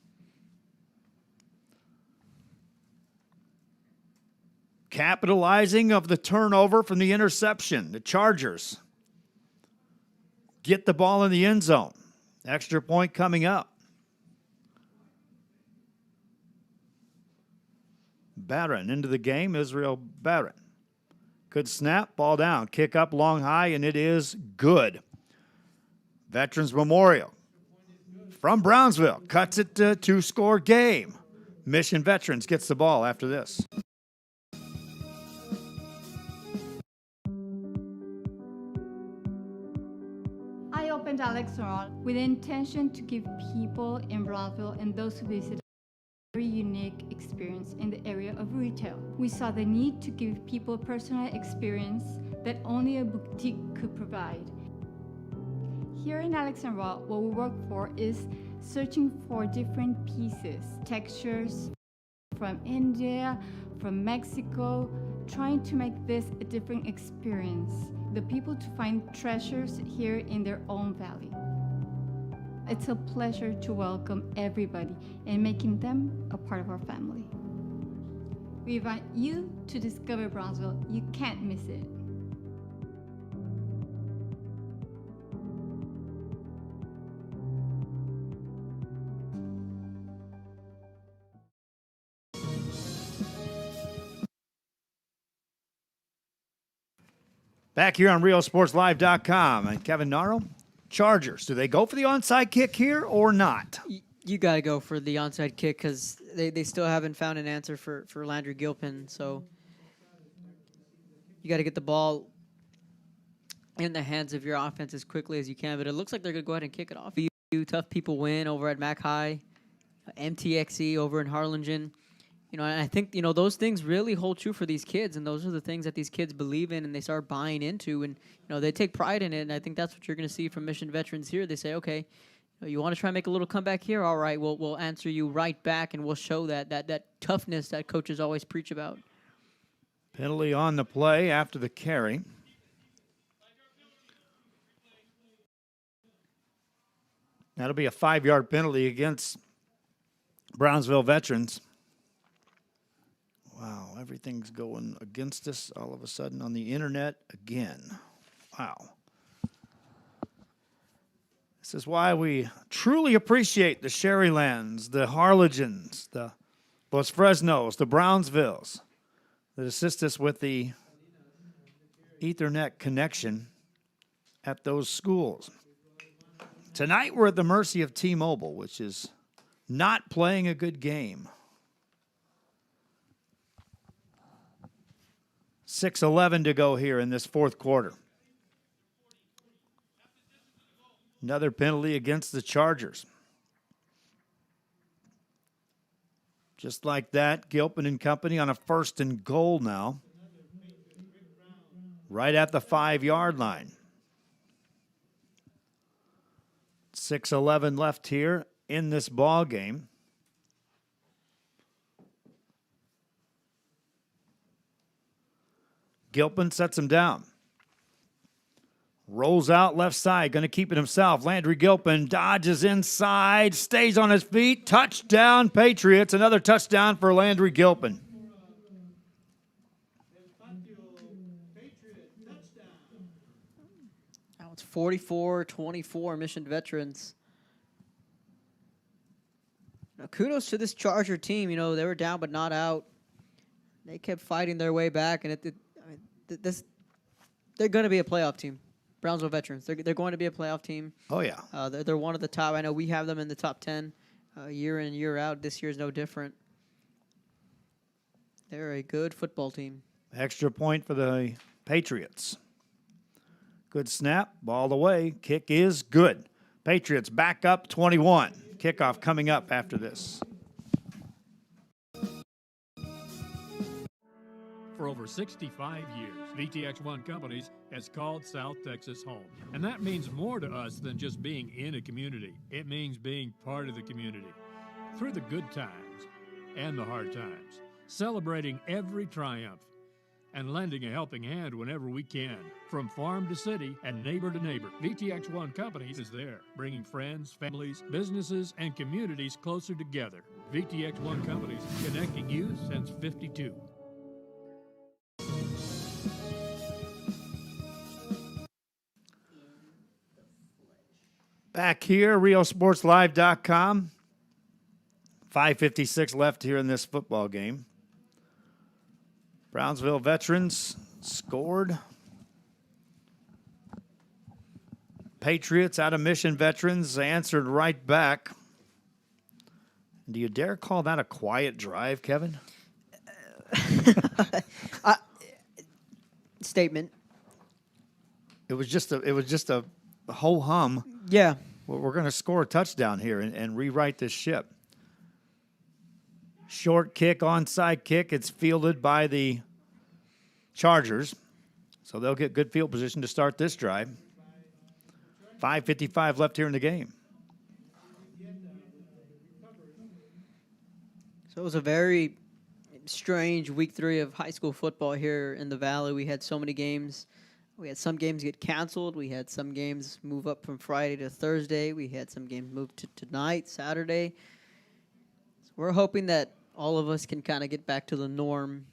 Capitalizing of the turnover from the interception. The Chargers get the ball in the end zone. Extra point coming up. Barron into the game. Israel Barron. Good snap. Ball down. Kick up long high, and it is good. Veterans Memorial from Brownsville. Cuts it to 2-score game. Mission Veterans gets the ball after this. I opened Alex Restaurant with the intention to give people in Brownsville and those who visit a very unique experience in the area of retail. We saw the need to give people a personal experience that only a boutique could provide. Here in Alex and Raw, what we work for is searching for different pieces, textures from India, from Mexico, trying to make this a different experience. The people to find treasures here in their own valley. It's a pleasure to welcome everybody and making them a part of our family. We invite you to discover Brownsville. You can't miss it. Back here on RealSportsLive.com and Kevin Naro. Chargers, do they go for the onside kick here or not? You got to go for the onside kick because they still haven't found an answer for Landry Gilpin. So you got to get the ball in the hands of your offense as quickly as you can. But it looks like they're going to go ahead and kick it off. Tough people win over at Mac High, MTXE over in Harlingen. And I think, those things really hold true for these kids, and those are the things that these kids believe in and they start buying into, and, they take pride in it. And I think that's what you're going to see from Mission Veterans here. They say, okay, you want to try and make a little comeback here? All right, we'll answer you right back, and we'll show that toughness that coaches always preach about. Penalty on the play after the carry. That'll be a 5-yard penalty against Brownsville Veterans. Wow, everything's going against us all of a sudden on the internet again. Wow. This is why we truly appreciate the Sherrylands, the Harlingen, the Los Fresnos, the Brownsvilles that assist us with the Ethernet connection at those schools. Tonight we're at the mercy of T-Mobile, which is not playing a good game. 6:11 to go here in this fourth quarter. Another penalty against the Chargers. Just like that, Gilpin and company on a 1st and goal now. Right at the 5-yard line. 6:11 left here in this ball game. Gilpin sets him down. Rolls out left side, going to keep it himself. Landry Gilpin dodges inside, stays on his feet. Touchdown, Patriots. Another touchdown for Landry Gilpin. Now it's 44-24, Mission Veterans. Now, kudos to this Charger team. They were down but not out. They kept fighting their way back, and they're going to be a playoff team. Brownsville Veterans. They're going to be a playoff team. Oh, yeah. They're one of the top. I know we have them in the top 10 year in, year out. This year's no different. They're a good football team. Extra point for the Patriots. Good snap. Ball away. Kick is good. Patriots back up 21. Kickoff coming up after this. For over 65 years, VTX1 Companies has called South Texas home. And that means more to us than just being in a community. It means being part of the community. Through the good times and the hard times. Celebrating every triumph. And lending a helping hand whenever we can. From farm to city and neighbor to neighbor, VTX1 Companies is there. Bringing friends, families, businesses, and communities closer together. VTX1 Companies, connecting you since '52. Back here, RioSportsLive.com. 5:56 left here in this football game. Brownsville Veterans scored. Patriots out of Mission Veterans answered right back. Do you dare call that a quiet drive, Kevin? Statement. It was just a ho hum. Yeah. We're going to score a touchdown here and rewrite this ship. Short kick, onside kick. It's fielded by the Chargers. So they'll get good field position to start this drive. 5:55 left here in the game. So it was a very strange week 3 of high school football here in the Valley. We had so many games. We had some games get canceled. We had some games move up from Friday to Thursday. We had some games move to tonight, Saturday. So we're hoping that all of us can kind of get back to the norm.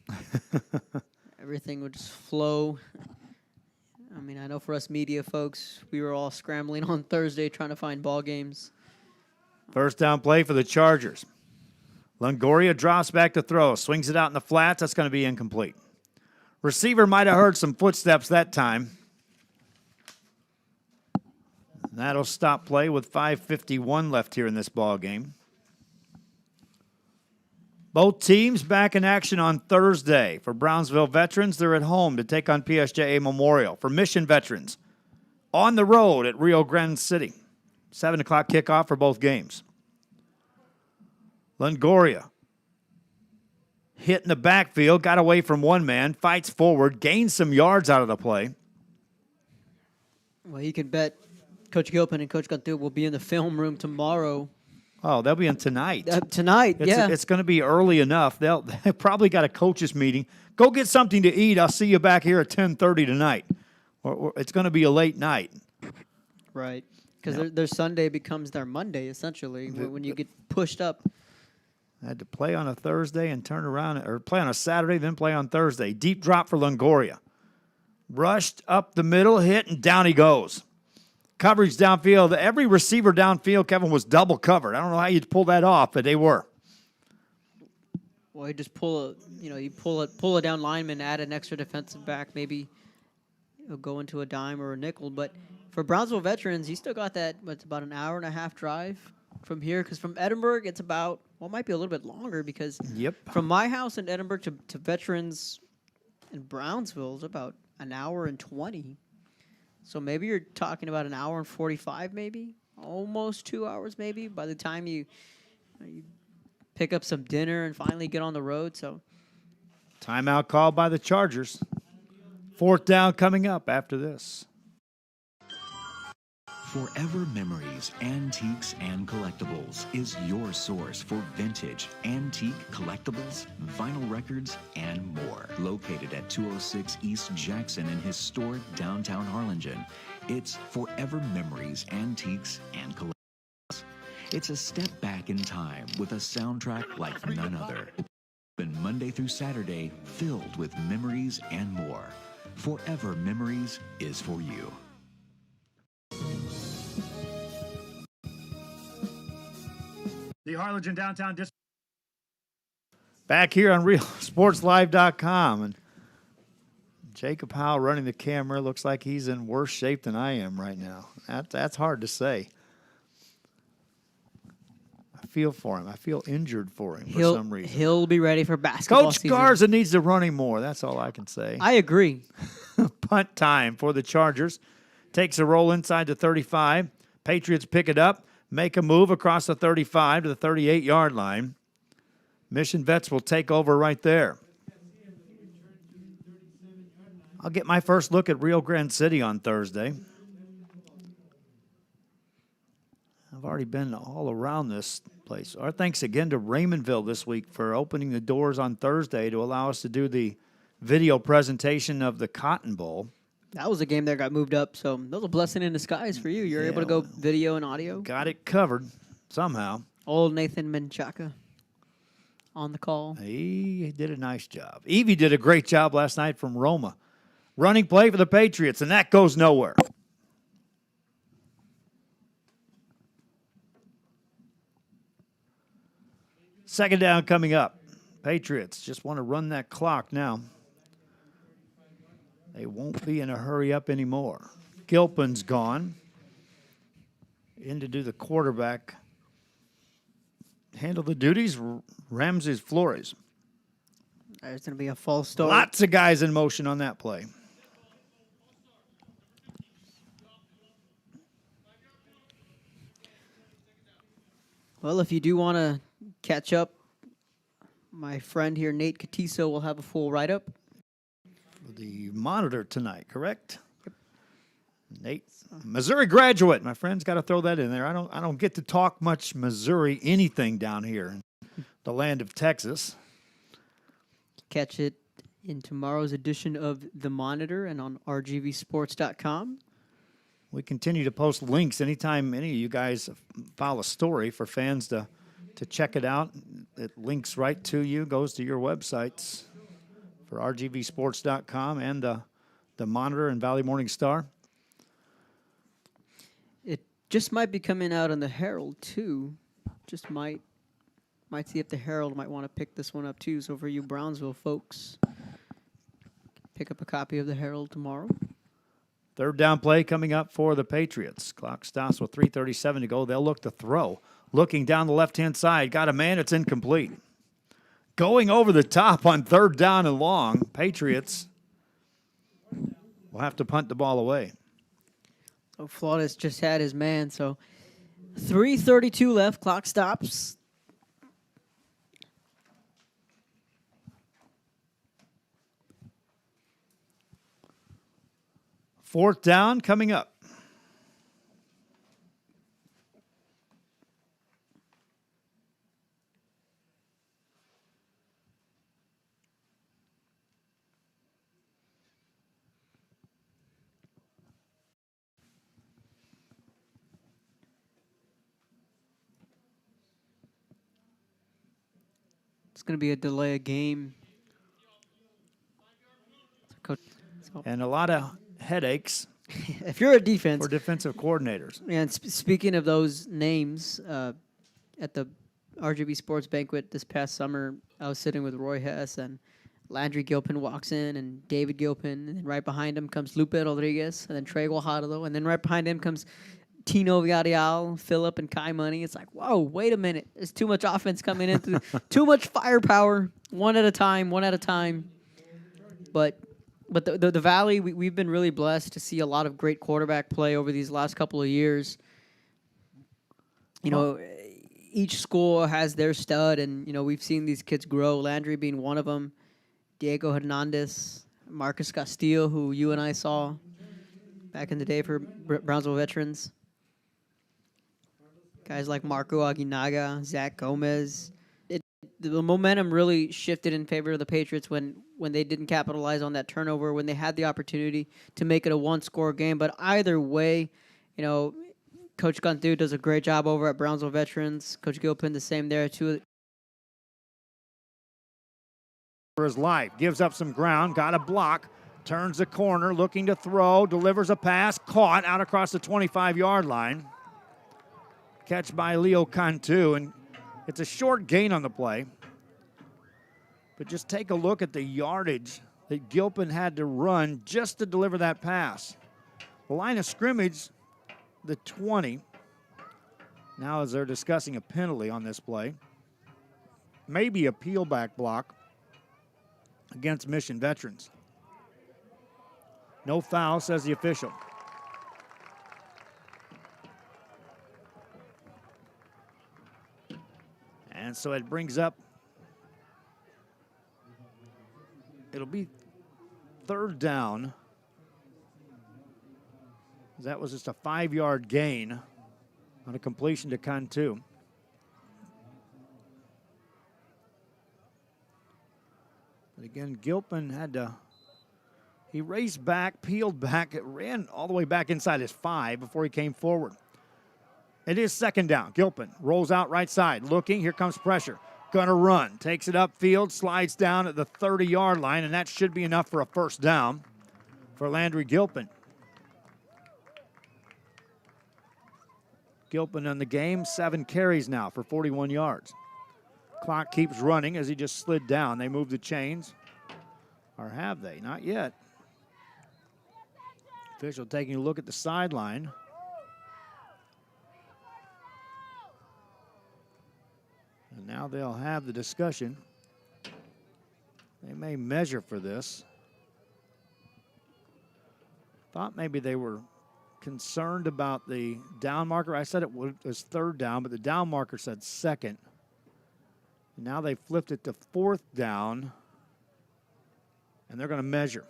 Everything would just flow. I mean, I know for us media folks, we were all scrambling on Thursday trying to find ball games. First down play for the Chargers. Longoria drops back to throw, swings it out in the flats. That's going to be incomplete. Receiver might have heard some footsteps that time. That'll stop play with 5:51 left here in this ball game. Both teams back in action on Thursday. For Brownsville Veterans, they're at home to take on PSJA Memorial. For Mission Veterans, on the road at Rio Grande City. 7 o'clock kickoff for both games. Longoria hit in the backfield, got away from one man, fights forward, gains some yards out of the play. Well, you can bet Coach Gilpin and Coach Cantu will be in the film room tomorrow. Oh, they'll be in tonight. Yeah. It's going to be early enough. They probably got a coaches meeting. Go get something to eat. I'll see you back here at 10:30 tonight. Or it's going to be a late night. Right. Because their Sunday becomes their Monday, essentially, when you get pushed up. I had to play on a Thursday and turn around, or play on a Saturday, then play on Thursday. Deep drop for Longoria. Rushed up the middle, hit, and down he goes. Coverage downfield. Every receiver downfield, Kevin, was double covered. I don't know how you'd pull that off, but they were. Well, you just pull a down lineman, add an extra defensive back, maybe go into a dime or a nickel. But for Brownsville veterans, you still got that, it's about an hour and a half drive from here. Because from Edinburgh, it's about, well, it might be a little bit longer because from my house in Edinburgh to veterans in Brownsville is about an hour and 20. So maybe you're talking about an hour and 45, maybe almost 2 hours, maybe by the time you pick up some dinner and finally get on the road. So timeout called by the Chargers. 4th down coming up after this. Forever Memories, Antiques, and Collectibles is your source for vintage, antique collectibles, vinyl records, and more. Located at 206 East Jackson in historic downtown Harlingen, it's Forever Memories, Antiques, and Collectibles. It's a step back in time with a soundtrack like none other. Open Monday through Saturday, filled with memories and more. Forever Memories is for you. The Harlingen Downtown District. Back here on RealSportsLive.com. And Jacob Howe running the camera. Looks like he's in worse shape than I am right now. That's hard to say. I feel for him. I feel injured for him for some reason. He'll be ready for basketball Coach season. Garza needs to run him more. That's all I can say. I agree. Punt time for the Chargers. Takes a roll inside the 35. Patriots pick it up. Make a move across the 35 to the 38-yard line. Mission Vets will take over right there. I'll get my first look at Rio Grande City on Thursday. I've already been all around this place. Our thanks again to Raymondville this week for opening the doors on Thursday to allow us to do the video presentation of the Cotton Bowl. That was a game that got moved up, so that was a blessing in disguise for you. You're able to go video and audio. Got it covered somehow. Old Nathan Menchaca on the call. He did a nice job. Evie did a great job last night from Roma. Running play for the Patriots, and that goes nowhere. Second down coming up. Patriots just want to run that clock now. They won't be in a hurry up anymore. Gilpin's gone. In to do the quarterback. Handle the duties, Ramses Flores. There's going to be a false start. Lots of guys in motion on that play. Well, if you do want to catch up, my friend here, Nate Catiso, will have a full write-up. The Monitor tonight, correct? Yep. Nate, Missouri graduate. My friend's got to throw that in there. I don't get to talk much Missouri anything down here in the land of Texas. Catch it in tomorrow's edition of The Monitor and on rgvsports.com. We continue to post links anytime any of you guys file a story for fans to check it out. It links right to you, goes to your websites. For rgvsports.com and the Monitor and Valley Morning Star. It just might be coming out on the Herald, too. Just might see if the Herald might want to pick this one up, too. So for you Brownsville folks, pick up a copy of the Herald tomorrow. Third down play coming up for the Patriots. Clock stops with 3:37 to go. They'll look to throw. Looking down the left-hand side. Got a man. It's incomplete. Going over the top on third down and long, Patriots will have to punt the ball away. So Flores just had his man, so 3:32 left, clock stops. 4th down coming up. It's going to be a delay of game. And a lot of headaches. If you're a defense. For defensive coordinators. And speaking of those names, at the RGV Sports Banquet this past summer, I was sitting with Roy Hess, and Landry Gilpin walks in, and David Gilpin, and then right behind him comes Lupe Rodriguez, and then Trey Guajardo, and then right behind him comes Tino Villarreal, Phillip, and Kai Money. It's like, whoa, wait a minute. There's too much offense coming in. Too much firepower, one at a time. But the Valley, we've been really blessed to see a lot of great quarterback play over these last couple of years. You know, each school has their stud, and, you know, we've seen these kids grow, Landry being one of them, Diego Hernandez, Marcus Castillo, who you and I saw back in the day for Brownsville veterans. Guys like Marco Aguinaga, Zach Gomez. The momentum really shifted in favor of the Patriots when they didn't capitalize on that turnover, when they had the opportunity to make it a one-score game. But either way, you know, Coach Cantu does a great job over at Brownsville Veterans. Coach Gilpin, the same there, too. For his life, gives up some ground, got a block, turns the corner, looking to throw, delivers a pass, caught out across the 25-yard line. Catch by Leo Cantu, and it's a short gain on the play. But just take a look at the yardage that Gilpin had to run just to deliver that pass. The line of scrimmage, the 20. Now as they're discussing a penalty on this play, maybe a peel back block against Mission Veterans. No foul, says the official. And so it brings up, it'll be 3rd down. That was just a 5-yard gain on a completion to Cantu. But again, Gilpin he raced back, peeled back, it ran all the way back inside his 5 before he came forward. It is 2nd down. Gilpin rolls out right side, looking, here comes pressure. Gonna run, takes it upfield, slides down at the 30-yard line, and that should be enough for a 1st down for Landry Gilpin. Gilpin in the game, 7 carries now for 41 yards. Clock keeps running as he just slid down. They move the chains, or have they? Not yet. Official taking a look at the sideline. And now they'll have the discussion. They may measure for this. Thought maybe they were concerned about the down marker. I said it was 3rd down, but the down marker said 2nd. And now they flipped it to 4th down, and they're going to measure.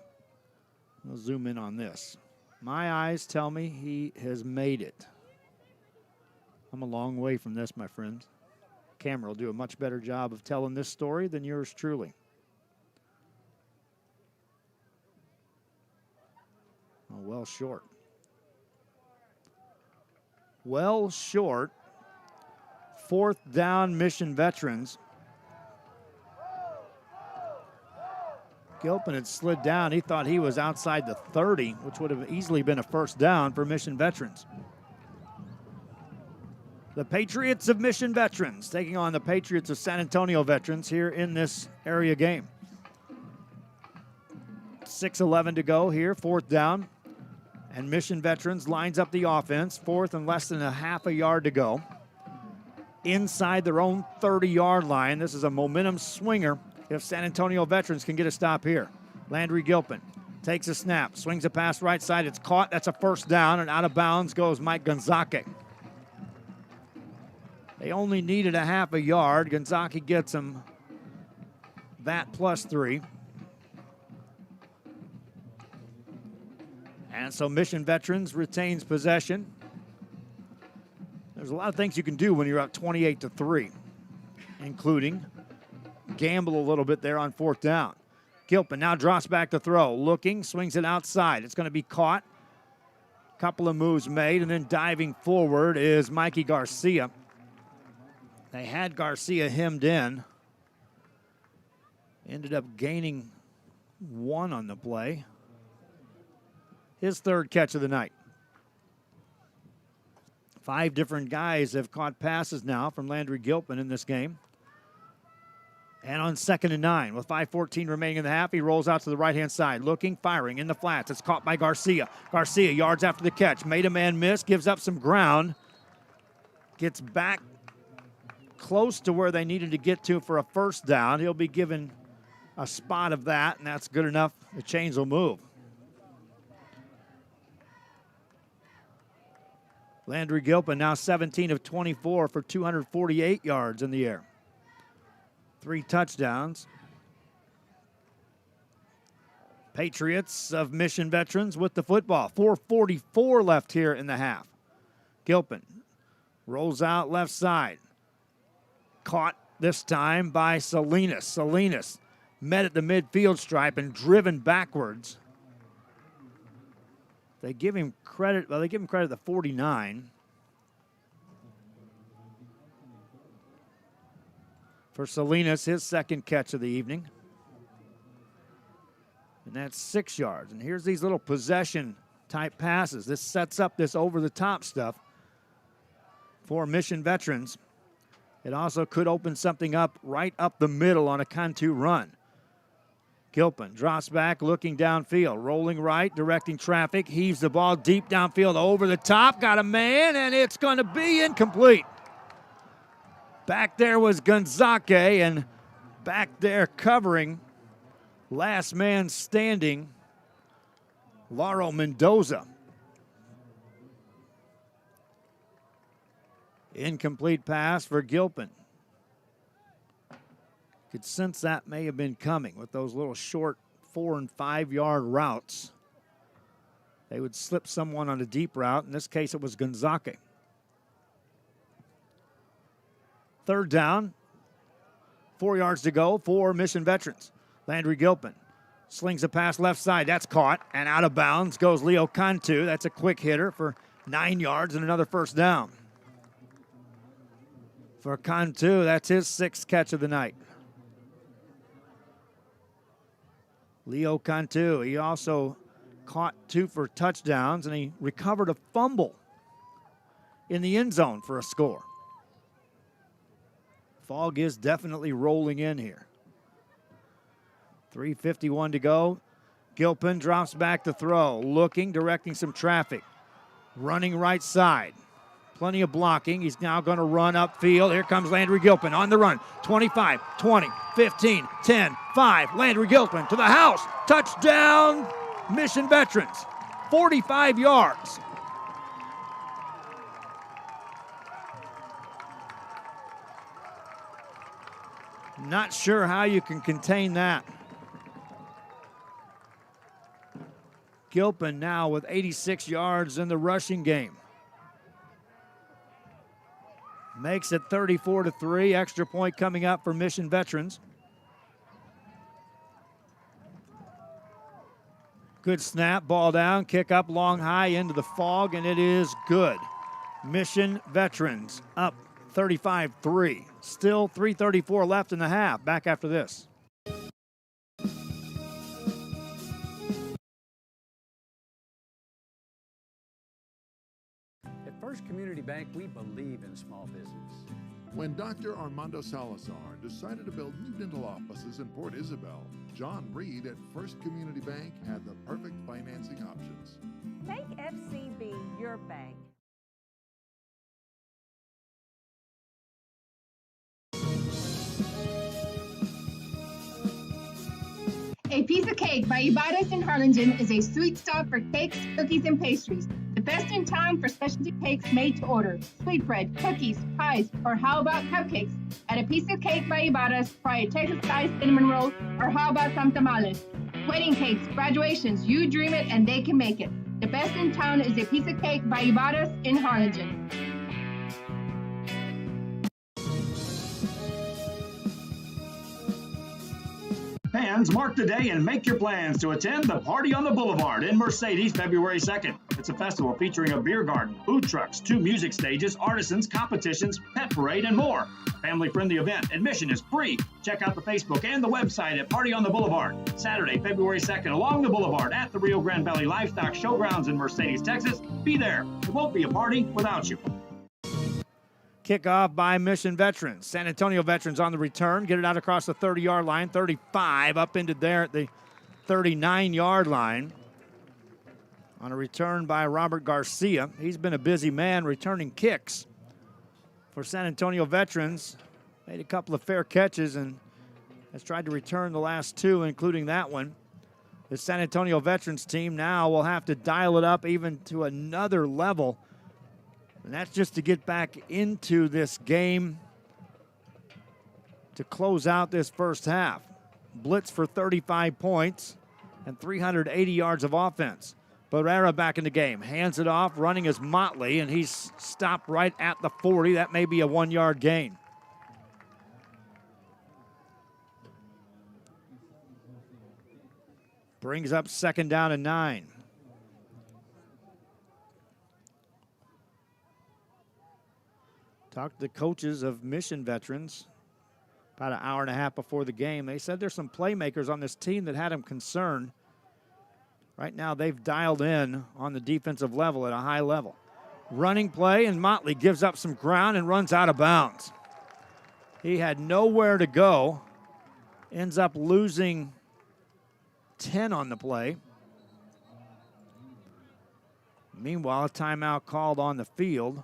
We'll zoom in on this. My eyes tell me he has made it. I'm a long way from this, my friends. Camera will do a much better job of telling this story than yours truly. Oh, well short. Well short. 4th down, Mission Veterans. Gilpin had slid down. He thought he was outside the 30, which would have easily been a 1st down for Mission Veterans. The Patriots of Mission Veterans taking on the Patriots of San Antonio Veterans here in this area game. 6:11 to go here, 4th down. And Mission Veterans lines up the offense, 4th and less than a half a yard to go. Inside their own 30-yard line. This is a momentum swinger if San Antonio Veterans can get a stop here. Landry Gilpin takes a snap, swings a pass right side. It's caught. That's a 1st down, and out of bounds goes Mike Gonzake. They only needed a half a yard. Gonzake gets them that +3. And so Mission Veterans retains possession. There's a lot of things you can do when you're up 28-3, including gamble a little bit there on 4th down. Gilpin now drops back to throw. Looking, swings it outside. It's going to be caught. Couple of moves made, and then diving forward is Mikey Garcia. They had Garcia hemmed in. Ended up gaining 1 on the play. His 3rd catch of the night. 5 different guys have caught passes now from Landry Gilpin in this game. And on 2nd and 9, with 5:14 remaining in the half, he rolls out to the right-hand side. Looking, firing in the flats. It's caught by Garcia. Garcia, yards after the catch. Made a man miss, gives up some ground. Gets back close to where they needed to get to for a 1st down. He'll be given a spot of that, and that's good enough. The chains will move. Landry Gilpin now 17 of 24 for 248 yards in the air. 3 touchdowns. Patriots of Mission Veterans with the football. 4:44 left here in the half. Gilpin rolls out left side. Caught this time by Salinas. Salinas met at the midfield stripe and driven backwards. They give him credit. Well, they give him credit at the 49. For Salinas, his 2nd catch of the evening. And that's 6 yards. And here's these little possession type passes. This sets up this over-the-top stuff for Mission Veterans. It also could open something up right up the middle on a Cantu run. Gilpin drops back, looking downfield, rolling right, directing traffic, heaves the ball deep downfield over the top, got a man, and it's going to be incomplete. Back there was Gonzaque, and back there covering, last man standing, Lauro Mendoza. Incomplete pass for Gilpin. Could sense that may have been coming with those little short 4- and 5-yard routes. They would slip someone on a deep route. In this case, it was Gonzaque. 3rd down, 4 yards to go for Mission Veterans. Landry Gilpin slings a pass left side. That's caught, and out of bounds goes Leo Cantu. That's a quick hitter for 9 yards and another 1st down. For Cantu, that's his 6th catch of the night. Leo Cantu, he also caught 2 for touchdowns, and he recovered a fumble in the end zone for a score. Fog is definitely rolling in here. 3:51 to go. Gilpin drops back to throw, looking, directing some traffic. Running right side. Plenty of blocking. He's now going to run upfield. Here comes Landry Gilpin on the run. 25, 20, 15, 10, 5. Landry Gilpin to the house. Touchdown, Mission Veterans. 45 yards. Not sure how you can contain that. Gilpin now with 86 yards in the rushing game. Makes it 34-3. Extra point coming up for Mission Veterans. Good snap, ball down, kick up long high into the fog, and it is good. Mission Veterans up 35-3. Still 3:34 left in the half. Back after this. At First Community Bank, we believe in small business. When Dr. Armando Salazar decided to build new dental offices in Port Isabel, John Reed at First Community Bank had the perfect financing options. Make FCB your bank. A Piece of Cake by Ibarras in Harlingen is a sweet stop for cakes, cookies, and pastries. The best in town for specialty cakes made to order. Sweetbread, cookies, pies, or how about cupcakes? At A Piece of Cake by Ibarras, try a Texas-sized cinnamon roll, or how about some tamales? Wedding cakes, graduations, you dream it and they can make it. The best in town is a piece of cake by Ibarra's in Harlingen. Fans, mark the day and make your plans to attend the Party on the Boulevard in Mercedes February 2nd. It's a festival featuring a beer garden, food trucks, 2 music stages, artisans, competitions, pet parade, and more. Family-friendly event. Admission is free. Check out the Facebook and the website at Party on the Boulevard. Saturday, February 2nd, along the Boulevard at the Rio Grande Valley Livestock Showgrounds in Mercedes, Texas. Be there. It won't be a party without you. Kickoff by Mission Veterans. San Antonio Veterans on the return. Get it out across the 30-yard line. 35 up into there at the 39-yard line. On a return by Robert Garcia. He's been a busy man returning kicks for San Antonio Veterans. Made a couple of fair catches and has tried to return the last 2, including that one. The San Antonio Veterans team now will have to dial it up even to another level. And that's just to get back into this game to close out this first half. Blitz for 35 points and 380 yards of offense. Barrera back in the game. Hands it off, running is Motley, and he's stopped right at the 40. That may be a 1-yard gain. Brings up 2nd down and 9. Talked to the coaches of Mission Veterans about an hour and a half before the game. They said there's some playmakers on this team that had them concerned. Right now they've dialed in on the defensive level at a high level. Running play, and Motley gives up some ground and runs out of bounds. He had nowhere to go. Ends up losing 10 on the play. Meanwhile, a timeout called on the field.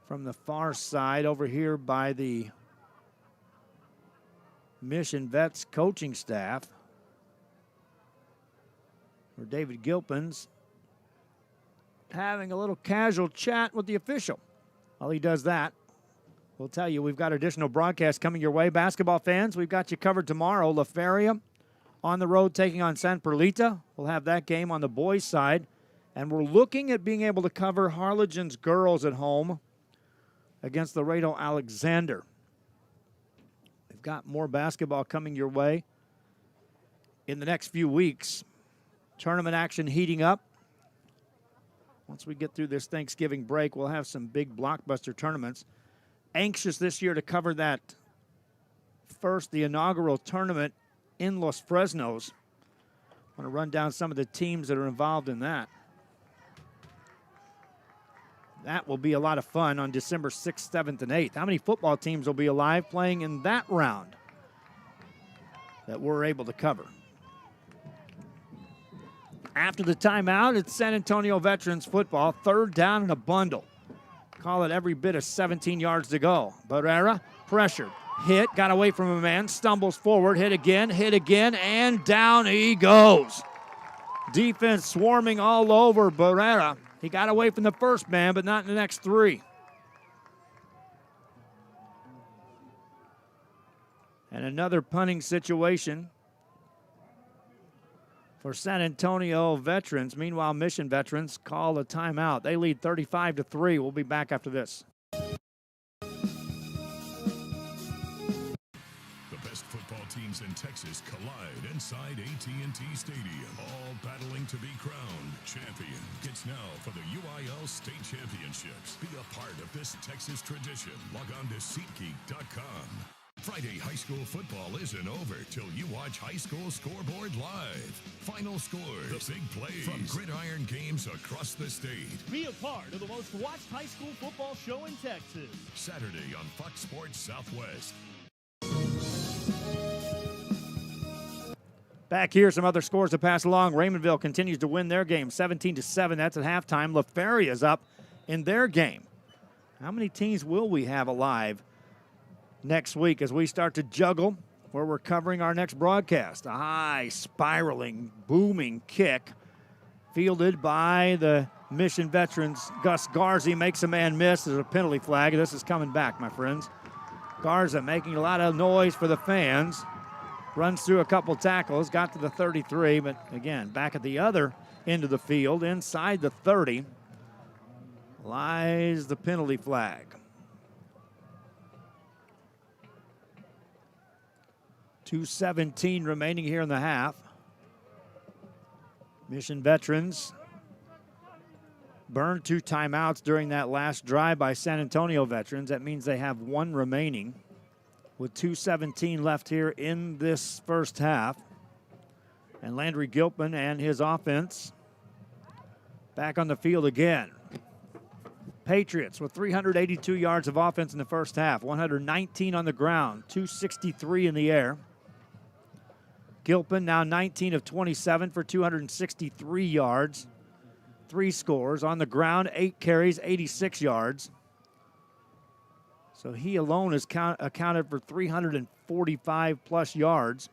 From the far side over here by the Mission Vets coaching staff, where David Gilpin's having a little casual chat with the official. While he does that, we'll tell you we've got additional broadcasts coming your way. Basketball fans, we've got you covered tomorrow. La Feria on the road taking on San Perlita. We'll have that game on the boys' side. And we're looking at being able to cover Harlingen's girls at home against Laredo Alexander. We've got more basketball coming your way in the next few weeks. Tournament action heating up. Once we get through this Thanksgiving break, we'll have some big blockbuster tournaments. Anxious this year to cover that first, the inaugural tournament in Los Fresnos. I want to run down some of the teams that are involved in that. That will be a lot of fun on December 6th, 7th, and 8th. How many football teams will be alive playing in that round that we're able to cover? After the timeout, it's San Antonio Veterans football, 3rd down and a bundle. Call it every bit of 17 yards to go. Barrera pressured, hit, got away from a man, stumbles forward, hit again, and down he goes. Defense swarming all over Barrera. He got away from the first man, but not in the next 3. And another punting situation for San Antonio Veterans. Meanwhile, Mission Veterans call a timeout. They lead 35-3. We'll be back after this. Football teams in Texas collide inside AT&T Stadium, all battling to be crowned champion. It's now for the UIL State Championships. Be a part of this Texas tradition. Log on to SeatGeek.com. Friday high school football isn't over till you watch High School Scoreboard live. Final scores, the big plays from gridiron games across the state. Be a part of the most watched high school football show in Texas. Saturday on Fox Sports Southwest. Back here, some other scores to pass along. Raymondville continues to win their game, 17-7. That's at halftime. La Feria is up in their game. How many teams will we have alive next week as we start to juggle where we're covering our next broadcast? A high, spiraling, booming kick fielded by the Mission Veterans. Gus Garza makes a man miss. There's a penalty flag. This is coming back, my friends. Garza making a lot of noise for the fans. runs through a couple tackles, got to the 33, but again, back at the other end of the field, inside the 30, lies the penalty flag. 2:17 remaining here in the half. Mission Veterans burned 2 timeouts during that last drive by San Antonio Veterans. That means they have 1 remaining with 2:17 left here in this first half. And Landry Gilpin and his offense back on the field again. Patriots with 382 yards of offense in the first half, 119 on the ground, 263 in the air. Gilpin now 19 of 27 for 263 yards, 3 scores. On the ground, 8 carries, 86 yards. So he alone has accounted for 345 plus yards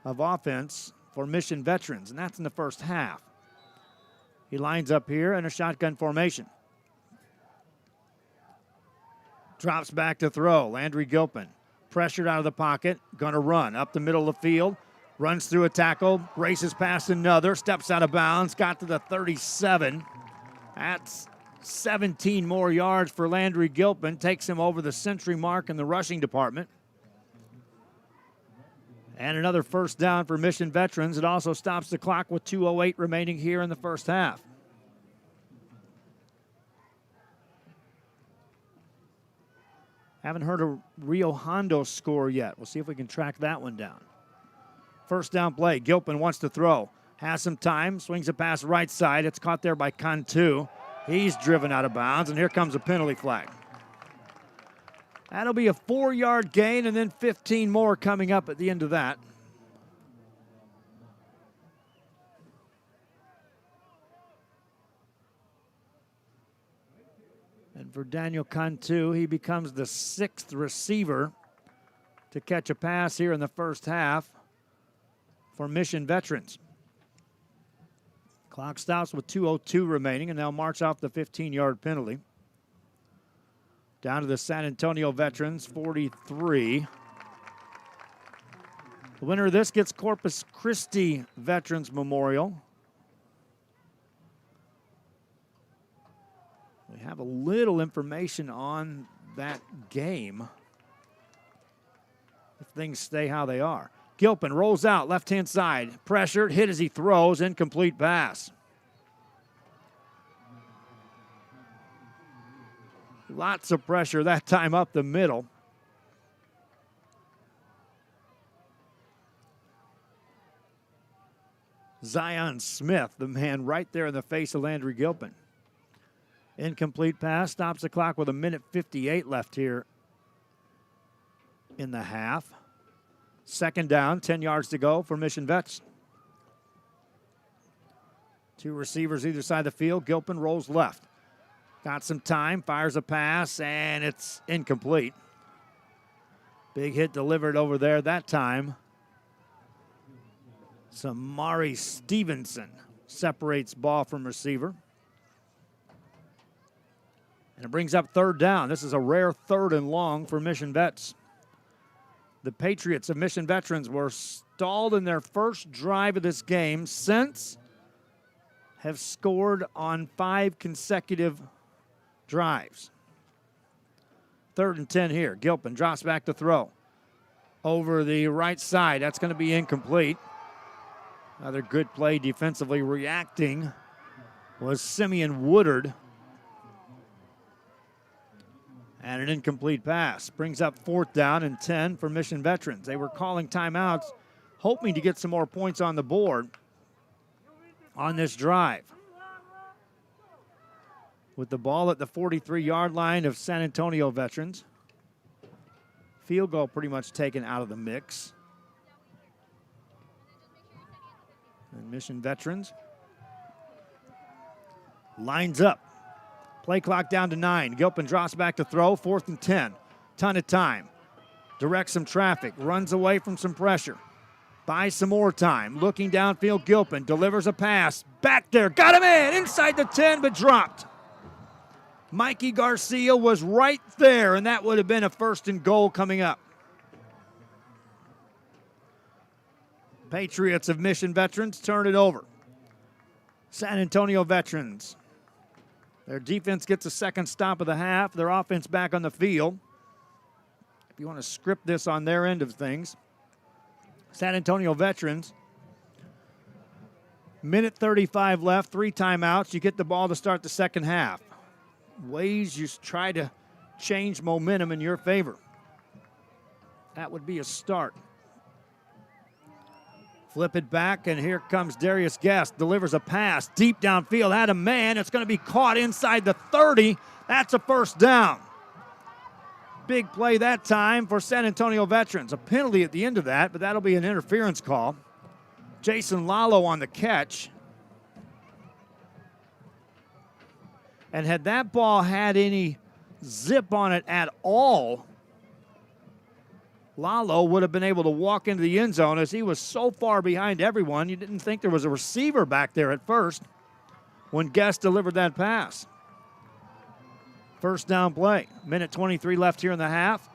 of offense for Mission Veterans, and that's in the first half. He lines up here in a shotgun formation. Drops back to throw. Landry Gilpin pressured out of the pocket, going to run up the middle of the field. Runs through a tackle, races past another, steps out of bounds, got to the 37. That's 17 more yards for Landry Gilpin, takes him over the century mark in the rushing department. And another first down for Mission Veterans. It also stops the clock with 2:08 remaining here in the first half. Haven't heard a Rio Hondo score yet. We'll see if we can track that one down. First down play. Gilpin wants to throw. Has some time. Swings it past right side. It's caught there by Cantu. He's driven out of bounds, and here comes a penalty flag. That'll be a 4-yard gain, and then 15 more coming up at the end of that. And for Daniel Cantu, he becomes the 6th receiver to catch a pass here in the first half for Mission Veterans. Clock stops with 2:02 remaining, and they'll march off the 15-yard penalty. Down to the San Antonio Veterans, 43. The winner of this gets Corpus Christi Veterans Memorial. We have a little information on that game if things stay how they are. Gilpin rolls out, left-hand side, pressured, hit as he throws, incomplete pass. Lots of pressure that time up the middle. Zion Smith, the man right there in the face of Landry Gilpin. Incomplete pass, stops the clock with 1:58 left here in the half. Second down, 10 yards to go for Mission Vets. 2 receivers either side of the field. Gilpin rolls left. Got some time, fires a pass, and it's incomplete. Big hit delivered over there that time. Samari Stevenson separates ball from receiver. And it brings up third down. This is a rare 3rd and long for Mission Vets. The Patriots of Mission Veterans were stalled in their first drive of this game since have scored on 5 consecutive drives. 3rd and 10 here. Gilpin drops back to throw. Over the right side. That's going to be incomplete. Another good play defensively. Reacting was Simeon Woodard. And an incomplete pass. Brings up 4th down and 10 for Mission Veterans. They were calling timeouts, hoping to get some more points on the board on this drive. With the ball at the 43-yard line of San Antonio Veterans. Field goal pretty much taken out of the mix. And Mission Veterans lines up. Play clock down to 9. Gilpin drops back to throw. 4th and 10. Ton of time. Directs some traffic. Runs away from some pressure. Buys some more time. Looking downfield, Gilpin delivers a pass. Back there. Got him in. Inside the 10, but dropped. Mikey Garcia was right there, and that would have been a 1st and goal coming up. Patriots of Mission Veterans turn it over. San Antonio Veterans. Their defense gets a second stop of the half. Their offense back on the field. If you want to script this on their end of things. San Antonio Veterans. Minute 35 left, 3 timeouts. You get the ball to start the second half. Ways you try to change momentum in your favor. That would be a start. Flip it back, and here comes Darius Guest. Delivers a pass deep downfield. Had a man. It's going to be caught inside the 30. That's a first down. Big play that time for San Antonio Veterans. A penalty at the end of that, but that'll be an interference call. Jason Lalo on the catch. And had that ball had any zip on it at all, Lalo would have been able to walk into the end zone as he was so far behind everyone. You didn't think there was a receiver back there at first when Guest delivered that pass. First down play. Minute 23 left here in the half.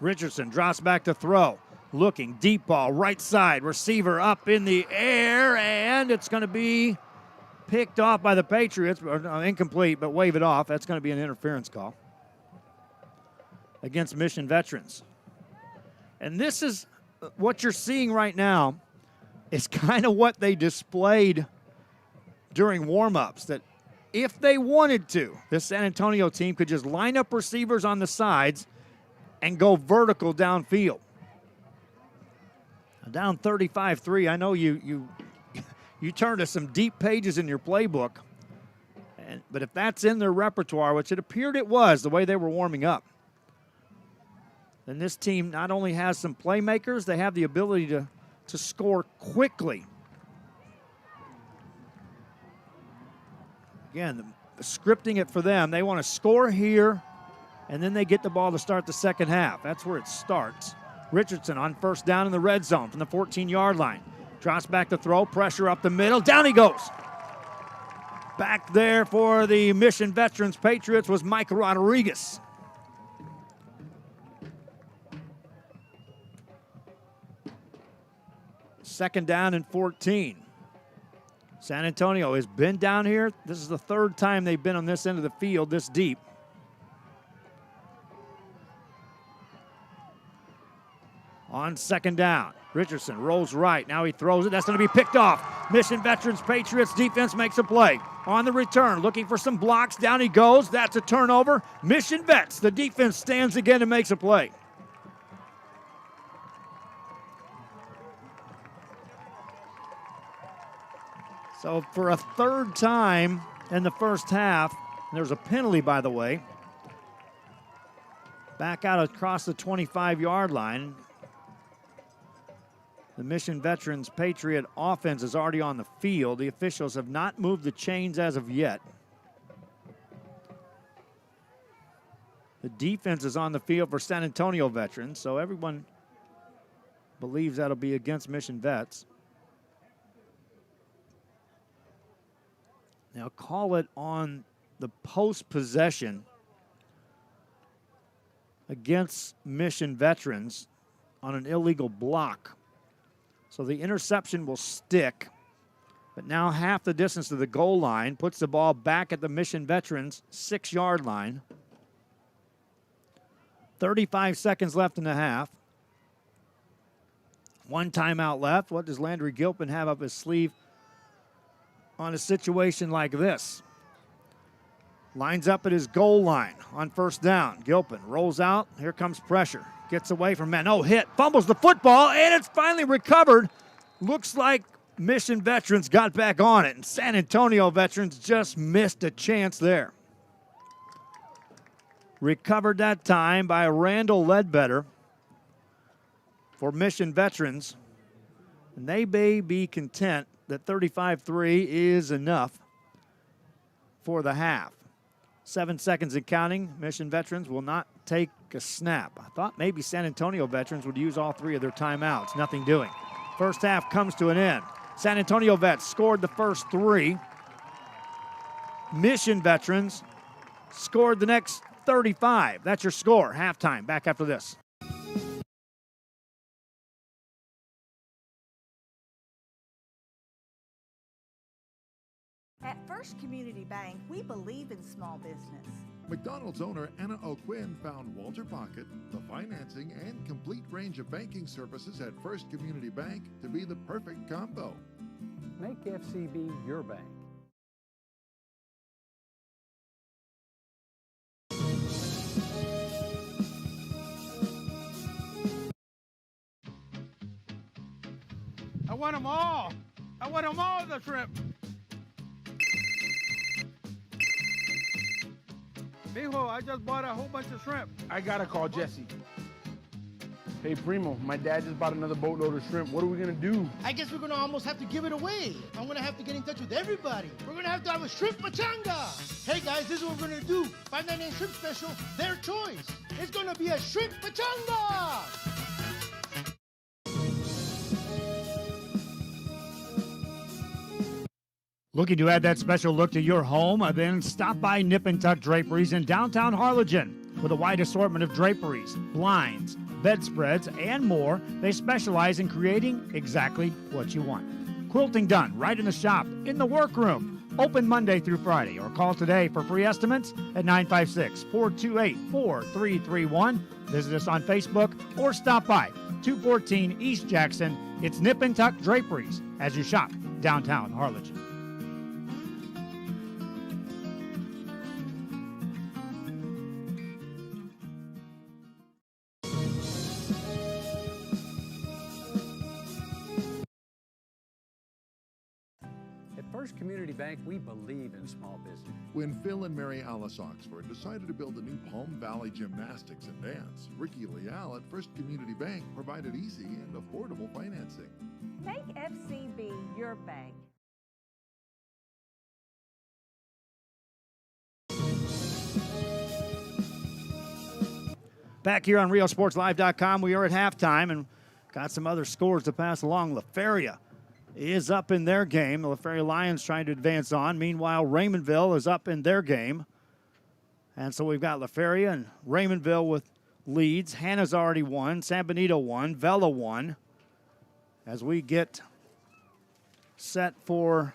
Richardson drops back to throw. Looking, deep ball, right side. Receiver up in the air, and it's going to be picked off by the Patriots. Incomplete, but wave it off. That's going to be an interference call against Mission Veterans. And this is what you're seeing right now is kind of what they displayed during warm-ups, that if they wanted to, this San Antonio team could just line up receivers on the sides and go vertical downfield. Down 35-3. I know you turn to some deep pages in your playbook, but if that's in their repertoire, which it appeared it was the way they were warming up, then this team not only has some playmakers, they have the ability to score quickly. Again, scripting it for them, they want to score here, and then they get the ball to start the second half. That's where it starts. Richardson on first down in the red zone from the 14-yard line. Drops back to throw, pressure up the middle, down he goes. Back there for the Mission Veterans Patriots was Mike Rodriguez. Second down and 14. San Antonio has been down here. This is the third time they've been on this end of the field this deep. On second down, Richardson rolls right. Now he throws it. That's going to be picked off. Mission Veterans Patriots defense makes a play. On the return, looking for some blocks. Down he goes. That's a turnover. Mission Vets, the defense stands again and makes a play. So for a third time in the first half, there's a penalty, by the way. Back out across the 25-yard line. The Mission Veterans Patriot offense is already on the field. The officials have not moved the chains as of yet. The defense is on the field for San Antonio Veterans, so everyone believes that'll be against Mission Vets. Now call it on the post-possession against Mission Veterans on an illegal block. So the interception will stick, but now half the distance to the goal line, puts the ball back at the Mission Veterans 6-yard line. 35 seconds left in the half. One timeout left. What does Landry Gilpin have up his sleeve on a situation like this? Lines up at his goal line on first down. Gilpin rolls out. Here comes pressure. Gets away from man. Oh, hit. Fumbles the football, and it's finally recovered. Looks like Mission Veterans got back on it, and San Antonio Veterans just missed a chance there. Recovered that time by Randall Ledbetter for Mission Veterans. And they may be content that 35-3 is enough for the half. 7 seconds and counting. Mission Veterans will not take a snap. I thought maybe San Antonio Veterans would use all 3 of their timeouts. Nothing doing. First half comes to an end. San Antonio Vets scored the first 3. Mission Veterans scored the next 35. That's your score. Halftime. Back after this. At First Community Bank, we believe in small business. McDonald's owner Anna O'Quinn found Walter Pocket, the financing and complete range of banking services at First Community Bank to be the perfect combo. Make FCB your bank. I want them all. I want them all, the shrimp. Mijo, I just bought a whole bunch of shrimp. I gotta call Jesse. Hey, Primo, my dad just bought another boatload of shrimp. What are we gonna do? I guess we're gonna almost have to give it away. I'm gonna have to get in touch with everybody. We're gonna have to have a shrimp pachanga. Hey guys, this is what we're gonna do. 5.99 shrimp special, their choice. It's gonna be a shrimp pachanga. Looking to add that special look to your home? Then stop by Nip and Tuck Draperies in downtown Harlingen. With a wide assortment of draperies, blinds, bedspreads, and more, they specialize in creating exactly what you want. Quilting done right in the shop, in the workroom. Open Monday through Friday, or call today for free estimates at 956-428-4331. Visit us on Facebook or stop by 214 East Jackson. It's Nip and Tuck Draperies as you shop downtown Harlingen. First Community Bank, we believe in small business. When Phil and Mary Alice Oxford decided to build a new Palm Valley Gymnastics and Dance, Ricky Leal at First Community Bank provided easy and affordable financing. Make FCB your bank. Back here on RioSportsLive.com, we are at halftime and got some other scores to pass along. LaFeria is up in their game. The LaFeria Lions trying to advance on. Meanwhile, Raymondville is up in their game. And so we've got LaFeria and Raymondville with leads. Hannah's already won. San Benito won. Vela won. As we get set for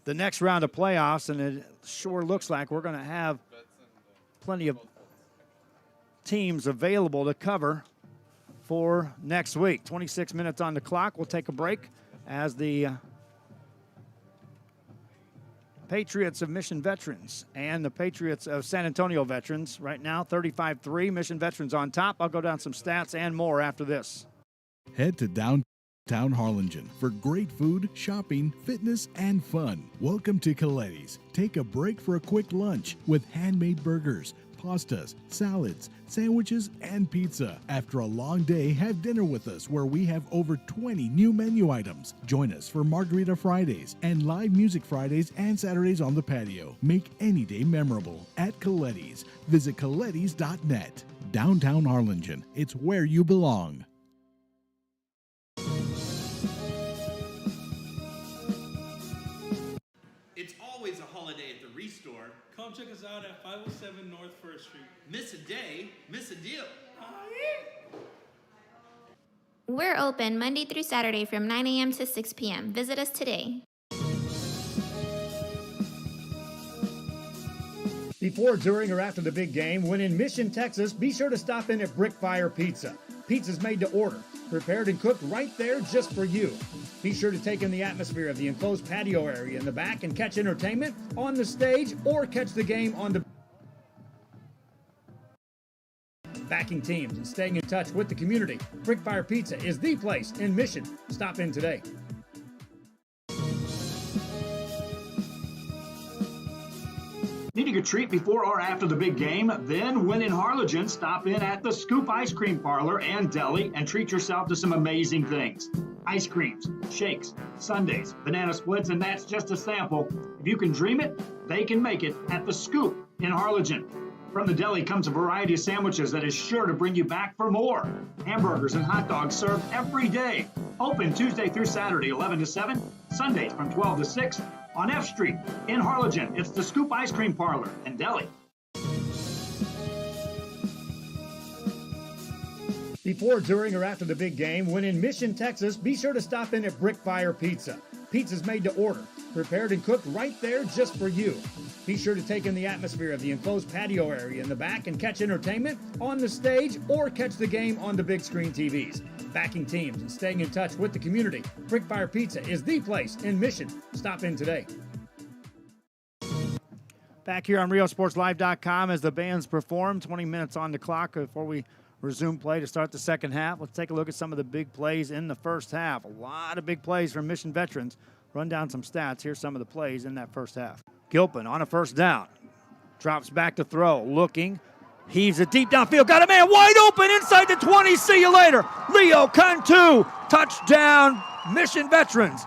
the next round of playoffs, and it sure looks like we're going to have plenty of teams available to cover for next week. 26 minutes on the clock. We'll take a break as the Patriots of Mission Veterans and the Patriots of San Antonio Veterans. Right now, 35-3, Mission Veterans on top. I'll go down some stats and more after this. Head to downtown Harlingen for great food, shopping, fitness, and fun. Welcome to Coletti's. Take a break for a quick lunch with handmade burgers, pastas, salads, sandwiches, and pizza. After a long day, have dinner with us where we have over 20 new menu items. Join us for Margarita Fridays and live music Fridays and Saturdays on the patio. Make any day memorable at Coletti's. Visit Coletti's.net. Downtown Harlingen. It's where you belong. It's always a holiday at the Restore. Come check us out at 507 North 1st Street. Miss a day, miss a deal. We're open Monday through Saturday from 9 a.m. to 6 p.m. Visit us today. Before, during, or after the big game, when in Mission, Texas, be sure to stop in at Brickfire Pizza. Pizza's made to order, prepared and cooked right there just for you. Be sure to take in the atmosphere of the enclosed patio area in the back and catch entertainment on the stage or catch the game on the backing teams and staying in touch with the community. Brickfire Pizza is the place in Mission. Stop in today. Needing a treat before or after the big game? Then, when in Harlingen, stop in at the Scoop Ice Cream Parlor and Deli and treat yourself to some amazing things. Ice creams, shakes, sundaes, banana splits, and that's just a sample. If you can dream it, they can make it at the Scoop in Harlingen. From the deli comes a variety of sandwiches that is sure to bring you back for more. Hamburgers and hot dogs served every day. Open Tuesday through Saturday, 11 to 7, Sundays from 12 to 6. On F Street in Harlingen, it's the Scoop Ice Cream Parlor and Deli. Before, during, or after the big game, when in Mission, Texas, be sure to stop in at Brickfire Pizza. Pizza's made to order, prepared and cooked right there just for you. Be sure to take in the atmosphere of the enclosed patio area in the back and catch entertainment on the stage or catch the game on the big screen TVs. Backing teams and staying in touch with the community, Brickfire Pizza is the place in Mission. Stop in today. Back here on RioSportsLive.com as the bands perform. 20 minutes on the clock before we resume play to start the second half. Let's take a look at some of the big plays in the first half. A lot of big plays from Mission veterans. Run down some stats. Here's some of the plays in that first half. Gilpin on a first down. Drops back to throw. Looking. Heaves it deep downfield. Got a man wide open inside the 20. See you later. Leo Cantu. Touchdown, Mission veterans.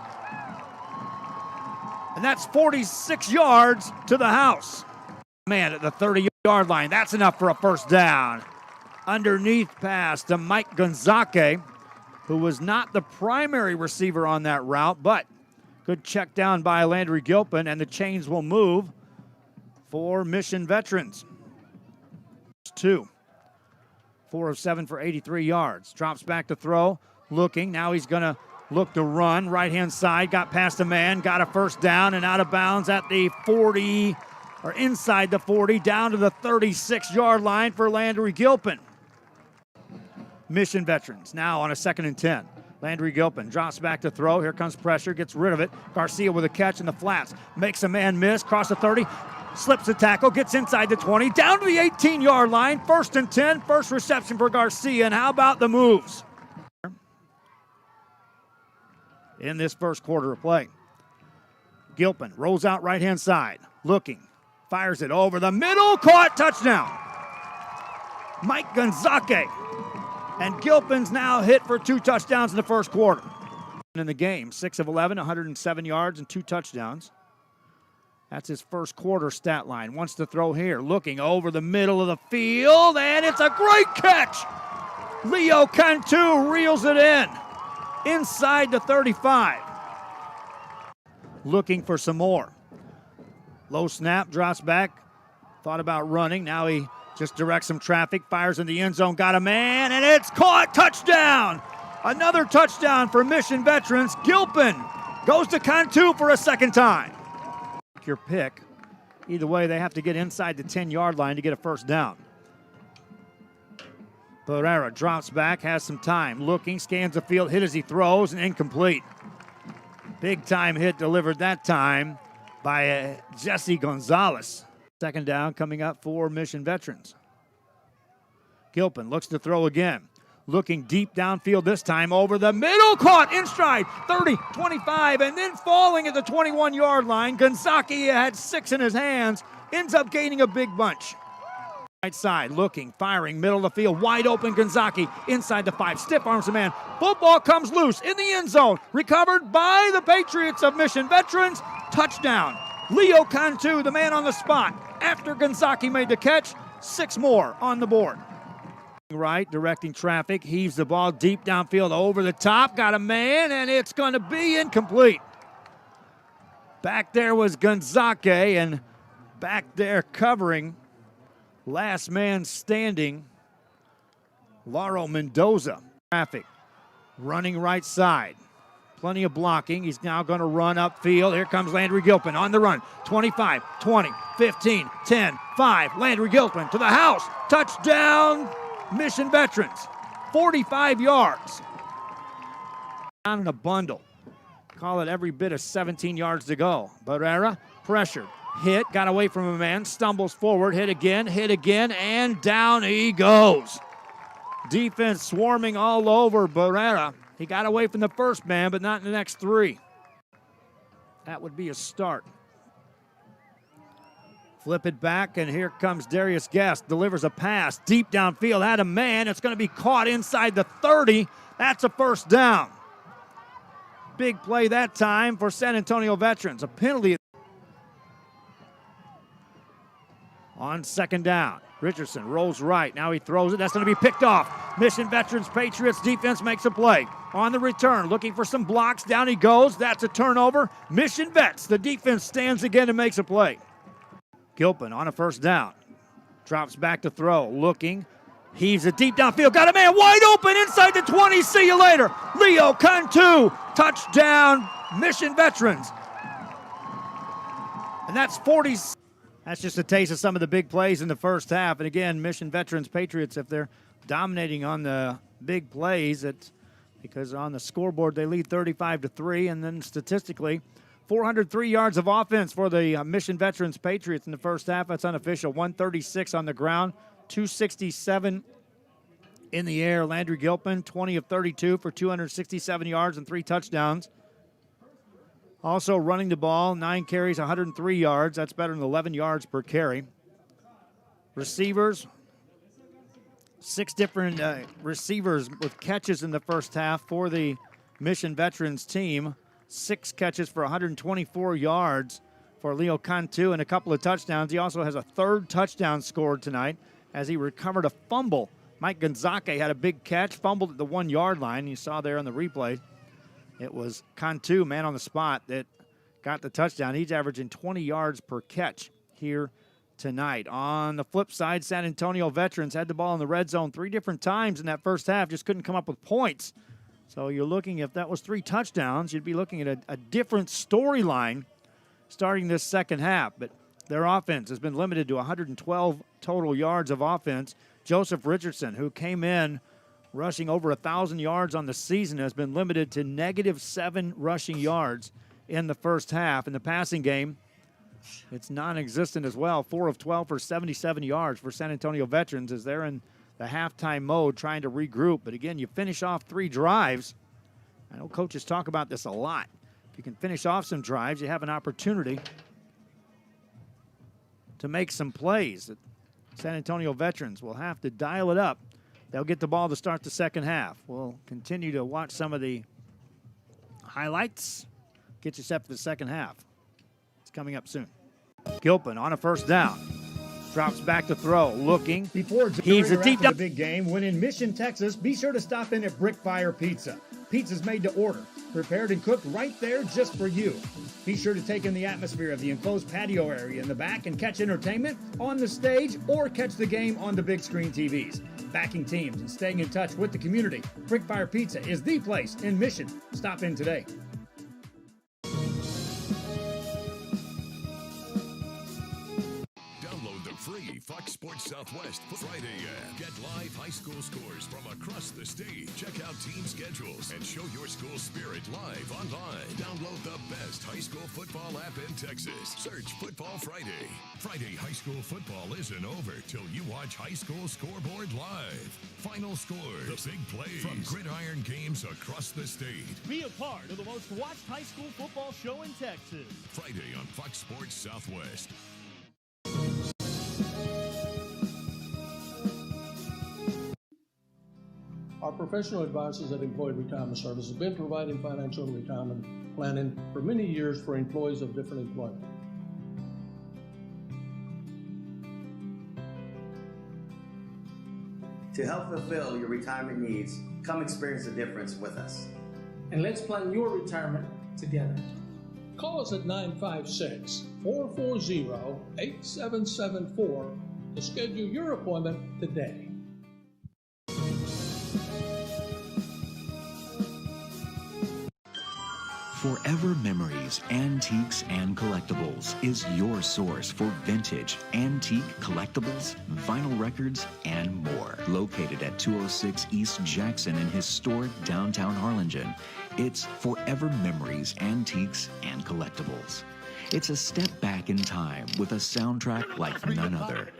And that's 46 yards to the house. Man at the 30-yard line. That's enough for a first down. Underneath pass to Mike Gonzake, who was not the primary receiver on that route, but good check down by Landry Gilpin, and the chains will move for Mission veterans. 4 of 7 for 83 yards. Drops back to throw, looking. Now he's going to look to run. Right-hand side, got past a man, got a first down, and out of bounds at the 40, or inside the 40, down to the 36-yard line for Landry Gilpin. Mission veterans now on a 2nd and 10. Landry Gilpin drops back to throw. Here comes pressure, gets rid of it. Garcia with a catch in the flats. Makes a man miss, cross the 30, slips a tackle, gets inside the 20, down to the 18-yard line. 1st and 10, first reception for Garcia. And how about the moves in this first quarter of play? Gilpin rolls out right-hand side, looking, fires it over the middle, caught, touchdown. Mike Gonzake. And Gilpin's now hit for 2 touchdowns in the first quarter. In the game, 6 of 11, 107 yards and 2 touchdowns. That's his first quarter stat line. Wants to throw here, looking over the middle of the field, and it's a great catch. Leo Cantu reels it in, inside the 35. Looking for some more. Low snap, drops back, thought about running, now he just directs some traffic, fires in the end zone, got a man, and it's caught, touchdown! Another touchdown for Mission veterans. Gilpin goes to Cantu for a second time. Your pick. Either way, they have to get inside the 10-yard line to get a first down. Pereira drops back, has some time, looking, scans the field, hit as he throws, and incomplete. Big time hit delivered that time by Jesse Gonzalez. Second down coming up for Mission veterans. Gilpin looks to throw again. Looking deep downfield this time over the middle. Caught in stride. 30, 25, and then falling at the 21-yard line. Gonzake had 6 in his hands. Ends up gaining a big bunch. Right side, looking, firing, middle of the field. Wide open Gonzake inside the 5. Stiff arms a man. Football comes loose in the end zone. Recovered by the Patriots of Mission veterans. Touchdown. Leo Cantu, the man on the spot. After Gonzake made the catch, 6 more on the board. Right, directing traffic, heaves the ball deep downfield over the top, got a man, and it's going to be incomplete. Back there was Gonzake, and back there covering, last man standing, Lauro Mendoza. Traffic, running right side. Plenty of blocking. He's now going to run upfield. Here comes Landry Gilpin on the run. 25, 20, 15, 10, 5. Landry Gilpin to the house. Touchdown, Mission veterans. 45 yards. Down in a bundle. Call it every bit of 17 yards to go. Barrera pressured. Hit, got away from a man, stumbles forward, hit again, and down he goes. Defense swarming all over Barrera. He got away from the first man, but not in the next 3. That would be a start. Flip it back, and here comes Darius Guest. Delivers a pass deep downfield. Had a man. It's going to be caught inside the 30. That's a first down. Big play that time for San Antonio veterans. A penalty on second down. Richardson rolls right. Now he throws it. That's going to be picked off. Mission veterans, Patriots defense makes a play. On the return, looking for some blocks. Down he goes. That's a turnover. Mission vets. The defense stands again and makes a play. Gilpin on a first down. Drops back to throw. Looking. Heaves it deep downfield. Got a man wide open inside the 20. See you later. Leo Cantu. Touchdown, Mission Veterans. And that's 40. That's just a taste of some of the big plays in the first half. And again, Mission Veterans Patriots, if they're dominating on the big plays, it's because on the scoreboard they lead 35-3. And then statistically, 403 yards of offense for the Mission Veterans Patriots in the first half. That's unofficial. 136 on the ground, 267 in the air. Landry Gilpin, 20 of 32 for 267 yards and 3 touchdowns. Also running the ball, 9 carries, 103 yards. That's better than 11 yards per carry. Receivers, 6 different receivers with catches in the first half for the Mission Veterans team. 6 catches for 124 yards for Leo Cantu and a couple of touchdowns. He also has a 3rd touchdown scored tonight as he recovered a fumble. Mike Gonzake had a big catch, fumbled at the 1-yard line. You saw there on the replay. It was Cantu, man on the spot, that got the touchdown. He's averaging 20 yards per catch here tonight. On the flip side, San Antonio Veterans had the ball in the red zone 3 different times in that first half, just couldn't come up with points. So you're looking, if that was 3 touchdowns, you'd be looking at a different storyline starting this second half. But their offense has been limited to 112 total yards of offense. Joseph Richardson, who came in rushing over 1,000 yards on the season, has been limited to -7 rushing yards in the first half. In the passing game, it's non-existent as well. 4 of 12 for 77 yards for San Antonio Veterans as they're in the halftime mode trying to regroup. But again, you finish off 3 drives. I know coaches talk about this a lot. If you can finish off some drives, you have an opportunity to make some plays. San Antonio Veterans will have to dial it up. They'll get the ball to start the second half. We'll continue to watch some of the highlights. Get you set for the second half. It's coming up soon. Gilpin on a first down. Drops back to throw, looking. Before he's a deep the big game, when in Mission, Texas, be sure to stop in at Brickfire Pizza. Pizza's made to order, prepared and cooked right there just for you. Be sure to take in the atmosphere of the enclosed patio area in the back and catch entertainment on the stage or catch the game on the big screen TVs. Backing teams and staying in touch with the community, Brickfire Pizza is the place in Mission. Stop in today. Free Fox Sports Southwest Friday app. Get live high school scores from across the state. Check out team schedules and show your school spirit live online. Download the best high school football app in Texas. Search Football Friday. Friday high school football isn't over till you watch High School Scoreboard live. Final scores, the big plays from gridiron games across the state. Be a part of the most watched high school football show in Texas. Friday on Fox Sports Southwest. Our professional advisors at Employee Retirement Service have been providing financial and retirement planning for many years for employees of different employment. To help fulfill your retirement needs, come experience the difference with us. And let's plan your retirement together. Call us at 956-440-8774 to schedule your appointment today. Forever Memories, Antiques, and Collectibles is your source for vintage, antique collectibles, vinyl records, and more. Located at 206 East Jackson in historic downtown Harlingen, it's Forever Memories, Antiques, and Collectibles. It's a step back in time with a soundtrack like none other.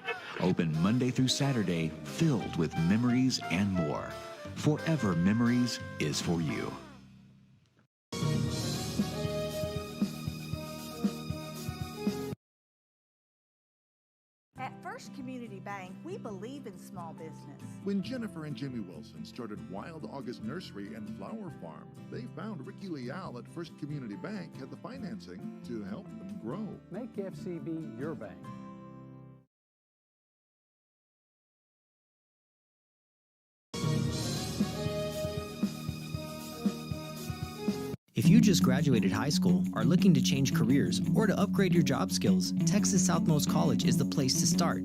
Open Monday through Saturday, filled with memories and more. Forever Memories is for you. At First Community Bank, we believe in small business. When Jennifer and Jimmy Wilson started Wild August Nursery and Flower Farm, they found Ricky Leal at First Community Bank had the financing to help them grow. Make FCB your bank. If you just graduated high school, are looking to change careers, or to upgrade your job skills, Texas Southmost College is the place to start.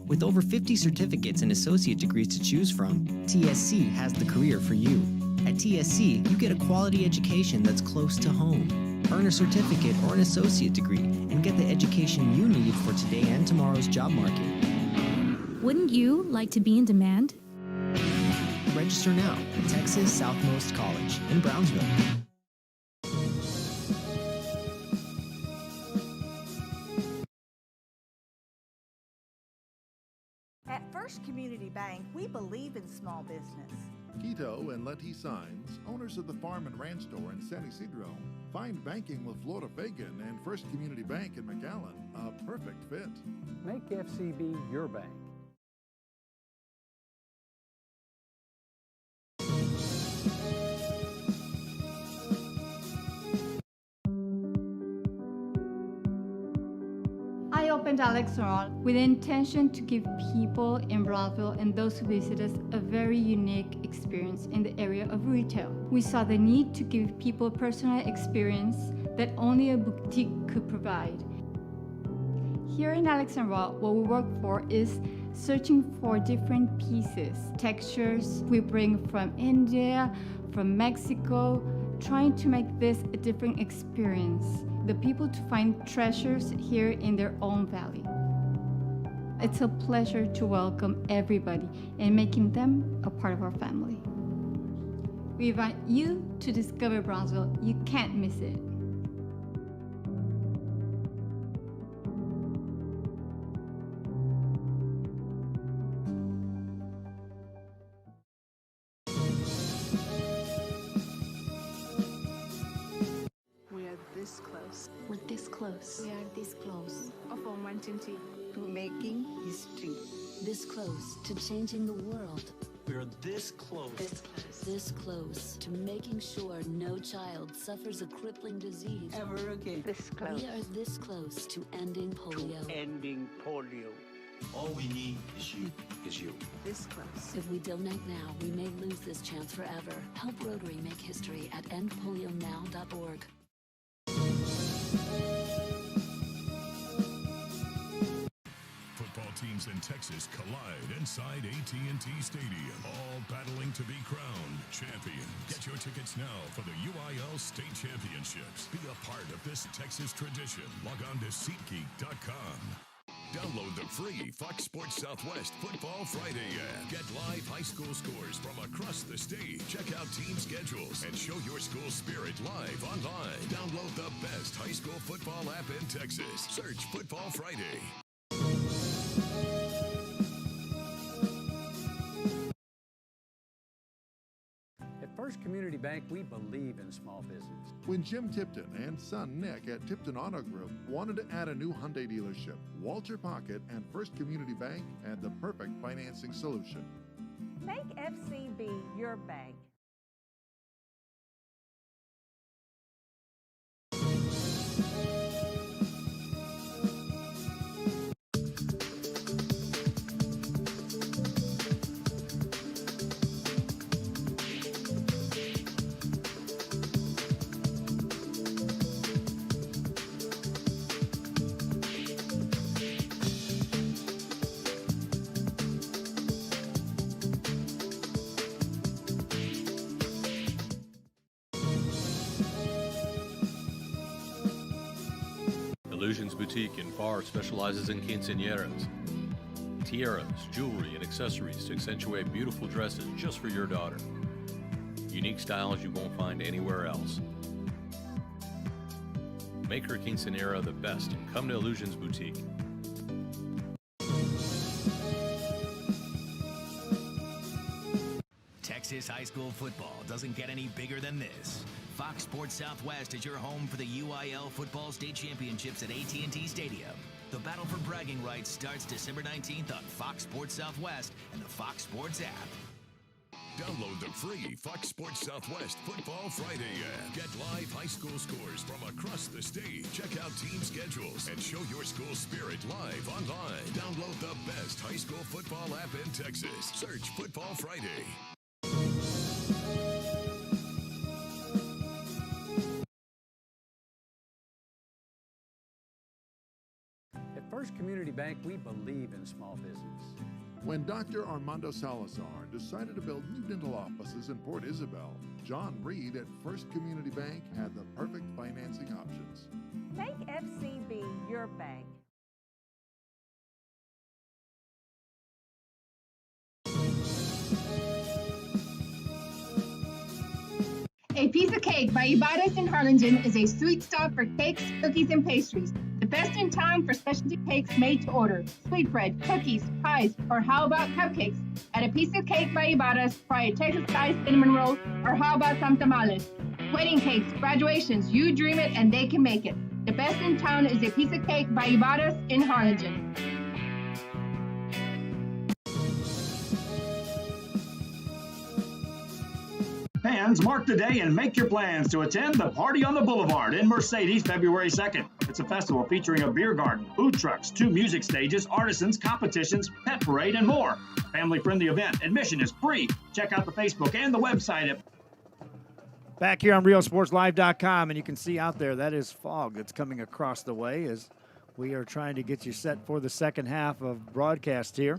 With over 50 certificates and associate degrees to choose from, TSC has the career for you. At TSC, you get a quality education that's close to home. Earn a certificate or an associate degree and get the education you need for today and tomorrow's job market. Wouldn't you like to be in demand? Register now at Texas Southmost College in Brownsville. At First Community Bank, we believe in small business. Quito and Letty Signs, owners of the Farm and Ranch Store in San Isidro, find banking with Flora Fagan and First Community Bank in McAllen a perfect fit. Make FCB your bank. I opened Alex Ron with the intention to give people in Brownsville and those who visit us a very unique experience in the area of retail. We saw the need to give people a personal experience that only a boutique could provide. Here in Alex and Raw, what we work for is searching for different pieces, textures we bring from India, from Mexico, trying to make this a different experience. The people to find treasures here in their own valley. It's a pleasure to welcome everybody and making them a part of our family. We invite you to discover Brownsville. You can't miss it. This close. We're this close. We are this close. Of wanting to making history. This close to changing the world. We are this close. This close. This close to making sure no child suffers a crippling disease ever again. This close. We are this close to ending polio. Ending polio. All we need is you. This close. If we donate now, we may lose this chance forever. Help Rotary make history at endpolionow.org. Football teams in Texas collide inside AT&T Stadium, all battling to be crowned champions. Get your tickets now for the UIL State Championships. Be a part of this Texas tradition. Log on to SeatGeek.com. Download the free Fox Sports Southwest Football Friday app. Get live high school scores from across the state. Check out team schedules and show your school spirit live online. Download the best high school football app in Texas. Search Football Friday. At First Community Bank, we believe in small business. When Jim Tipton and son Nick at Tipton Auto Group wanted to add a new Hyundai dealership, Walter Pocket and First Community Bank had the perfect financing solution. Make FCB your bank. Illusions Boutique in Far specializes in quinceañeras, tiaras, jewelry, and accessories to accentuate beautiful dresses just for your daughter. Unique styles you won't find anywhere else. Make her quinceañera the best and come to Illusions Boutique. Texas high school football doesn't get any bigger than this. Fox Sports Southwest is your home for the UIL Football State Championships at AT&T Stadium. The battle for bragging rights starts December 19th on Fox Sports Southwest and the Fox Sports app. Download the free Fox Sports Southwest Football Friday app. Get live high school scores from across the state. Check out team schedules and show your school spirit live online. Download the best high school football app in Texas. Search Football Friday. At First Community Bank, we believe in small business. When Dr. Armando Salazar decided to build new dental offices in Port Isabel, John Reed at First Community Bank had the perfect financing options. Make FCB your bank. A Piece of Cake by Ibadas in Harlingen is a sweet stop for cakes, cookies, and pastries. The best in town for specialty cakes made to order. Sweetbread, cookies, pies, or how about cupcakes? At A Piece of Cake by Ibadas, try a Texas-style cinnamon roll, or how about some tamales? Wedding cakes, graduations, you dream it and they can make it. The best in town is A Piece of Cake by Ibadas in Harlingen. Fans, mark the day and make your plans to attend the Party on the Boulevard in Mercedes February 2nd. It's a festival featuring a beer garden, food trucks, 2 music stages, artisans, competitions, pet parade, and more. Family-friendly event. Admission is free. Check out the Facebook and the website at Back here on RealSportsLive.com, and you can see out there that is fog that's coming across the way as we are trying to get you set for the second half of broadcast here.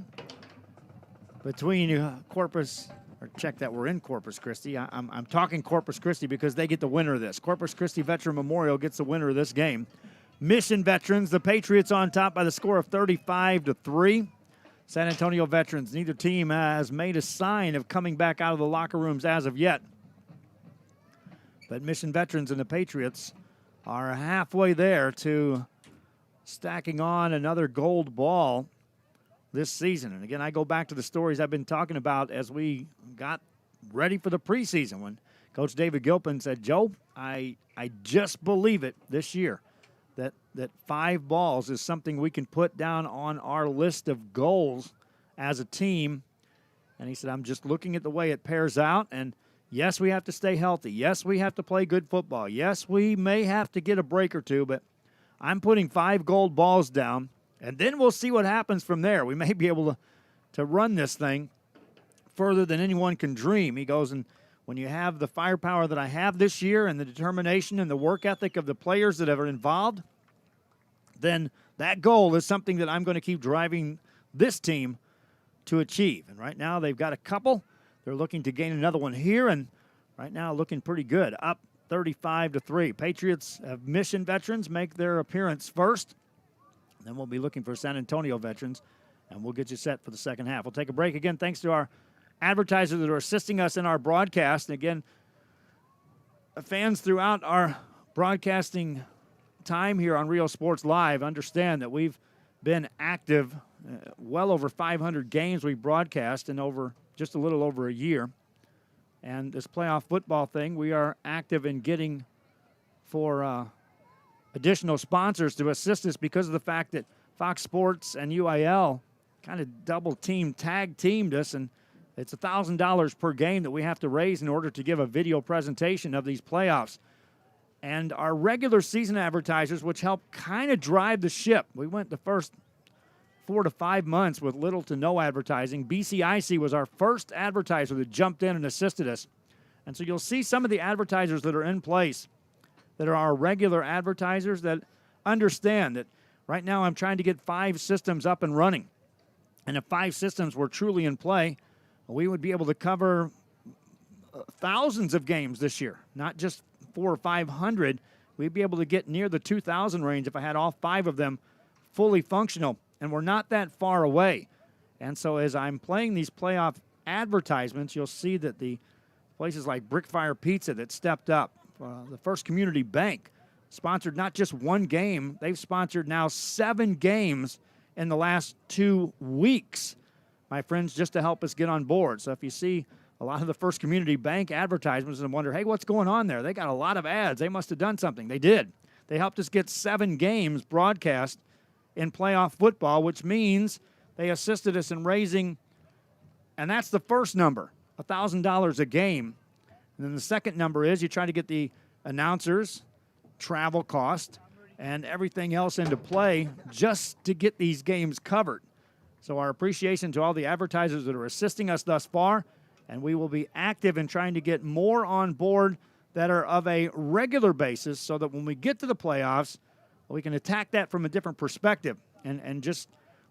Between Corpus... Check that we're in Corpus Christi. I'm talking Corpus Christi because they get the winner of this. Corpus Christi Veteran Memorial gets the winner of this game. Mission Veterans, the Patriots on top by the score of 35-3. San Antonio Veterans, neither team has made a sign of coming back out of the locker rooms as of yet. But Mission Veterans and the Patriots are halfway there to stacking on another gold ball this season. And again, I go back to the stories I've been talking about as we got ready for the preseason when Coach David Gilpin said, Joe, I just believe it this year that 5 balls is something we can put down on our list of goals as a team. And he said, I'm just looking at the way it pairs out. And yes, we have to stay healthy. Yes, we have to play good football. Yes, we may have to get a break or two, but I'm putting 5 gold balls down. And then we'll see what happens from there. We may be able to run this thing further than anyone can dream. He goes, and when you have the firepower that I have this year and the determination and the work ethic of the players that are involved, then that goal is something that I'm going to keep driving this team to achieve. And right now they've got a couple. They're looking to gain another one here, and right now looking pretty good, up 35-3. Patriots of Mission Veterans make their appearance first. Then we'll be looking for San Antonio Veterans, and we'll get you set for the second half. We'll take a break again. Thanks to our advertisers that are assisting us in our broadcast. And again, fans throughout our broadcasting time here on Real Sports Live understand that we've been active well over 500 games we broadcast in just a little over a year. And this playoff football thing, we are active in getting for additional sponsors to assist us because of the fact that Fox Sports and UIL kind of tag-teamed us, and it's $1,000 per game that we have to raise in order to give a video presentation of these playoffs. And our regular season advertisers, which help kind of drive the ship. We went the first 4 to 5 months with little to no advertising. BCIC was our first advertiser that jumped in and assisted us. And so you'll see some of the advertisers that are in place that are our regular advertisers that understand that right now I'm trying to get 5 systems up and running. And if 5 systems were truly in play, we would be able to cover thousands of games this year, not just 400 or 500. We'd be able to get near the 2,000 range if I had all 5 of them fully functional. And we're not that far away. And so as I'm playing these playoff advertisements, you'll see that the places like Brickfire Pizza that stepped up, the First Community Bank sponsored not just 1 game, they've sponsored now 7 games in the last 2 weeks, my friends, just to help us get on board. So if you see a lot of the First Community Bank advertisements and wonder, hey, what's going on there? They got a lot of ads. They must have done something. They did. They helped us get 7 games broadcast in playoff football, which means they assisted us in raising, and that's the first number, $1,000 a game. And then the second number is you try to get the announcers, travel cost, and everything else into play just to get these games covered. So our appreciation to all the advertisers that are assisting us thus far, and we will be active in trying to get more on board that are of a regular basis so that when we get to the playoffs, we can attack that from a different perspective. and just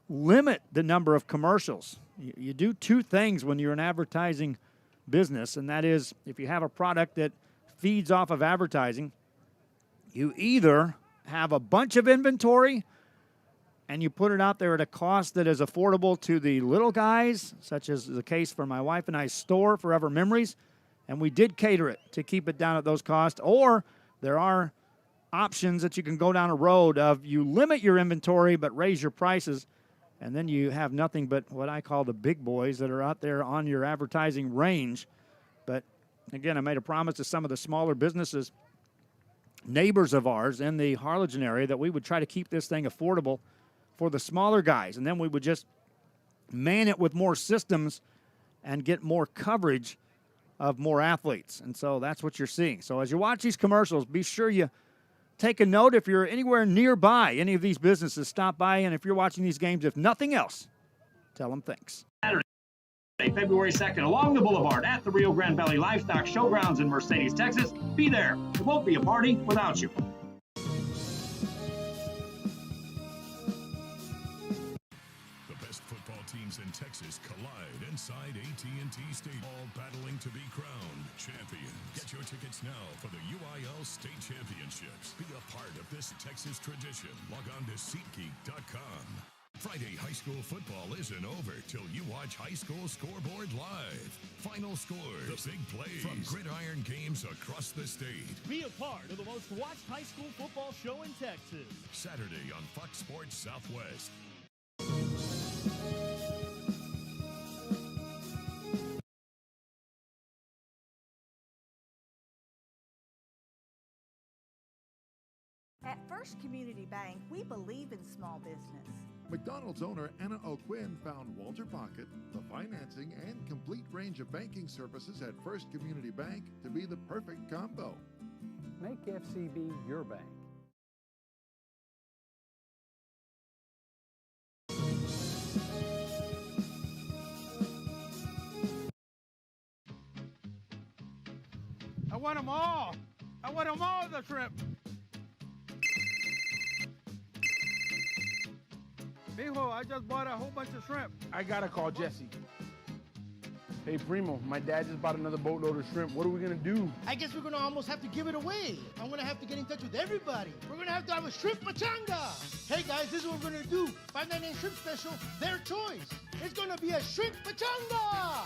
limit the number of commercials. You do two things when you're an advertising business, and that is if you have a product that feeds off of advertising, you either have a bunch of inventory and you put it out there at a cost that is affordable to the little guys, such as the case for my wife and I's store, Forever Memories, and we did cater it to keep it down at those costs, or there are options that you can go down a road of you limit your inventory but raise your prices, and then you have nothing but what I call the big boys that are out there on your advertising range. But again, I made a promise to some of the smaller businesses, neighbors of ours in the Harlingen area, that we would try to keep this thing affordable for the smaller guys, and then we would just man it with more systems and get more coverage of more athletes. And so that's what you're seeing. So as you watch these commercials, be sure you take a note. If you're anywhere nearby any of these businesses, stop by, and if you're watching these games, if nothing else, tell them thanks. Saturday, February 2nd, along the boulevard at the Rio Grande Valley Livestock Showgrounds in Mercedes, Texas. Be there. It won't be a party without you. Teams in Texas collide inside AT&T Stadium, all battling to be crowned champions. Get your tickets now for the UIL State Championships. Be a part of this Texas tradition. Log on to SeatGeek.com. Friday high school football isn't over till you watch High School Scoreboard live. Final scores, the big plays from gridiron games across the state. Be a part of the most watched high school football show in Texas. Saturday on Fox Sports Southwest. At First Community Bank, we believe in small business. McDonald's owner Anna O'Quinn found Walter Pocket, the financing and complete range of banking services at First Community Bank to be the perfect combo. Make FCB your bank. I want them all. I want them all, the shrimp. Mijo, I just bought a whole bunch of shrimp. I gotta call Jesse. Hey, Primo, my dad just bought another boatload of shrimp. What are we gonna do? I guess we're gonna almost have to give it away. I'm gonna have to get in touch with everybody. We're gonna have to have a shrimp pachanga. Hey guys, this is what we're gonna do. $5.99 shrimp special, their choice. It's gonna be a shrimp pachanga.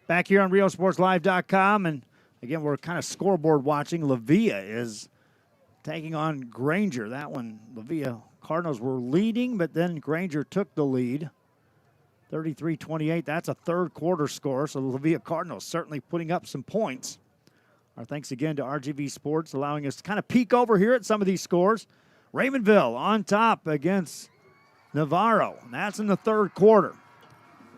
Back here on RioSportsLive.com, and again, we're kind of scoreboard watching. La Villa is taking on Granger. That one, La Villa Cardinals were leading, but then Granger took the lead. 33-28, that's a third quarter score, so the La Villa Cardinals certainly putting up some points. Our thanks again to RGV Sports, allowing us to kind of peek over here at some of these scores. Raymondville on top against Navarro, and that's in the third quarter.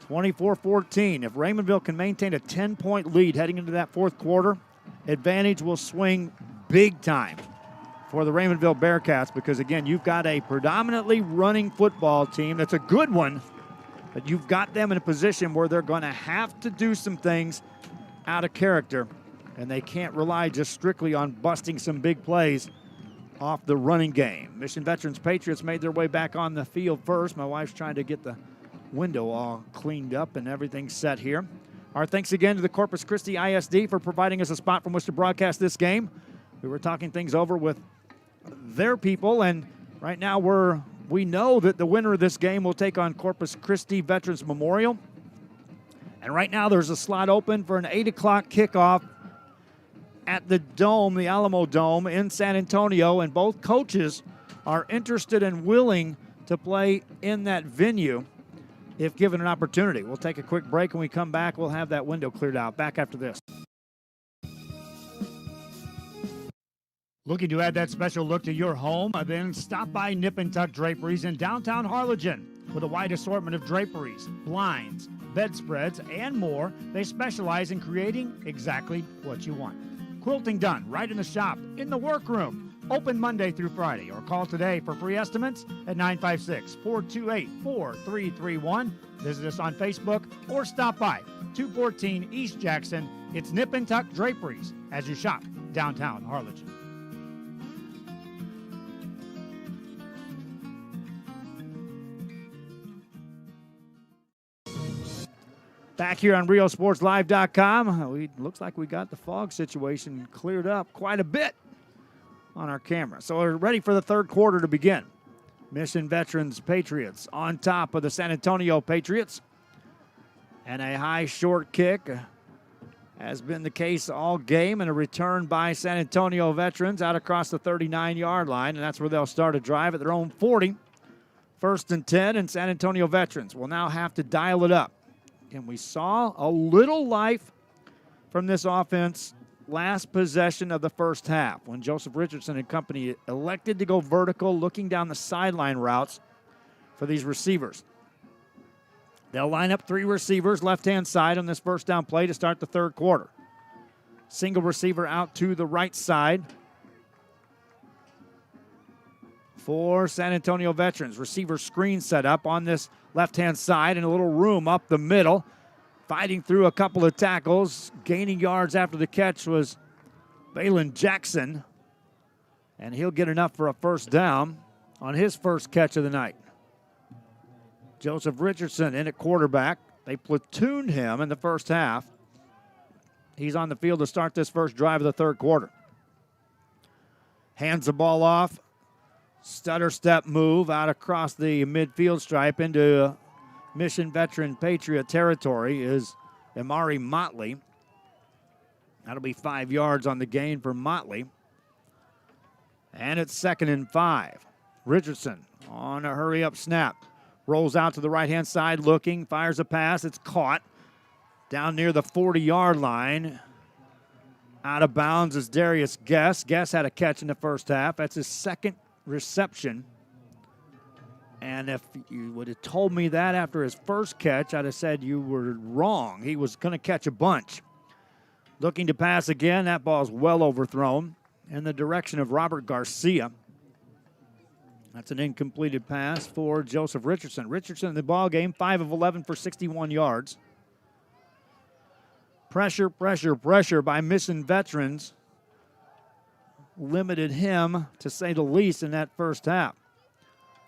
24-14. If Raymondville can maintain a 10-point lead heading into that fourth quarter, advantage will swing big time for the Raymondville Bearcats, because, again, you've got a predominantly running football team that's a good one, but you've got them in a position where they're going to have to do some things out of character, and they can't rely just strictly on busting some big plays off the running game. Mission Veterans Patriots made their way back on the field first. My wife's trying to get the window all cleaned up and everything set here. Our thanks again to the Corpus Christi ISD for providing us a spot from which to broadcast this game. We were talking things over with their people, and right now we know that the winner of this game will take on Corpus Christi Veterans Memorial. And right now there's a slot open for an 8 o'clock kickoff at the Dome, the Alamo Dome in San Antonio, and both coaches are interested and willing to play in that venue if given an opportunity. We'll take a quick break. When we come back, we'll have that window cleared out. Back after this. Looking to add that special look to your home? Then stop by Nip and Tuck Draperies in downtown Harlingen. With a wide assortment of draperies, blinds, bedspreads, and more, they specialize in creating exactly what you want. Quilting done right in the shop, in the workroom. Open Monday through Friday, or call today for free estimates at 956-428-4331. Visit us on Facebook or stop by 214 East Jackson. It's Nip and Tuck Draperies as you shop downtown Harlingen. Back here on RioSportsLive.com, looks like we got the fog situation cleared up quite a bit on our camera. So we're ready for the third quarter to begin. Mission Veterans Patriots on top of the San Antonio Patriots. And a high short kick has been the case all game, and a return by San Antonio Veterans out across the 39-yard line, and that's where they'll start a drive at their own 40. 1st and 10, and San Antonio Veterans will now have to dial it up. And we saw a little life from this offense last possession of the first half when Joseph Richardson and company elected to go vertical, looking down the sideline routes for these receivers. They'll line up 3 receivers left-hand side on this first down play to start the third quarter. Single receiver out to the right side for San Antonio Veterans. Receiver screen set up on this left-hand side and a little room up the middle. Fighting through a couple of tackles. Gaining yards after the catch was Balin Jackson. And he'll get enough for a first down on his first catch of the night. Joseph Richardson in at quarterback. They platooned him in the first half. He's on the field to start this first drive of the third quarter. Hands the ball off. Stutter step move out across the midfield stripe into Mission Veteran Patriot territory is Amari Motley. That'll be 5 yards on the gain for Motley. And it's 2nd and 5. Richardson on a hurry-up snap. Rolls out to the right-hand side looking, fires a pass. It's caught down near the 40-yard line. Out of bounds is Darius Guess. Guess had a catch in the first half. That's his second reception. And if you would have told me that after his first catch, I'd have said you were wrong. He was going to catch a bunch. Looking to pass again. That ball's well overthrown in the direction of Robert Garcia. That's an incompleted pass for Joseph Richardson. Richardson in the ball game, 5 of 11 for 61 yards. Pressure, pressure, pressure by Mission Veterans limited him, to say the least, in that first half.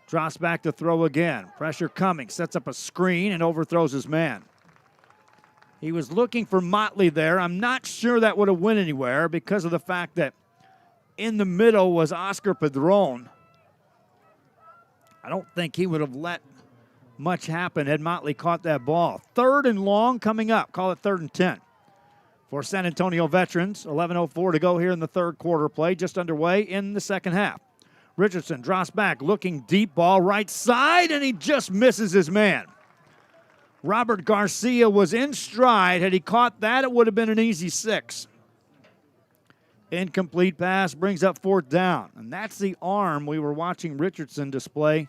Drops back to throw again. Pressure coming. Sets up a screen and overthrows his man. He was looking for Motley there. I'm not sure that would have went anywhere because of the fact that in the middle was Oscar Padron. I don't think he would have let much happen had Motley caught that ball. 3rd and long coming up. Call it 3rd and 10 for San Antonio Veterans. 11:04 to go here in the third quarter play. Just underway in the second half. Richardson drops back, looking deep, ball right side, and he just misses his man. Robert Garcia was in stride. Had he caught that, it would have been an easy 6. Incomplete pass brings up 4th down. And that's the arm we were watching Richardson display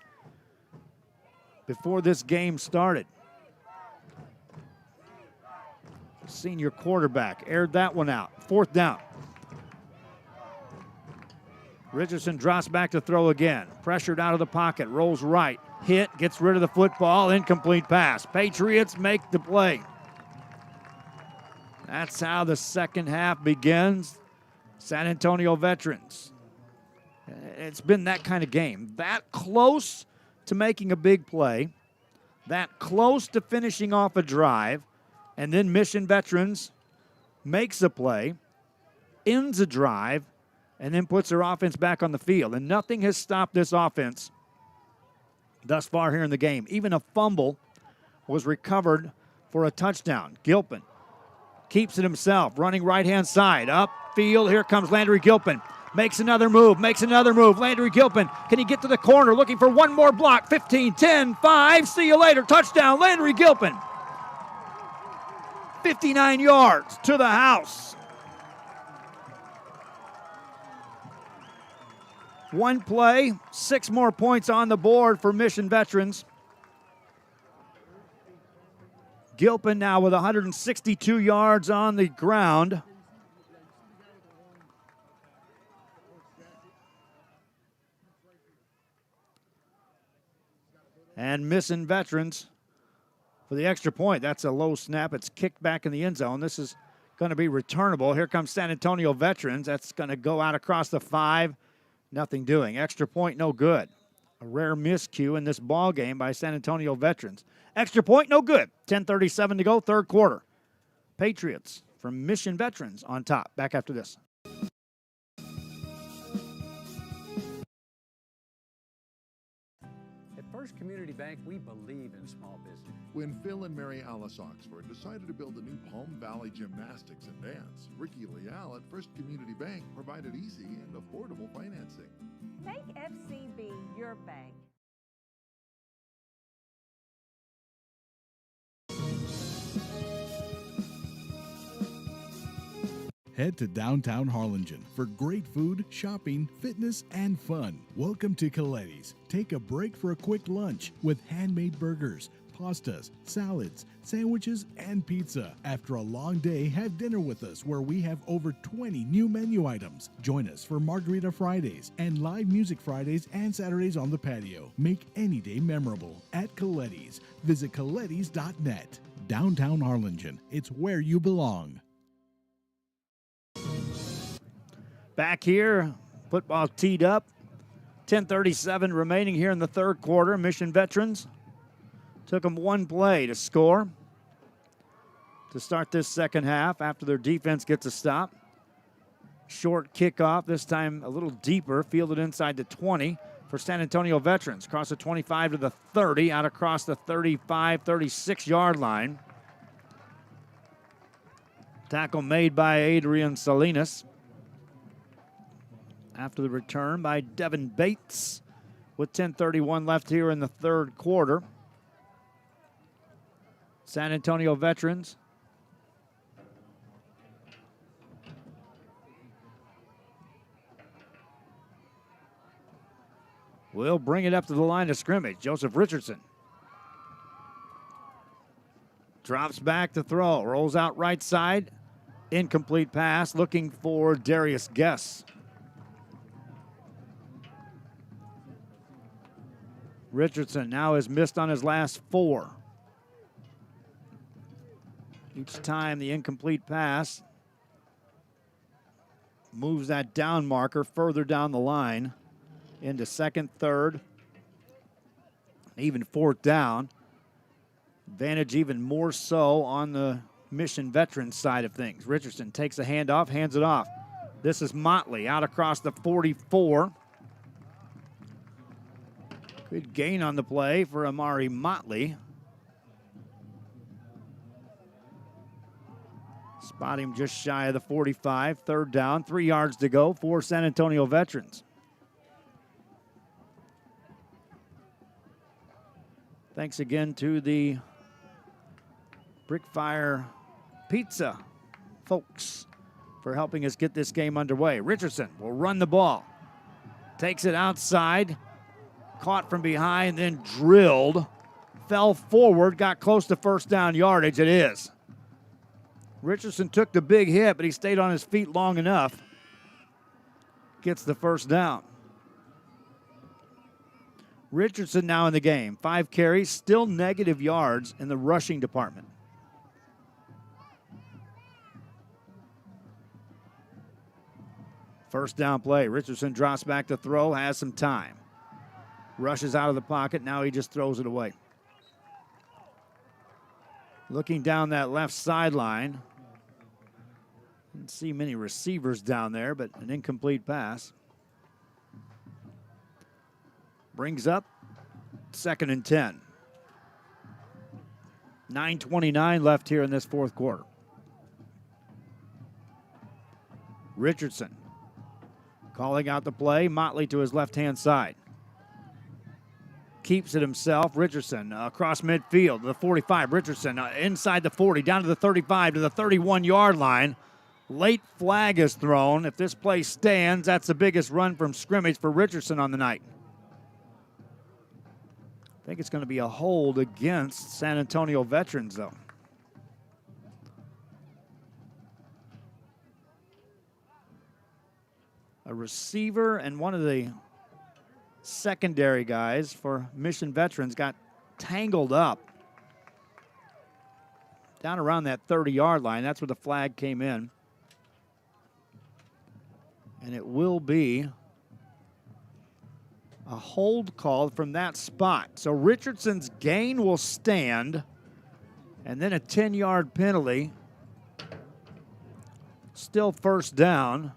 before this game started. Senior quarterback aired that one out. 4th down. Richardson drops back to throw again. Pressured out of the pocket. Rolls right. Hit. Gets rid of the football. Incomplete pass. Patriots make the play. That's how the second half begins. San Antonio Veterans. It's been that kind of game. That close to making a big play. That close to finishing off a drive. And then Mission Veterans makes a play, ends a drive, and then puts their offense back on the field. And nothing has stopped this offense thus far here in the game. Even a fumble was recovered for a touchdown. Gilpin keeps it himself, running right-hand side. Upfield, here comes Landry Gilpin. Makes another move. Landry Gilpin, can he get to the corner? Looking for one more block. 15, 10, 5. See you later. Touchdown, Landry Gilpin. 59 yards to the house. One play, 6 more points on the board for Mission Veterans. Gilpin now with 162 yards on the ground. And Mission Veterans for the extra point. That's a low snap. It's kicked back in the end zone. This is going to be returnable. Here comes San Antonio Veterans. That's going to go out across the 5. Nothing doing. Extra point, no good. A rare miscue in this ball game by San Antonio Veterans. Extra point, no good. 10:37 to go, third quarter. Patriots from Mission Veterans on top. Back after this. At First Community Bank, we believe in small business. When Phil and Mary Alice Oxford decided to build a new Palm Valley Gymnastics and Dance, Ricky Leal at First Community Bank provided easy and affordable financing. Make FCB your bank. Head to downtown Harlingen for great food, shopping, fitness, and fun. Welcome to Coletti's. Take a break for a quick lunch with handmade burgers, pastas, salads, sandwiches, and pizza. After a long day, have dinner with us where we have over 20 new menu items. Join us for Margarita Fridays and live music Fridays and Saturdays on the patio. Make any day memorable at Coletti's. Visit colettis.net. Downtown Harlingen. It's where you belong. Back here, football teed up. 10:37 remaining here in the third quarter. Mission Veterans took them one play to score to start this second half after their defense gets a stop. Short kickoff, this time a little deeper, fielded inside the 20 for San Antonio Veterans. Across the 25 to the 30, out across the 35, 36-yard line. Tackle made by Adrian Salinas. After the return by Devin Bates with 10:31 left here in the third quarter. San Antonio Veterans will bring it up to the line of scrimmage. Joseph Richardson drops back to throw, rolls out right side, incomplete pass, looking for Darius Guess. Richardson now has missed on his last 4. Each time the incomplete pass moves that down marker further down the line into second, third, even fourth down. Advantage even more so on the Mission Veterans side of things. Richardson takes a handoff, hands it off. This is Motley out across the 44. Good gain on the play for Amari Motley. Spot him just shy of the 45. Third down, 3 yards to go for San Antonio Veterans. Thanks again to the Brickfire Pizza folks for helping us get this game underway. Richardson will run the ball. Takes it outside. Caught from behind, then drilled. Fell forward, got close to first down yardage. It is. Richardson took the big hit, but he stayed on his feet long enough. Gets the first down. Richardson now in the game. 5 carries, still negative yards in the rushing department. First down play. Richardson drops back to throw, has some time. Rushes out of the pocket. Now he just throws it away. Looking down that left sideline. Didn't see many receivers down there, but an incomplete pass. Brings up 2nd and 10. 9:29 left here in this fourth quarter. Richardson calling out the play. Motley to his left-hand side. Keeps it himself. Richardson across midfield to the 45. Richardson inside the 40, down to the 35, to the 31-yard line. Late flag is thrown. If this play stands, that's the biggest run from scrimmage for Richardson on the night. I think it's going to be a hold against San Antonio Veterans, though. A receiver and one of the secondary guys for Mission Veterans got tangled up down around that 30-yard line. That's where the flag came in. And it will be a hold called from that spot. So Richardson's gain will stand, and then a 10-yard penalty. Still first down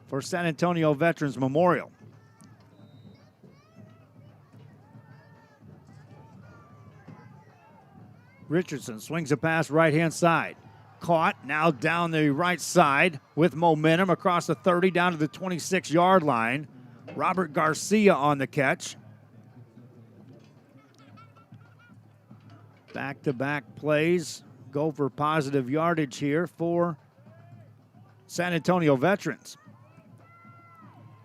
for San Antonio Veterans Memorial. Richardson swings a pass right-hand side. Caught, now down the right side with momentum across the 30 down to the 26-yard line. Robert Garcia on the catch. Back-to-back plays go for positive yardage here for San Antonio Veterans.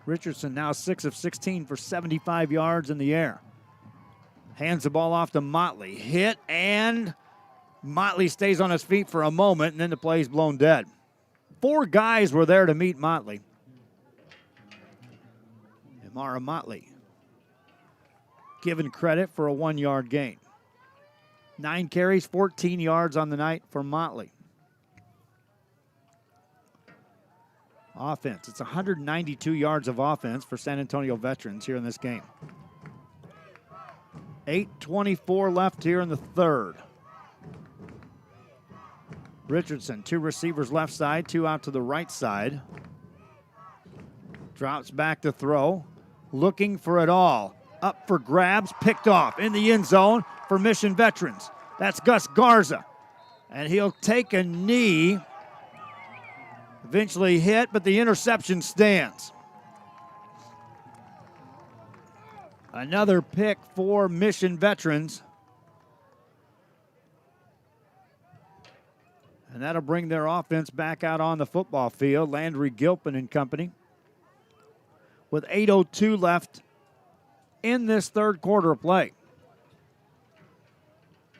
Richardson now 6 of 16 for 75 yards in the air. Hands the ball off to Motley. Hit, and Motley stays on his feet for a moment, and then the play's blown dead. 4 guys were there to meet Motley. Amara Motley given credit for a 1-yard gain. 9 carries, 14 yards on the night for Motley. Offense, it's 192 yards of offense for San Antonio Veterans here in this game. 8:24 left here in the third. Richardson, 2 receivers left side, 2 out to the right side. Drops back to throw, looking for it all. Up for grabs, picked off in the end zone for Mission Veterans. That's Gus Garza, and he'll take a knee. Eventually hit, but the interception stands. Another pick for Mission Veterans. And that'll bring their offense back out on the football field. Landry Gilpin and company. With 8:02 left in this third quarter of play.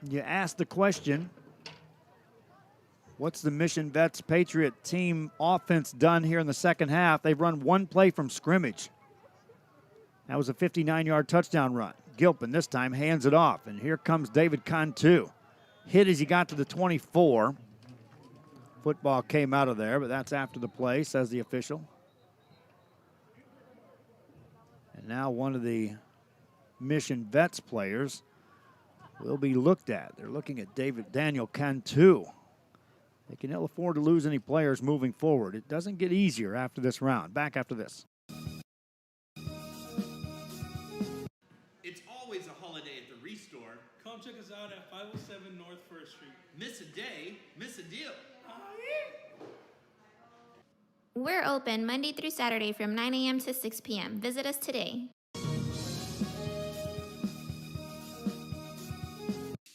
You ask the question, what's the Mission Vets Patriot team offense done here in the second half? They've run 1 play from scrimmage. That was a 59-yard touchdown run. Gilpin this time hands it off, and here comes David Cantu. Hit as he got to the 24. Football came out of there, but that's after the play, says the official. And now one of the Mission Vets players will be looked at. They're looking at Daniel Cantu. They can ill afford to lose any players moving forward. It doesn't get easier after this round. Back after this. It's always a holiday at the Restore. Come check us out at 507 North 1st Street. Miss a day, miss a deal. We're open Monday through Saturday from 9 a.m. to 6 p.m. Visit us today.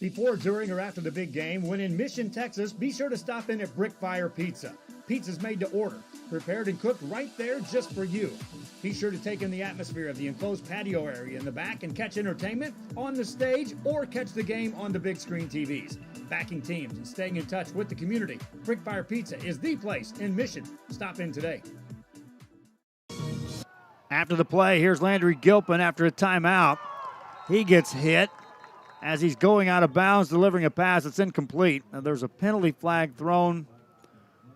Before, during, or after the big game, when in Mission, Texas, be sure to stop in at Brickfire Pizza. Pizza's made to order, prepared and cooked right there just for you. Be sure to take in the atmosphere of the enclosed patio area in the back and catch entertainment on the stage or catch the game on the big screen TVs. Backing teams and staying in touch with the community, Brickfire Pizza is the place in Mission. Stop in today. After the play, here's Landry Gilpin after a timeout. He gets hit as he's going out of bounds, delivering a pass that's incomplete. Now, there's a penalty flag thrown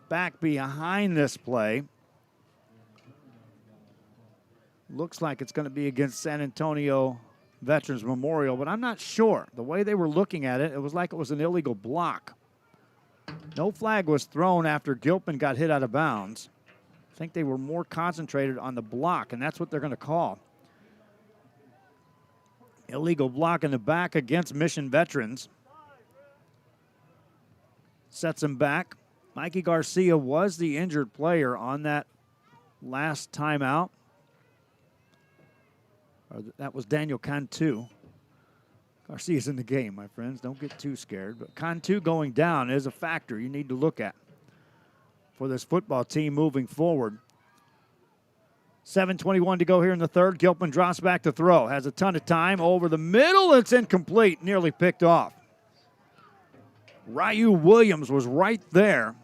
back behind this play. Looks like it's going to be against San Antonio Veterans Memorial, but I'm not sure. The way they were looking at it, it was like it was an illegal block. No flag was thrown after Gilpin got hit out of bounds. I think they were more concentrated on the block, and that's what they're going to call. Illegal block in the back against Mission Veterans. Sets him back. Mikey Garcia was the injured player on that last timeout. That was Daniel Cantu. Garcia's in the game, my friends. Don't get too scared. But Cantu going down is a factor you need to look at for this football team moving forward. 7:21 to go here in the third. Gilpin drops back to throw. Has a ton of time over the middle. It's incomplete. Nearly picked off. Ryu Williams was right there.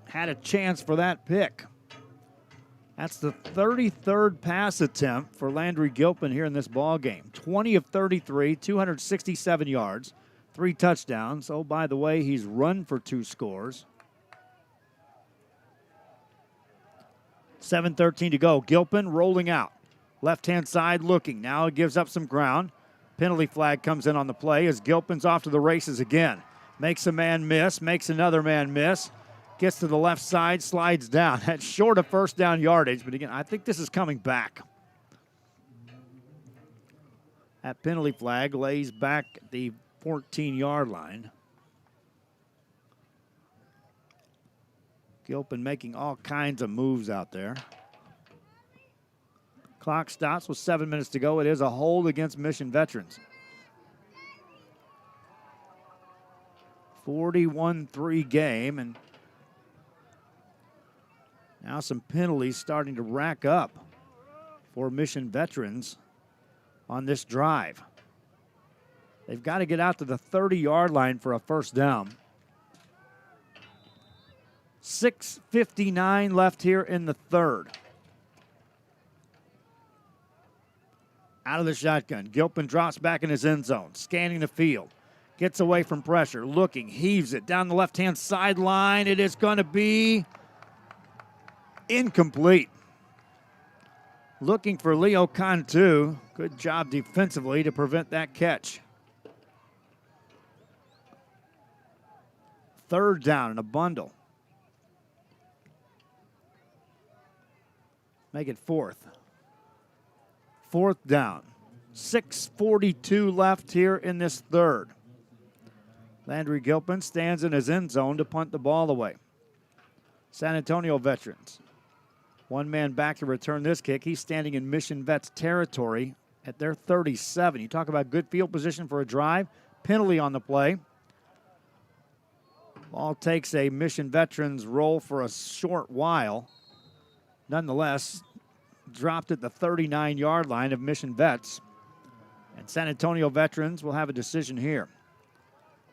Had a chance for that pick. That's the 33rd pass attempt for Landry Gilpin here in this ball game. 20 of 33, 267 yards, 3 touchdowns. Oh, by the way, he's run for 2 scores. 7:13 to go. Gilpin rolling out. Left-hand side looking. Now it gives up some ground. Penalty flag comes in on the play as Gilpin's off to the races again. Makes a man miss, makes another man miss. Gets to the left side, slides down. That's short of first down yardage, but again, I think this is coming back. That penalty flag lays back at the 14-yard line. Gilpin making all kinds of moves out there. Clock stops with 7 minutes to go. It is a hold against Mission Veterans. 41-3 game, and now some penalties starting to rack up for Mission Veterans on this drive. They've got to get out to the 30-yard line for a first down. 6:59 left here in the third. Out of the shotgun, Gilpin drops back in his end zone, scanning the field. Gets away from pressure, looking, heaves it down the left-hand sideline. It is going to be incomplete. Looking for Leo Cantu. Good job defensively to prevent that catch. Third down in a bundle. Make it fourth. Fourth down. 6:42 left here in this third. Landry Gilpin stands in his end zone to punt the ball away. San Antonio Veterans. One man back to return this kick. He's standing in Mission Vets territory at their 37. You talk about good field position for a drive. Penalty on the play. Ball takes a Mission Veterans roll for a short while. Nonetheless, dropped at the 39-yard line of Mission Vets. And San Antonio Veterans will have a decision here.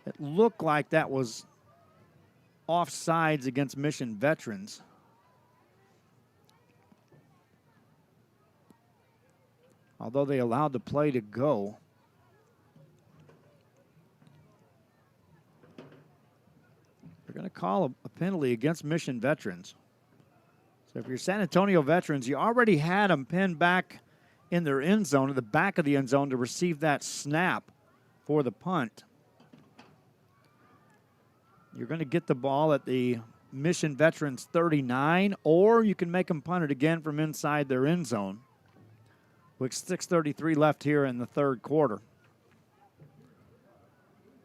It looked like that was offsides against Mission Veterans. Although they allowed the play to go. They're going to call a penalty against Mission Veterans. So if you're San Antonio Veterans, you already had them pinned back in their end zone, at the back of the end zone, to receive that snap for the punt. You're going to get the ball at the Mission Veterans 39, or you can make them punt it again from inside their end zone. With 6:33 left here in the third quarter.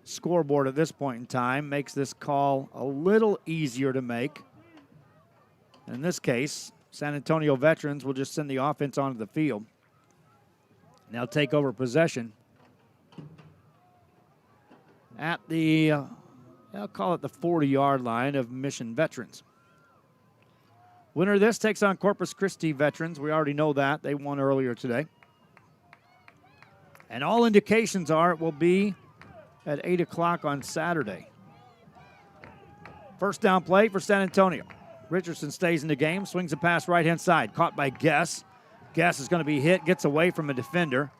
Scoreboard at this point in time makes this call a little easier to make. In this case, San Antonio Veterans will just send the offense onto the field. Now take over possession at the, I'll call it the 40-yard line of Mission Veterans. Winner of this takes on Corpus Christi Veterans. We already know that. They won earlier today. And all indications are it will be at 8 o'clock on Saturday. First down play for San Antonio. Richardson stays in the game, swings a pass right-hand side. Caught by Guess. Guess is going to be hit, gets away from a defender.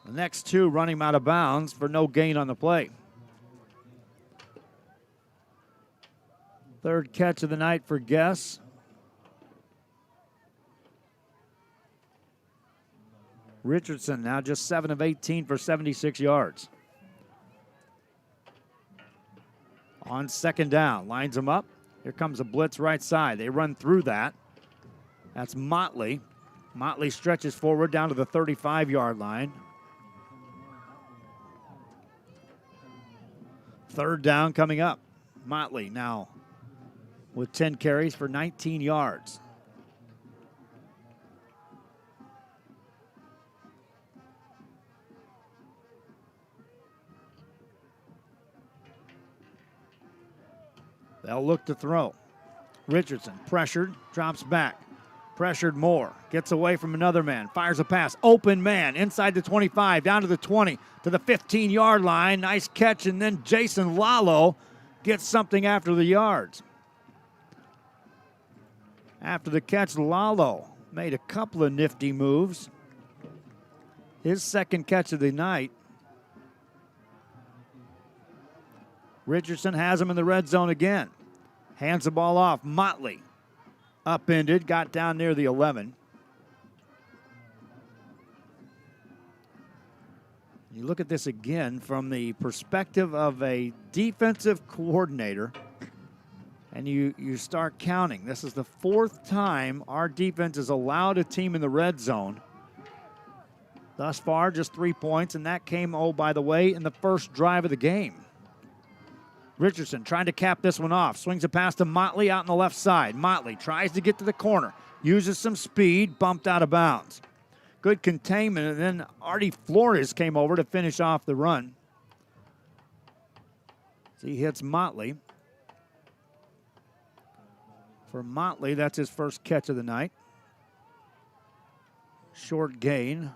The next two running him out of bounds for no gain on the play. Third catch of the night for Guess. Richardson now just 7 of 18 for 76 yards. On second down, lines him up. Here comes a blitz right side. They run through that. That's Motley. Motley stretches forward down to the 35-yard line. Third down coming up. Motley now with 10 carries for 19 yards. They'll look to throw. Richardson pressured, drops back. Pressured more, gets away from another man, fires a pass. Open man inside the 25, down to the 20, to the 15-yard line. Nice catch, and then Jason Lalo gets something after the yards. After the catch, Lalo made a couple of nifty moves. His second catch of the night. Richardson has him in the red zone again. Hands the ball off. Motley upended, got down near the 11. You look at this again from the perspective of a defensive coordinator, and you start counting. This is the 4th time our defense has allowed a team in the red zone. Thus far, just 3 points, and that came, oh, by the way, in the first drive of the game. Richardson trying to cap this one off. Swings it past to Motley out on the left side. Motley tries to get to the corner. Uses some speed, bumped out of bounds. Good containment, and then Artie Flores came over to finish off the run. So he hits Motley. For Motley, that's his first catch of the night. Short gain.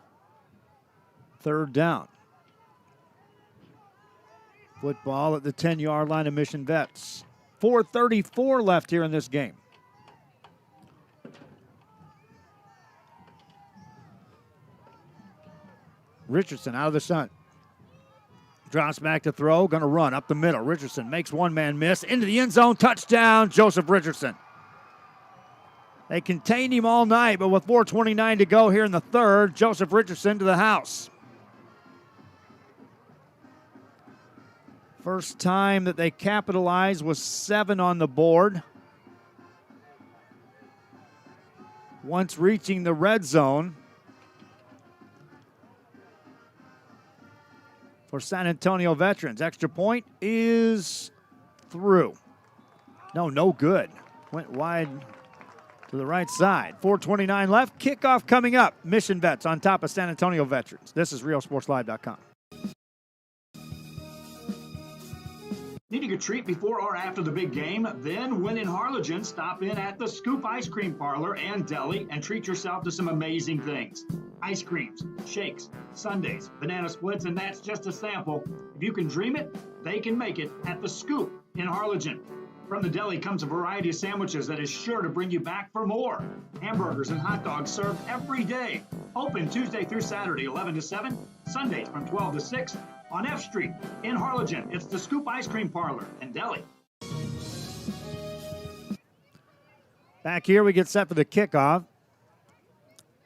3rd down. Football at the 10-yard line of Mission Vets. 4:34 left here in this game. Richardson out of the sun. Drops back to throw, going to run up the middle. Richardson makes one man miss. Into the end zone, touchdown, Joseph Richardson. They contained him all night, but with 4:29 to go here in the 3rd, Joseph Richardson to the house. First time that they capitalized was 7 on the board. Once reaching the red zone for San Antonio Veterans. Extra point is through. No good. Went wide to the right side. 4:29 left. Kickoff coming up. Mission Vets on top of San Antonio Veterans. This is RealSportsLive.com. Needing a treat before or after the big game? Then, when in Harlingen, stop in at the Scoop Ice Cream Parlor and Deli and treat yourself to some amazing things. Ice creams, shakes, sundaes, banana splits, and that's just a sample. If you can dream it, they can make it at the Scoop in Harlingen. From the deli comes a variety of sandwiches that is sure to bring you back for more. Hamburgers and hot dogs served every day. Open Tuesday through Saturday, 11 to 7, Sundays from 12 to 6. On F Street in Harlingen, it's the Scoop Ice Cream Parlor and Deli. Back here, we get set for the kickoff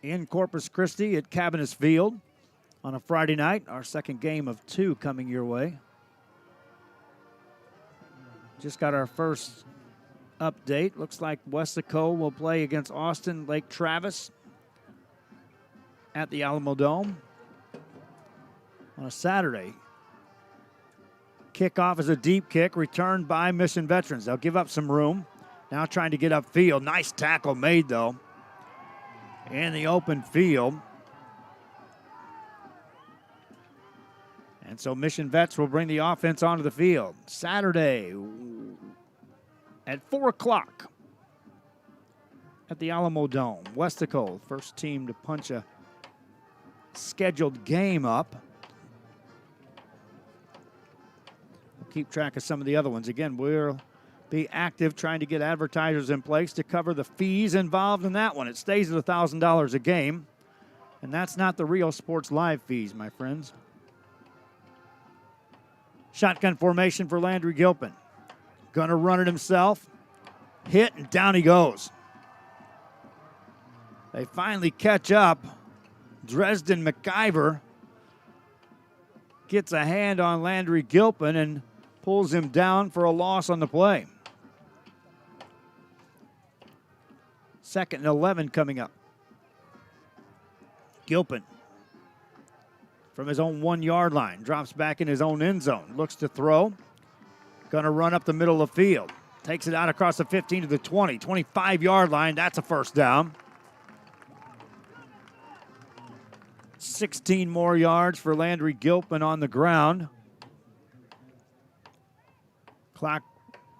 in Corpus Christi at Cabinets Field on a Friday night. Our second game of 2 coming your way. Just got our first update. Looks like Westaco will play against Austin Lake Travis at the Alamo Dome on a Saturday. Kickoff is a deep kick returned by Mission Veterans. They'll give up some room. Now trying to get upfield. Nice tackle made, though, in the open field. And so Mission Vets will bring the offense onto the field. Saturday at 4 o'clock at the Alamo Dome. Westaco, first team to punch a scheduled game up. We'll keep track of some of the other ones. Again, we'll be active trying to get advertisers in place to cover the fees involved in that one. It stays at $1,000 a game, and that's not the Real Sports Live fees, my friends. Shotgun formation for Landry Gilpin. Gonna run it himself. Hit, and down he goes. They finally catch up. Dresden McIver gets a hand on Landry Gilpin and pulls him down for a loss on the play. 2nd and 11 coming up. Gilpin from his own 1-yard line. Drops back in his own end zone. Looks to throw. Gonna run up the middle of the field. Takes it out across the 15 to the 20. 25-yard line. That's a first down. 16 more yards for Landry Gilpin on the ground. Clock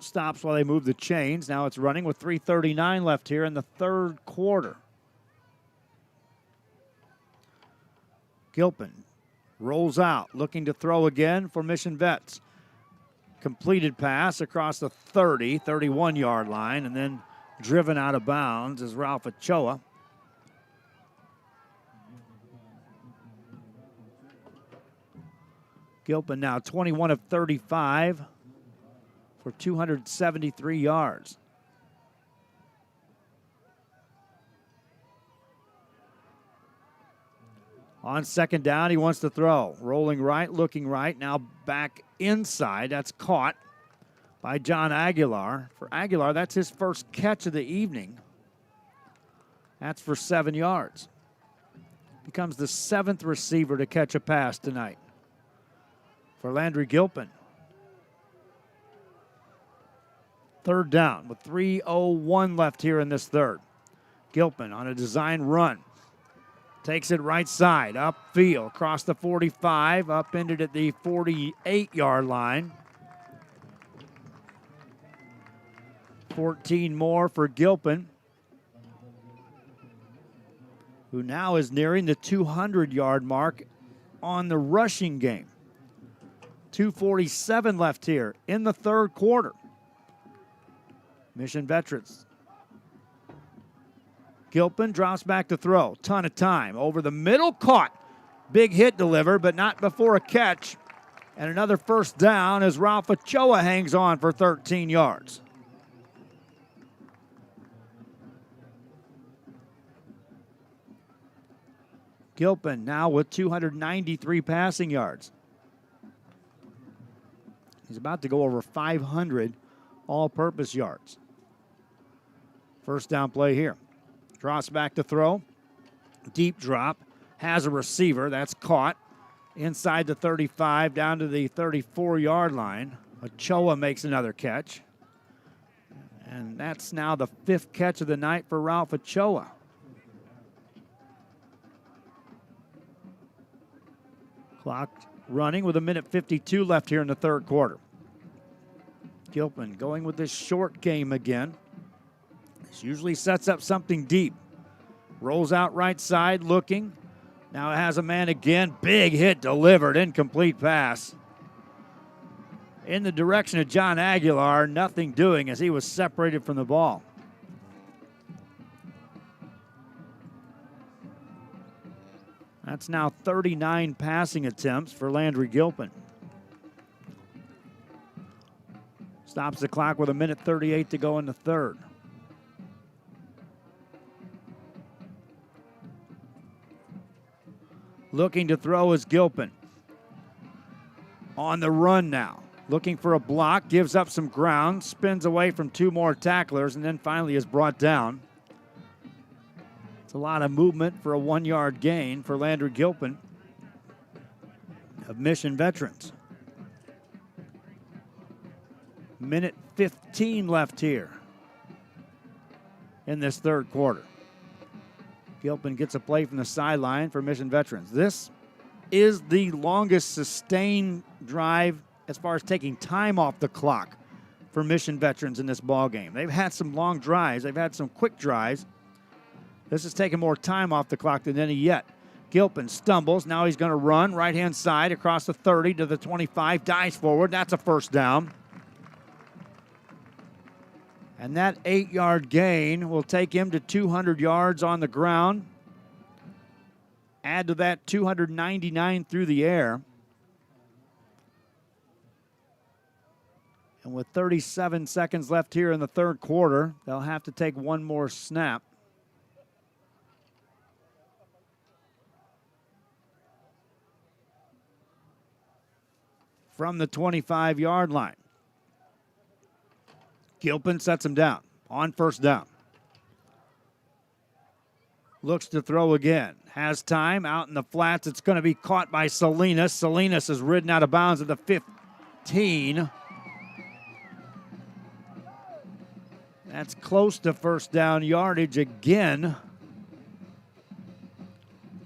stops while they move the chains. Now it's running with 3:39 left here in the 3rd quarter. Gilpin rolls out, looking to throw again for Mission Vets. Completed pass across the 30, 31-yard line, and then driven out of bounds is Ralph Ochoa. Gilpin now 21 of 35 for 273 yards. On second down, he wants to throw. Rolling right, looking right, now back inside. That's caught by John Aguilar. For Aguilar, that's his first catch of the evening. That's for 7 yards. Becomes the 7th receiver to catch a pass tonight for Landry Gilpin. Third down with 3:01 left here in this third. Gilpin on a design run. Takes it right side, upfield, across the 45, upended at the 48-yard line. 14 more for Gilpin, who now is nearing the 200-yard mark on the rushing game. 2:47 left here in the third quarter. Mission Veterans. Gilpin drops back to throw. Ton of time. Over the middle, caught. Big hit delivered, but not before a catch. And another first down as Ralph Ochoa hangs on for 13 yards. Gilpin now with 293 passing yards. He's about to go over 500 all-purpose yards. First down play here. Drops back to throw. Deep drop. Has a receiver. That's caught. Inside the 35, down to the 34-yard line. Ochoa makes another catch. And that's now the 5th catch of the night for Ralph Ochoa. Clock running with 1:52 left here in the third quarter. Gilpin going with this short game again. This usually sets up something deep. Rolls out right side, looking. Now it has a man again. Big hit delivered, incomplete pass. In the direction of John Aguilar, nothing doing as he was separated from the ball. That's now 39 passing attempts for Landry Gilpin. Stops the clock with 1:38 to go in the third. Looking to throw is Gilpin. On the run now. Looking for a block, gives up some ground, spins away from 2 more tacklers, and then finally is brought down. It's a lot of movement for a 1-yard gain for Landry Gilpin of Mission Veterans. 1:15 left here in this third quarter. Gilpin gets a play from the sideline for Mission Veterans. This is the longest sustained drive as far as taking time off the clock for Mission Veterans in this ball game. They've had some long drives. They've had some quick drives. This is taking more time off the clock than any yet. Gilpin stumbles. Now he's going to run right-hand side across the 30 to the 25. Dives forward. That's a first down. And that 8-yard gain will take him to 200 yards on the ground. Add to that 299 through the air. And with 37 seconds left here in the third quarter, they'll have to take one more snap. From the 25-yard line. Gilpin sets him down on first down. Looks to throw again. Has time out in the flats. It's going to be caught by Salinas. Salinas is ridden out of bounds at the 15. That's close to first down yardage again.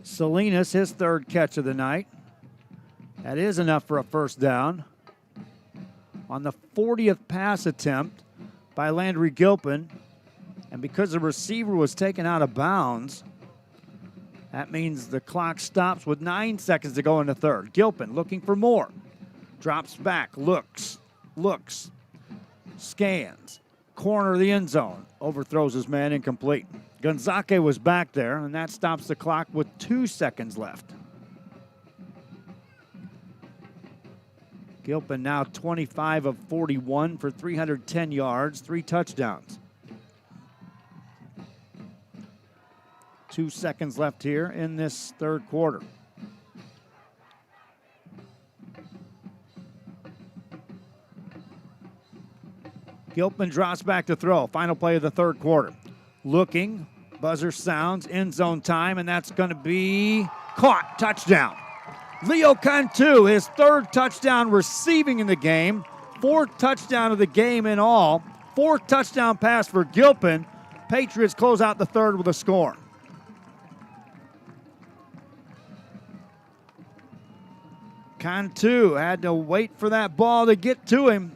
Salinas, his third catch of the night. That is enough for a first down. On the 40th pass attempt by Landry Gilpin, and because the receiver was taken out of bounds, that means the clock stops with 9 seconds to go in the third. Gilpin looking for more. Drops back, looks, scans. Corner of the end zone. Overthrows his man, incomplete. Gonzake was back there, and that stops the clock with 2 seconds left. Gilpin now 25 of 41 for 310 yards, 3 touchdowns. 2 seconds left here in this third quarter. Gilpin drops back to throw. Final play of the third quarter. Looking, buzzer sounds, end zone time, and that's going to be caught. Touchdown. Leo Cantu, his third touchdown receiving in the game. Fourth touchdown of the game in all. Fourth touchdown pass for Gilpin. Patriots close out the third with a score. Cantu had to wait for that ball to get to him.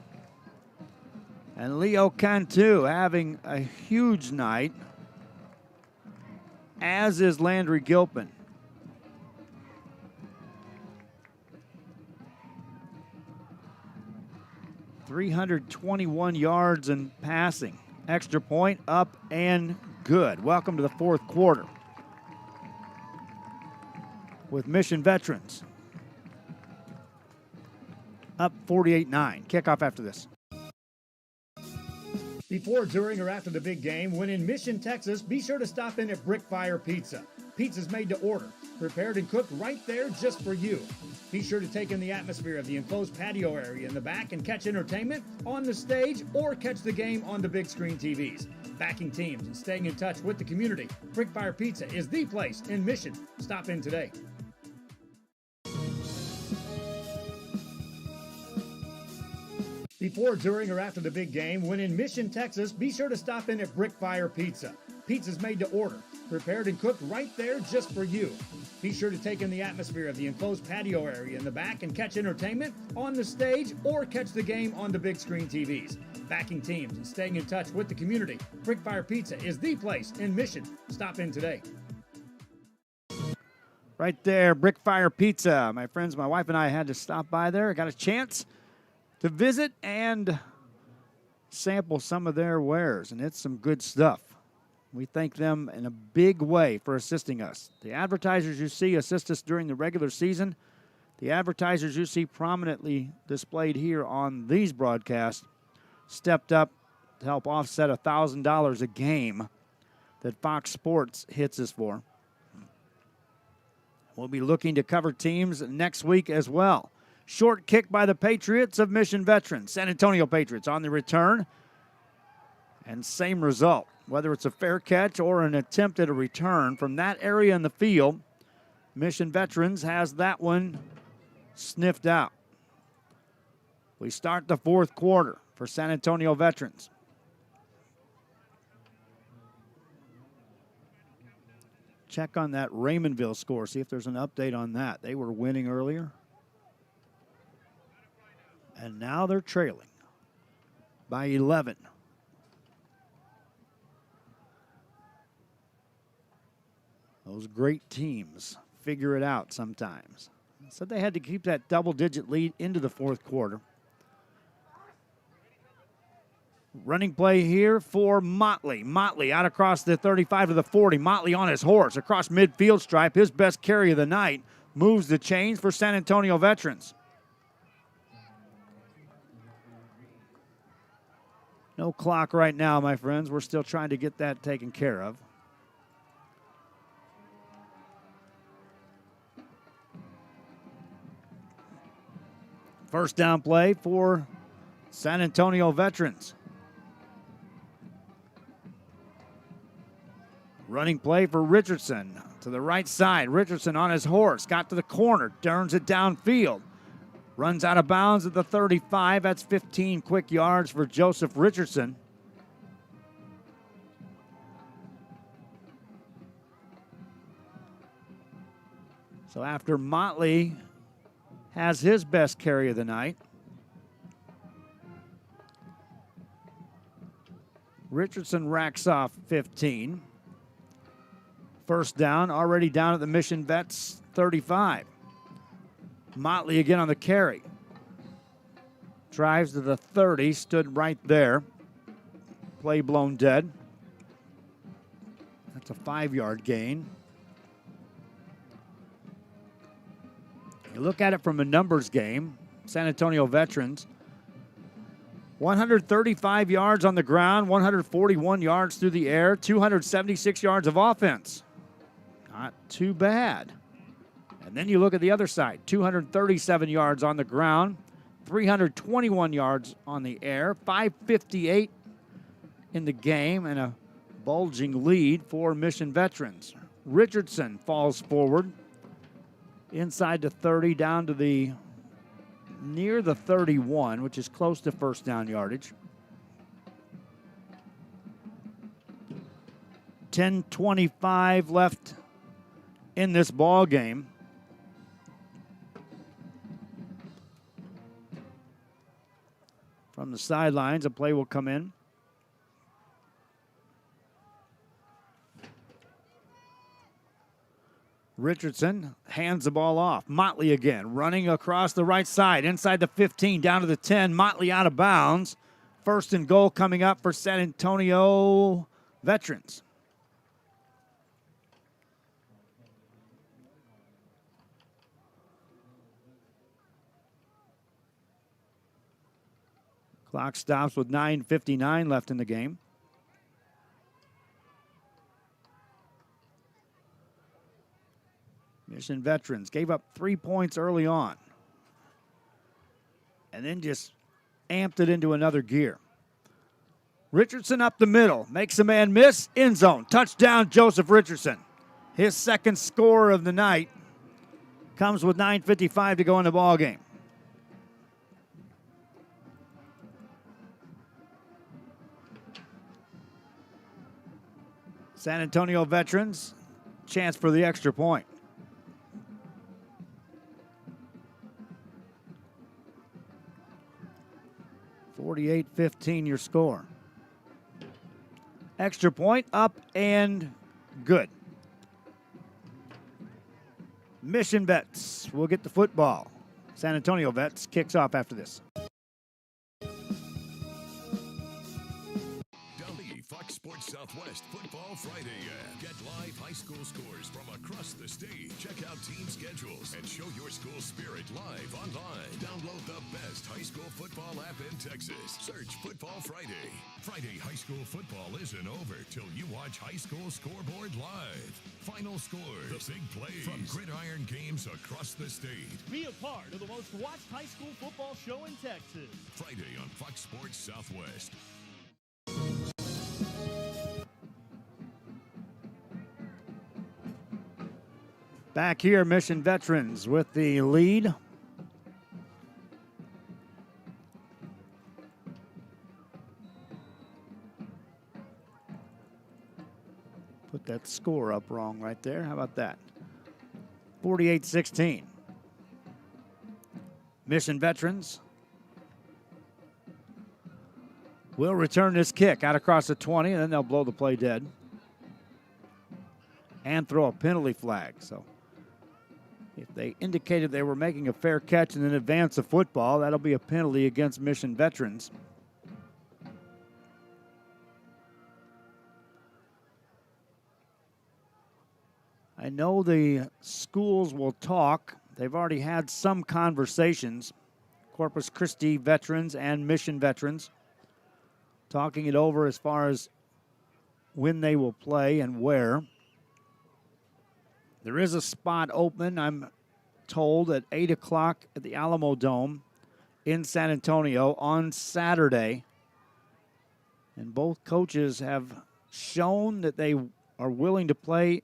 And Leo Cantu having a huge night, as is Landry Gilpin. .321 yards in passing. Extra point up and good. Welcome to the fourth quarter with Mission Veterans up 48-9. Kickoff after this. Before, during, or after the big game, when in Mission, Texas, be sure to stop in at Brickfire Pizza. Pizza's made to order, prepared and cooked right there just for you. Be sure to take in the atmosphere of the enclosed patio area in the back and catch entertainment on the stage or catch the game on the big screen TVs. Backing teams and staying in touch with the community, Brickfire Pizza is the place in Mission. Stop in today. Before, during, or after the big game, when in Mission, Texas, be sure to stop in at Brickfire Pizza. Pizza's made to order, prepared and cooked right there just for you. Be sure to take in the atmosphere of the enclosed patio area in the back and catch entertainment on the stage or catch the game on the big screen TVs. Backing teams and staying in touch with the community, Brickfire Pizza is the place in Mission. Stop in today. Right there, Brickfire Pizza. My friends, my wife and I had to stop by there. I got a chance to visit and sample some of their wares, and it's some good stuff. We thank them in a big way for assisting us. The advertisers you see assist us during the regular season. The advertisers you see prominently displayed here on these broadcasts stepped up to help offset $1,000 a game that Fox Sports hits us for. We'll be looking to cover teams next week as well. Short kick by the Patriots of Mission Veterans. San Antonio Patriots on the return. And same result. Whether it's a fair catch or an attempt at a return from that area in the field, Mission Veterans has that one sniffed out. We start the fourth quarter for San Antonio Veterans. Check on that Raymondville score, see if there's an update on that. They were winning earlier. And now they're trailing by 11. Those great teams figure it out sometimes. So they had to keep that double-digit lead into the fourth quarter. Running play here for Motley. Motley out across the 35 to the 40. Motley on his horse across midfield stripe. His best carry of the night. Moves the chains for San Antonio Veterans. No clock right now, my friends. We're still trying to get that taken care of. First down play for San Antonio Veterans. Running play for Richardson to the right side. Richardson on his horse, got to the corner, turns it downfield. Runs out of bounds at the 35. That's 15 quick yards for Joseph Richardson. So after Motley has his best carry of the night, Richardson racks off 15. First down, already down at the Mission Vets 35. Motley again on the carry. Drives to the 30, stood right there. Play blown dead. That's a 5-yard gain. You look at it from a numbers game, San Antonio Veterans, 135 yards on the ground, 141 yards through the air, 276 yards of offense. Not too bad. And then you look at the other side, 237 yards on the ground 321 yards on the air, 5:58 in the game, and a bulging lead for Mission Veterans. Richardson falls forward inside the 30 down to the near the 31, which is close to first down yardage. 10:25 left in this ball game. From the sidelines, a play will come in. Richardson hands the ball off. Motley again, running across the right side, inside the 15, down to the 10. Motley out of bounds. First and goal coming up for San Antonio Veterans. Clock stops with 9:59 left in the game. Mission Veterans gave up 3 points early on and then just amped it into another gear. Richardson up the middle, makes a man miss, end zone. Touchdown, Joseph Richardson. His second score of the night comes with 9:55 to go in the ball game. San Antonio Veterans, chance for the extra point. (48-15) your score. Extra point up and good. Mission Vets will get the football. San Antonio Vets kicks off after this. Fox Sports Southwest Football Friday ad. Get live high school scores from across the state. Check out team schedules and show your school spirit live online. Download the best high school football app in Texas. Search Football Friday. Friday high school football isn't over till you watch High School Scoreboard live. Final scores, the big plays from gridiron games across the state. Be a part of the most watched high school football show in Texas. Friday on Fox Sports Southwest. Back here, Mission Veterans with the lead. Put that score up wrong right there. How about that? 48-16. Mission Veterans will return this kick out across the 20, and then they'll blow the play dead and throw a penalty flag. So if they indicated they were making a fair catch and then advance the football, that'll be a penalty against Mission Veterans. I know the schools will talk. They've already had some conversations. Corpus Christi Veterans and Mission Veterans talking it over as far as when they will play and where. There is a spot open, I'm told, at 8 o'clock at the Alamo Dome in San Antonio on Saturday. And both coaches have shown that they are willing to play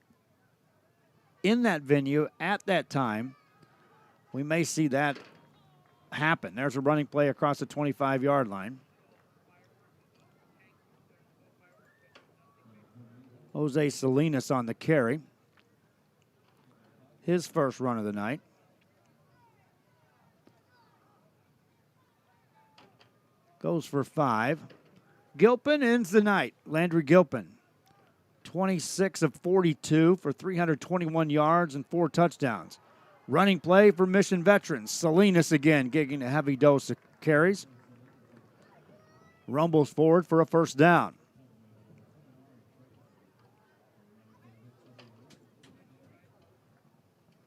in that venue at that time. We may see that happen. There's a running play across the 25-yard line. Jose Salinas on the carry. His first run of the night. Goes for 5. Gilpin ends the night. Landry Gilpin, 26 of 42 for 321 yards and 4 touchdowns. Running play for Mission Veterans. Salinas again getting a heavy dose of carries. Rumbles forward for a first down.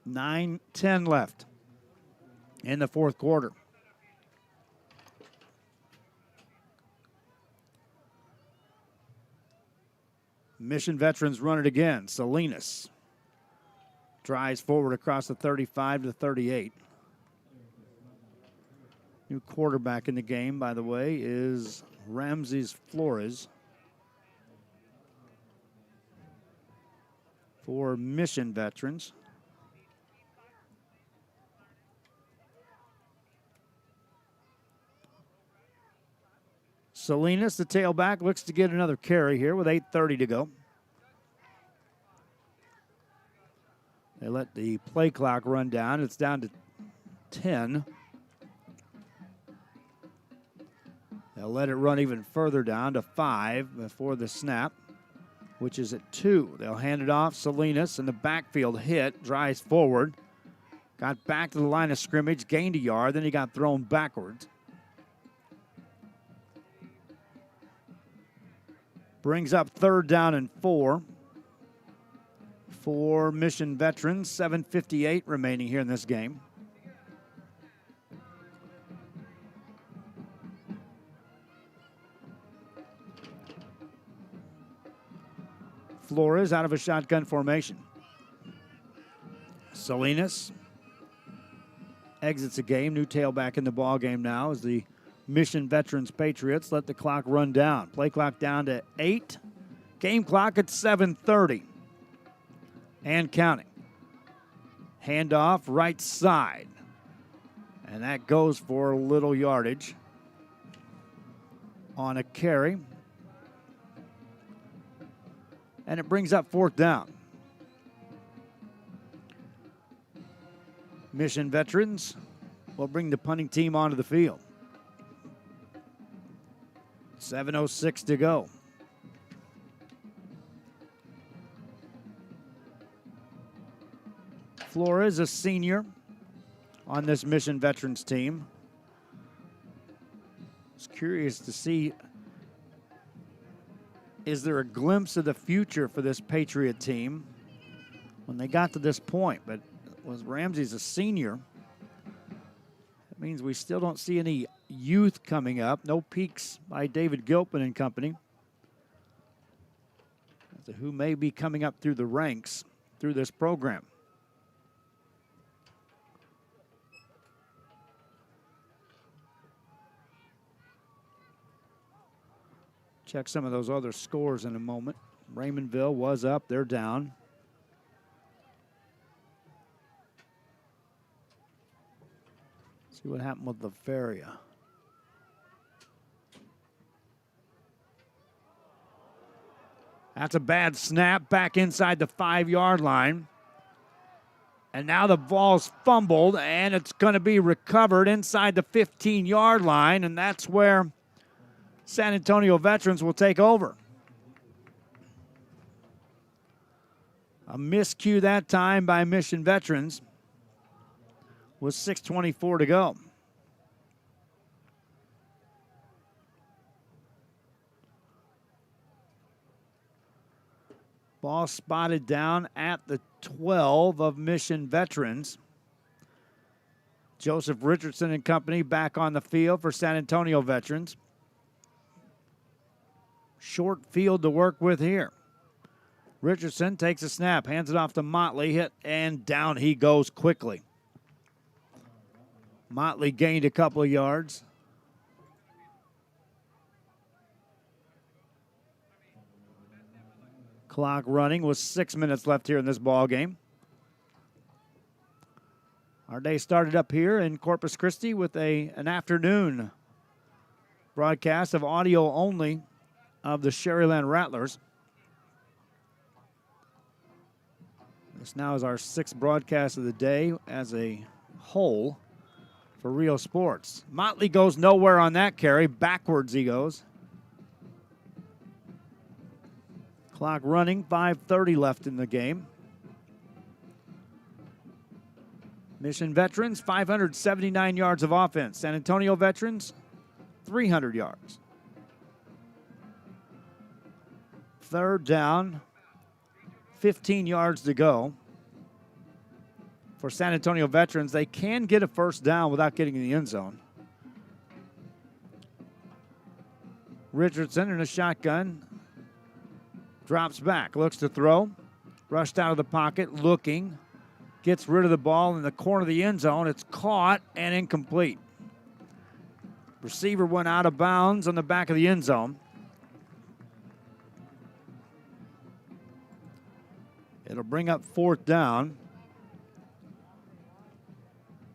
9:10 left in the fourth quarter. Mission Veterans run it again. Salinas drives forward across the 35 to the 38. New quarterback in the game, by the way, is Ramses Flores for Mission Veterans. Salinas, the tailback, looks to get another carry here with 8:30 to go. They let the play clock run down. It's down to 10. They'll let it run even further down to 5 before the snap, which is at 2. They'll hand it off. Salinas in the backfield hit, drives forward. Got back to the line of scrimmage, gained a yard, then he got thrown backwards. Brings up 3rd down and 4 for Mission Veterans. 7:58 remaining here in this game. Flores out of a shotgun formation. Salinas exits the game. New tailback in the ball game now as the Mission Veterans Patriots let the clock run down. Play clock down to 8. Game clock at 7:30. And counting. Handoff right side. And that goes for a little yardage on a carry. And it brings up 4th down. Mission Veterans will bring the punting team onto the field. 7:06 to go. Flores, a senior on this Mission Veterans team. I was curious to see, is there a glimpse of the future for this Patriot team when they got to this point? But was Ramsey's a senior? That means we still don't see any youth coming up. No peaks by David Gilpin and company, as to who may be coming up through the ranks through this program. Check some of those other scores in a moment. Raymondville was up, they're down. See what happened with LaFeria. That's a bad snap back inside the 5-yard line. And now the ball's fumbled, and it's going to be recovered inside the 15-yard line, and that's where San Antonio Veterans will take over. A miscue that time by Mission Veterans with 6:24 to go. Ball spotted down at the 12 of Mission Veterans. Joseph Richardson and company back on the field for San Antonio Veterans. Short field to work with here. Richardson takes a snap, hands it off to Motley, hit, and down he goes quickly. Motley gained a couple of yards. Clock running with 6 minutes left here in this ball game. Our day started up here in Corpus Christi with an afternoon broadcast of audio only of the Sherryland Rattlers. This now is our 6th broadcast of the day as a whole for Rio Sports. Motley goes nowhere on that carry. Backwards he goes. Clock running, 5:30 left in the game. Mission Veterans, 579 yards of offense. San Antonio Veterans, 300 yards. 3rd down, 15 yards to go. For San Antonio Veterans, they can get a 1st down without getting in the end zone. Richardson in a shotgun. Drops back, looks to throw. Rushed out of the pocket, looking. Gets rid of the ball in the corner of the end zone. It's caught and incomplete. Receiver went out of bounds on the back of the end zone. It'll bring up 4th down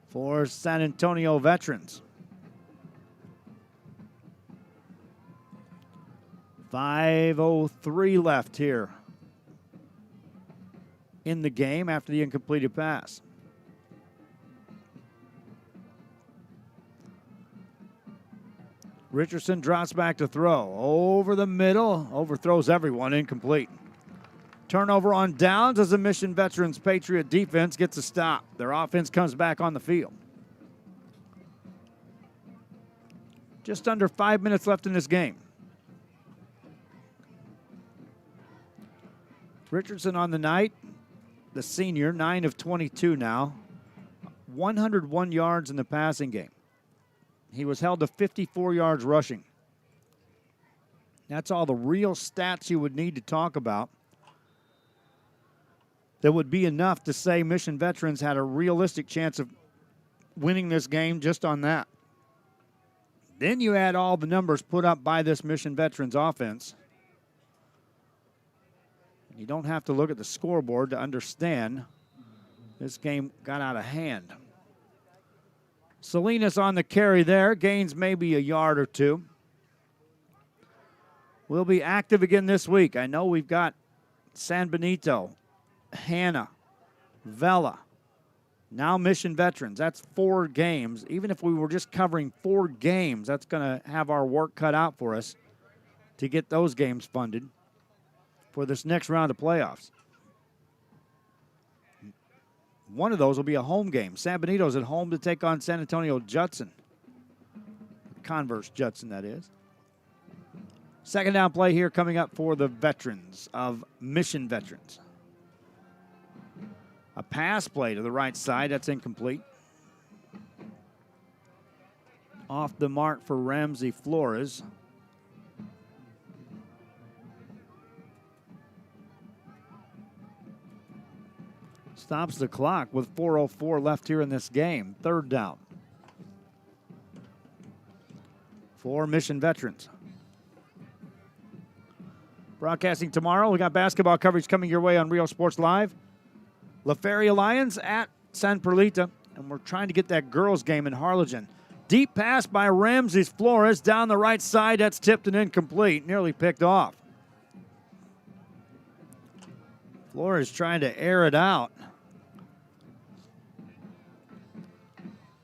for San Antonio Veterans. 5:03 left here in the game after the incompleted pass. Richardson drops back to throw. Over the middle, overthrows everyone, incomplete. Turnover on downs as the Mission Veterans Patriot defense gets a stop. Their offense comes back on the field. Just under 5 minutes left in this game. Richardson on the night, the senior, 9 of 22 now. 101 yards in the passing game. He was held to 54 yards rushing. That's all the real stats you would need to talk about. That would be enough to say Mission Veterans had a realistic chance of winning this game just on that. Then you add all the numbers put up by this Mission Veterans offense. You don't have to look at the scoreboard to understand this game got out of hand. Salinas on the carry there, gains maybe a yard or two. We'll be active again this week. I know we've got San Benito, Hanna, Vela, now Mission Veterans. That's 4 games. Even if we were just covering 4 games, that's going to have our work cut out for us to get those games funded for this next round of playoffs. One of those will be a home game. San Benito's at home to take on San Antonio Judson. Converse Judson, that is. Second down play here coming up for the veterans of Mission Veterans. A pass play to the right side. That's incomplete. Off the mark for Ramsey Flores. Stops the clock with 4:04 left here in this game. 3rd down for Mission Veterans. Broadcasting tomorrow, we got basketball coverage coming your way on Rio Sports Live. La Feria Lions at San Perlita, and we're trying to get that girls game in Harlingen. Deep pass by Ramsey Flores down the right side. That's tipped and incomplete, nearly picked off. Flores trying to air it out.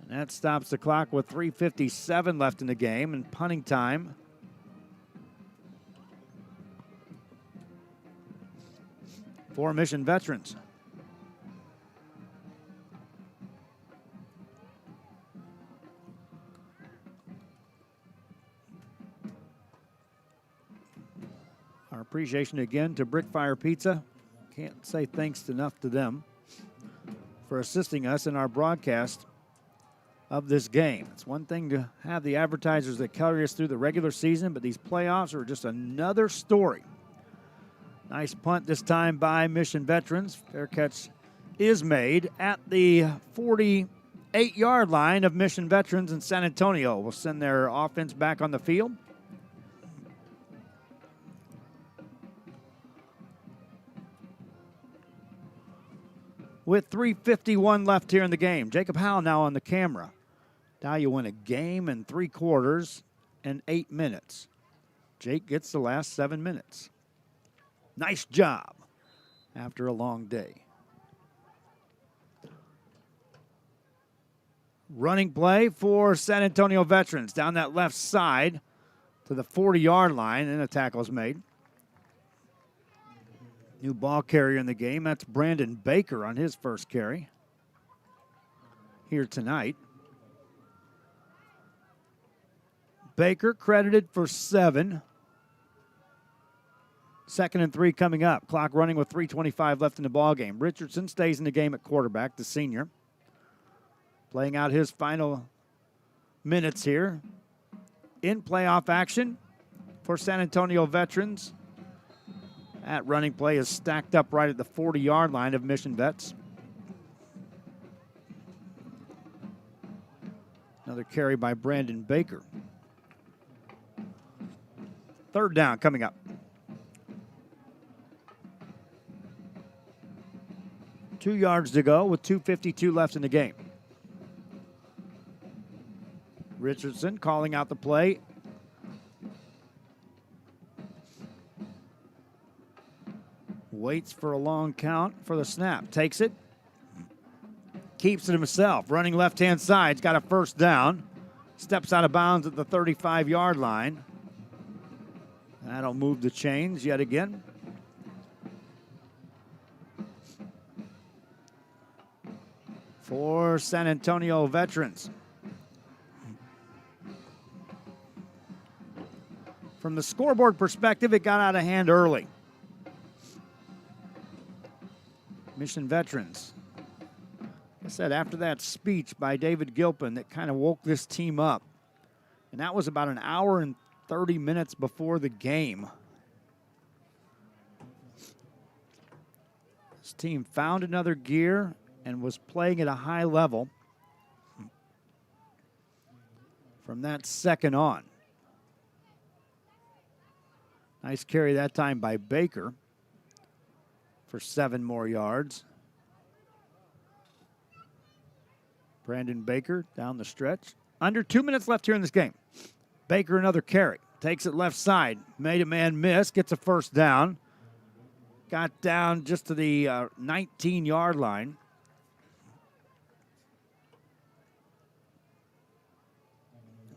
And that stops the clock with 3:57 left in the game and punting time. For Mission Veterans. Our appreciation again to Brickfire Pizza. Can't say thanks enough to them for assisting us in our broadcast of this game. It's one thing to have the advertisers that carry us through the regular season, but these playoffs are just another story. Nice punt this time by Mission Veterans. Fair catch is made at the 48-yard line of Mission Veterans, and San Antonio will send their offense back on the field. With 3:51 left here in the game. Jacob Howell now on the camera. Now you win a game in 3 quarters and 8 minutes. Jake gets the last 7 minutes. Nice job after a long day. Running play for San Antonio Veterans down that left side to the 40-yard line, and a tackle is made. New ball carrier in the game. That's Brandon Baker on his first carry here tonight. Baker credited for 7. 2nd and 3 coming up. Clock running with 3:25 left in the ball game. Richardson stays in the game at quarterback, the senior. Playing out his final minutes here. In playoff action for San Antonio Veterans. That running play is stacked up right at the 40-yard line of Mission Vets. Another carry by Brandon Baker. Third down coming up. 2 yards to go with 2:52 left in the game. Richardson calling out the play. Waits for a long count for the snap. Takes it. Keeps it himself. Running left-hand side. He's got a first down. Steps out of bounds at the 35-yard line. That'll move the chains yet again. For San Antonio Veterans. From the scoreboard perspective, it got out of hand early. Mission Veterans. Like I said, after that speech by David Gilpin that kind of woke this team up. And that was about an hour and 30 minutes before the game. This team found another gear and was playing at a high level from that second on. Nice carry that time by Baker for 7 more yards. Brandon Baker down the stretch. Under 2 minutes left here in this game. Baker another carry. Takes it left side. Made a man miss. Gets a first down. Got down just to the 19-yard line.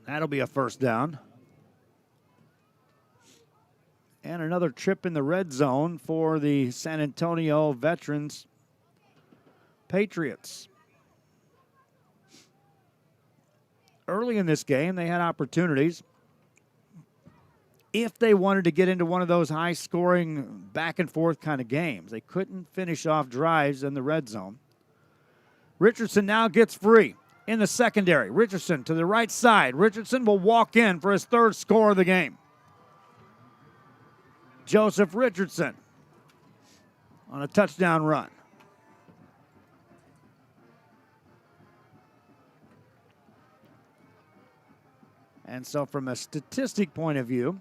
That'll be a first down. And another trip in the red zone for the San Antonio Veterans Patriots. Early in this game, they had opportunities. If they wanted to get into one of those high-scoring, back-and-forth kind of games, they couldn't finish off drives in the red zone. Richardson now gets free in the secondary. Richardson to the right side. Richardson will walk in for his 3rd score of the game. Joseph Richardson on a touchdown run. And so from a statistic point of view,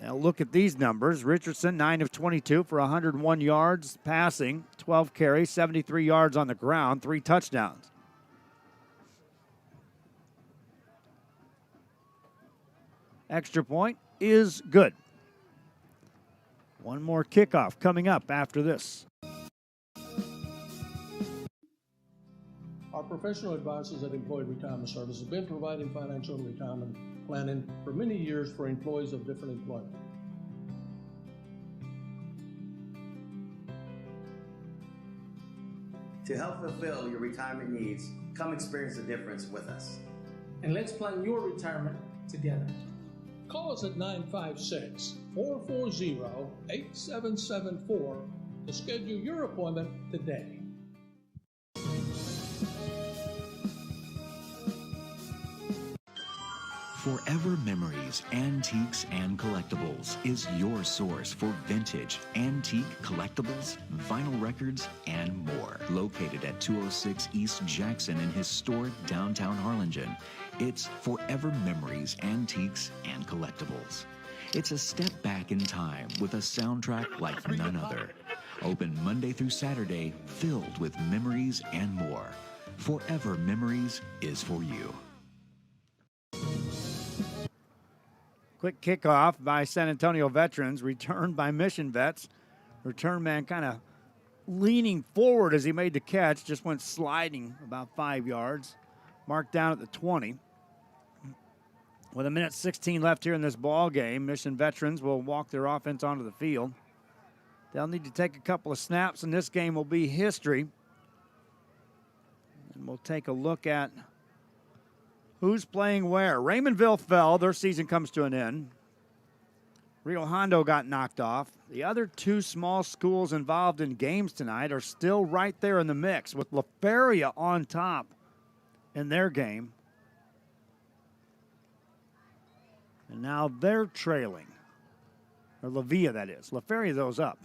now look at these numbers. Richardson, 9 of 22 for 101 yards passing, 12 carries, 73 yards on the ground, 3 touchdowns. Extra point is good. One more kickoff coming up after this. Our professional advisors at Employee Retirement Service have been providing financial and retirement planning for many years for employees of different employment. To help fulfill your retirement needs, come experience the difference with us. And let's plan your retirement together. Call us at 956-440-8774 to schedule your appointment today. Forever Memories, Antiques and Collectibles is your source for vintage, antique collectibles, vinyl records, and more. Located at 206 East Jackson in historic downtown Harlingen, it's Forever Memories, Antiques and Collectibles. It's a step back in time with a soundtrack like none other. Open Monday through Saturday, filled with memories and more. Forever Memories is for you. Quick kickoff by San Antonio Veterans, returned by Mission Vets. Return man kind of leaning forward as he made the catch, just went sliding about 5 yards. Marked down at the 20. With 1:16 left here in this ball game, Mission Veterans will walk their offense onto the field. They'll need to take a couple of snaps, and this game will be history. And we'll take a look at who's playing where. Raymondville fell. Their season comes to an end. Rio Hondo got knocked off. The other 2 small schools involved in games tonight are still right there in the mix, with La Feria on top in their game. And now they're trailing. Or La Villa, that is. La Feria, those up.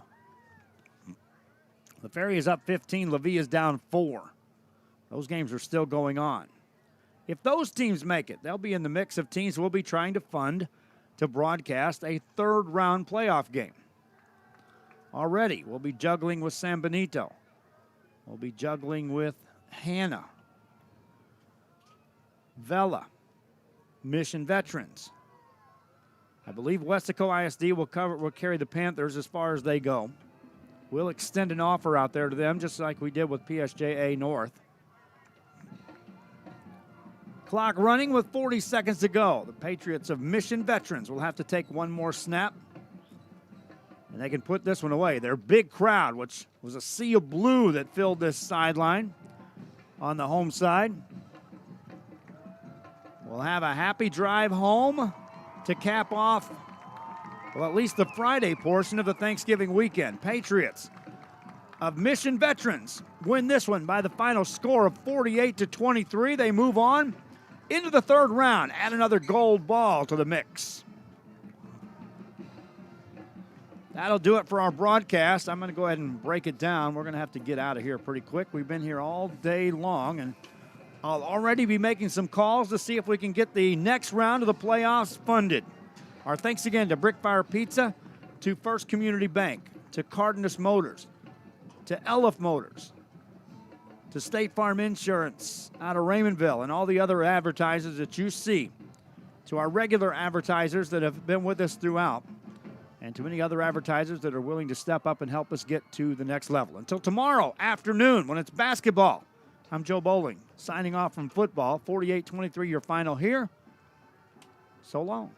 La Feria is up 15. La Villa is down 4. Those games are still going on. If those teams make it, they'll be in the mix of teams we'll be trying to fund to broadcast a third-round playoff game. Already, we'll be juggling with San Benito. We'll be juggling with Hannah, Vela, Mission Veterans. I believe Westaco ISD will carry the Panthers as far as they go. We'll extend an offer out there to them, just like we did with PSJA North. Clock running with 40 seconds to go. The Patriots of Mission Veterans will have to take one more snap, and they can put this one away. Their big crowd, which was a sea of blue that filled this sideline on the home side, will have a happy drive home to cap off, well, at least the Friday portion of the Thanksgiving weekend. Patriots of Mission Veterans win this one by the final score of 48-23. They move on into the third round. Add another gold ball to the mix. That'll do it for our broadcast. I'm going to go ahead and break it down. We're going to have to get out of here pretty quick. We've been here all day long, and I'll already be making some calls to see if we can get the next round of the playoffs funded. Our thanks again to Brickfire Pizza, to First Community Bank, to Cardenas Motors, to Elif Motors, to State Farm Insurance out of Raymondville, and all the other advertisers that you see, to our regular advertisers that have been with us throughout, and to many other advertisers that are willing to step up and help us get to the next level. Until tomorrow afternoon when it's basketball, I'm Joe Bowling, signing off from football. 48-23 your final here. So long.